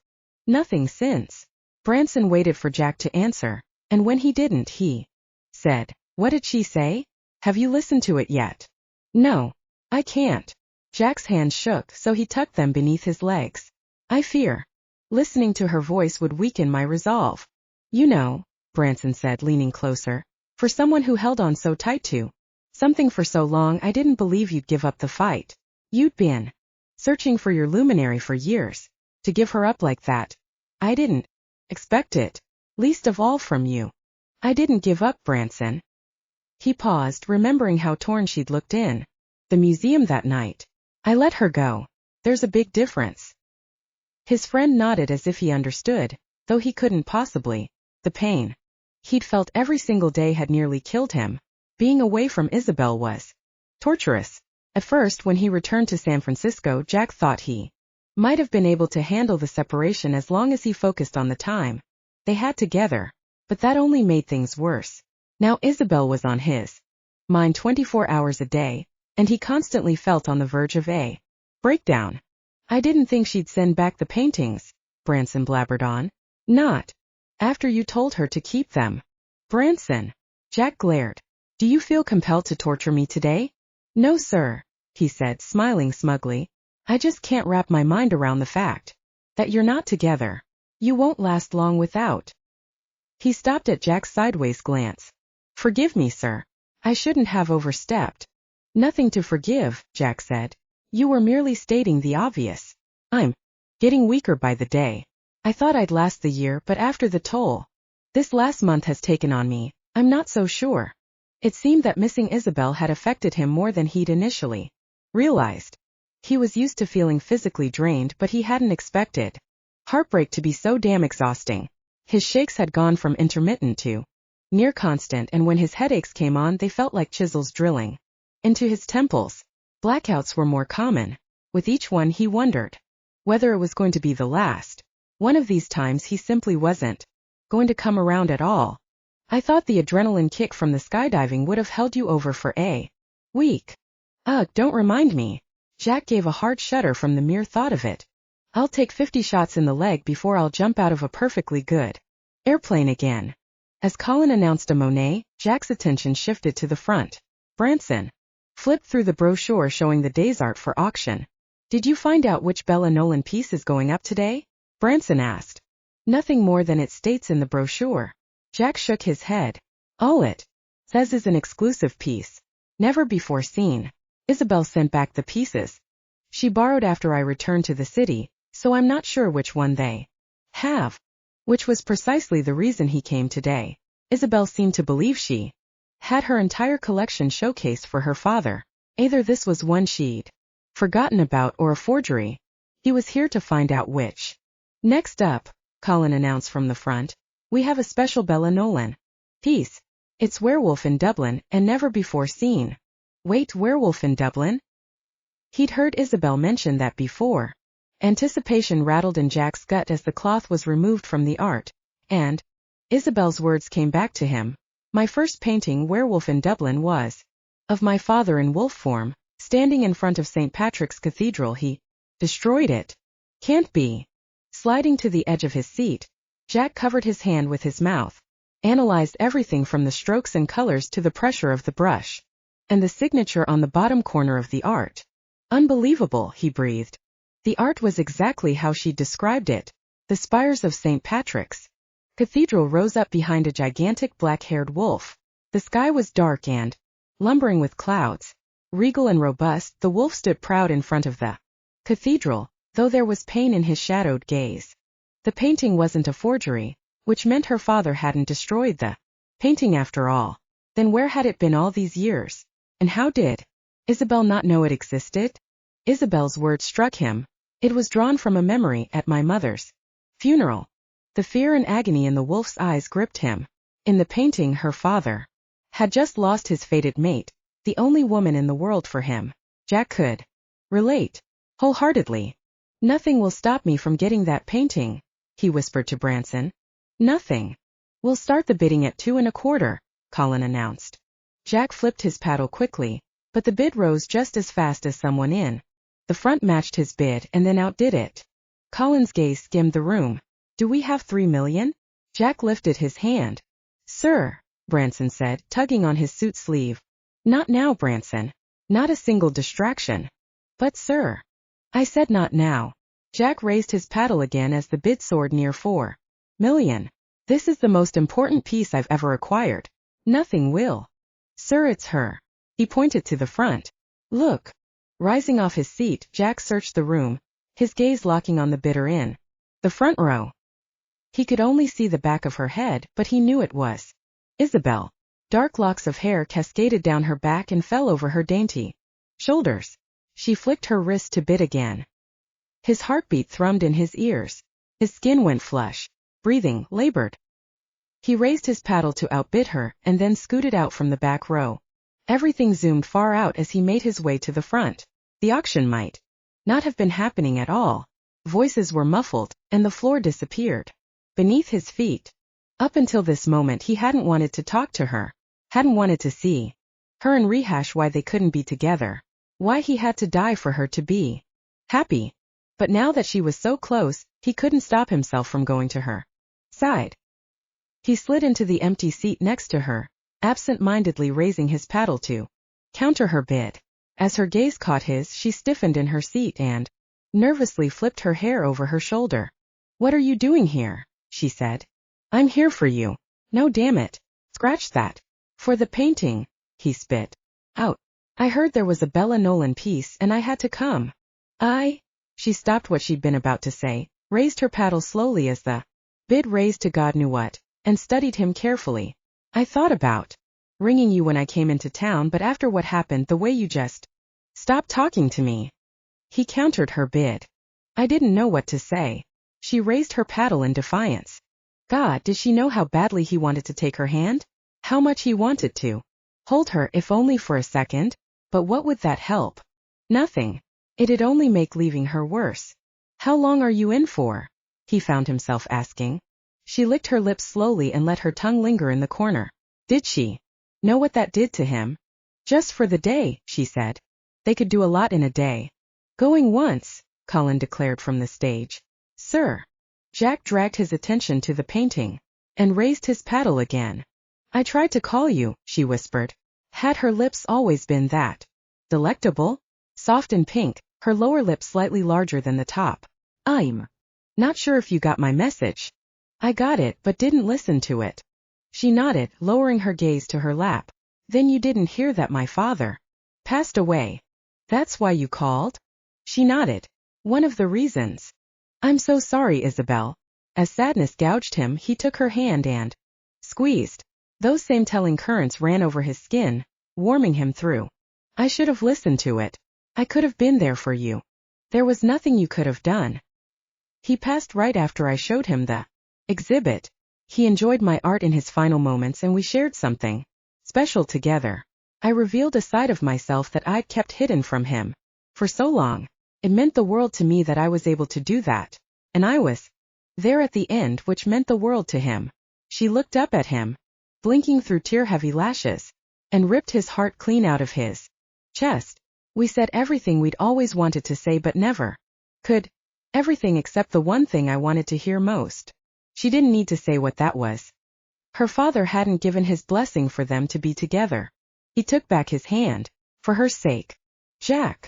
Nothing since. Branson waited for Jack to answer, and when he didn't, he said, What did she say? Have you listened to it yet? No. I can't. Jack's hands shook, so he tucked them beneath his legs. I fear listening to her voice would weaken my resolve. You know, Branson said, leaning closer, for someone who held on so tight to something for so long, I didn't believe you'd give up the fight. You'd been searching for your Luminary for years. To give her up like that, I didn't expect it, least of all from you. I didn't give up, Branson. He paused, remembering how torn she'd looked in the museum that night. I let her go. There's a big difference. His friend nodded as if he understood, though he couldn't possibly. The pain he'd felt every single day had nearly killed him. Being away from Isabelle was torturous. At first, when he returned to San Francisco, Jack thought he might have been able to handle the separation as long as he focused on the time they had together, but that only made things worse. Now Isabelle was on his mind 24 hours a day, and he constantly felt on the verge of a breakdown. I didn't think she'd send back the paintings, Branson blabbered on. Not after you told her to keep them. Branson. Jack glared. Do you feel compelled to torture me today? No, sir, he said, smiling smugly. I just can't wrap my mind around the fact that you're not together. You won't last long without. He stopped at Jack's sideways glance. Forgive me, sir. I shouldn't have overstepped. Nothing to forgive, Jack said. You were merely stating the obvious. I'm getting weaker by the day. I thought I'd last the year, but after the toll this last month has taken on me, I'm not so sure. It seemed that missing Isabelle had affected him more than he'd initially realized. He was used to feeling physically drained, but he hadn't expected heartbreak to be so damn exhausting. His shakes had gone from intermittent to near constant, and when his headaches came on, they felt like chisels drilling into his temples. Blackouts were more common. With each one, he wondered whether it was going to be the last. One of these times he simply wasn't going to come around at all. I thought the adrenaline kick from the skydiving would have held you over for a week. Ugh, don't remind me. Jack gave a hard shudder from the mere thought of it. I'll take 50 shots in the leg before I'll jump out of a perfectly good airplane again. As Colin announced a Monet, Jack's attention shifted to the front. Branson flipped through the brochure showing the day's art for auction. Did you find out which Bella Nolan piece is going up today? Branson asked. Nothing more than it states in the brochure. Jack shook his head. All it says is an exclusive piece. Never before seen. Isabelle sent back the pieces she borrowed after I returned to the city, so I'm not sure which one they have. Which was precisely the reason he came today. Isabelle seemed to believe she had her entire collection showcased for her father. Either this was one she'd forgotten about or a forgery. He was here to find out which. Next up, Colin announced from the front, we have a special Bella Nolan piece. It's Werewolf in Dublin, and never before seen. Wait, Werewolf in Dublin? He'd heard Isabelle mention that before. Anticipation rattled in Jack's gut as the cloth was removed from the art, and Isabelle's words came back to him. My first painting, Werewolf in Dublin, was of my father in wolf form, standing in front of St. Patrick's Cathedral. He destroyed it. Can't be. Sliding to the edge of his seat, Jack covered his hand with his mouth, analyzed everything from the strokes and colors to the pressure of the brush, and the signature on the bottom corner of the art. Unbelievable, he breathed. The art was exactly how she described it. The spires of St. Patrick's Cathedral rose up behind a gigantic black-haired wolf. The sky was dark and, lumbering with clouds, regal and robust, the wolf stood proud in front of the cathedral, though there was pain in his shadowed gaze. The painting wasn't a forgery, which meant her father hadn't destroyed the painting after all. Then where had it been all these years? And how did Isabelle not know it existed? Isabelle's words struck him. It was drawn from a memory at my mother's funeral. The fear and agony in the wolf's eyes gripped him. In the painting, her father had just lost his fated mate, the only woman in the world for him. Jack could relate wholeheartedly. "Nothing will stop me from getting that painting," he whispered to Branson. "Nothing. We'll start the bidding at 2.25, Colin announced. Jack flipped his paddle quickly, but the bid rose just as fast as someone in the front matched his bid and then outdid it. Colin's gaze skimmed the room. "Do we have 3 million? Jack lifted his hand. "Sir," Branson said, tugging on his suit sleeve. "Not now, Branson. Not a single distraction." "But sir." "I said not now." Jack raised his paddle again as the bid soared near 4 million. "This is the most important piece I've ever acquired. Nothing will." "Sir, it's her." He pointed to the front. "Look." Rising off his seat, Jack searched the room, his gaze locking on the bidder in the front row. He could only see the back of her head, but he knew it was Isabelle. Dark locks of hair cascaded down her back and fell over her dainty shoulders. She flicked her wrist to bid again. His heartbeat thrummed in his ears. His skin went flush. Breathing labored. He raised his paddle to outbid her, and then scooted out from the back row. Everything zoomed far out as he made his way to the front. The auction might not have been happening at all. Voices were muffled, and the floor disappeared beneath his feet. Up until this moment he hadn't wanted to talk to her, hadn't wanted to see her and rehash why they couldn't be together, why he had to die for her to be happy. But now that she was so close, he couldn't stop himself from going to her side. He slid into the empty seat next to her, absent-mindedly raising his paddle to counter her bid. As her gaze caught his, she stiffened in her seat and nervously flipped her hair over her shoulder. "What are you doing here?" she said. "I'm here for you." "No, damn it. Scratch that." "For the painting," he spit out. "I heard there was a Bella Nolan piece and I had to come." She stopped what she'd been about to say, raised her paddle slowly as the bid raised to God knew what, and studied him carefully. "I thought about ringing you when I came into town, but after what happened, the way you just stopped talking to me." He countered her bid. "I didn't know what to say." She raised her paddle in defiance. God, did she know how badly he wanted to take her hand? How much he wanted to hold her, if only for a second? But what would that help? Nothing. It'd only make leaving her worse. "How long are you in for?" he found himself asking. She licked her lips slowly and let her tongue linger in the corner. Did she know what that did to him? "Just for the day," she said. They could do a lot in a day. "Going once," Colin declared from the stage. "Sir." Jack dragged his attention to the painting and raised his paddle again. "I tried to call you," she whispered. Had her lips always been that delectable? Soft and pink, her lower lip slightly larger than the top. "I'm not sure if you got my message." "I got it, but didn't listen to it." She nodded, lowering her gaze to her lap. "Then you didn't hear that my father passed away? That's why you called?" She nodded. "One of the reasons." "I'm so sorry, Isabelle." As sadness gouged him, he took her hand and squeezed. Those same telling currents ran over his skin, warming him through. "I should have listened to it. I could have been there for you. There was nothing you could have done." He passed right after I showed him the exhibit. He enjoyed my art in his final moments and we shared something special together. I revealed a side of myself that I'd kept hidden from him for so long. It meant the world to me that I was able to do that. And I was there at the end, which meant the world to him. She looked up at him, blinking through tear-heavy lashes, and ripped his heart clean out of his chest. We said everything we'd always wanted to say but never could. Everything except the one thing I wanted to hear most. She didn't need to say what that was. Her father hadn't given his blessing for them to be together. He took back his hand. For her sake. "Jack."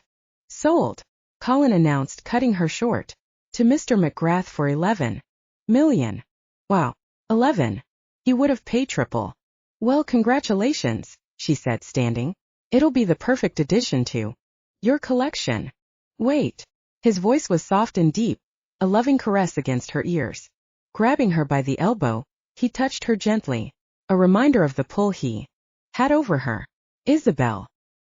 "Sold," Colin announced, cutting her short. "To Mr. McGrath for 11. Million. Wow. 11. He would have paid triple. Well, congratulations, she said, standing. It'll be the perfect addition to your collection. Wait. His voice was soft and deep, a loving caress against her ears. Grabbing her by the elbow, he touched her gently, a reminder of the pull he had over her. Isabelle.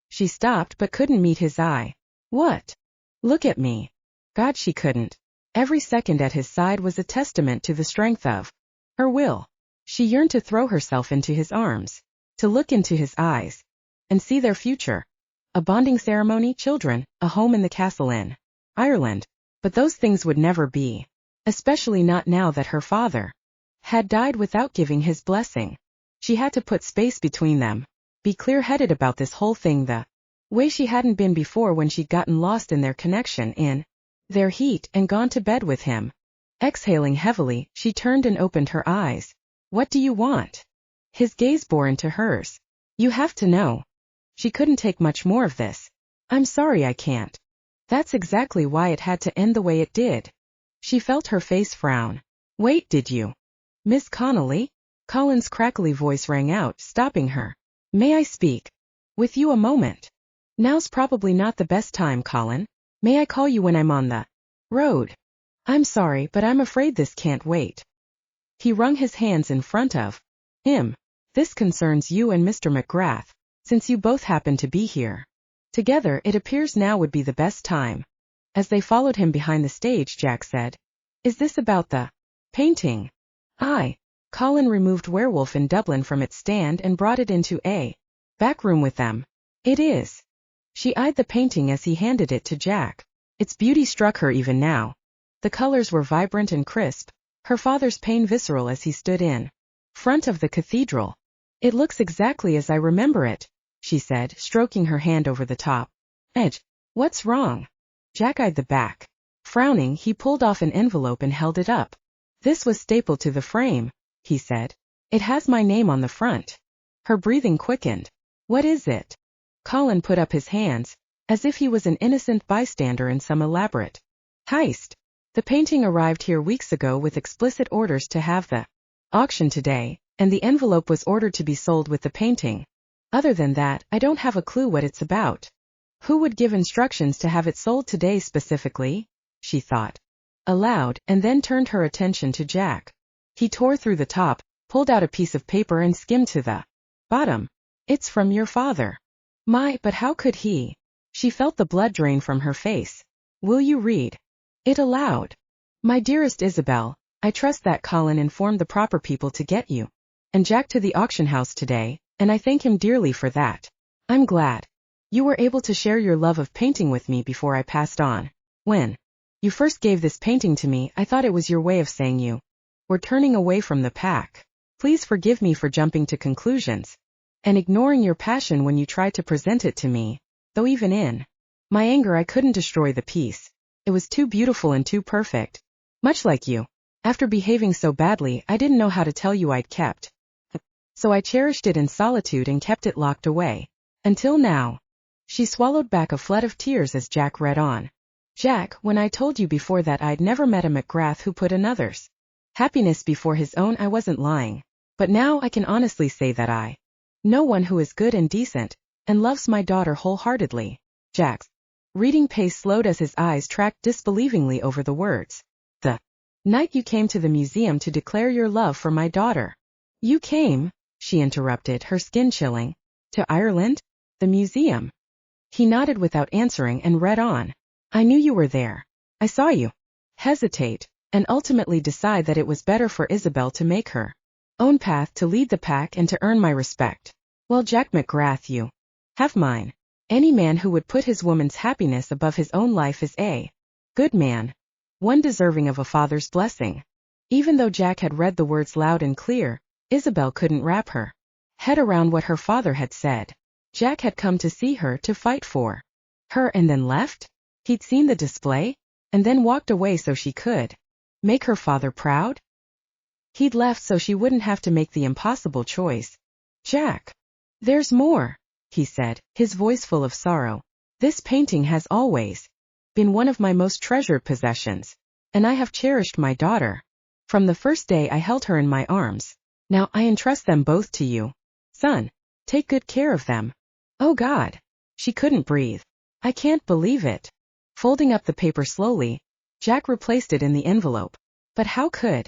She stopped but couldn't meet his eye. What? Look at me. God, she couldn't. Every second at his side was a testament to the strength of her will. She yearned to throw herself into his arms, to look into his eyes, and see their future. A bonding ceremony, children, a home in the castle in Ireland. But those things would never be. Especially not now that her father had died without giving his blessing. She had to put space between them. Be clear-headed about this whole thing the way she hadn't been before when she'd gotten lost in their connection, in their heat, and gone to bed with him. Exhaling heavily, she turned and opened her eyes. What do you want? His gaze bore into hers. You have to know. She couldn't take much more of this. I'm sorry I can't. That's exactly why it had to end the way it did. She felt her face frown. Wait, did you? Miss Connelly? Colin's crackly voice rang out, stopping her. May I speak with you a moment? Now's probably not the best time, Colin. May I call you when I'm on the road? I'm sorry, but I'm afraid this can't wait. He wrung his hands in front of him. This concerns you and Mr. McGrath, since you both happen to be here together. It appears now would be the best time. As they followed him behind the stage, Jack said, Is this about the painting? Aye. Colin removed Werewolf in Dublin from its stand and brought it into a back room with them. It is. She eyed the painting as he handed it to Jack. Its beauty struck her even now. The colors were vibrant and crisp, her father's pain visceral as he stood in front of the cathedral. It looks exactly as I remember it, she said, stroking her hand over the top edge. What's wrong? Jack eyed the back. Frowning, he pulled off an envelope and held it up. This was stapled to the frame, he said. It has my name on the front. Her breathing quickened. What is it? Colin put up his hands, as if he was an innocent bystander in some elaborate heist. The painting arrived here weeks ago with explicit orders to have the auction today, and the envelope was ordered to be sold with the painting. Other than that, I don't have a clue what it's about. Who would give instructions to have it sold today specifically? She thought aloud, and then turned her attention to Jack. He tore through the top, pulled out a piece of paper and skimmed to the bottom. It's from your father. But how could he? She felt the blood drain from her face. Will you read it aloud? My dearest Isabelle, I trust that Colin informed the proper people to get you and Jack to the auction house today, and I thank him dearly for that. I'm glad you were able to share your love of painting with me before I passed on. When you first gave this painting to me, I thought it was your way of saying you were turning away from the pack. Please forgive me for jumping to conclusions and ignoring your passion when you tried to present it to me, though even in my anger I couldn't destroy the piece. It was too beautiful and too perfect. Much like you. After behaving so badly, I didn't know how to tell you I'd kept. So I cherished it in solitude and kept it locked away. Until now. She swallowed back a flood of tears as Jack read on. Jack, when I told you before that I'd never met a McGrath who put another's happiness before his own, I wasn't lying. But now I can honestly say that I know one who is good and decent, and loves my daughter wholeheartedly. Jack's reading pace slowed as his eyes tracked disbelievingly over the words. The night you came to the museum to declare your love for my daughter. You came, she interrupted, her skin chilling. To Ireland? The museum. He nodded without answering and read on. I knew you were there. I saw you hesitate, and ultimately decide that it was better for Isabelle to make her own path, to lead the pack and to earn my respect. Well, Jack McGrath, you have mine. Any man who would put his woman's happiness above his own life is a good man, one deserving of a father's blessing. Even though Jack had read the words loud and clear, Isabelle couldn't wrap her head around what her father had said. Jack had come to see her, to fight for her, and then left? He'd seen the display, and then walked away so she could make her father proud? He'd left so she wouldn't have to make the impossible choice. Jack. There's more, he said, his voice full of sorrow. This painting has always been one of my most treasured possessions, and I have cherished my daughter From the first day I held her in my arms. Now I entrust them both to you. Son, take good care of them. Oh God. She couldn't breathe. I can't believe it. Folding up the paper slowly, Jack replaced it in the envelope. But how could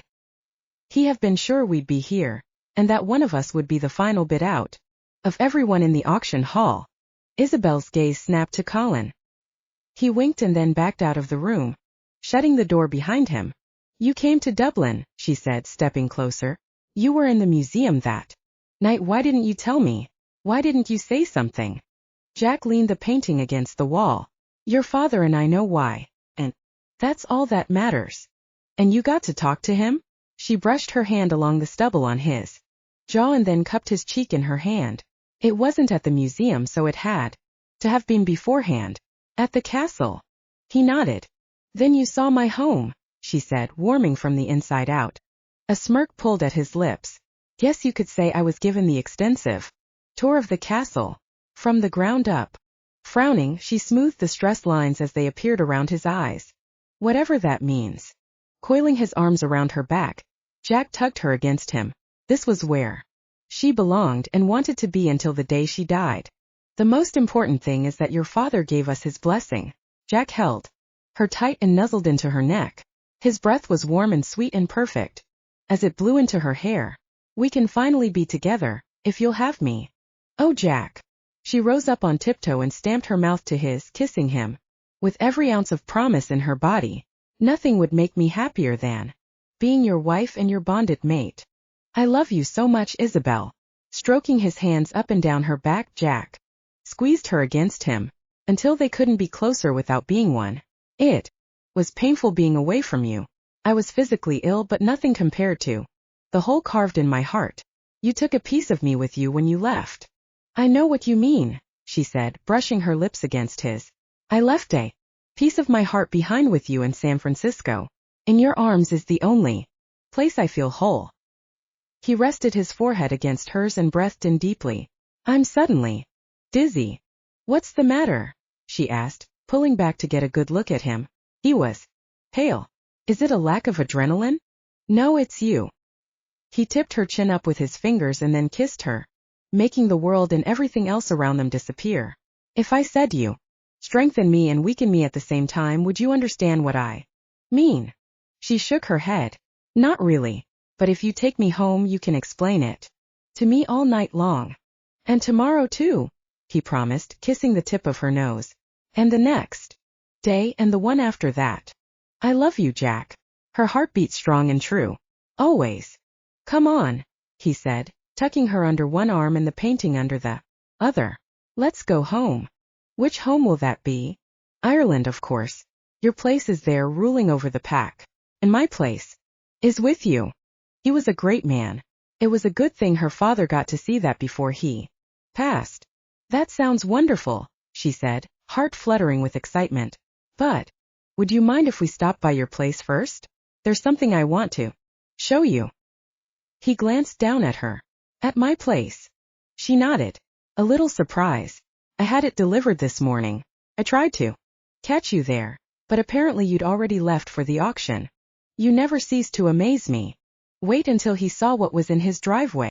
he have been sure we'd be here, and that one of us would be the final bid out of everyone in the auction hall? Isabelle's gaze snapped to Colin. He winked and then backed out of the room, shutting the door behind him. You came to Dublin, she said, stepping closer. You were in the museum that night. Why didn't you tell me? Why didn't you say something? Jack leaned the painting against the wall. Your father and I know why, and that's all that matters. And you got to talk to him? She brushed her hand along the stubble on his jaw and then cupped his cheek in her hand. It wasn't at the museum, so it had to have been beforehand. At the castle. He nodded. Then you saw my home, she said, warming from the inside out. A smirk pulled at his lips. Guess you could say I was given the extensive tour of the castle, from the ground up. Frowning, she smoothed the stress lines as they appeared around his eyes. Whatever that means. Coiling his arms around her back, Jack tugged her against him. This was where she belonged and wanted to be until the day she died. The most important thing is that your father gave us his blessing. Jack held her tight and nuzzled into her neck. His breath was warm and sweet and perfect. As it blew into her hair. We can finally be together, if you'll have me. Oh, Jack. She rose up on tiptoe and stamped her mouth to his, kissing him. With every ounce of promise in her body. Nothing would make me happier than being your wife and your bonded mate. I love you so much, Isabelle. Stroking his hands up and down her back, Jack squeezed her against him, until they couldn't be closer without being one. It was painful being away from you. I was physically ill, but nothing compared to the hole carved in my heart. You took a piece of me with you when you left. I know what you mean, she said, brushing her lips against his. I left a piece of my heart behind with you in San Francisco. In your arms is the only place I feel whole. He rested his forehead against hers and breathed in deeply. I'm suddenly dizzy. What's the matter? She asked, pulling back to get a good look at him. He was pale. Is it a lack of adrenaline? No, it's you. He tipped her chin up with his fingers and then kissed her, making the world and everything else around them disappear. If I said you strengthen me and weaken me at the same time, would you understand what I mean? She shook her head. Not really. But if you take me home, you can explain it to me all night long. And tomorrow too, he promised, kissing the tip of her nose. And the next day and the one after that. I love you, Jack. Her heart beat strong and true. Always. Come on, he said, tucking her under one arm and the painting under the other. Let's go home. Which home will that be? Ireland, of course. Your place is there, ruling over the pack. And my place is with you. He was a great man. It was a good thing her father got to see that before he passed. That sounds wonderful, she said, heart fluttering with excitement. But would you mind if we stop by your place first? There's something I want to show you. He glanced down at her. At my place. She nodded, a little surprised. I had it delivered this morning. I tried to catch you there, but apparently you'd already left for the auction. You never cease to amaze me. Wait until he saw what was in his driveway.